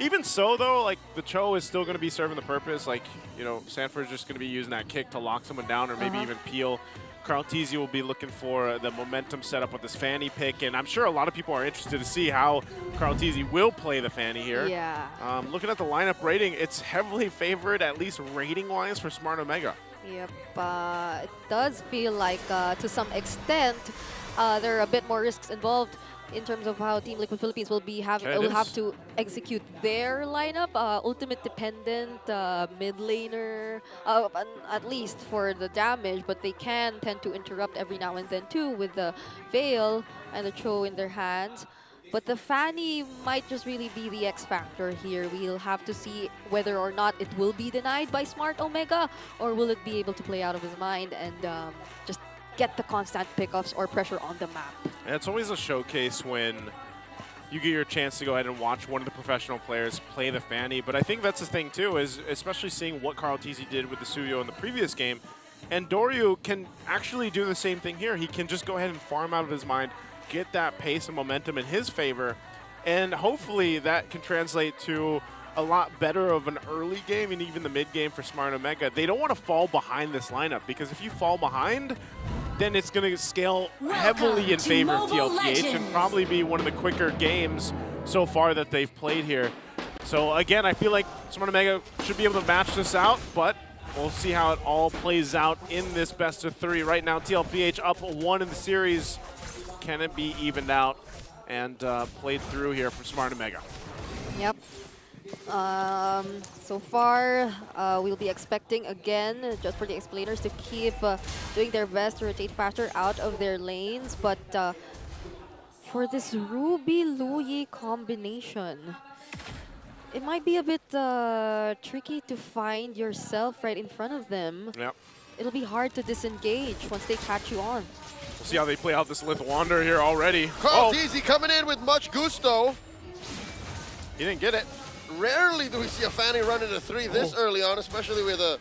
even so though, like the Cho is still going to be serving the purpose. Like Sanford's just going to be using that kick to lock someone down or maybe even peel. Carl Tizzi will be looking for the momentum setup with this Fanny pick, and I'm sure a lot of people are interested to see how Carl Tizzi will play the Fanny here. Yeah. Looking at the lineup rating, it's heavily favored, at least rating-wise, for Smart Omega. Yep, it does feel like to some extent there are a bit more risks involved in terms of how Team Liquid Philippines will have to execute their lineup. Ultimate dependent, mid laner, at least for the damage, but they can tend to interrupt every now and then too with the Veil and the Cho in their hands. But the Fanny might just really be the X factor here. We'll have to see whether or not it will be denied by Smart Omega, or will it be able to play out of his mind and just get the constant pickups or pressure on the map. And it's always a showcase when you get your chance to go ahead and watch one of the professional players play the Fanny. But I think that's the thing too, is especially seeing what Carl Tizzi did with the Suyo in the previous game. And Doryu can actually do the same thing here. He can just go ahead and farm out of his mind, get that pace and momentum in his favor, and hopefully that can translate to a lot better of an early game and even the mid game for Smart Omega. They don't want to fall behind this lineup, because if you fall behind, then it's going to scale heavily in favor of TLPH and probably be one of the quicker games so far that they've played here. So again, I feel like Smart Omega should be able to match this out, but we'll see how it all plays out in this best of 3. Right now, TLPH up 1 in the series. Can it be evened out and played through here from Smart Omega? Yep. So far, we'll be expecting again, just for the explainers, to keep doing their best to rotate faster out of their lanes. But for this Ruby Louie combination, it might be a bit tricky to find yourself right in front of them. Yep. It'll be hard to disengage once they catch you on. We'll see how they play out this Lith Wander here already. Carl Teasy coming in with much gusto. He didn't get it. Rarely do we see a Fanny run into 3 this early on, especially with a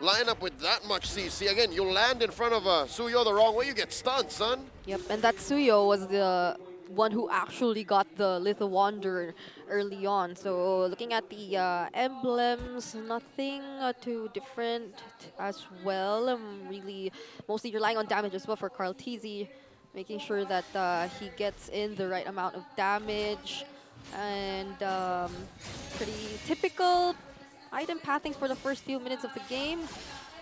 lineup with that much CC. Again, you land in front of Suyo the wrong way, you get stunned, son. Yep, and that Suyo was the one who actually got the Little Wander early on. So looking at the emblems, nothing too different as well. Really mostly relying on damage as well for Carl Teasy, making sure that he gets in the right amount of damage. And pretty typical item pathings for the first few minutes of the game.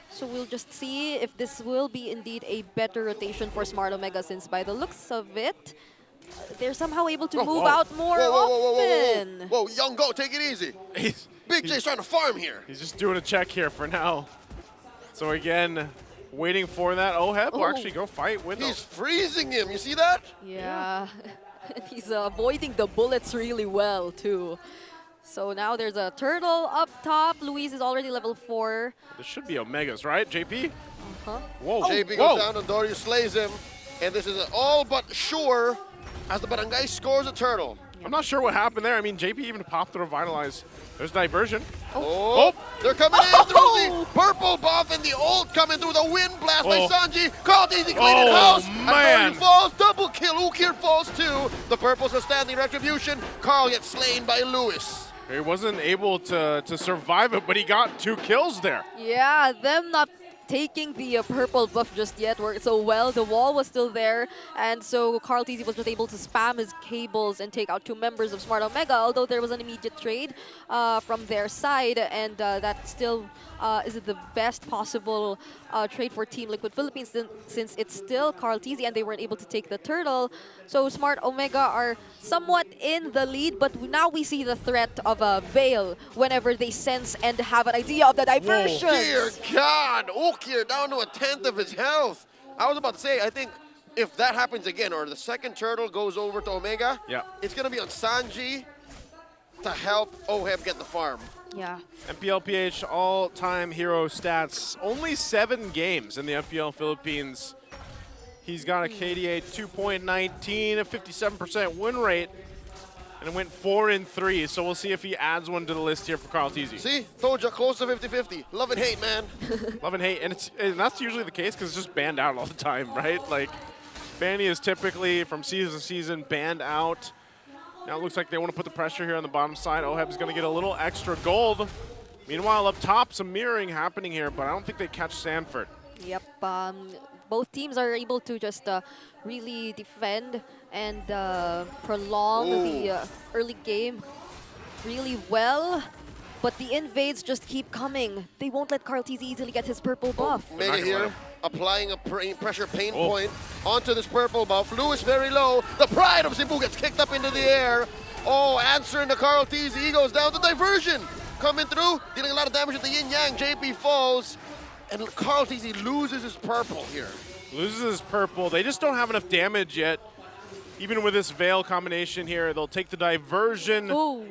So we'll just see if this will be indeed a better rotation for Smart Omega, since by the looks of it, they're somehow able to move out more often. Whoa, Young Go, take it easy. Big J's trying to farm here. He's just doing a check here for now. So again, waiting for that. Oheb will actually go fight with him. He's freezing him, you see that? Yeah. He's avoiding the bullets really well, too. So now there's a turtle up top. Luis is already level 4. This should be Omegas, right, JP? Uh-huh. Whoa. JP goes down and Dorius slays him. And this is all but sure as the Barangay scores a turtle. I'm not sure what happened there. I mean, JP even popped the Revitalize. There's Diversion. Oh, they're coming in through the purple buff and the ult coming through the wind blast by Sanji. Called easy, clean house. Man. And falls, double kill. Ukir falls too. The purples are standing retribution. Carl gets slain by Lewis. He wasn't able to survive it, but he got 2 kills there. Yeah, them not taking the purple buff just yet worked so well. The wall was still there, and so Carl Teasy was just able to spam his cables and take out 2 members of Smart Omega, although there was an immediate trade from their side, and that still is the best possible trade for Team Liquid Philippines, since it's still Carl Teasy and they weren't able to take the turtle. So Smart Omega are somewhat in the lead, but now we see the threat of a Veil whenever they sense and have an idea of the diversion. Dear God, Ukir down to 1/10 of his health. I was about to say, I think if that happens again, or the second turtle goes over to Omega, it's going to be on Sanji to help Oheb get the farm. Yeah. MPLPH all-time hero stats. Only 7 games in the MPL Philippines. He's got a KDA 2.19, a 57% win rate, and it went 4-3. So we'll see if he adds one to the list here for Carl Teasy. See, told you, close to 50-50. Love and hate, man. Love and hate, and that's usually the case because it's just banned out all the time, right? Like, Fanny is typically from season to season banned out. Now it looks like they want to put the pressure here on the bottom side. Oheb's going to get a little extra gold. Meanwhile, up top, some mirroring happening here, but I don't think they catch Sanford. Yep. Both teams are able to just really defend and prolong the early game really well. But the invades just keep coming. They won't let Carl Teasy easily get his purple buff. Mega here, applying a pressure pain point onto this purple buff. Lewis very low. The pride of Cebu gets kicked up into the air. Oh, answering to Carl Teasy. He goes down to diversion. Coming through, dealing a lot of damage with the yin-yang. JP falls. And Carl Teasy loses his purple here. Loses his purple. They just don't have enough damage yet. Even with this Veil combination here, they'll take the diversion. Ooh.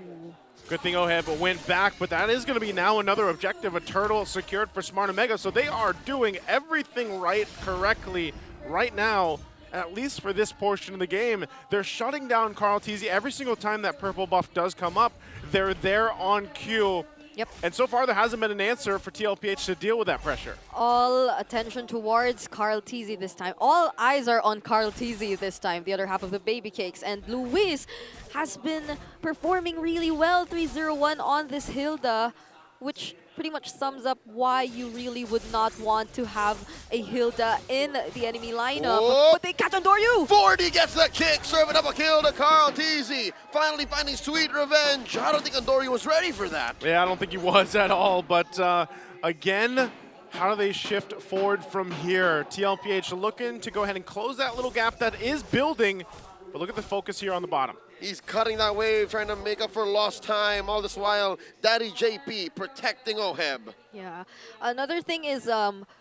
Good thing Oheb went back, but that is going to be now another objective, a turtle secured for Smart Omega. So they are doing everything correctly right now, at least for this portion of the game. They're shutting down Carl Teasy every single time that purple buff does come up. They're there on cue. Yep. And so far, there hasn't been an answer for TLPH to deal with that pressure. All attention towards Carl Teasy this time. All eyes are on Carl Teasy this time, the other half of the Baby Cakes. And Luis has been performing really well, 3-0-1 on this Hilda, which pretty much sums up why you really would not want to have a Hilda in the enemy lineup. Oh. But they catch Andoryu! 40 gets the kick, serving up a kill to Carl TZ. Finally finding sweet revenge. I don't think Andoryu was ready for that. Yeah, I don't think he was at all, but again, how do they shift forward from here? TLPH looking to go ahead and close that little gap that is building, but look at the focus here on the bottom. He's cutting that wave, trying to make up for lost time. All this while, Daddy JP protecting Oheb. Yeah. Another thing is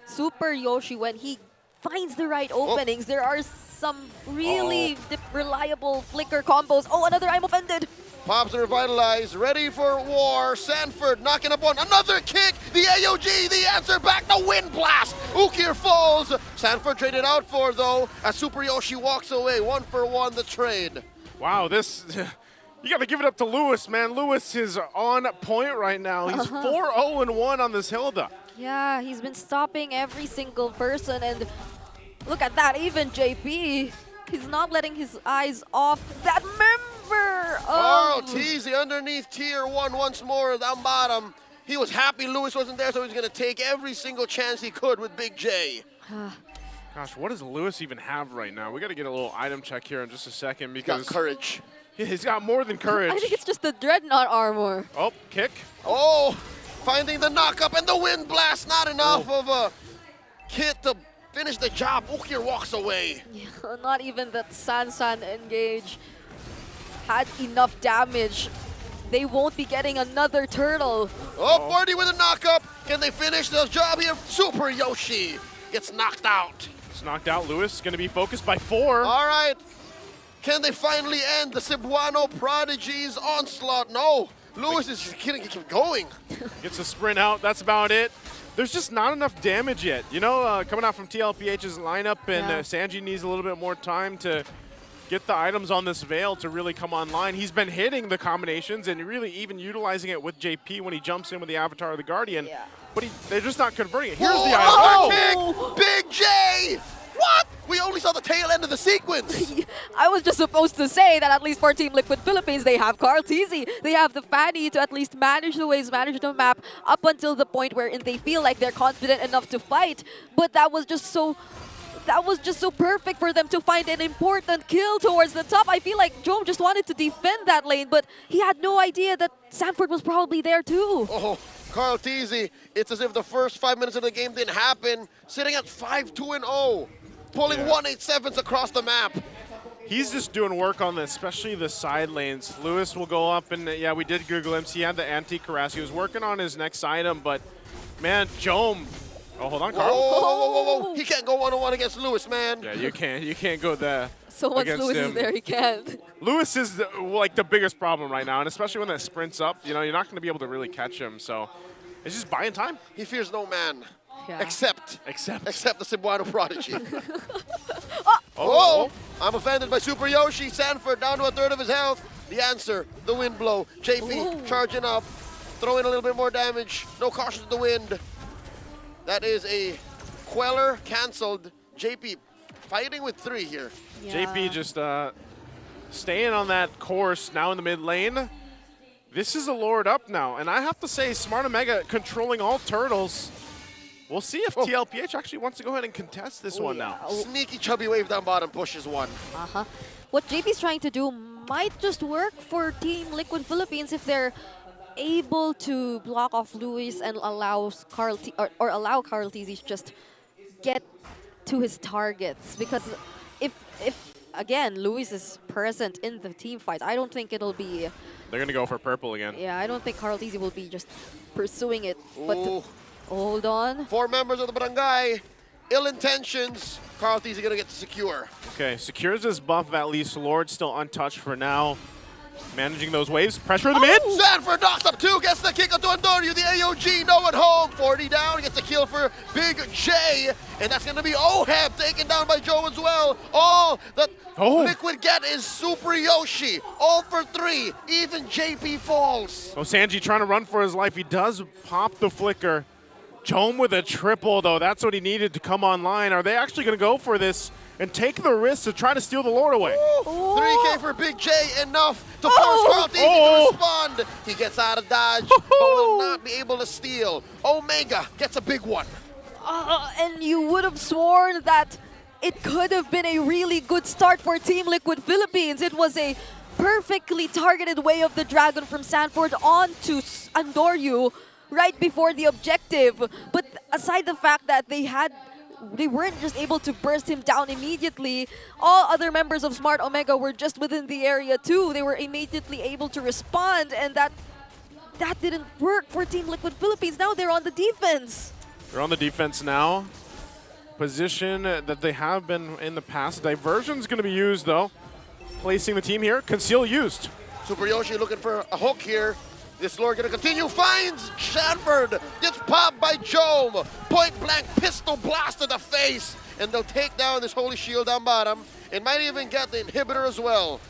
Super Yoshi, when he finds the right openings, there are some really reliable flicker combos. Oh, another I'm offended. Pops revitalized, ready for war. Sanford knocking up on another kick. The AOG, the answer back, the wind blast. Ukir falls. Sanford traded out for, though, as Super Yoshi walks away. 1-for-1 the trade. Wow, this, you got to give it up to Lewis, man. Lewis is on point right now. He's 4-0-1 on this Hilda. Yeah, he's been stopping every single person, and look at that, even JP, he's not letting his eyes off that member. Oh, Teasy underneath tier 1 once more down bottom. He was happy Lewis wasn't there, so he's going to take every single chance he could with Big J. Gosh, what does Lewis even have right now? We got to get a little item check here in just a second because He's got courage. He's got more than courage. I think it's just the Dreadnought armor. Oh, kick. Oh, finding the knock-up and the wind blast. Not enough of a kit to finish the job. Ukir walks away. Yeah, not even that Sansan engage had enough damage. They won't be getting another turtle. Oh, 40 with a knock-up. Can they finish the job here? Super Yoshi gets knocked out. It's knocked out. Lewis going to be focused by 4. All right. Can they finally end the Cebuano Prodigy's onslaught? No. Lewis is going to keep going. Gets a sprint out. That's about it. There's just not enough damage yet. You know, coming out from TLPH's lineup, and Sanji needs a little bit more time to get the items on this Veil to really come online. He's been hitting the combinations and really even utilizing it with JP when he jumps in with the Avatar of the Guardian. But they're just not converting it. Here's the item. Kick! Big J! What? We only saw the tail end of the sequence. I was just supposed to say that at least for Team Liquid Philippines, they have Carl TZ. They have the Fanny to at least manage the waves, manage the map up until the point wherein they feel like they're confident enough to fight. But that was just so perfect for them to find an important kill towards the top. I feel like Joe just wanted to defend that lane, but he had no idea that Sanford was probably there too. Oh, Carl TZ, it's as if the first 5 minutes of the game didn't happen. Sitting at 5-2-0, pulling 187s across the map. He's just doing work on this, especially the side lanes. Lewis will go up, and yeah, we did Google him. He had the anti-Karas. He was working on his next item, but man, Jome. Oh, hold on, Carl. Whoa. He can't go one-on-one against Lewis, man. Yeah, you can't. You can't go there. So once Lewis is there, he can. Lewis is like the biggest problem right now, and especially when that sprints up, you know, you're not going to be able to really catch him. So it's just buying time. He fears no man. Yeah. Except the Cebuano Prodigy. Oh, I'm offended by Super Yoshi. Sanford down to a third of his health. The answer, the wind blow. JP charging up, throwing a little bit more damage. No caution to the wind. That is a Queller canceled. JP fighting with 3 here. Yeah. JP just staying on that course now in the mid lane. This is a Lord up now, and I have to say, Smart Omega controlling all turtles. We'll see if TLPH actually wants to go ahead and contest this one now. Sneaky chubby wave down bottom pushes 1. What JP's trying to do might just work for Team Liquid Philippines if they're able to block off Lewis and allow Carl TZ to just get to his targets. Because if again Lewis is present in the team fights, I don't think it'll be. They're gonna go for purple again. Yeah, I don't think Carl TZ will be just pursuing it. But hold on. 4 members of the barangay, ill intentions. Carl TZ gonna get to secure. Okay, secures his buff at least. Lord still untouched for now. Managing those waves. Pressure in the mid. Sanford knocks up 2, gets the kick onto Andoryu. The AOG, no one home. 40 down, gets a kill for Big J. And that's going to be Oheb taken down by Joe as well. All that Liquid get is Super Yoshi. All for 3. Even JP falls. Oh, Sanji trying to run for his life. He does pop the flicker. Jome with a triple, though. That's what he needed to come online. Are they actually going to go for this and take the risk to try to steal the Lord away? 3K for Big J, enough to force Carl TZ to respond. He gets out of dodge, but will not be able to steal. Omega gets a big one. And you would have sworn that it could have been a really good start for Team Liquid Philippines. It was a perfectly targeted way of the Dragon from Sanford onto Andoryu right before the objective. But aside the fact that they weren't just able to burst him down immediately, all other members of Smart Omega were just within the area too. They were immediately able to respond, and that didn't work for Team Liquid Philippines. Now they're on the defense. They're on the defense now. Position that they have been in the past. Diversion's going to be used, though. Placing the team here. Conceal used. Super Yoshi looking for a hook here. This Lord gonna continue, finds Sanford, gets popped by Jome. Point blank pistol blast to the face, and they'll take down this Holy Shield down bottom. It might even get the inhibitor as well.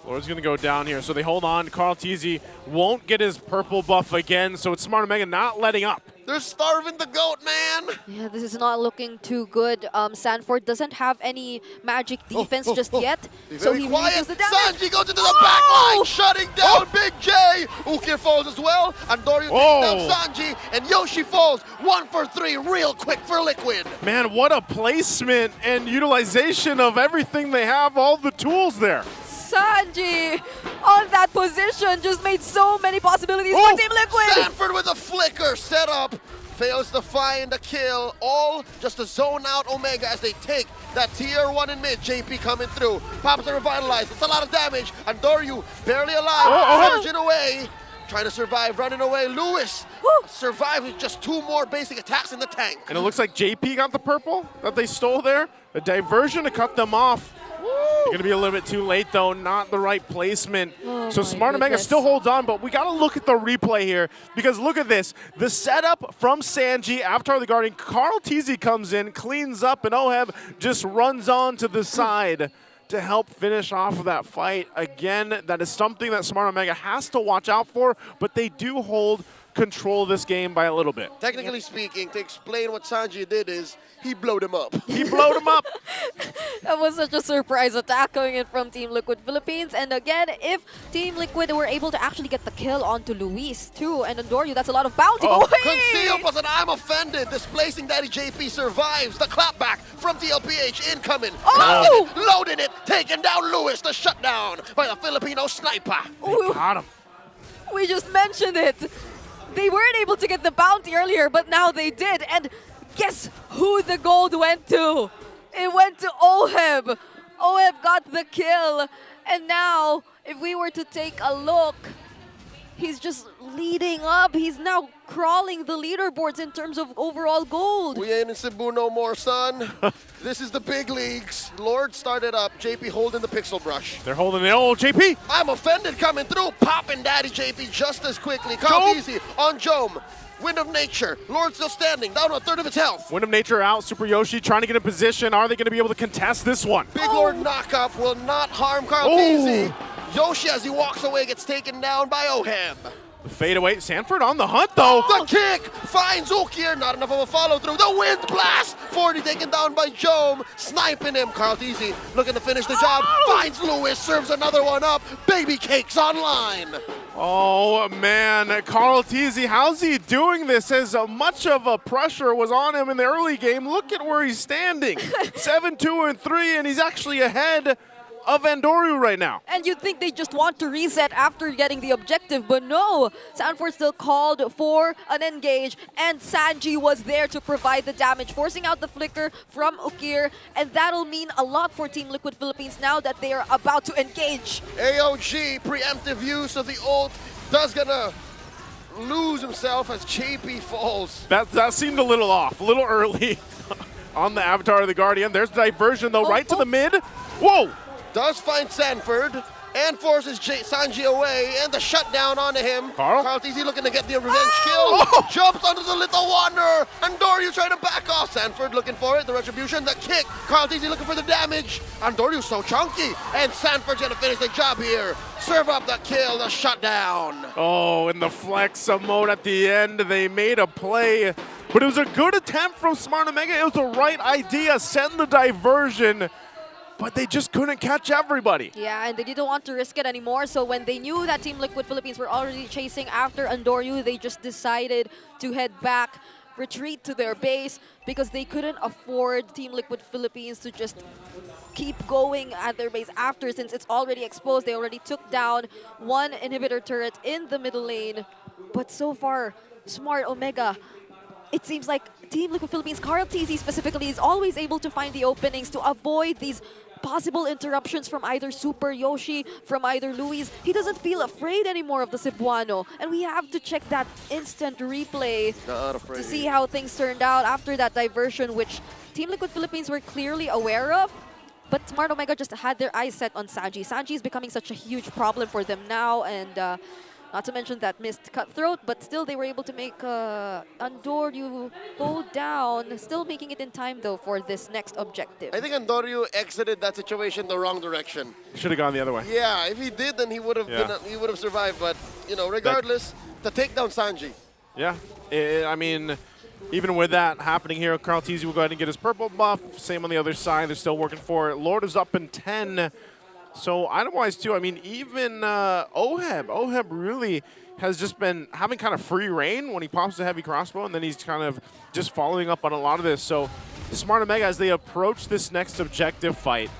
Lord's gonna go down here, so they hold on. Carl TZ won't get his purple buff again, so it's Smart Omega not letting up. They're starving the goat, man. Yeah, this is not looking too good. Sanford doesn't have any magic defense just yet, so he uses the damage. Sanji goes into the back line, shutting down Big J. Ukir falls as well. Andoryu takes down Sanji, and Yoshi falls. 1 for 3, real quick for Liquid. Man, what a placement and utilization of everything they have, all the tools there. Sanji on that position just made so many possibilities for Team Liquid. Sanford with a flicker set up. Fails to find a kill. All just to zone out Omega as they take that tier 1 in mid. JP coming through. Pops to revitalize. It's a lot of damage. Andoryu barely alive. Surging away. Trying to survive, running away. Lewis survives with just 2 more basic attacks in the tank. And it looks like JP got the purple that they stole there. A diversion to cut them off. You're going to be a little bit too late, though. Not the right placement. So Smart Omega still holds on, but we got to look at the replay here because look at this. The setup from Sanji, Avatar the Guardian. Carl TZ comes in, cleans up, and Oheb just runs on to the side to help finish off of that fight. Again, that is something that Smart Omega has to watch out for, but they do hold control of this game by a little bit. Technically speaking, to explain what Sanji did is he blowed him up. He blowed him up. That was such a surprise attack coming in from Team Liquid Philippines. And again, if Team Liquid were able to actually get the kill onto Luis too, and Andoryu, that's a lot of bounty. Conceal, but I'm offended. Displacing Daddy JP survives. The clapback from TLPH incoming. Loaded it, taking down Lewis. The shutdown by the Filipino sniper. Got him. We just mentioned it. They weren't able to get the bounty earlier, but now they did. And guess who the gold went to? It went to Oheb. Oheb got the kill. And now, if we were to take a look, he's just leading up. He's now crawling the leaderboards in terms of overall gold. We ain't in Cebu no more, son. This is the big leagues. Lord started up. JP holding the pixel brush. They're holding the old JP. I'm offended coming through. Popping Daddy JP just as quickly. Carl easy on Jome. Wind of Nature. Lord still standing. Down to a third of its health. Wind of Nature out. Super Yoshi trying to get a position. Are they going to be able to contest this one? Big Lord knockup will not harm Carl TZ. Yoshi, as he walks away, gets taken down by Oheb. The fade away. Sanford on the hunt, though. The kick finds Ukir. Not enough of a follow through. The wind blast. 40 taken down by Jome. Sniping him. Carl TZ looking to finish the job. Finds Lewis. Serves another one up. Baby Cakes online. Oh, man. Carl TZ, how's he doing this? As much of a pressure was on him in the early game. Look at where he's standing. 7-2-3, and he's actually ahead of Andoryu right now. And you'd think they just want to reset after getting the objective, but no. Sanford still called for an engage, and Sanji was there to provide the damage, forcing out the flicker from Ukir, and that'll mean a lot for Team Liquid Philippines now that they are about to engage. AOG, preemptive use of the ult, does gonna lose himself as JP falls. That seemed a little off, a little early on the Avatar of the Guardian. There's diversion, though, right to the mid. Whoa! Does find Sanford and forces Sanji away, and the shutdown onto him. Carl TZ looking to get the revenge kill. Jumps onto the Little Wanderer. Andoryu trying to back off. Sanford looking for it, the retribution, the kick. Carl TZ looking for the damage. Andoryu's so chunky, and Sanford's gonna finish the job here. Serve up the kill, the shutdown. Oh, and the flex mode at the end. They made a play But it was a good attempt from Smart Omega. It was the right idea, send the diversion, but they just couldn't catch everybody. Yeah, and they didn't want to risk it anymore. So when they knew that Team Liquid Philippines were already chasing after Andoryu, they just decided to head back, retreat to their base, because they couldn't afford Team Liquid Philippines to just keep going at their base after, since it's already exposed. They already took down one inhibitor turret in the middle lane. But so far, Smart Omega, it seems like Team Liquid Philippines, Carl TZ specifically, is always able to find the openings to avoid these possible interruptions from either Super Yoshi, from either Luis. He doesn't feel afraid anymore of the Cebuano. And we have to check that instant replay to see how things turned out after that diversion, which Team Liquid Philippines were clearly aware of. But Smart Omega just had their eyes set on Sanji. Sanji is becoming such a huge problem for them now, and not to mention that missed cutthroat, but still they were able to make Andoryu go down, still making it in time though for this next objective. I think Andoryu exited that situation the wrong direction. Should have gone the other way. Yeah, if he did, then he would have he would have survived. But you know, regardless, to take down Sanji. Yeah, I mean, even with that happening here, Carl TZ will go ahead and get his purple buff. Same on the other side. They're still working for it. Lord is up in 10. So item-wise, too, I mean, even Oheb really has just been having kind of free reign when he pops a heavy crossbow, and then he's kind of just following up on a lot of this. So Smart Omega, as they approach this next objective fight,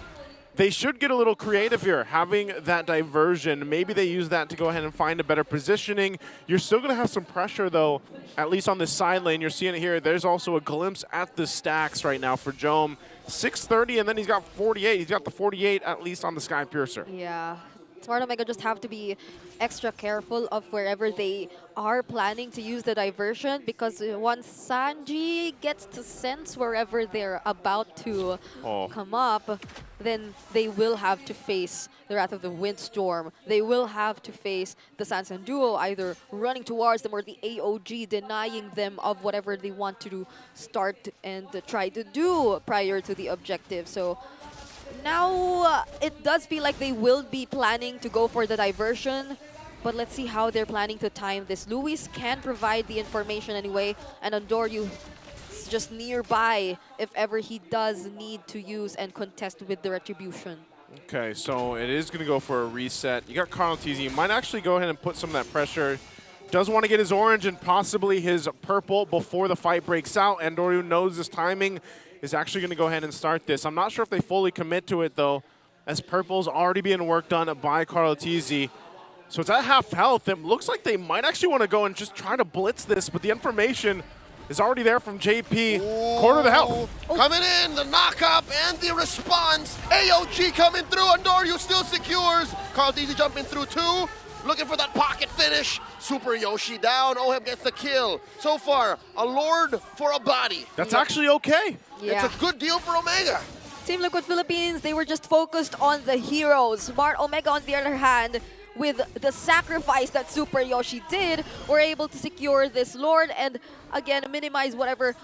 they should get a little creative here, having that diversion. Maybe they use that to go ahead and find a better positioning. You're still going to have some pressure, though, at least on this side lane. You're seeing it here. There's also a glimpse at the stacks right now for Jome. 630, and then he's got 48. He's got the 48 at least on the Sky Piercer. Yeah. Smart Omega just have to be extra careful of wherever they are planning to use the diversion, because once Sanji gets to sense wherever they're about to come up, then they will have to face the Wrath of the Windstorm. They will have to face the Sansan duo, either running towards them or the AOG denying them of whatever they want to start and try to do prior to the objective. So now it does feel like they will be planning to go for the diversion, but let's see how they're planning to time this. Luis can provide the information anyway, and Andoryu is just nearby if ever he does need to use and contest with the Retribution. Okay, so it is going to go for a reset. You got Carl TZ. You might actually go ahead and put some of that pressure. Does want to get his orange and possibly his purple before the fight breaks out. Andoryu knows his timing is actually going to go ahead and start this. I'm not sure if they fully commit to it, though, as purple's already being worked on by Carl TZ. So it's at half health. It looks like they might actually want to go and just try to blitz this, but the information is already there from JP. Quarter the health. Coming in, the knock-up and the response. AOG coming through. Andoryu still secures. Carl TZ jumping through too. Looking for that pocket finish. Super Yoshi down. Oheb gets the kill. So far, a Lord for a body. That's actually okay. Yeah. It's a good deal for Omega. Team Liquid Philippines, they were just focused on the heroes. Smart Omega, on the other hand, with the sacrifice that Super Yoshi did, were able to secure this Lord and, again, minimize whatever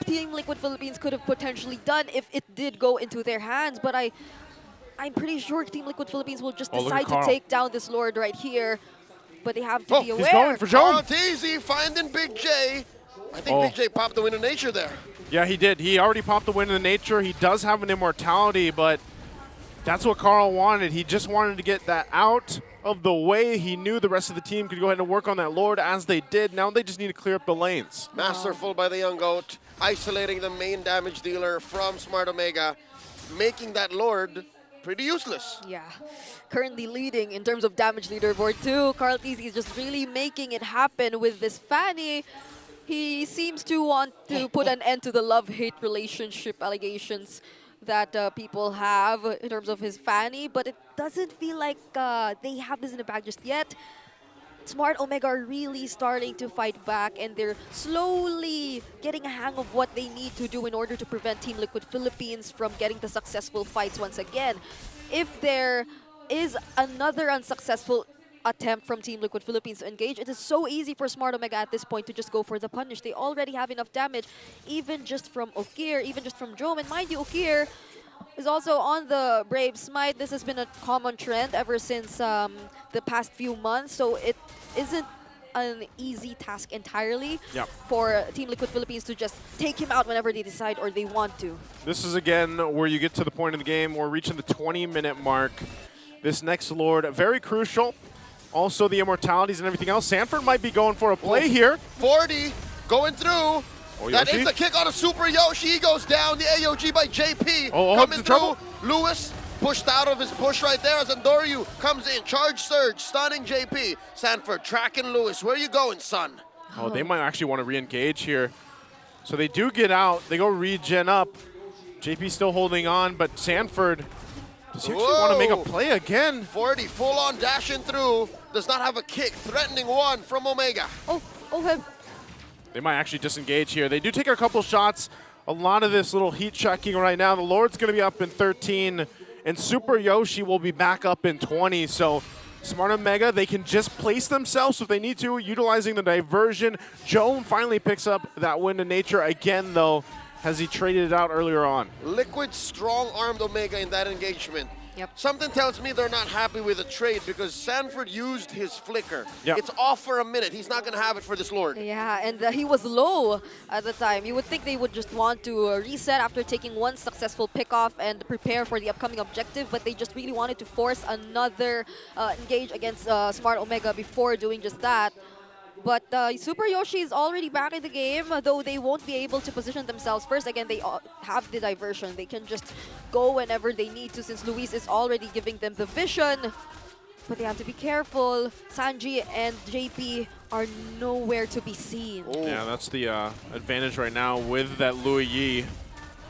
Team Liquid Philippines could have potentially done if it did go into their hands. But I'm pretty sure Team Liquid Philippines will just decide to take down this Lord right here. But they have to be aware. He's going for Jome. Carl TZ finding Big J. I think Big J popped the Wind of Nature there. Yeah, he did. He already popped the Wind of Nature. He does have an immortality, but that's what Carl wanted. He just wanted to get that out of the way. He knew the rest of the team could go ahead and work on that Lord as they did. Now they just need to clear up the lanes. Masterful by the Young Goat, isolating the main damage dealer from Smart Omega, making that Lord pretty useless. Yeah, currently leading in terms of damage leaderboard too. Carl TZ is just really making it happen with this Fanny. He seems to want to put an end to the love-hate relationship allegations that people have in terms of his Fanny, but it doesn't feel like they have this in the bag just yet. Smart Omega are really starting to fight back, and they're slowly getting a hang of what they need to do in order to prevent Team Liquid Philippines from getting the successful fights once again. If there is another unsuccessful attempt from Team Liquid Philippines to engage, it is so easy for Smart Omega at this point to just go for the punish. They already have enough damage, even just from Okir, even just from Jome. And mind you, Okir is also on the Brave Smite. This has been a common trend ever since the past few months, so it isn't an easy task entirely Yep. for Team Liquid Philippines to just take him out whenever they decide or they want to. This is, again, where you get to the point of the game. We're reaching the 20-minute mark. This next Lord, very crucial. Also, the immortalities and everything else. Sanford might be going for a play here. 40 going through. Oh, That Yoshi. is the kick on a Super Yoshi. He goes down. The AOG by JP. Oh, coming in through. trouble. Lewis pushed out of his push right there as Andoryu comes in. Charge surge, stunning JP. Sanford tracking Lewis. Where you going, son? Oh, they might actually want to re-engage here. So they do get out. They go regen up. JP still holding on, but Sanford, does he actually want to make a play again? 40 full on dashing through. Does not have a kick. Threatening one from Omega. They might actually disengage here. They do take a couple shots. A lot of this little heat checking right now. The Lord's going to be up in 13, and Super Yoshi will be back up in 20. So Smart Omega, they can just place themselves if they need to, utilizing the diversion. Joe finally picks up that Wind of Nature again, though, as he traded it out earlier on. Liquid strong-armed Omega in that engagement. Yep. Something tells me they're not happy with the trade because Sanford used his flicker. Yep. It's off for a minute. He's not going to have it for this Lord. Yeah, and he was low at the time. You would think they would just want to reset after taking one successful pickoff and prepare for the upcoming objective, but they just really wanted to force another engage against Smart Omega before doing just that. But Super Yoshi is already back in the game, though they won't be able to position themselves first. Again, they have the diversion. They can just go whenever they need to since Luis is already giving them the vision. But they have to be careful. Sanji and JP are nowhere to be seen. Yeah, that's the advantage right now with that Louis Yi.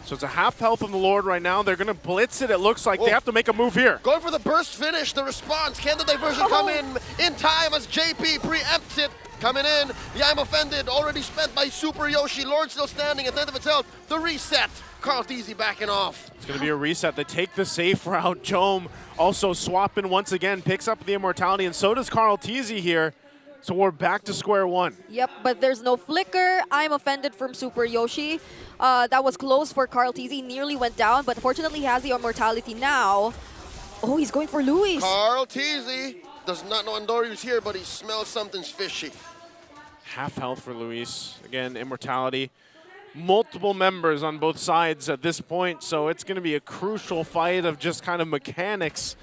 So it's a half health from the Lord right now. They're going to blitz it. It looks like they have to make a move here. Going for the burst finish, the response. Can the diversion come in time as JP preempts it? Coming in, the I'm offended, already spent by Super Yoshi. Lord still standing at the end of its health. The reset. Carl Teasy backing off. It's going to be a reset. They take the safe route. Jome also swapping once again, picks up the immortality, and so does Carl Teasy here. So we're back to square one. Yep, but there's no flicker. I'm offended from Super Yoshi. That was close for Carl Teasy. Nearly went down, but fortunately he has the immortality now. Oh, he's going for Luis. Carl Teasy does not know Andoryu's here, but he smells something's fishy. Half health for Luis. Again, immortality. Multiple members on both sides at this point, so it's going to be a crucial fight of just kind of mechanics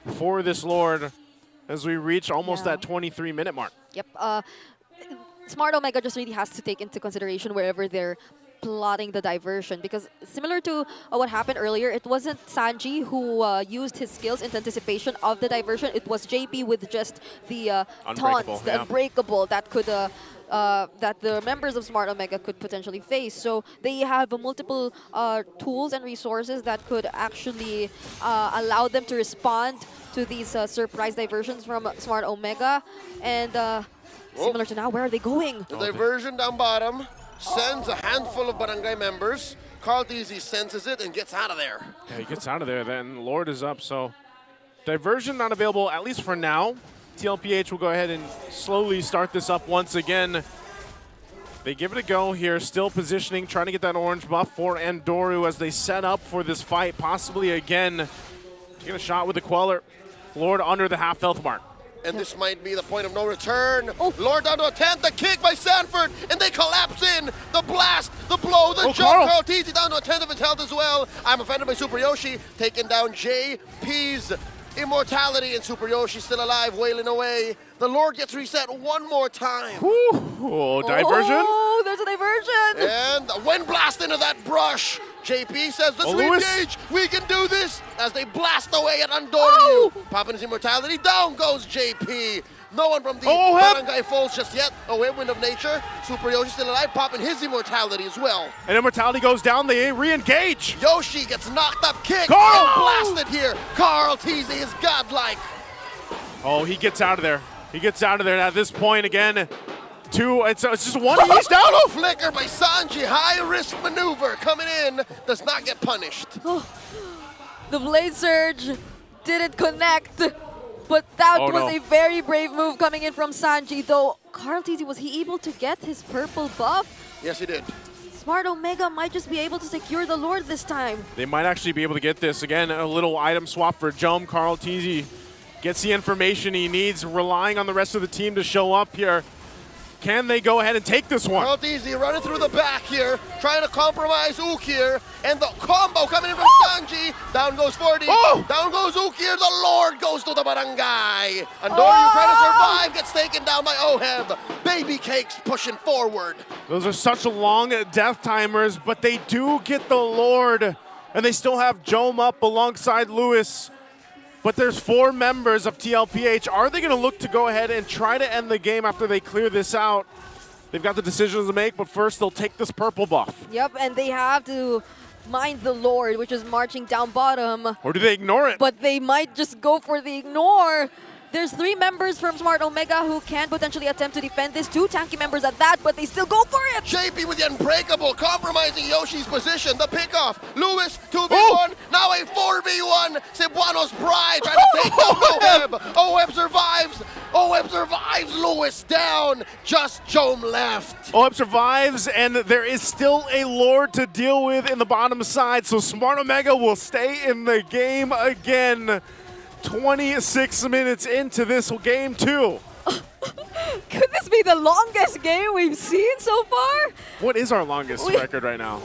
for this Lord as we reach almost that 23-minute mark. Yep. Smart Omega just really has to take into consideration wherever they're plotting the diversion, because similar to what happened earlier, it wasn't Sanji who used his skills in anticipation of the diversion. It was JP with just the taunts, the unbreakable that could that the members of Smart Omega could potentially face. So they have multiple tools and resources that could actually allow them to respond to these surprise diversions from Smart Omega. And similar to now, where are they going? The diversion down bottom sends a handful of barangay members. Carl Teasy senses it and gets out of there. Yeah, he gets out of there then. Lord is up, so diversion not available, at least for now. TLPH will go ahead and slowly start this up once again. They give it a go here, still positioning, trying to get that orange buff for Andoru as they set up for this fight, possibly again. Get a shot with the Queller. Lord under the half health mark. And this might be the point of no return. Lord down to a 10th, the kick by Sanford, and they collapse in. The blast, the blow, the jump. Carl Teasy down to a 10th of his health as well. I'm offended by Super Yoshi, taking down JP's immortality, and Super Yoshi still alive, wailing away. The Lord gets reset one more time. Oh, diversion. Oh, there's a diversion. And a wind blast into that brush. JP says, let's re-engage. We can do this. As they blast away at Andoryu. Popping his immortality. Down goes JP. No one from the barangay falls just yet. Wind of Nature. Super Yoshi still alive, popping his immortality as well. And immortality goes down. They re-engage. Yoshi gets knocked up. Kick. Carl! Blasted here. Carl Teasy is godlike. Oh, he gets out of there. He gets out of there at this point again. It's just one each down. Oh, flicker by Sanji. High risk maneuver coming in. Does not get punished. The Blade Surge didn't connect, but that was a very brave move coming in from Sanji, though Carl Teasy, was he able to get his purple buff? Yes, he did. Smart Omega might just be able to secure the Lord this time. They might actually be able to get this. Again, a little item swap for Jome. Carl Teasy gets the information he needs, relying on the rest of the team to show up here. Can they go ahead and take this one? Not easy, running through the back here, trying to compromise Ook here, and the combo coming in from Sanji. Down goes 40, down goes Ook here, the Lord goes to the barangay. Andoryu trying to survive, gets taken down by Oheb. Baby Cakes pushing forward. Those are such long death timers, but they do get the Lord, and they still have Jome up alongside Lewis. But there's 4 members of TLPH. Are they going to look to go ahead and try to end the game after they clear this out? They've got the decisions to make, but first they'll take this purple buff. Yep, and they have to mind the Lord, which is marching down bottom. Or do they ignore it? But they might just go for the ignore. There's 3 members from Smart Omega who can potentially attempt to defend this. 2 tanky members at that, but they still go for it. JP with the unbreakable, compromising Yoshi's position. The pickoff. Lewis, 2v1. Now a 4v1. Cebuano's pride trying to take down Oheb. Oheb survives. Oheb survives. Lewis down. Just Jome left. Oheb survives, and there is still a Lord to deal with in the bottom side, so Smart Omega will stay in the game again. 26 minutes into this game 2. Could this be the longest game we've seen so far? What is our longest record right now?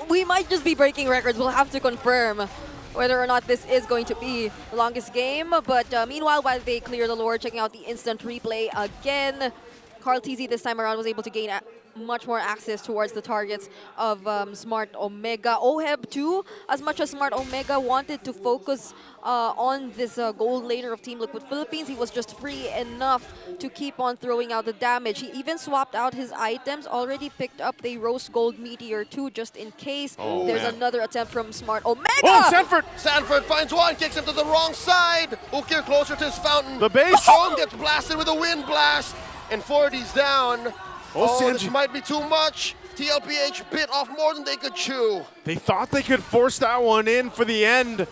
We might just be breaking records. We'll have to confirm whether or not this is going to be the longest game. But meanwhile, while they clear the Lord, checking out the instant replay again, Carl TZ this time around was able to gain much more access towards the targets of Smart Omega. Oheb too, as much as Smart Omega wanted to focus on this gold laner of Team Liquid Philippines, he was just free enough to keep on throwing out the damage. He even swapped out his items, already picked up the Rose Gold Meteor too, just in case. There's another attempt from Smart Omega! Oh, Sanford! Sanford finds one, kicks him to the wrong side. Ukir closer to his fountain. The base! Jome gets blasted with a wind blast, and 40's down. Oh, this might be too much. TLPH bit off more than they could chew. They thought they could force that one in for the end,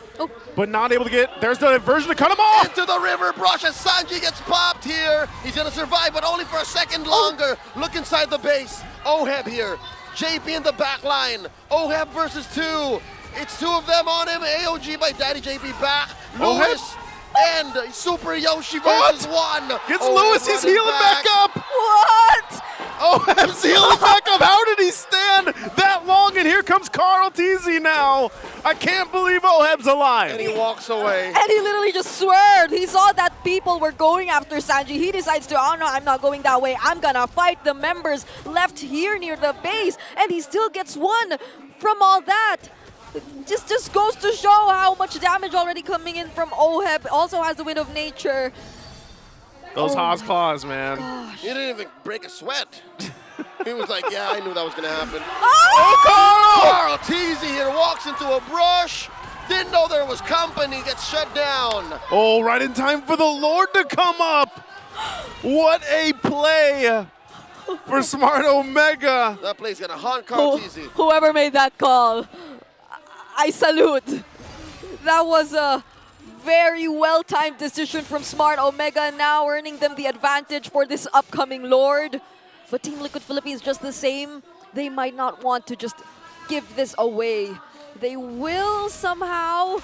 but not able to get. There's the diversion to cut him off. Into the river brush as Sanji gets popped here. He's gonna survive, but only for a second longer. Look inside the base. Oheb here. JP in the back line. Oheb versus 2. It's 2 of them on him. AOG by Daddy JP back. Lewis and Super Yoshi versus 1. Gets Lewis, he's healing back up. What? Oheb's healing back up. How did he stand that long? And here comes Carl TZ now. I can't believe Oheb's alive. And he walks away. And he literally just swerved. He saw that people were going after Sanji. He decides to, oh no, I'm not going that way. I'm gonna fight the members left here near the base. And he still gets 1 from all that. Just goes to show how much damage already coming in from Oheb. Also has the Wind of Nature. Those Haas claws, man. He didn't even break a sweat. He was like, yeah, I knew that was going to happen. Oh, Carl TZ here walks into a brush. Didn't know there was company. Gets shut down. Oh, right in time for the Lord to come up. What a play for Smart Omega. That play's going to haunt Carl TZ. Whoever made that call, I salute. That was a very well-timed decision from Smart Omega, now earning them the advantage for this upcoming Lord. But Team Liquid Philippines just the same. They might not want to just give this away. They will somehow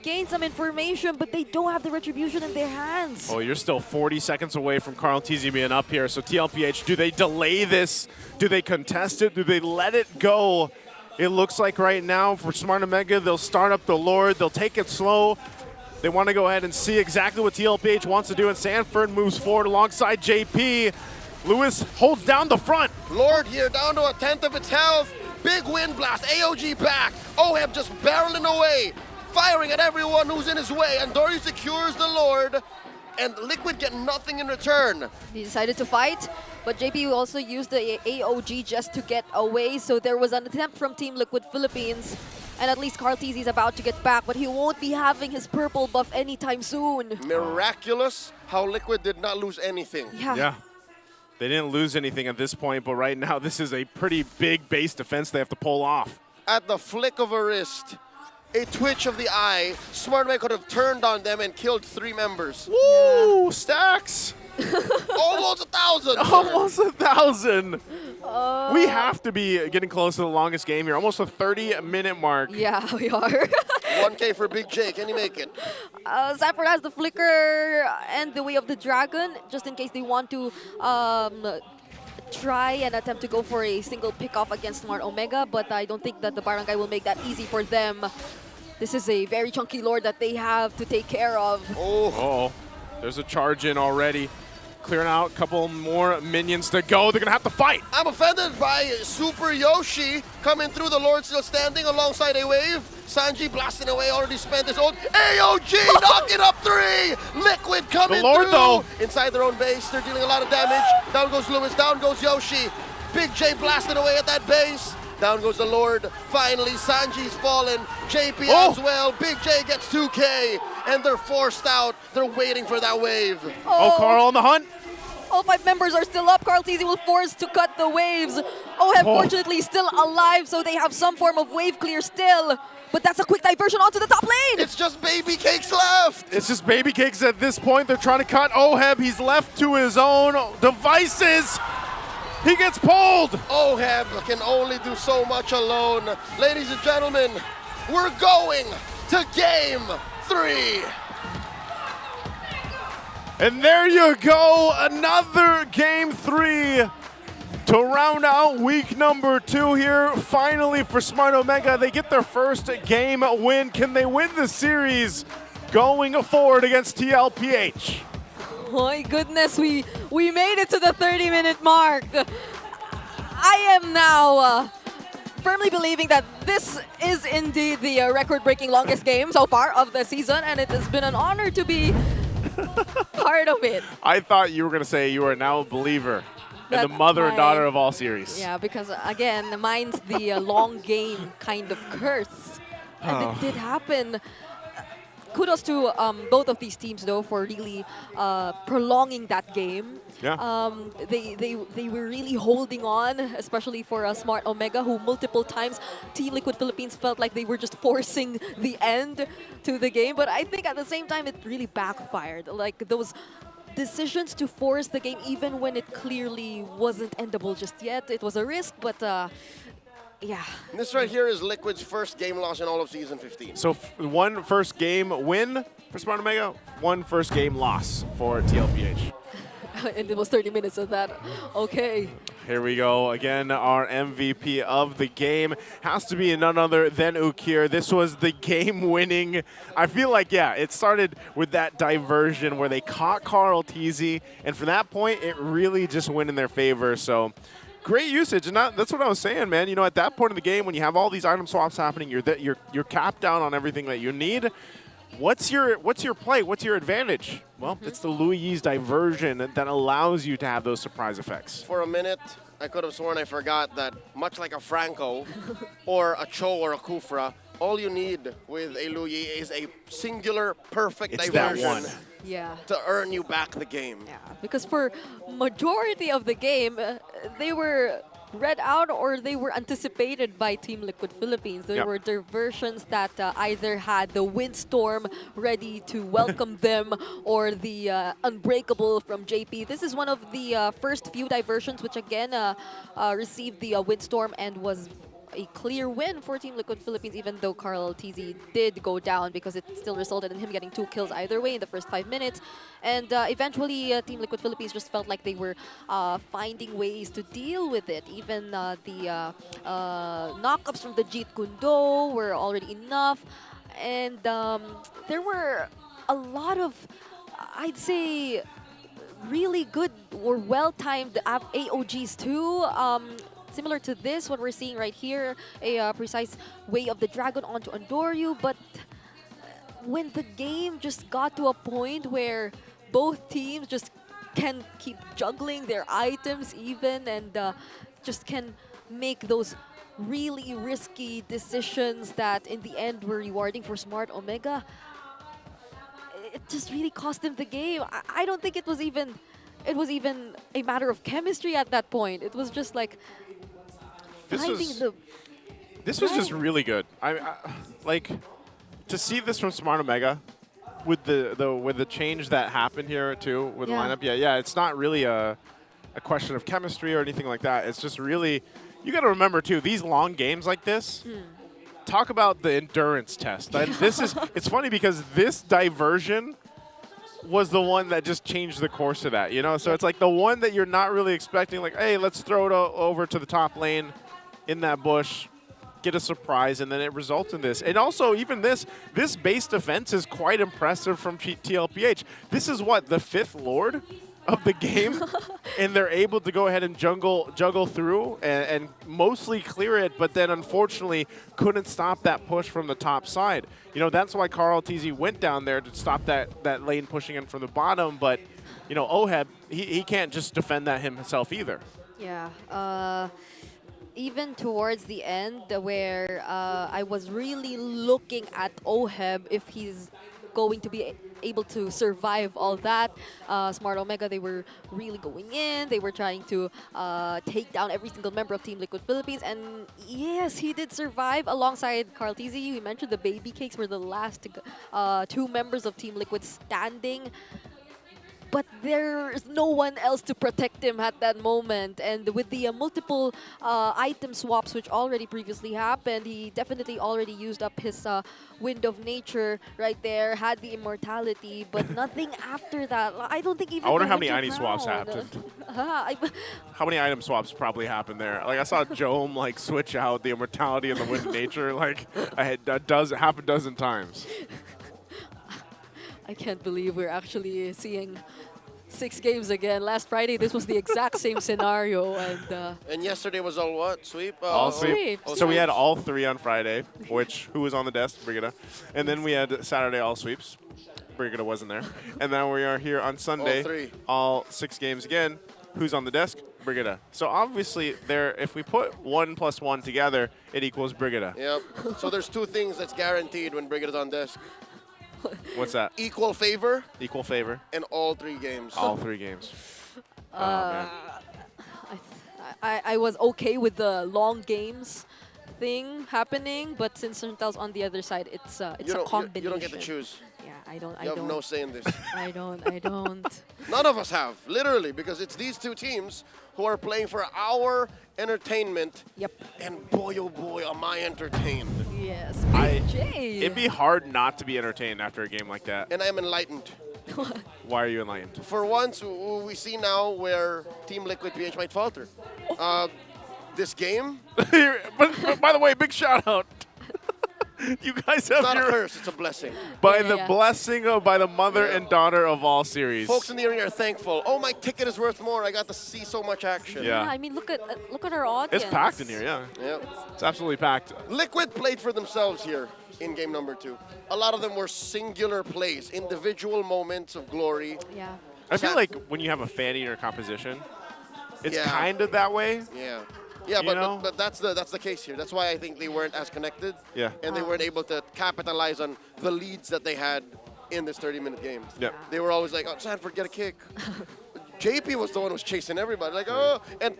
gain some information, but they don't have the retribution in their hands. Oh, you're still 40 seconds away from Carl TZ being up here. So TLPH, do they delay this? Do they contest it? Do they let it go? It looks like right now for Smart Omega, they'll start up the Lord. They'll take it slow. They want to go ahead and see exactly what TLPH wants to do, and Sanford moves forward alongside JP. Lewis holds down the front. Lord here down to 1/10 of its health. Big wind blast, AOG back. Oheb just barreling away, firing at everyone who's in his way. And Dory secures the Lord, and Liquid get nothing in return. He decided to fight, but JP also used the AOG just to get away. So there was an attempt from Team Liquid Philippines. And at least Carl TZ is about to get back, but he won't be having his purple buff anytime soon. Miraculous how Liquid did not lose anything. Yeah. They didn't lose anything at this point, but right now this is a pretty big base defense they have to pull off. At the flick of a wrist, a twitch of the eye, Smart Omega could have turned on them and killed 3 members. Woo! Stacks! Almost 1,000! Almost 1,000! We have to be getting close to the longest game here. Almost a 30-minute mark. Yeah, we are. 1K for Big J. Can he make it? Sanford has the flicker and the Way of the Dragon, just in case they want to try and attempt to go for a single pick-off against Smart Omega, but I don't think that the Barangay will make that easy for them. This is a very chunky lord that they have to take care of. Oh, there's a charge in already. Clearing out a couple more minions to go. They're going to have to fight. I'm offended by Super Yoshi coming through. The Lord still standing alongside a wave. Sanji blasting away, already spent his ult. AOG knocking up 3. Liquid coming the Lord, through. though. Inside their own base, they're dealing a lot of damage. Down goes Lewis, down goes Yoshi. Big J blasting away at that base. Down goes the Lord. Finally, Sanji's fallen. JP as well. Big J gets 2K, and they're forced out. They're waiting for that wave. Oh, Carl on the hunt. All 5 members are still up. Carl TZ will force to cut the waves. OHEB fortunately still alive, so they have some form of wave clear still. But that's a quick diversion onto the top lane. It's just baby cakes left. It's just baby cakes at this point. They're trying to cut OHEB. He's left to his own devices. He gets pulled. OHEB can only do so much alone. Ladies and gentlemen, we're going to game 3. And there you go, another game 3 to round out week number 2 here. Finally for Smart Omega, they get their first game win. Can they win the series going forward against TLPH? My goodness, we made it to the 30-minute mark. I am now firmly believing that this is indeed the record-breaking longest game so far of the season, and it has been an honor to be part of it. I thought you were going to say you are now a believer in the mother and daughter of all series. Yeah, because again, mine's the long game kind of curse. And it did happen. Kudos to both of these teams, though, for really prolonging that game. Yeah. They were really holding on, especially for Smart Omega, who multiple times Team Liquid Philippines felt like they were just forcing the end to the game. But I think at the same time, it really backfired. Like those decisions to force the game, even when it clearly wasn't endable just yet. It was a risk, but yeah. This right here is Liquid's first game loss in all of Season 15. So one first game win for Smart Omega, one first game loss for TLPH. And it was 30 minutes of that. Okay. Here we go. Again, our MVP of the game has to be none other than Ukir. This was the game-winning. I feel like, yeah, it started with that diversion where they caught Carl TZ, and from that point, it really just went in their favor. So great usage, and that's what I was saying, man. You know, at that point in the game, when you have all these item swaps happening, you're capped down on everything that you need. What's your play? What's your advantage? Well, it's the Louis diversion that allows you to have those surprise effects. For a minute, I could have sworn I forgot that much like a Franco or a Cho or a Kufra, all you need with a Louis is a singular perfect diversion to earn you back the game. Yeah, because for majority of the game, they were read out or they were anticipated by Team Liquid Philippines. There were diversions that either had the Windstorm ready to welcome them or the Unbreakable from JP. This is one of the first few diversions which again received the Windstorm and was a clear win for Team Liquid Philippines, even though Carl TZ did go down because it still resulted in him getting 2 kills either way in the first 5 minutes. And eventually, Team Liquid Philippines just felt like they were finding ways to deal with it. Even the knockups from the Jeet Kundo were already enough. And there were a lot of, I'd say, really good or well-timed AOGs too. Similar to this, what we're seeing right here, a precise way of the dragon onto Andoryu, but when the game just got to a point where both teams just can keep juggling their items even and just can make those really risky decisions that in the end were rewarding for Smart Omega, it just really cost them the game. I don't think it was even a matter of chemistry at that point. It was just like This was just really good. I like to see this from Smart Omega with the change that happened here too with the lineup. Yeah, it's not really a question of chemistry or anything like that. It's just really, you got to remember too, these long games like this. Talk about the endurance test. This is, it's funny because this diversion was the one that just changed the course of that, you know? So it's like the one that you're not really expecting, like, hey, let's throw it over to the top lane in that bush, get a surprise, and then it results in this. And also, even this base defense is quite impressive from TLPH. This is what, the 5th Lord of the game? And they're able to go ahead and juggle through and mostly clear it, but then unfortunately couldn't stop that push from the top side. You know, that's why Carl TZ went down there to stop that lane pushing in from the bottom, but, you know, Oheb, he can't just defend that himself either. Yeah. Even towards the end where I was really looking at Oheb if he's going to be able to survive all that. Smart Omega, they were really going in. They were trying to take down every single member of Team Liquid Philippines. And yes, he did survive alongside Carl TZ. You mentioned the baby cakes were the last 2 members of Team Liquid standing. But there's no one else to protect him at that moment. And with the multiple item swaps which already previously happened, he definitely already used up his Wind of Nature right there, had the immortality, but nothing after that. I don't think even I wonder the how many Winter item swaps Crown. happened. How many item swaps probably happened there? Like, I saw Joam, like, switch out the immortality and the Wind of Nature, like, half a dozen times. I can't believe we're actually seeing 6 games again. Last Friday, this was the exact same scenario. And yesterday was all what? Sweep? All sweep. sweep. So we had all 3 on Friday, who was on the desk? Brigida. And then we had Saturday all sweeps. Brigida wasn't there. And then we are here on Sunday. All 3. All 6 games again. Who's on the desk? Brigida. So obviously, if we put 1 plus 1 together, it equals Brigida. Yep. So there's 2 things that's guaranteed when Brigida's on desk. What's that? Equal favor. Equal favor. And all 3 games. All 3 games. Oh, man. I was okay with the long games thing happening, but since Chantel's on the other side, it's a combination. You don't get to choose. Yeah, I don't. You have no say in this. I don't. None of us have, literally, because it's these 2 teams who are playing for our entertainment. Yep. And boy, oh boy, am I entertained. Yes. It'd be hard not to be entertained after a game like that. And I'm enlightened. Why are you enlightened? For once, we see now where Team Liquid PH might falter. This game. but by the way, big shout out. You guys have it's not a curse, it's a blessing. By the blessing of by the mother and daughter of all series. Folks in the arena are thankful. Oh, my ticket is worth more. I got to see so much action. Yeah. I mean, look at our audience. It's packed in here, yeah. Yep. It's absolutely packed. Liquid played for themselves here in game number 2. A lot of them were singular plays, individual moments of glory. Yeah. I feel like when you have a fan in your composition, it's kind of that way. Yeah. Yeah, but that's the case here. That's why I think they weren't as connected. Yeah. And they weren't able to capitalize on the leads that they had in this 30-minute game. Yeah. They were always like, oh, Sanford, get a kick. JP was the one who was chasing everybody. Like, oh, and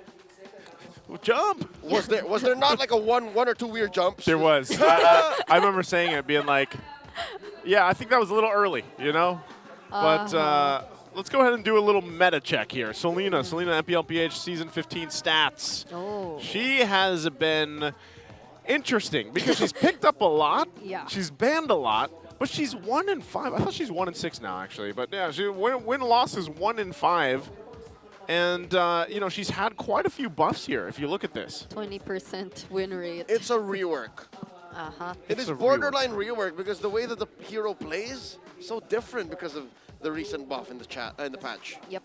jump. Was there not like a one or 2 weird jumps? There was. I remember saying it, being like, yeah, I think that was a little early, you know? But let's go ahead and do a little meta check here. Selena MPLPH Season 15 stats. Oh. She has been interesting because she's picked up a lot. Yeah. She's banned a lot, but she's 1-5. I thought she's 1-6 now, actually. But yeah, she win-loss is 1-5. And, you know, she's had quite a few buffs here, if you look at this. 20% win rate. It's a rework. It is borderline rework because the way that the hero plays so different because of the recent buff in the patch. Yep.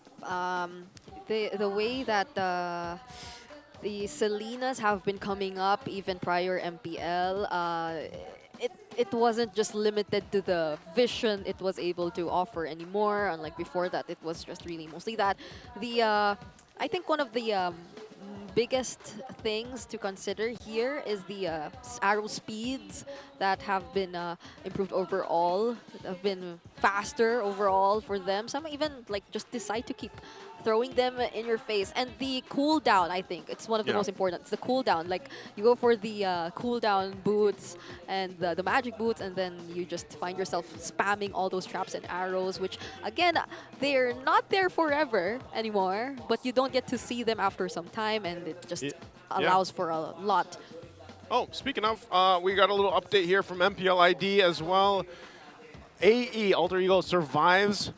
The way that the Selenas have been coming up even prior MPL, it wasn't just limited to the vision it was able to offer anymore. Unlike before that, it was just really mostly that. I think one of the biggest things to consider here is the arrow speeds that have been improved overall, have been faster overall for them. Some even like just decide to keep throwing them in your face. And the cooldown, I think, it's one of the most important. It's the cooldown. Like, you go for the cooldown boots and the magic boots, and then you just find yourself spamming all those traps and arrows, which, again, they're not there forever anymore, but you don't get to see them after some time, and it just allows for a lot. Oh, speaking of, we got a little update here from MPL ID as well. AE, Alter Ego, survives.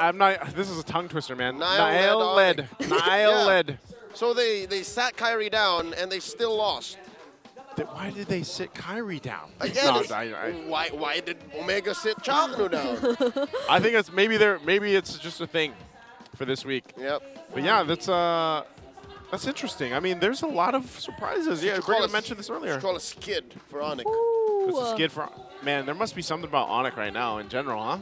I'm not, this is a tongue twister, man. Niall Led. Niall Led. Yeah. So they sat Kyrie down and they still lost. Why did they sit Kyrie down? Again, No, why did Omega sit Chaknu down? I think it's maybe it's just a thing for this week. Yep. But yeah, that's interesting. I mean, there's a lot of surprises. Yeah, Greg mentioned this earlier. Call a skid for Onyx. It's a skid for man. There must be something about Onyx right now in general, huh?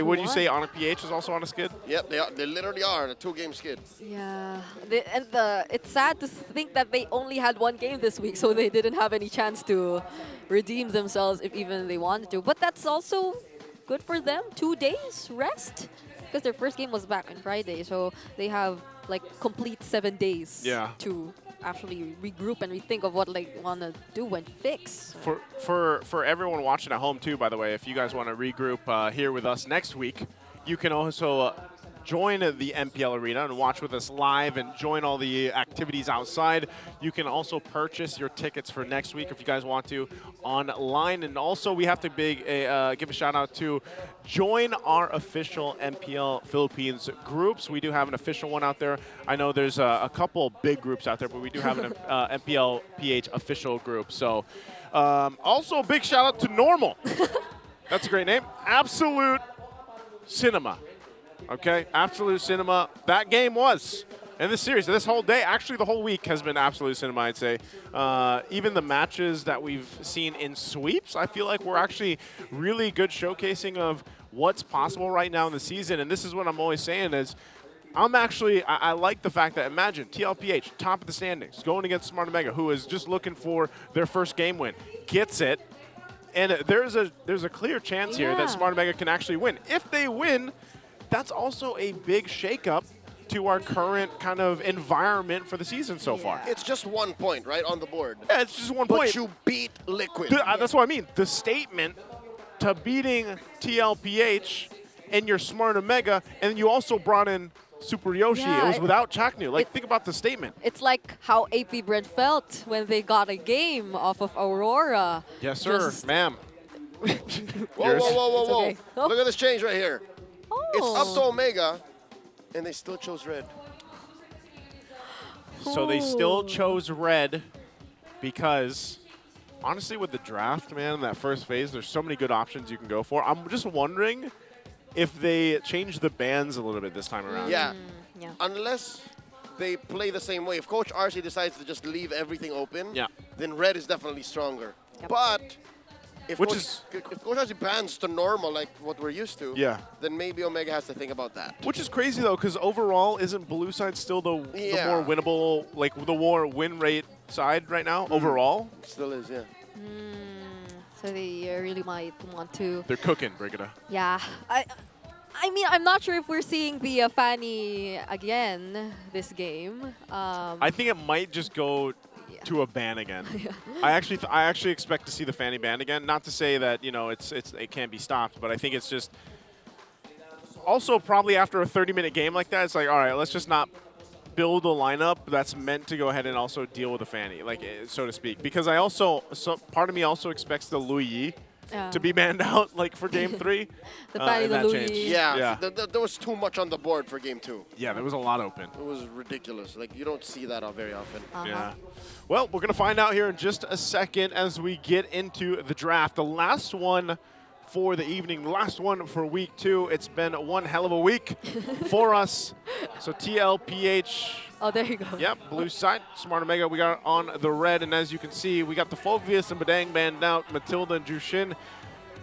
Would you say Onyx PH is also on a skid? Yep, they literally are a 2-game skid. Yeah, it's sad to think that they only had one game this week, so they didn't have any chance to redeem themselves if even they wanted to. But that's also good for them. 2 days rest, because their first game was back on Friday, so they have like complete 7 days to actually regroup and rethink of what they want to do and fix. For everyone watching at home too, by the way, if you guys want to regroup here with us next week, you can also join the MPL Arena and watch with us live and join all the activities outside. You can also purchase your tickets for next week if you guys want to online. And also we have to give a shout out to join our official MPL Philippines groups. We do have an official one out there. I know there's a couple big groups out there, but we do have an MPL PH official group. So also a big shout out to Normal. That's a great name. Absolute Cinema. Okay, Absolute Cinema. That game was. And this series, this whole day, actually the whole week has been Absolute Cinema, I'd say. Even the matches that we've seen in sweeps, I feel like we're actually really good showcasing of what's possible right now in the season. And this is what I'm always saying is, I like the fact that, imagine, TLPH, top of the standings, going against Smart Omega, who is just looking for their first game win, gets it. And there's a clear chance here that Smart Omega can actually win. If they win, that's also a big shakeup to our current kind of environment for the season so far. It's just 1 point, right, on the board. Yeah, it's just 1 point. But you beat Liquid. That's what I mean. The statement to beating TLPH and your Smart Omega, and you also brought in Super Yoshi. Yeah, it was without Chaknu. Like, think about the statement. It's like how AP Brent felt when they got a game off of Aurora. Yes, sir, ma'am. Whoa. Okay. Look at this change right here. It's up to Omega, and they still chose red. So they still chose red because, honestly, with the draft, man, in that first phase, there's so many good options you can go for. I'm just wondering if they change the bans a little bit this time around. Yeah. Unless they play the same way. If Coach RC decides to just leave everything open, then red is definitely stronger. But if Coach RC bans to normal like what we're used to, then maybe Omega has to think about that. Which is crazy, though, because overall, isn't blue side still the more winnable, like the more win rate side right now, overall? Still is, yeah. So they really might want to... They're cooking, Brigida. Yeah. I mean, I'm not sure if we're seeing the Fanny again this game. I think it might just go to a ban again. I actually expect to see the Fanny ban again. Not to say that it can't be stopped, but I think it's just also probably after a 30-minute game like that, it's like, all right, let's just not build a lineup that's meant to go ahead and also deal with the Fanny, like so to speak. Because part of me also expects the Louis Yi to be banned out, like for Game 3. The Fanny, the Louis. Yeah. There was too much on the board for Game 2. Yeah, there was a lot open. It was ridiculous. Like, you don't see that very often. Yeah. Well, we're going to find out here in just a second as we get into the draft. The last one for the evening, last one for week 2. It's been one hell of a week for us. So TLPH. Oh, there you go. Yep, blue side. Smart Omega, we got on the red. And as you can see, we got the Fovius and Badang banned out, Matilda and Jushin.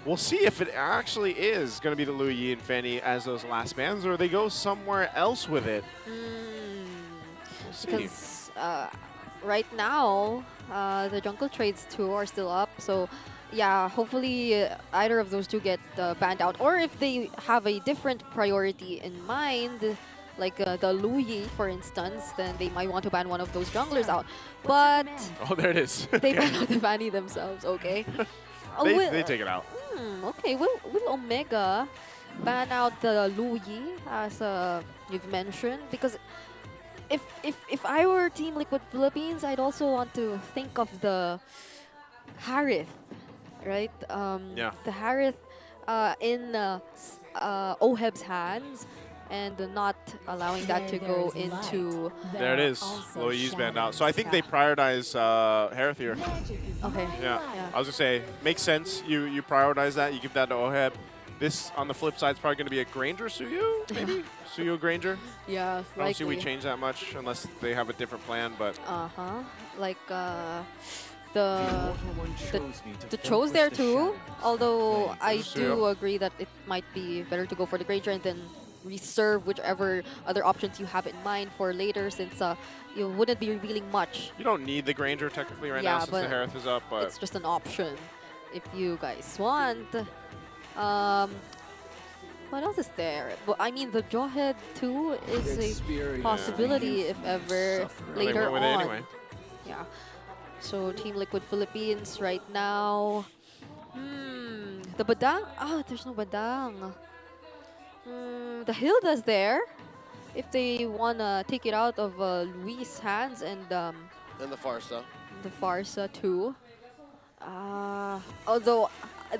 We'll see if it actually is going to be the Louis Yi and Fanny as those last bans, or they go somewhere else with it. We'll see. Because right now, the Jungle Trades 2 are still up. So, yeah, hopefully either of those two get banned out. Or if they have a different priority in mind, like the Louis, for instance, then they might want to ban one of those junglers out. But oh, there it is. They ban out the Fanny themselves, okay. They take it out. Okay, will Omega ban out the Louis, as you've mentioned? Because if I were Team Liquid Philippines, I'd also want to think of the Harith, right? The Harith in Oheb's hands and not allowing that to go into... There it is. Louise banned out. So I think they prioritize Harith here. Okay. Yeah. I was going to say, makes sense. You prioritize that. You give that to Oheb. This, on the flip side, is probably going to be a Granger Suyu, maybe? Suyu Granger? Yeah, I don't see we likely. change that much unless they have a different plan, but... Like the Cho's there too, although I do agree that it might be better to go for the Granger and then reserve whichever other options you have in mind for later, since you wouldn't be revealing much. You don't need the Granger technically right now since the Harith is up, but... It's just an option if you guys want. What else is there? Well, I mean, the Jawhead too is a possibility if ever later on. Anyway. Yeah. So Team Liquid Philippines right now. The Badang? Ah, there's no Badang. The Hilda's there. If they wanna take it out of Luis' hands and the Farsa. The Farsa too. Although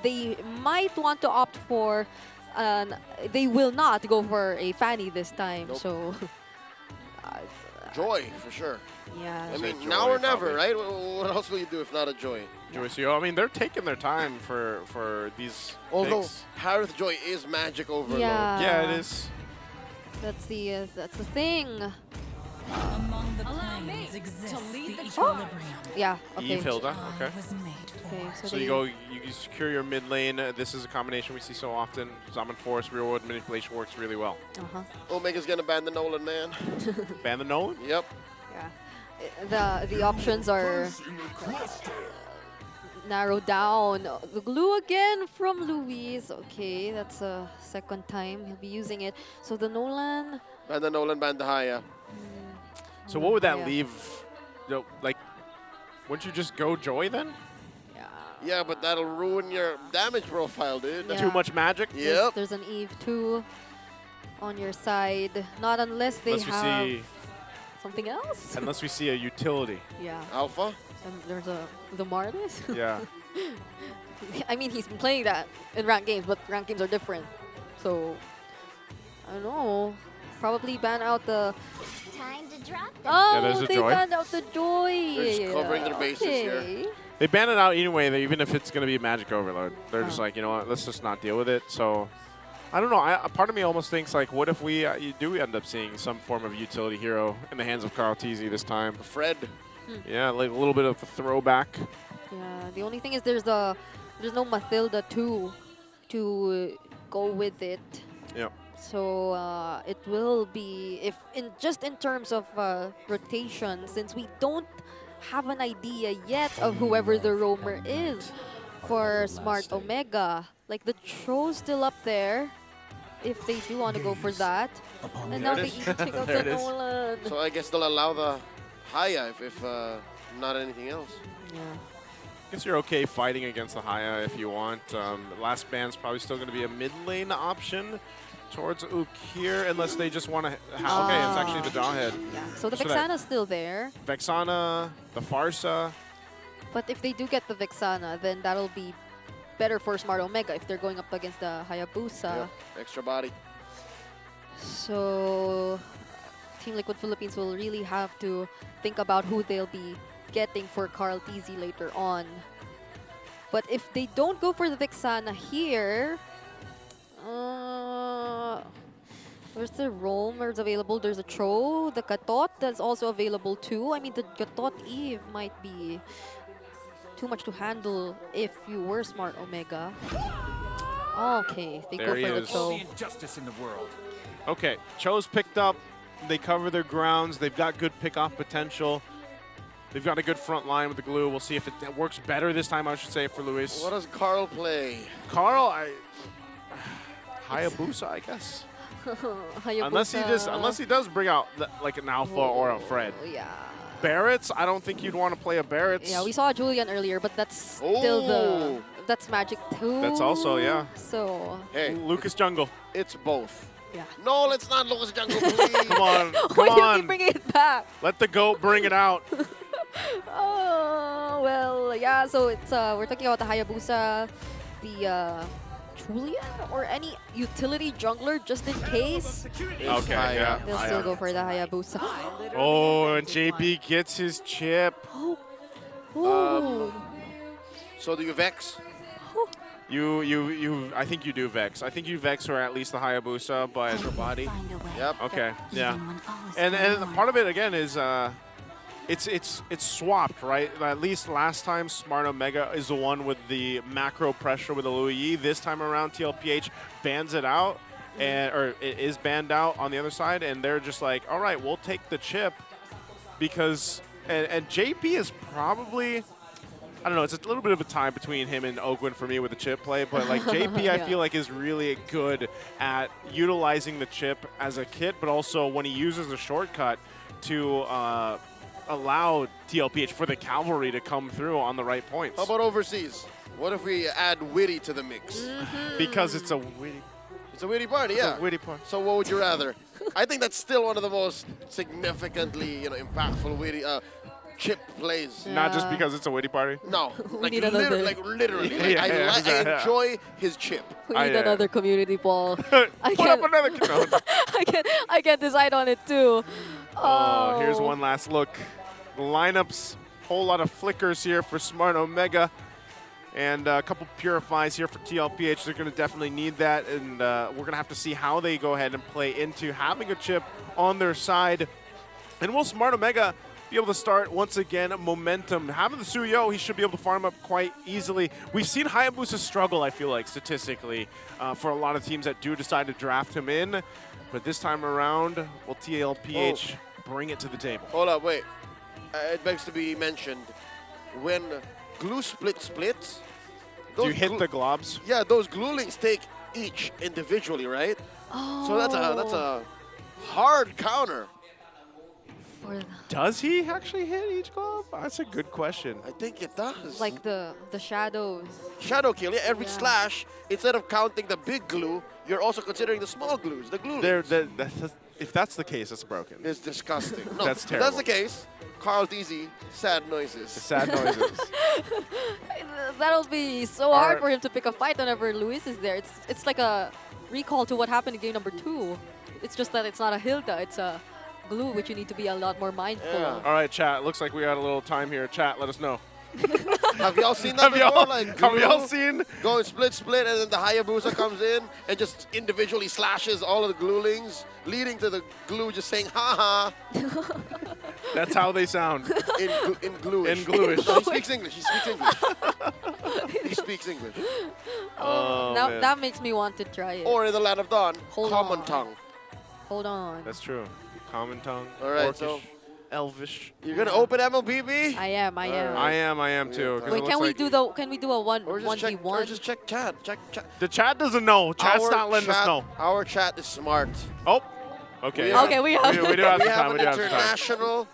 they might want to opt for, they will not go for a Fanny this time. Nope. So Joy, for sure. Yeah. I mean, Joy, now or never, probably. right? What else will you do if not a Joy? Joy Suyu. I mean, they're taking their time for these Although picks. Harith Joy is magic overload. Yeah. Yeah, it is. That's the thing. Among the planes exists the equilibrium. Yeah. Okay. Eve Hilda. Okay. Okay. So you go, you secure your mid lane. This is a combination we see so often. Zaman Force, real world manipulation works really well. Omega's gonna ban the Nolan, man. Ban the Nolan? Yep. Yeah. The options are narrowed down. The glue again from Luis. Okay, that's a second time he'll be using it. So the Nolan. Ban the Nolan, ban the Haya. So what would that Yeah. leave? Like, wouldn't you just go Joy then? Yeah, but that'll ruin your damage profile, dude. Yeah. Too much magic? Yep. There's an Eve too on your side. Not unless they Unless we have see, something else. unless we see a utility. Yeah. Alpha? And there's the Martis. Yeah. I mean, he's been playing that in ranked games, but ranked games are different. So, I don't know. Probably ban out the... Time to drop Oh, Yeah, there's a they Joy. banned out the Joy. They're just covering their bases here. They ban it out anyway, even if it's going to be Magic Overload. They're just like, you know what, let's just not deal with it. So, I don't know. Part of me almost thinks, like, what if we do end up seeing some form of utility hero in the hands of Carl Teasy this time? Fred. Yeah, like a little bit of a throwback. Yeah, the only thing is there's no Mathilda too to go with it. Yep. So it will be, just in terms of rotation, since we don't have an idea yet of whoever the roamer is for Smart Omega. Like the Tro's still up there, if they do want to go for that. And now they even take out the Nolan. So I guess they'll allow the Haya if not anything else. Yeah. I guess you're okay fighting against the Haya if you want. Last band's probably still going to be a mid lane option towards Ook here, unless they just want to... okay, it's actually the Jawhead. Yeah, so the Vexana's still there. Vexana, the Farsa. But if they do get the Vexana, then that'll be better for Smart Omega if they're going up against the Hayabusa. Yep. Extra body. So Team Liquid Philippines will really have to think about who they'll be getting for Carl Teasy later on. But if they don't go for the Vexana here, there's the Roamers available. There's a Tro, the Katot that's also available too. I mean, the Katot Eve might be too much to handle if you were Smart Omega. Okay, they There go for the is. Tro. Injustice in the world. Okay, Cho's picked up. They cover their grounds. They've got good pick-off potential. They've got a good front line with the glue. We'll see if it works better this time, I should say, for Luis. What does Carl play? Carl, Hayabusa, I guess. Unless he does bring out like an Alpha or a Fred. Yeah. Barrett's, I don't think you'd want to play a Barrett's. Yeah, we saw Julian earlier, but that's still that's Magic too. That's also, yeah. So. Hey, Lucas Jungle. It's both. Yeah. No, let's not Lucas Jungle, please. Come on, come Why do you on. keep bringing it back? Let the goat bring it out. Oh, well, yeah, so it's we're talking about the Hayabusa, the Julian or any utility jungler just in case. Okay, yeah. They'll still go for the Hayabusa. Oh, and JP gets his chip. Ooh. So do you Vex? I think you do Vex. I think you Vex or at least the Hayabusa, but your body. Yep. Okay, yeah. And part of it again is it's swapped, right? At least last time Smart Omega is the one with the macro pressure with the Louis Yi. This time around TLPH bans it out, or it is banned out on the other side, and they're just like, all right, we'll take the chip because and JP is probably, I don't know, it's a little bit of a tie between him and Ogwin for me with the chip play, but like JP I feel like is really good at utilizing the chip as a kit, but also when he uses a shortcut to allow TLPH for the cavalry to come through on the right points. How about overseas? What if we add Witty to the mix? Because it's a witty. It's a witty party, yeah. It's a witty party. So what would you rather? I think that's still one of the most significantly, impactful witty chip plays. Not just because it's a witty party? No, like, need another. literally. Yeah, I enjoy his chip. We need another community ball. I Put up another. No. I can't decide on it too. Oh, here's one last look. The lineups, whole lot of flickers here for Smart Omega. And a couple purifies here for TLPH. They're going to definitely need that. And we're going to have to see how they go ahead and play into having a chip on their side. And will Smart Omega be able to start, once again, momentum? Having the Suyo, he should be able to farm up quite easily. We've seen Hayabusa struggle, I feel like, statistically, for a lot of teams that do decide to draft him in. But this time around, will TLPH bring it to the table? Hold up, wait. It begs to be mentioned, when glue splits, do you hit the globs? Yeah, those glue links take each individually, right? Oh. So that's a hard counter. Does he actually hit each globe? That's a good question. I think it does. Like the shadows. Shadow kill, yeah. Every slash, instead of counting the big glue, you're also considering the small glues, the glue links. If that's the case, it's broken. It's disgusting. No, that's if terrible. that's the case, Carl DZ, sad noises. Sad noises. That'll be so hard for him to pick a fight whenever Luis is there. It's like a recall to what happened in game number 2. It's just that it's not a Hilda, it's a glue, which you need to be a lot more mindful of. All right, chat. Looks like we got a little time here. Chat, let us know. Have y'all seen that before? Have y'all seen? Going split, and then the Hayabusa comes in and just individually slashes all of the glue links, leading to the glue just saying, ha ha. That's how they sound. In gluish. In gluish. No, he speaks English. He speaks English. Oh, now man. that makes me want to try it. Or in the land of Dawn, Hold common on. tongue. Hold on. That's true. Common tongue. All right, Orcish, so Elvish. you're gonna open MLBB? I am. I am too. 'cause Wait, it can looks we like do can we do a 1v1? Or just check chat. Check. The chat doesn't know. Chat's Our not letting us chat- know. Our chat is smart. Oh, okay. We have we do have some time. an We do have some time. international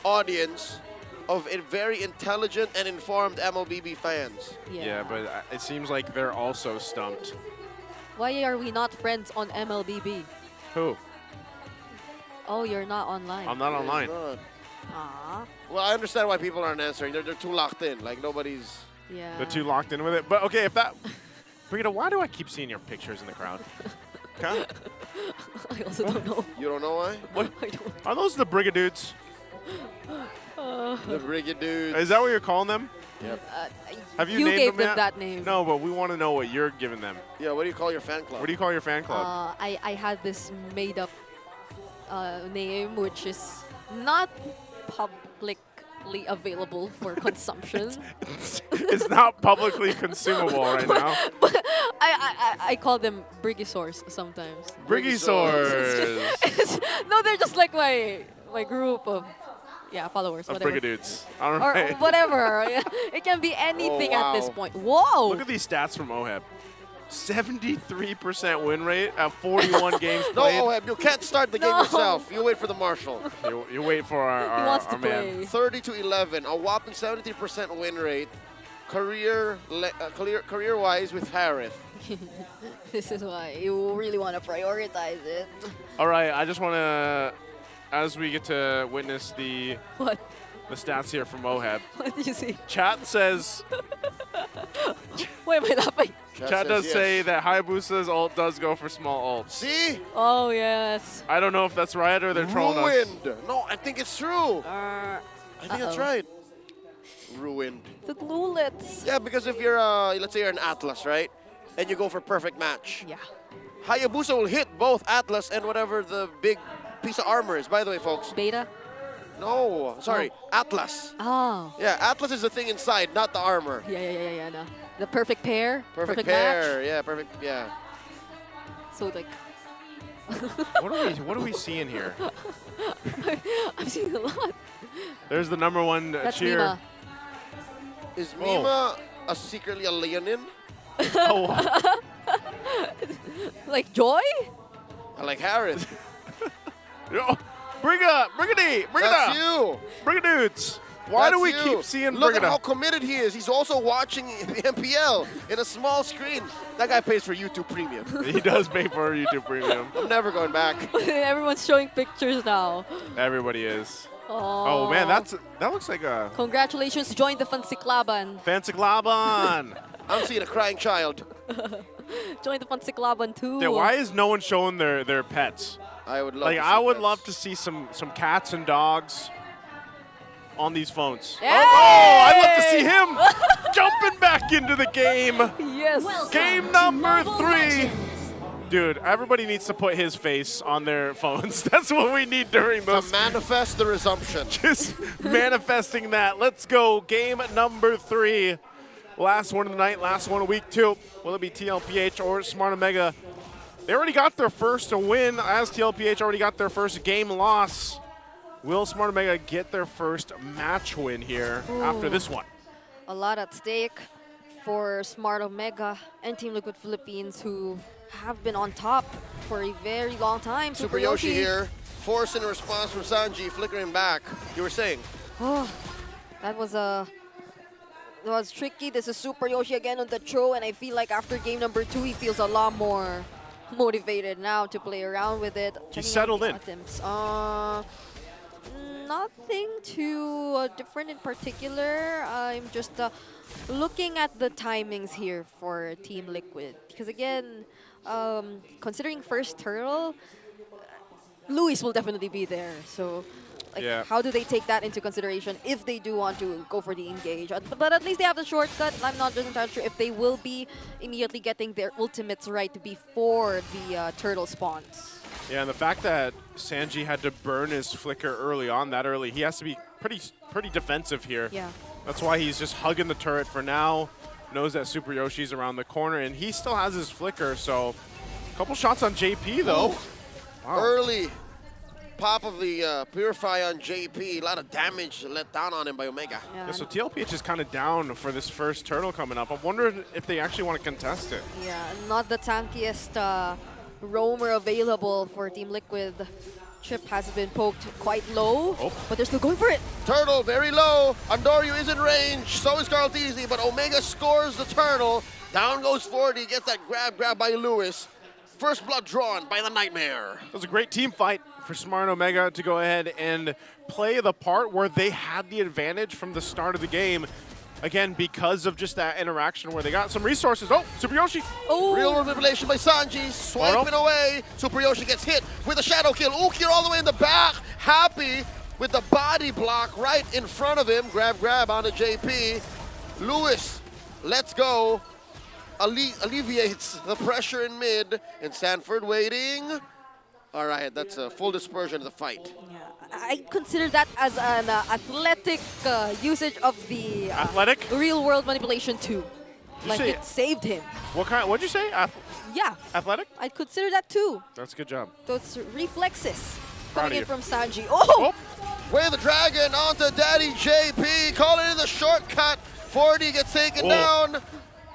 audience of very intelligent and informed MLBB fans. Yeah, but it seems like they're also stumped. Why are we not friends on MLBB? Who? Oh, you're not online. I'm not online. Aw. Well, I understand why people aren't answering. They're too locked in. Like nobody's. Yeah. They're too locked in with it. But okay, if that, Brita, why do I keep seeing your pictures in the crowd? Okay. I also don't know. You don't know why? What? Are those the Brigadudes? The Brigadudes. Is that what you're calling them? Yep. Have you, You named gave them them yet? that name. No, but we want to know what you're giving them. Yeah, what do you call your fan club? What do you call your fan club? I had this made up name which is not publicly available for consumption. It's not publicly consumable right now. I call them Brigisaurs sometimes. Brigisaurs. No, they're just like my group of followers. Of Whatever. Brigadudes. All Or right. whatever. It can be anything at this point. Whoa! Look at these stats from OHEB. 73% win rate at 41 games No, played. Oheb, you can't start the game yourself. You wait for the marshal. You wait for our man. 30-11, a whopping 73% win rate. Career-wise with Harith. This is why you really want to prioritize it. All right, I just want to, as we get to witness the stats here from OHEB. What do you see? Chat says. Why am I laughing? Chat does say that Hayabusa's ult does go for small ults. See? Oh, yes. I don't know if that's right or they're trolling us. Ruined. No, I think it's true. I think that's right. Ruined. The glulets. Yeah, because if you're, let's say you're an Atlas, right? And you go for perfect match. Yeah. Hayabusa will hit both Atlas and whatever the big piece of armor is. By the way, folks. Beta? No, sorry. Atlas. Oh. Yeah, Atlas is the thing inside, not the armor. Yeah, no. The perfect pair. Perfect pair. Yeah, perfect. Yeah. So like. What are we seeing here? I'm seeing a lot. There's the #1 That's cheer. Mima. Is Mima secretly a Leonin? Oh. Like Joy? I like Harris. Yo, bring it up, bring it up. That's you. Bring it, dudes. Why do we That's you. keep seeing Look bring at it how up? committed he is. He's also watching the MPL in a small screen. That guy pays for YouTube Premium. He does pay for YouTube Premium. I'm never going back. Everyone's showing pictures now. Everybody is. Oh, Oh man, that looks like a Congratulations, join the Fansiklaban. fancy glaban. I'm seeing a crying child. Join the Fansiklaban too. Yeah, why is no one showing their pets? I would love Like to see I would pets. love to see some cats and dogs on these phones. Yay! Oh, I'd love to see him jumping back into the game. Yes. Game number 3. Dude, everybody needs to put his face on their phones. That's what we need during To those. manifest the resumption. Just manifesting that. Let's go. Game number 3. Last one of the night, last one of week 2. Will it be TLPH or Smart Omega? They already got their first win, as TLPH already got their first game loss. Will Smart Omega get their first match win here after this one? A lot at stake for Smart Omega and Team Liquid Philippines, who have been on top for a very long time. Super Yoshi here. Forcing a response from Sanji, flickering back. You were saying? Oh, that was tricky. This is Super Yoshi again on the throw, and I feel like after game number 2, he feels a lot more motivated now to play around with it. He's settled in. Items. Nothing too different in particular. I'm just looking at the timings here for Team Liquid. Because again, considering first turtle, Luis will definitely be there. So like, how do they take that into consideration if they do want to go for the engage? But at least they have the shortcut. I'm not just entirely sure if they will be immediately getting their ultimates right before the turtle spawns. Yeah, and the fact that Sanji had to burn his flicker early on, that early, he has to be pretty defensive here. Yeah. That's why he's just hugging the turret for now. Knows that Super Yoshi's around the corner, and he still has his flicker, so a couple shots on JP, though. Wow. Early pop of the Purify on JP. A lot of damage let down on him by Omega. Yeah, so TLPH is kind of down for this first turtle coming up. I'm wondering if they actually want to contest it. Yeah, not the tankiest roamer available for Team Liquid. Chip has been poked quite low, but they're still going for it. Turtle very low. Andoryu is in range. So is Carl Teasy, but Omega scores the turtle. Down goes 40. Gets that grab by Lewis. First blood drawn by the Nightmare. It was a great team fight for Smart Omega to go ahead and play the part where they had the advantage from the start of the game. Again, because of just that interaction where they got some resources. Oh, Super Yoshi. Oh. Real manipulation by Sanji. Swiping away. Super Yoshi gets hit with a shadow kill. Ukir all the way in the back. Happy with the body block right in front of him. Grab onto JP. Lewis, let's go. Alleviates the pressure in mid. And Sanford waiting. All right, that's a full dispersion of the fight. I consider that as an athletic usage of the athletic real-world manipulation too. Like say it saved him. What kind? What'd you say? Yeah. Athletic? I'd consider that too. That's a good job. Those reflexes Proud coming of in you. from Sanji. Oh! Way the dragon onto Daddy JP. Calling in the shortcut. 40 gets taken down.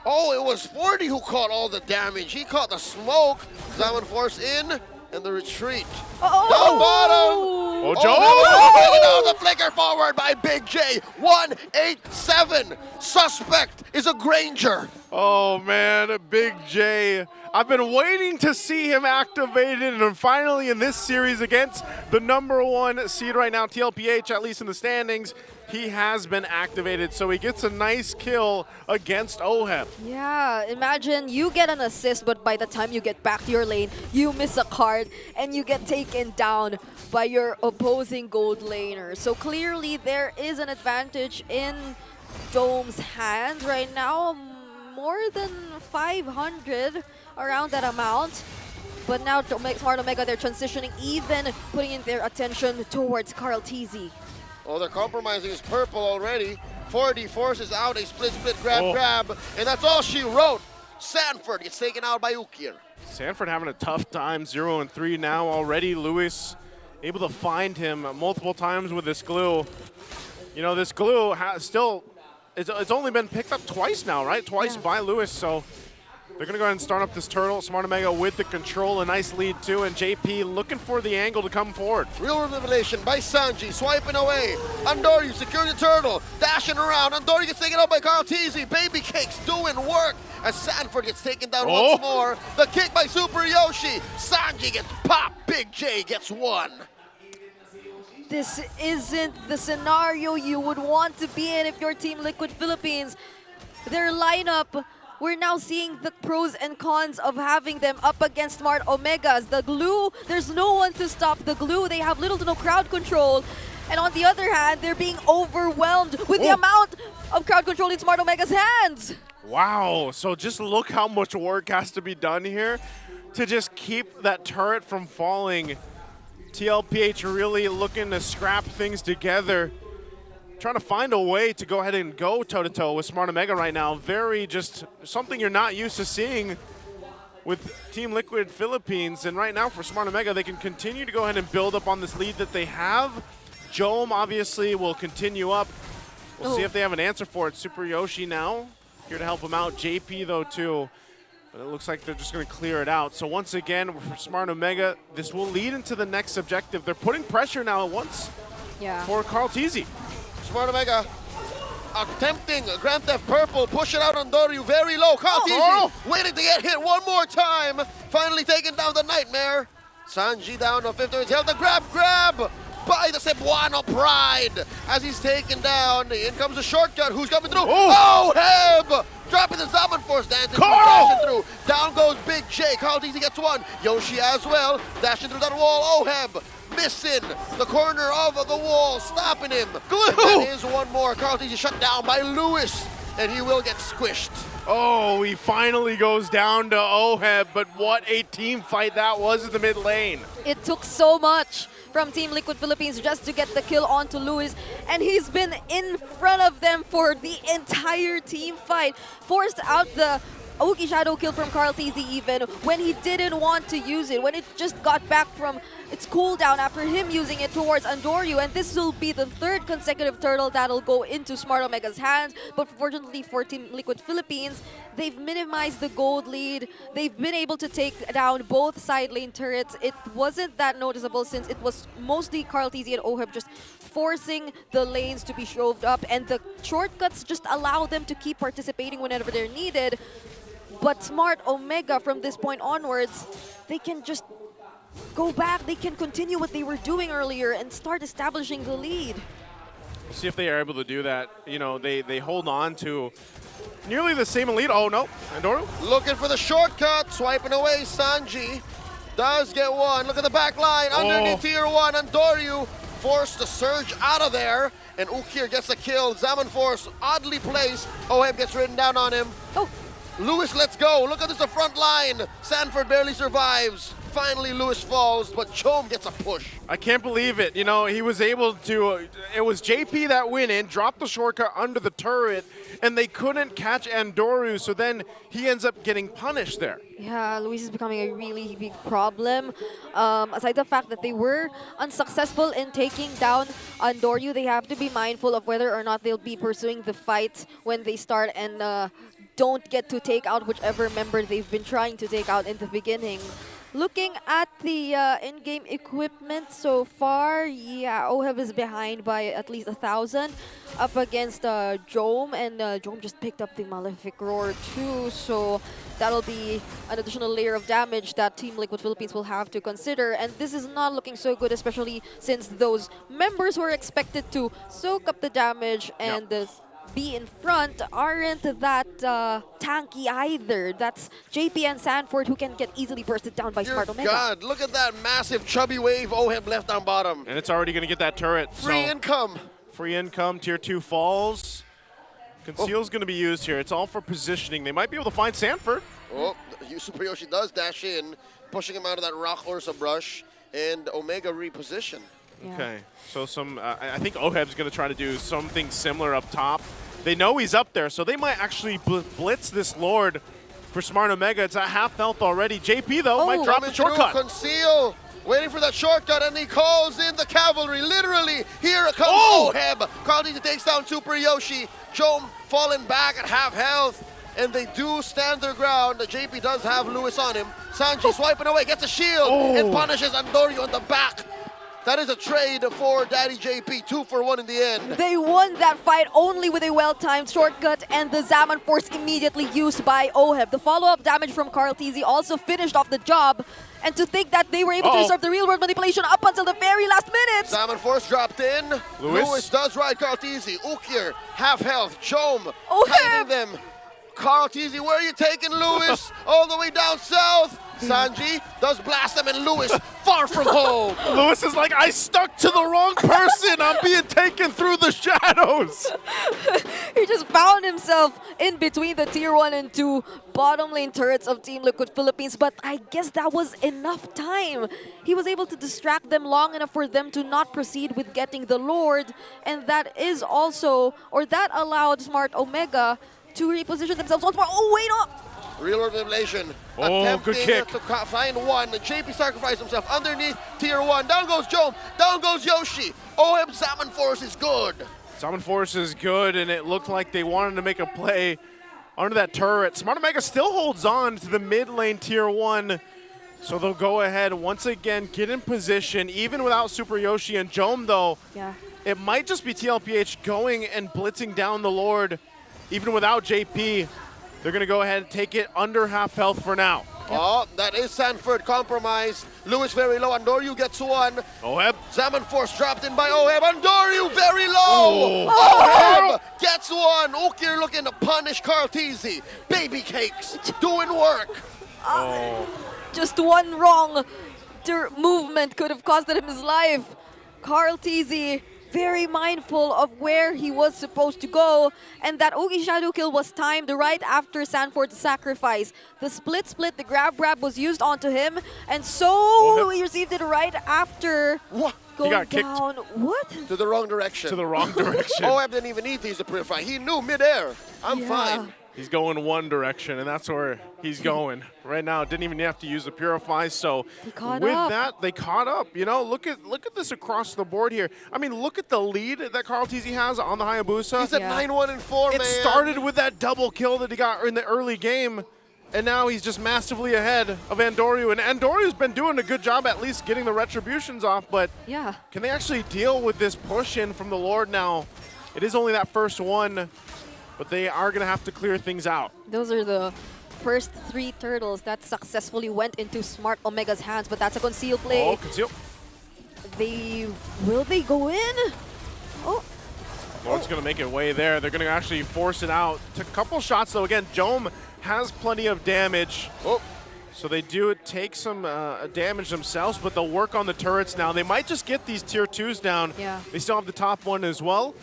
Oh, it was 40 who caught all the damage. He caught the smoke. Diamond Force in. And the retreat. Down bottom. Oh, Joe! Taking down the flicker forward by Big J. 187. Suspect is a Granger. Oh, man, Big J. I've been waiting to see him activated, and finally in this series against the #1 seed right now, TLPH, at least in the standings, he has been activated, so he gets a nice kill against Oheb. Yeah, imagine you get an assist, but by the time you get back to your lane, you miss a card and you get taken down by your opposing gold laner. So clearly there is an advantage in Dome's hands right now, more than 500, around that amount. But now Smart Omega, they're transitioning, even putting in their attention towards Carl TZ. Oh, they're compromising his purple already. 4D forces out a split, grab, and that's all she wrote. Sanford gets taken out by Ukir. Sanford having a tough time, 0-3 now already. Lewis able to find him multiple times with this glue. You know, this glue still, it's only been picked up twice now, right? Twice by Lewis, so they're going to go ahead and start up this turtle. Smart Omega with the control, a nice lead too, and JP looking for the angle to come forward. Real revelation by Sanji, swiping away. Andoryu securing the turtle, dashing around. Andoryu gets taken out by Carl TZ. Baby Cakes doing work as Sanford gets taken down once more. The kick by Super Yoshi. Sanji gets popped. Big J gets one. This isn't the scenario you would want to be in if you're Team Liquid Philippines. Their lineup, we're now seeing the pros and cons of having them up against Smart Omegas. The glue, there's no one to stop the glue. They have little to no crowd control. And on the other hand, they're being overwhelmed with the amount of crowd control in Smart Omega's hands. Wow, so just look how much work has to be done here to just keep that turret from falling. TLPH really looking to scrap things together, trying to find a way to go ahead and go toe-to-toe with Smart Omega right now. Very just something you're not used to seeing with Team Liquid Philippines. And right now for Smart Omega, they can continue to go ahead and build up on this lead that they have. Jome obviously will continue up. We'll see if they have an answer for it. Super Yoshi now here to help him out. JP though too. But it looks like they're just going to clear it out. So once again, for Smart Omega, this will lead into the next objective. They're putting pressure now at once for Carl TZ. Smart Omega attempting Grand Theft Purple, push it out on Doryu very low. Carl TZ waiting to get hit one more time. Finally taking down the Nightmare. Sanji down to 50. He'll the grab by the Cebuano Pride as he's taken down. In comes a shortcut. Who's coming through? Oh, Heb! Dropping the Zaman Force, dashing through. Down goes Big J. Carl TZ gets one. Yoshi as well, dashing through that wall. Oheb missing the corner of the wall, stopping him. Glue! That is one more. Carl TZ shut down by Lewis, and he will get squished. Oh, he finally goes down to Oheb, but what a team fight that was in the mid lane. It took so much from Team Liquid Philippines just to get the kill onto Lewis, and he's been in front of them for the entire team fight. Forced out the Aoki Shadow kill from Carl TZ even when he didn't want to use it, when it just got back from its cooldown after him using it towards Andoryu, and this will be the third consecutive turtle that'll go into Smart Omega's hands. But fortunately for Team Liquid Philippines, they've minimized the gold lead. They've been able to take down both side lane turrets. It wasn't that noticeable since it was mostly Carl TZ and Oheb just forcing the lanes to be shoved up, and the shortcuts just allow them to keep participating whenever they're needed. But Smart Omega, from this point onwards, they can just go back. They can continue what they were doing earlier and start establishing the lead. We'll see if they are able to do that. You know, they hold on to nearly the same lead. Oh, no. Andoryu? Looking for the shortcut. Swiping away. Sanji does get one. Look at the back line. Underneath tier 1. Andoryu forced to surge out of there. And Ukir gets a kill. Zaman Force oddly placed. Oheb gets ridden down on him. Lewis, let's go. Look at this, the front line. Sanford barely survives. Finally, Lewis falls, but Chom gets a push. I can't believe it. You know, he was able to, it was JP that went in, dropped the shortcut under the turret, and they couldn't catch Andoryu, so then he ends up getting punished there. Yeah, Luis is becoming a really big problem. Aside the fact that they were unsuccessful in taking down Andoryu, they have to be mindful of whether or not they'll be pursuing the fight when they start and don't get to take out whichever member they've been trying to take out in the beginning. Looking at the in-game equipment so far, yeah, OHEB is behind by at least 1,000 up against Jome, and Jome just picked up the Malefic Roar too, so that'll be an additional layer of damage that Team Liquid Philippines will have to consider, and this is not looking so good, especially since those members who are expected to soak up the damage and be in front aren't that tanky either. That's JP and Sanford who can get easily bursted down by Smart Omega. God, look at that massive chubby wave OHEB left on bottom. And it's already going to get that turret. Free income. Free income, tier 2 falls. Conceal's going to be used here. It's all for positioning. They might be able to find Sanford. Oh, Super Yoshi does dash in, pushing him out of that Rock Ursa brush, and Omega reposition. Yeah. Okay, so I think OHEB's going to try to do something similar up top. They know he's up there, so they might actually blitz this Lord for Smart Omega. It's at half health already. JP, though, might drop the shortcut. Conceal, waiting for that shortcut, and he calls in the cavalry. Literally, here comes OHEB. Carlito takes down Super Yoshi. Jome falling back at half health, and they do stand their ground. JP does have Lewis on him. Sanji swiping away, gets a shield, and punishes Andorio on the back. That is a trade for Daddy JP, 2 for 1 in the end. They won that fight only with a well-timed shortcut and the Zaman Force immediately used by OHEB. The follow-up damage from Carl TZ also finished off the job. And to think that they were able to reserve the real-world manipulation up until the very last minute. Zaman Force dropped in. Lewis does ride Carl TZ. Ukir, half health. Jome, hiding them. Carl TZ, where are you taking Lewis? All the way down south. Sanji does blast him, and Lewis far from home. Lewis is like, I stuck to the wrong person. I'm being taken through the shadows. He just found himself in between the tier 1 and 2 bottom lane turrets of Team Liquid Philippines, but I guess that was enough time. He was able to distract them long enough for them to not proceed with getting the Lord, and that is also, or that allowed Smart Omega to reposition themselves once more. Oh, wait up! Real world manipulation. Good kick. To find one. JP sacrificed himself underneath tier 1. Down goes Jome. Down goes Yoshi. OHEB Zaman Force is good. Zaman Force is good, and it looked like they wanted to make a play under that turret. Smart Omega still holds on to the mid lane tier 1. So they'll go ahead once again, get in position, even without Super Yoshi and Jome, though. Yeah. It might just be TLPH going and blitzing down the Lord, even without JP. They're going to go ahead and take it under half health for now. Oh, that is Sanford compromised. Lewis very low. Andoryu gets one. OHEB. Zaman Force dropped in by OHEB. Andoryu very low. OHEB gets one. Ukir looking to punish Carl TZ. Baby cakes doing work. Just one wrong movement could have costed him his life. Carl TZ very mindful of where he was supposed to go, and that Ogi Shadow kill was timed right after Sanford's sacrifice. The split, the grab was used onto him, and so he received it right after going got kicked. down. What? To the wrong direction. To the wrong direction. OHEB didn't even need to use the purify. He knew midair. I'm fine. He's going one direction, and that's where he's going. Right now, didn't even have to use the Purify, so with that, they caught up. You know, look at this across the board here. I mean, look at the lead that Carl TZ has on the Hayabusa. He's at 9-1 and 4, man. It started with that double kill that he got in the early game, and now he's just massively ahead of Andoryu. And Andoryu's been doing a good job at least getting the retributions off, but can they actually deal with this push in from the Lord now? It is only that first one, but they are going to have to clear things out. Those are the first 3 turtles that successfully went into Smart Omega's hands, but that's a conceal play. Oh, conceal. Will they go in? Oh. Lord's going to make it way there. They're going to actually force it out. Took a couple shots, though. Again, Jome has plenty of damage. So they do take some damage themselves, but they'll work on the turrets now. They might just get these tier 2s down. They still have the top one as well.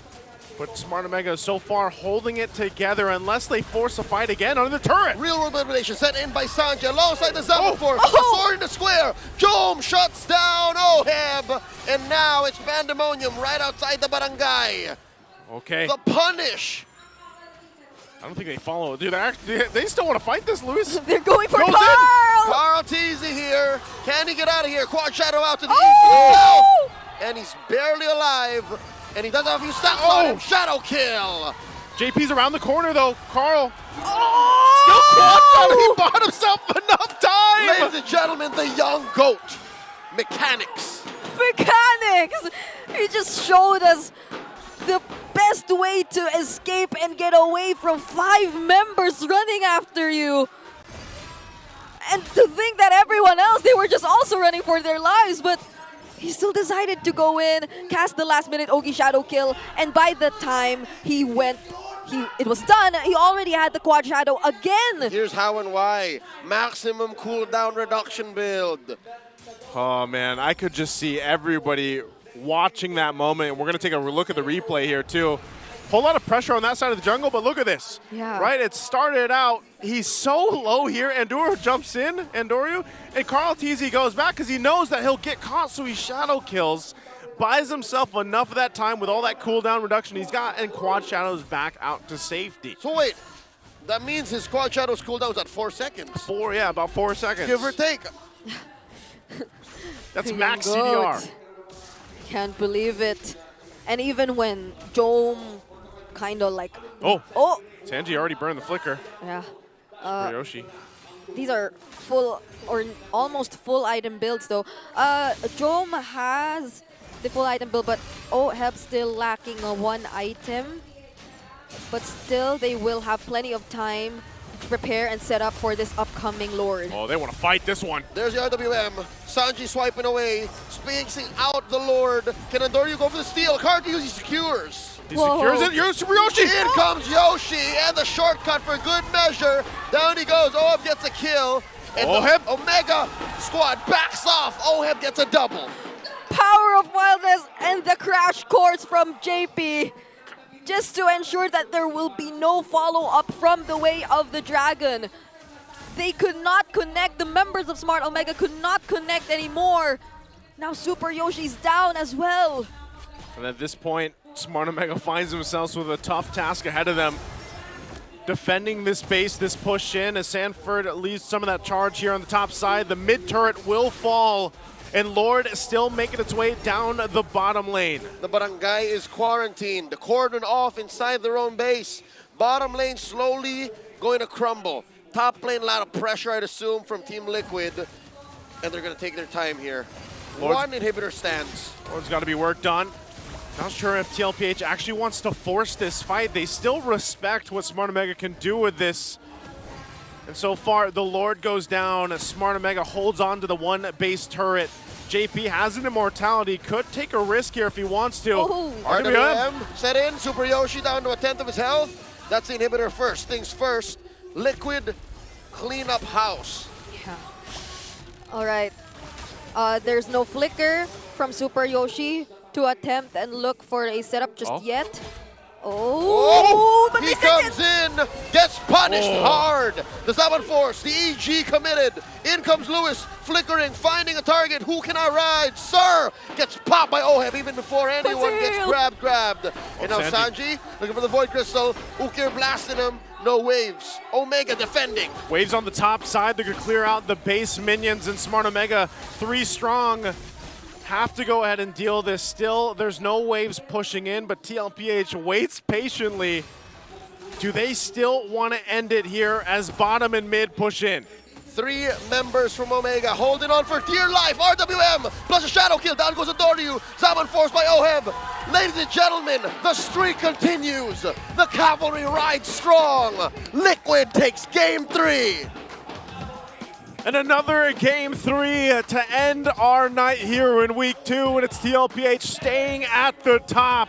But Smart Omega is so far holding it together unless they force a fight again on the turret. Real world manipulation set in by Sanji alongside the Zaman Force. Sword in the square. Jome shuts down OHEB. And now it's pandemonium right outside the barangay. Okay. The punish. I don't think they follow. Dude, they still want to fight this, Lewis. They're going for Goes Carl. Carl TZ here. Can he get out of here? Quad Shadow out to the east and south. And he's barely alive. And he does have a few stats on him. Shadow kill. JP's around the corner, though. Carl. Still quad shot. He bought himself enough time. Ladies and gentlemen, the young GOAT, Mechanics. Mechanics! He just showed us the best way to escape and get away from 5 members running after you. And to think that everyone else, they were just also running for their lives, but he still decided to go in, cast the last-minute Ogi Shadow kill, and by the time it was done, he already had the Quad Shadow again. Here's how and why. Maximum cooldown reduction build. Oh man, I could just see everybody watching that moment. We're gonna take a look at the replay here too. Whole lot of pressure on that side of the jungle, but look at this. Yeah. Right, it started out, he's so low here, Andoryu jumps in, Andoryu, and Carl TZ goes back because he knows that he'll get caught, so he shadow kills, buys himself enough of that time with all that cooldown reduction he's got, and Quad Shadow's back out to safety. So wait, that means his Quad Shadow's cooldown's at 4 seconds. About 4 seconds. Give or take. That's max CDR. Can't believe it. And even when Dome kind of like... Oh, oh, Sanji already burned the flicker. yeah. For Yoshi. These are full or almost full item builds though. Dome has the full item build, but OHEB still lacking a 1 item. But still, they will have plenty of time to prepare and set up for this upcoming Lord. Oh, they want to fight this one. There's the RWM. Sanji swiping away, spacing out the Lord. Can Andoryu go for the steal? Card he secures. He secures it. Yoshi. In comes Yoshi, and the shortcut for good measure. Down he goes. OHEB gets a kill. And OHEB. the Omega squad backs off. OHEB gets a double. Power of Wildness and the crash course from JP. Just to ensure that there will be no follow-up from the way of the dragon. They could not connect. The members of Smart Omega could not connect anymore. Now Super Yoshi's down as well. And at this point, Smart Omega finds themselves with a tough task ahead of them. Defending this base, this push in, as Sanford leaves some of that charge here on the top side. The mid turret will fall, and Lord is still making its way down the bottom lane. The barangay is quarantined, cordoned off inside their own base. Bottom lane slowly going to crumble. Top lane, a lot of pressure, I'd assume, from Team Liquid. And they're going to take their time here. One inhibitor stands. Lord's got to be worked on. Not sure if TLPH actually wants to force this fight. They still respect what Smart Omega can do with this. And so far, the Lord goes down. Smart Omega holds on to the one base turret. JP has an immortality, could take a risk here if he wants to. Oh. RWM set in, Super Yoshi down to 1/10 of his health. That's the inhibitor first. Things first, Liquid clean up house. Yeah. All right. There's no flicker from Super Yoshi to attempt and look for a setup just yet. Oh, but he comes in, gets punished hard. The Saban Force, the EG committed. In comes Lewis, flickering, finding a target. Who can I ride? Sir! Gets popped by OHEB even before anyone gets grabbed. And now Sanji looking for the Void Crystal. Ukir blasting him. No waves. Omega defending. Waves on the top side. They could clear out the base minions, and Smart Omega 3 strong. Have to go ahead and deal this. Still, there's no waves pushing in, but TLPH waits patiently. Do they still want to end it here as bottom and mid push in? 3 members from Omega holding on for dear life. RWM plus a shadow kill. Down goes Andoryu. Zaman forced by OHEB. Ladies and gentlemen, the streak continues. The cavalry rides strong. Liquid takes game 3. And another game 3 to end our night here in week 2, and it's TLPH staying at the top.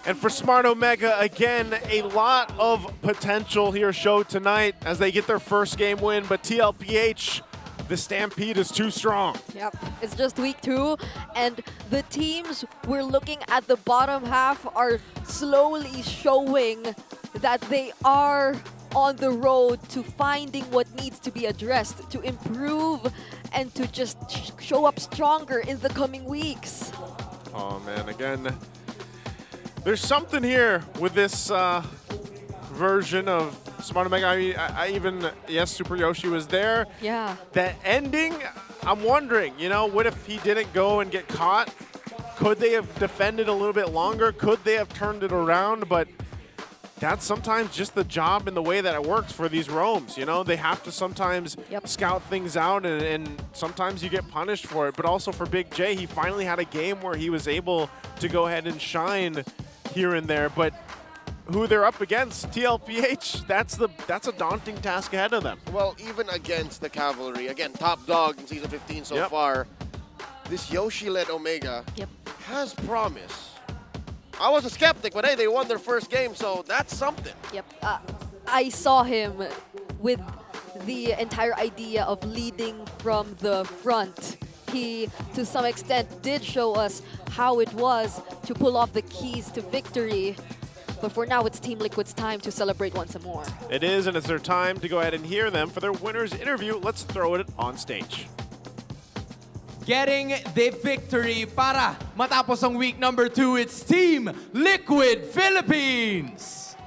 And for Smart Omega, again, a lot of potential here showed tonight as they get their first game win, but TLPH, the Stampede is too strong. Yep, it's just week 2, and the teams we're looking at the bottom half are slowly showing that they are on the road to finding what needs to be addressed, to improve, and to just show up stronger in the coming weeks. Oh man, again, there's something here with this version of Smart Omega. I mean, I even, yes, Super Yoshi was there. Yeah. That ending, I'm wondering, you know, what if he didn't go and get caught? Could they have defended a little bit longer? Could they have turned it around? But that's sometimes just the job and the way that it works for these roams. You know, they have to sometimes scout things out, and sometimes you get punished for it. But also for Big J, he finally had a game where he was able to go ahead and shine here and there. But who they're up against, TLPH, that's a daunting task ahead of them. Well, even against the Cavalry, again, top dog in Season 15 so far, this Yoshi-led Omega has promise. I was a skeptic, but hey, they won their first game, so that's something. Yep. I saw him with the entire idea of leading from the front. He, to some extent, did show us how it was to pull off the keys to victory. But for now, it's Team Liquid's time to celebrate once more. It is, and it's their time to go ahead and hear them for their winner's interview. Let's throw it on stage. Getting the victory para matapos ang week number 2, it's Team Liquid Philippines.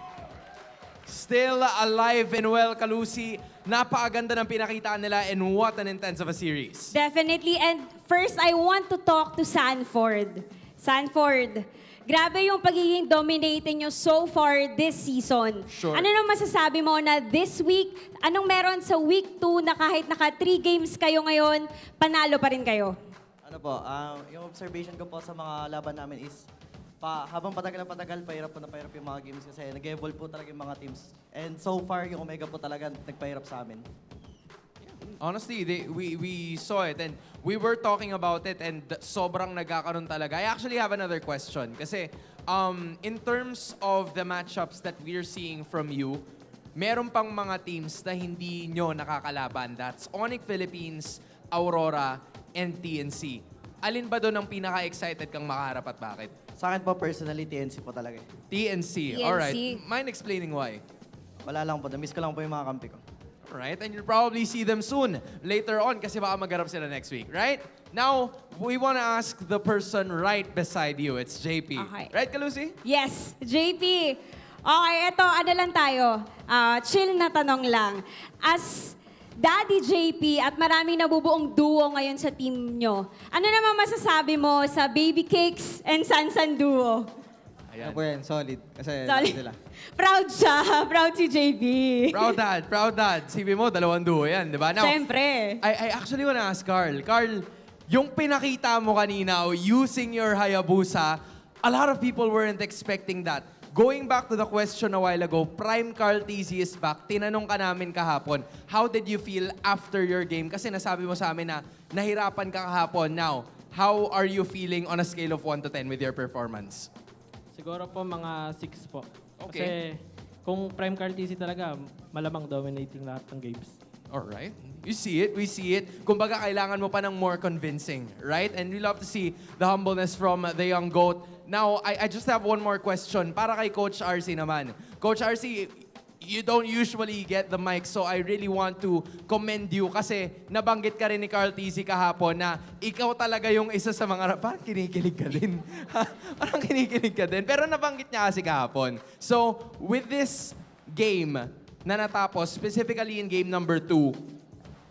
Still alive and well, Kalusi. Napakaganda ng pinakita nila, and what an intense of a series. Definitely. And first, I want to talk to Sanford. Sanford, grabe yung pagiging dominating nyo so far this season. Sure. Ano nang masasabi mo na this week, anong meron sa week 2 na kahit naka 3 games kayo ngayon, panalo pa rin kayo? Ano po, yung observation ko po sa mga laban namin is, habang patagal pahirap yung mga games kasi nag-evolve po talaga yung mga teams. And so far, yung Omega po talaga nagpahirap sa amin. Honestly, we saw it and we were talking about it, and sobrang nagkakaroon talaga. I actually have another question kasi in terms of the matchups that we're seeing from you, meron pang mga teams na hindi nyo nakakalaban. That's Onyx Philippines, Aurora, and TNC. Alin ba doon ang pinaka-excited kang makaharap at bakit? Sa akin po, personally, TNC po talaga. TNC, alright. Mind explaining why? Wala lang po, na-miss ko lang po yung mga kampi ko. Right? And you'll probably see them soon, later on, kasi baka magharap sila next week, right? Now, we want to ask the person right beside you. It's JP. Okay. Right, Kalusi? Yes, JP. Okay, eto, ano lang tayo. Chill na tanong lang. As Daddy JP at maraming nabubuong duo ngayon sa team nyo, ano naman masasabi mo sa Baby Cakes and Sansan duo? Ano po yan, solid. Kasi Solid. sila. Proud siya. Proud si JP. Proud dad, proud dad. Sabi mo, dalawang duo yan, di ba? Now, Siyempre. I actually want to ask Carl. Carl, yung pinakita mo kanina, using your Hayabusa, a lot of people weren't expecting that. Going back to the question a while ago, Prime Carl TZ is back. Tinanong ka namin kahapon, how did you feel after your game? Kasi nasabi mo sa amin na nahirapan ka kahapon. Now, how are you feeling on a scale of 1 to 10 with your performance? Siguro po mga 6 po. Okay. Kasi kung Prime Carl TC talaga, malamang dominating lahat ng games. Alright. You see it, we see it. Kumbaga, kailangan mo pa ng more convincing, right? And we love to see the humbleness from the young GOAT. Now, I just have one more question para kay Coach RC naman. Coach RC, you don't usually get the mic, so I really want to commend you kasi nabanggit ka rin ni Carl TZ kahapon na ikaw talaga yung isa sa mga... Parang kinikilig ka din. Parang kinikilig ka din. Pero nabanggit niya kasi kahapon. So, with this game na natapos, specifically in game number 2,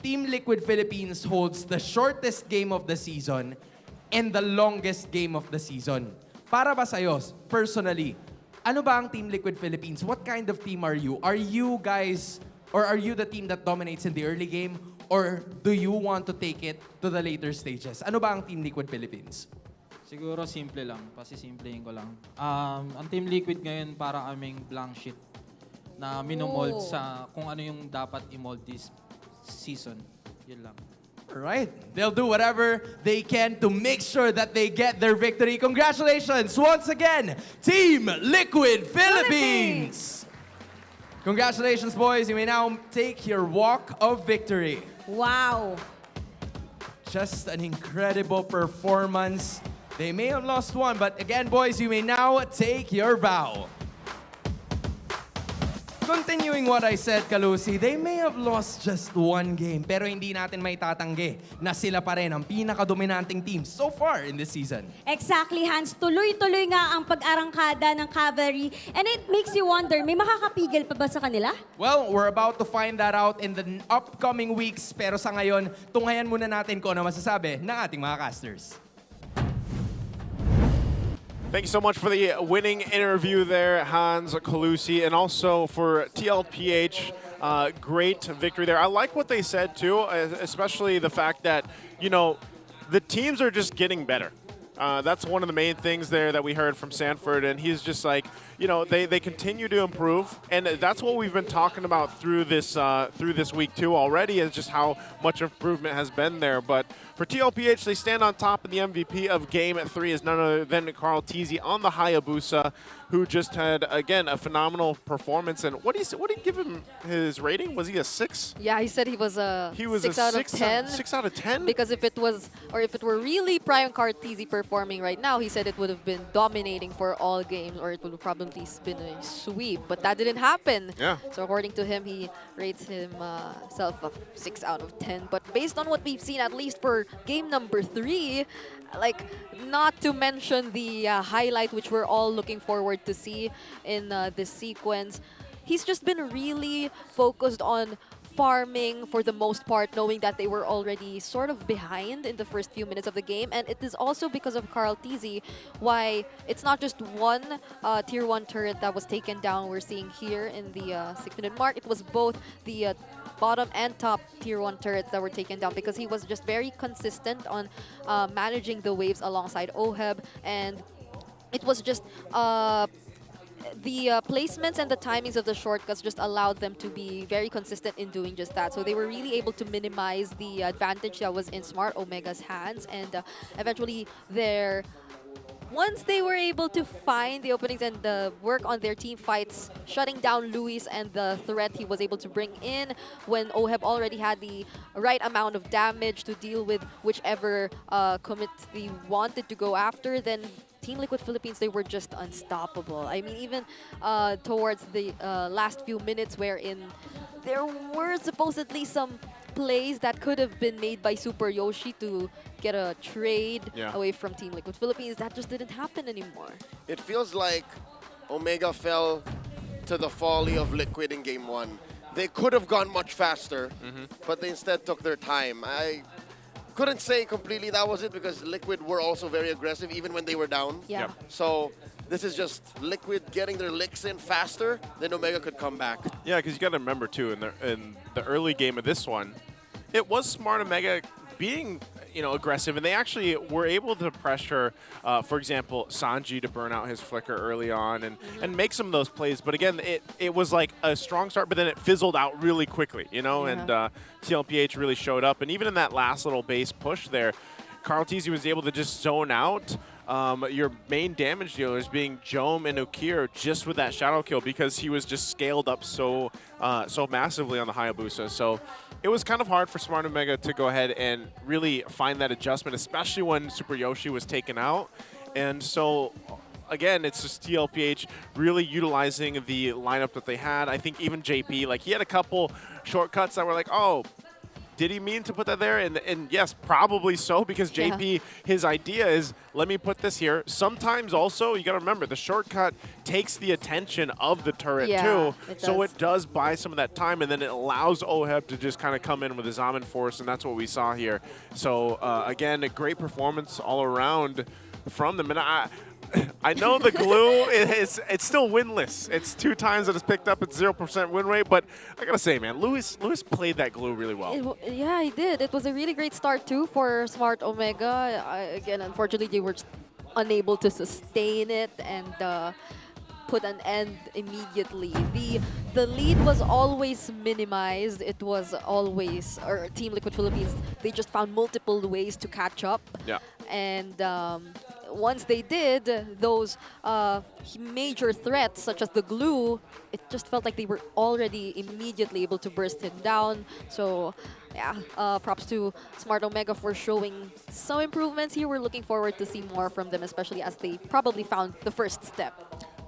Team Liquid Philippines holds the shortest game of the season and the longest game of the season. Para ba sa'yo, personally, ano ba ang Team Liquid Philippines? What kind of team are you? Are you guys, or are you the team that dominates in the early game? Or do you want to take it to the later stages? Ano ba ang Team Liquid Philippines? Siguro simple lang, pasisimplihin ko lang. Ang Team Liquid ngayon para aming blank sheet na minomold sa kung ano yung dapat i-mold this season. Yun lang. Alright, they'll do whatever they can to make sure that they get their victory. Congratulations once again, Team Liquid Philippines! Congratulations, boys. You may now take your walk of victory. Wow. Just an incredible performance. They may have lost one, but again, boys, you may now take your bow. Continuing what I said, Kalusi, they may have lost just one game, pero hindi natin may tatanggi na sila pa rin ang pinaka-dominanting team so far in this season. Exactly, Hans. Tuloy-tuloy nga ang pag-arangkada ng Cavalry. And it makes you wonder, may makakapigil pa ba sa kanila? Well, we're about to find that out in the upcoming weeks. Pero sa ngayon, tunghayan muna natin kung ano masasabi ng ating mga casters. Thank you so much for the winning interview there, Hans Calusi, and also for TLPH. Great victory there. I like what they said too, especially the fact that, you know, the teams are just getting better. That's one of the main things there that we heard from Sanford, and he's just like, you know, they continue to improve, and that's what we've been talking about through this week too already, is just how much improvement has been there. But for TLPH, they stand on top, and the MVP of Game 3 is none other than Carl Teasy on the Hayabusa, who just had, again, a phenomenal performance. And what did he give him his rating? Was he a 6? Yeah, he said he was a 6 a out of 10. 6 out of 10? Because if it were really Prime Cartesi performing right now, he said it would have been dominating for all games, or it would have probably been a sweep. But that didn't happen. Yeah. So according to him, he rates himself a 6 out of 10. But based on what we've seen, at least for game number 3, like, not to mention the highlight, which we're all looking forward to see in this sequence, he's just been really focused on farming for the most part, knowing that they were already sort of behind in the first few minutes of the game. And it is also because of Carl Teasy why it's not just one Tier 1 turret that was taken down we're seeing here in the 6-minute mark. It was both the bottom and top Tier 1 turrets that were taken down, because he was just very consistent on managing the waves alongside Oheb, and it was just the placements and the timings of the shortcuts just allowed them to be very consistent in doing just that. So they were really able to minimize the advantage that was in Smart Omega's hands, and eventually once they were able to find the openings and work on their team fights, shutting down Luis and the threat he was able to bring in when Oheb already had the right amount of damage to deal with whichever commit they wanted to go after, then Team Liquid Philippines, they were just unstoppable. I mean, even towards the last few minutes, wherein there were supposedly some plays that could have been made by Super Yoshi to get a trade away from Team Liquid Philippines. That just didn't happen anymore. It feels like Omega fell to the folly of Liquid in Game 1. They could have gone much faster, but they instead took their time. I couldn't say completely that was it, because Liquid were also very aggressive even when they were down. Yeah. Yep. So this is just Liquid getting their licks in faster, then Omega could come back. Yeah, because you got to remember too, in the early game of this one, it was Smart Omega being, you know, aggressive, and they actually were able to pressure, for example, Sanji to burn out his flicker early on and make some of those plays. But again, it was like a strong start, but then it fizzled out really quickly, you know, and TLPH really showed up. And even in that last little base push there, Carl Teasy was able to just zone out your main damage dealers, being Jome and Ukir, just with that shadow kill, because he was just scaled up so massively on the Hayabusa. So it was kind of hard for Smart Omega to go ahead and really find that adjustment, especially when Super Yoshi was taken out. And so, again, it's just TLPH really utilizing the lineup that they had. I think even JP, like, he had a couple shortcuts that were like, oh, did he mean to put that there? And yes, probably so, because JP, his idea is, let me put this here. Sometimes also, you got to remember, the shortcut takes the attention of the turret too. So it does buy some of that time, and then it allows Oheb to just kind of come in with his Amin force, and that's what we saw here. So again, a great performance all around from them. And I know the glue, it's still winless. It's 2 times that it's picked up. It's 0% win rate, but I gotta say, man, Luis played that glue really well. Yeah, he did. It was a really great start too for Smart Omega. Again, unfortunately, they were just unable to sustain it and put an end immediately. The lead was always minimized. It was always, or Team Liquid Philippines, they just found multiple ways to catch up. Yeah. And once they did, those major threats, such as the glue, it just felt like they were already immediately able to burst him down. So, yeah, props to Smart Omega for showing some improvements here. We're looking forward to see more from them, especially as they probably found the first step.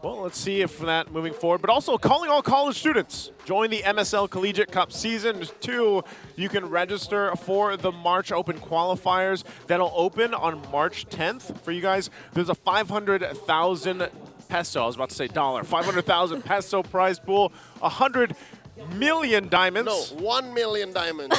Well, let's see if that moving forward, but also calling all college students. Join the MSL Collegiate Cup Season 2. You can register for the March Open qualifiers. That'll open on March 10th for you guys. There's a 500,000 peso, I was about to say dollar, 500,000 peso prize pool, 100 million diamonds. No, 1 million diamonds.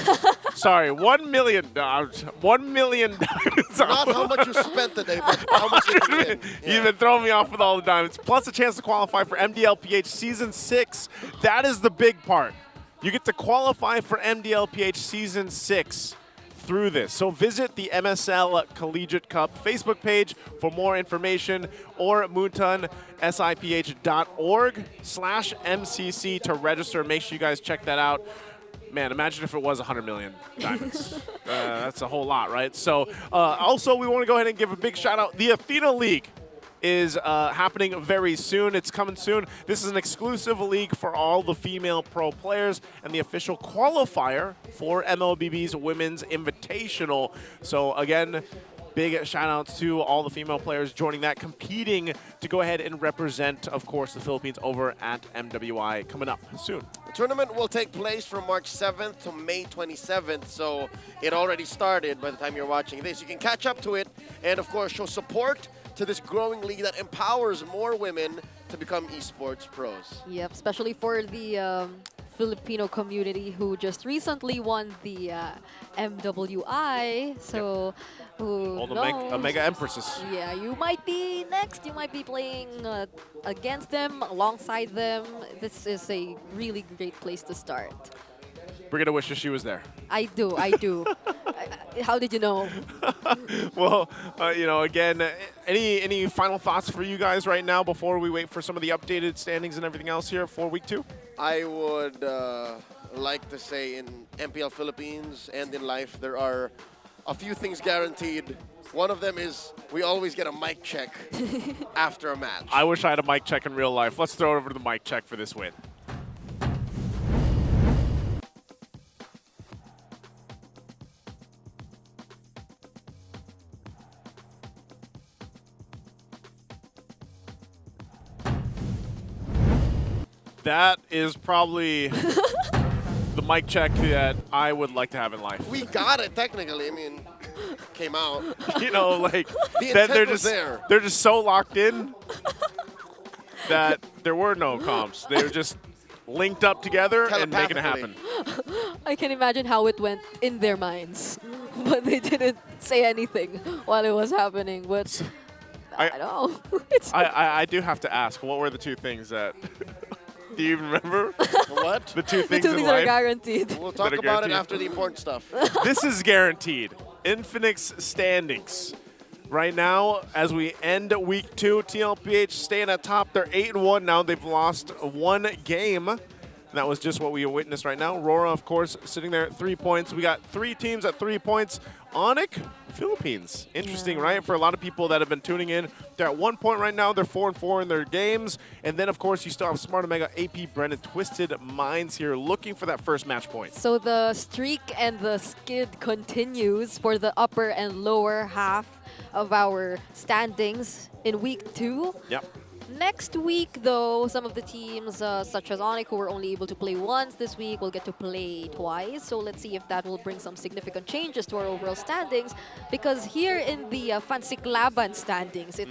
Sorry, 1 million. 1 million diamonds. Not how much you spent today, but how much you can win. You've been throwing me off with all the diamonds. Plus a chance to qualify for MDLPH Season 6. That is the big part. You get to qualify for MDLPH Season 6 through this. So visit the MSL Collegiate Cup Facebook page for more information, or moontunsiph.org/MCC to register. Make sure you guys check that out. Man, imagine if it was 100 million diamonds. That's a whole lot, right? So also, we want to go ahead and give a big shout out. The Athena League is happening very soon. It's coming soon. This is an exclusive league for all the female pro players and the official qualifier for MLBB's Women's Invitational. So again, big shout outs to all the female players joining that, competing to go ahead and represent, of course, the Philippines over at MWI coming up soon. The tournament will take place from March 7th to May 27th, so it already started by the time you're watching this. You can catch up to it and, of course, show support to this growing league that empowers more women to become esports pros. Yep, especially for the Filipino community who just recently won the MWI. So, who All the knows? mega empresses. Yeah, you might be next. You might be playing against them, alongside them. This is a really great place to start. Brigitte wishes she was there. I do. How did you know? Well, you know, again, any final thoughts for you guys right now before we wait for some of the updated standings and everything else here for week 2? I would like to say in MPL Philippines and in life, there are a few things guaranteed. One of them is we always get a mic check after a match. I wish I had a mic check in real life. Let's throw it over to the mic check for this win. That is probably the mic check that I would like to have in life. We got it technically. I mean, came out. You know, like the that intent was there. They're just so locked in that there were no comps. They were just linked up together and making it happen. I can imagine how it went in their minds, but they didn't say anything while it was happening. But I don't know. I do have to ask, what were the two things that... Do you even remember? What? The two things the two in things life are guaranteed. We'll talk about guaranteed. it after the important stuff. This is guaranteed. Infinix standings. Right now, as we end week 2, TLPH staying at top. They're 8-1 now. They've lost 1 game. And that was just what we witnessed right now. Aurora, of course, sitting there at 3 points. We got 3 teams at 3 points. Onyx, Philippines. Interesting, right? For a lot of people that have been tuning in, they're at 1 point right now. They're 4-4 in their games. And then, of course, you still have Smart Omega, AP, Brennan, Twisted Minds here looking for that first match point. So the streak and the skid continues for the upper and lower half of our standings in week 2. Yep. Next week, though, some of the teams, such as Onyx, who were only able to play once this week, will get to play twice. So let's see if that will bring some significant changes to our overall standings. Because here in the Fansiklaban standings, it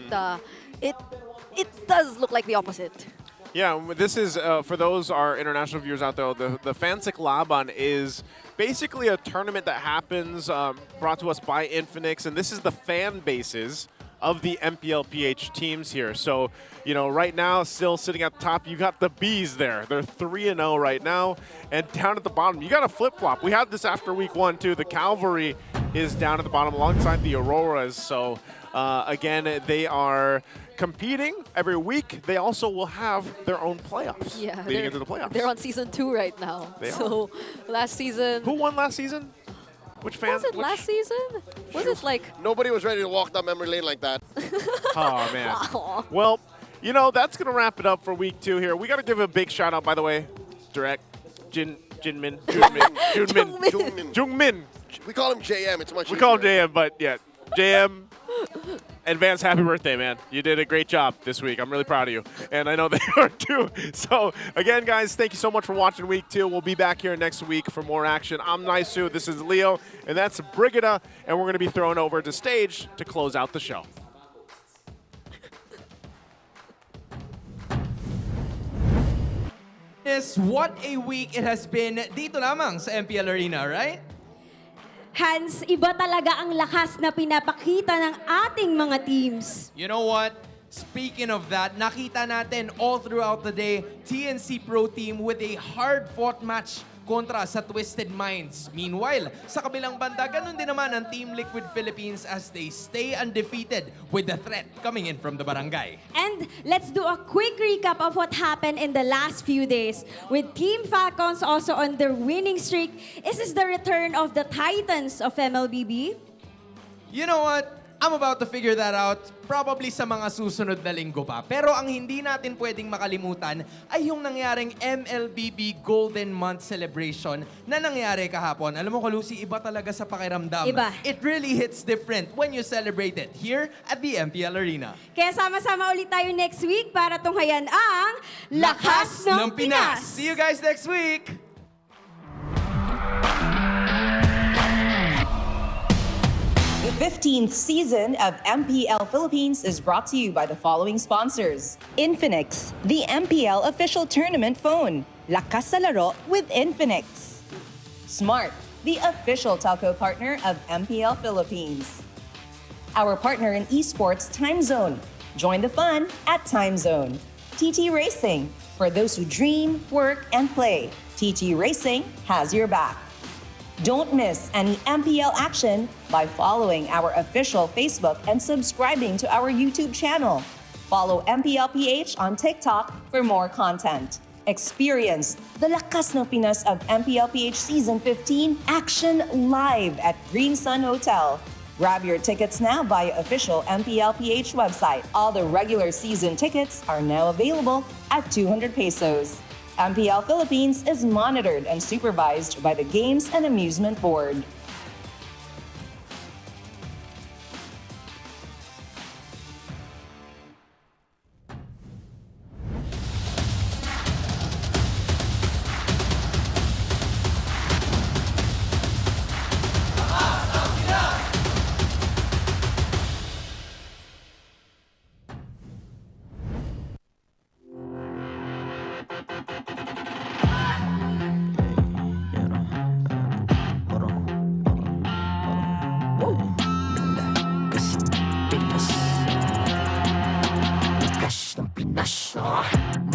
does look like the opposite. Yeah, this is, for those our international viewers out there, the Fansiklaban is basically a tournament that happens, brought to us by Infinix, and this is the fan bases of the MPLPH teams here. So, you know, right now, still sitting at the top, you got the Bees there. They're 3-0 right now. And down at the bottom, you got a flip-flop. We had this after week 1, too. The Cavalry is down at the bottom alongside the Auroras. So, again, they are competing every week. They also will have their own playoffs leading into the playoffs. They're on season 2 right now. So last season... Who won last season? Which fan? Was it last season? Was it like... Nobody was ready to walk down memory lane like that. Oh, man. Well, you know, that's going to wrap it up for week 2 here. We got to give a big shout out, by the way. Direct. Jungmin. We call him JM. It's much We call him JM, but yeah. JM, advance happy birthday, man. You did a great job this week. I'm really proud of you. And I know they are too. So, again, guys, thank you so much for watching week 2. We'll be back here next week for more action. I'm Naisu. This is Leo. And that's Brigitte. And we're going to be thrown over to stage to close out the show. Is what a week it has been dito lamang sa MPL Arena, right? Hans, iba talaga ang lakas na pinapakita ng ating mga teams. You know what? Speaking of that, nakita natin all throughout the day, TNC Pro Team with a hard-fought match kontra sa Twisted Minds. Meanwhile, sa kabilang banda, ganun din naman ang Team Liquid Philippines as they stay undefeated with the threat coming in from the barangay. And let's do a quick recap of what happened in the last few days. With Team Falcons also on their winning streak, is this the return of the Titans of MLBB? You know what? I'm about to figure that out probably sa mga susunod na linggo pa. Pero ang hindi natin pwedeng makalimutan ay yung nangyaring MLBB Golden Month Celebration na nangyari kahapon. Alam mo, Lucy, iba talaga sa pakiramdam. Iba. It really hits different when you celebrate it here at the MPL Arena. Kaya sama-sama ulit tayo next week para tunghayan ang Lakas ng Pinas! See you guys next week! The 15th season of MPL Philippines is brought to you by the following sponsors. Infinix, the MPL official tournament phone. Lakas sa laro with Infinix. Smart, the official telco partner of MPL Philippines. Our partner in esports, Time Zone. Join the fun at Time Zone. TT Racing, for those who dream, work, and play. TT Racing has your back. Don't miss any MPL action by following our official Facebook and subscribing to our YouTube channel. Follow MPLPH on TikTok for more content. Experience the Lakas ng Pinas of MPLPH Season 15 action live at Green Sun Hotel. Grab your tickets now via official MPLPH website. All the regular season tickets are now available at 200 pesos. MPL Philippines is monitored and supervised by the Games and Amusement Board.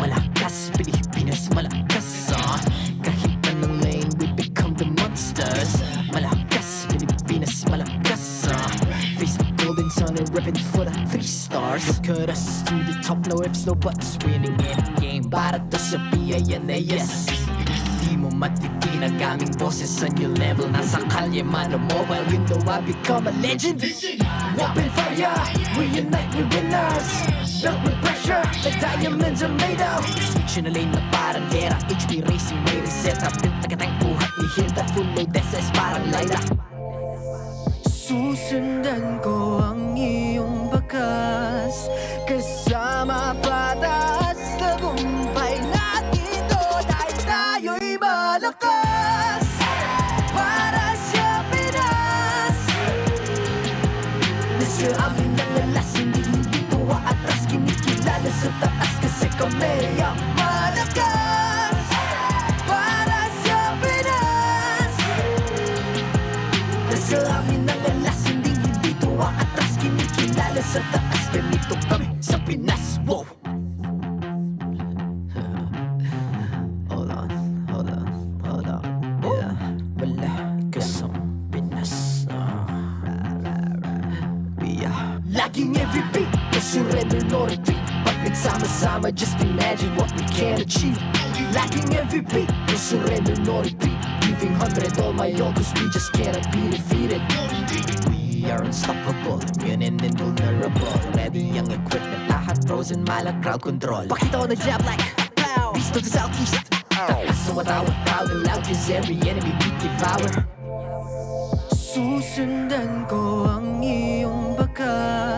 Malakas, Pilipinas, malakas Kahit anong lane, we become the monsters. Malakas, Pilipinas, malakas Face the golden sun and ribbon for the 3 stars. Look at us to the top, no ifs, no buts. Winning any game, para to sa PIN na yes. Di mo matitinan kaming boses sa new level. Nasa kalye man o mobile, you know I become a legend. Open fire, we unite, we winners. Built with pressure, the diamonds are made of. Switch na lane na parang gera. HP Racing may reset up. Built agad ang buhat ni Hilda. Full load SS parang Laila. Susundan ko ang iyong bakas. Kasama patas. Tagumpay natin to. Dahil tayo'y malakas. Para sa Pinas. Nasa amin ang alas. Hindi tuwa atras. Kinikilala sa taas kasi kami ang malakas. Para sa Pinas. Nasa amin ang alas. Hindi tuwa atras. Kinikilala sa taas. Ganito kami sa Pinas. Wow! Hold on. Yeah. Malakas ang Pinas. We are laging every beat. No surrender, no retreat. Pag nagsama-sama, just imagine what we can achieve. Laging every beat. No surrender, no retreat. Giving 100 all my all, cause we just cannot be defeated. We are unstoppable, immune and invulnerable. Ready ang equipment, lahat frozen, malang crowd control. Pakita ko na jab like pow. East to the southeast. So what I would proud and loud, cause every enemy we devour. Susundan ko ang iyong bakas.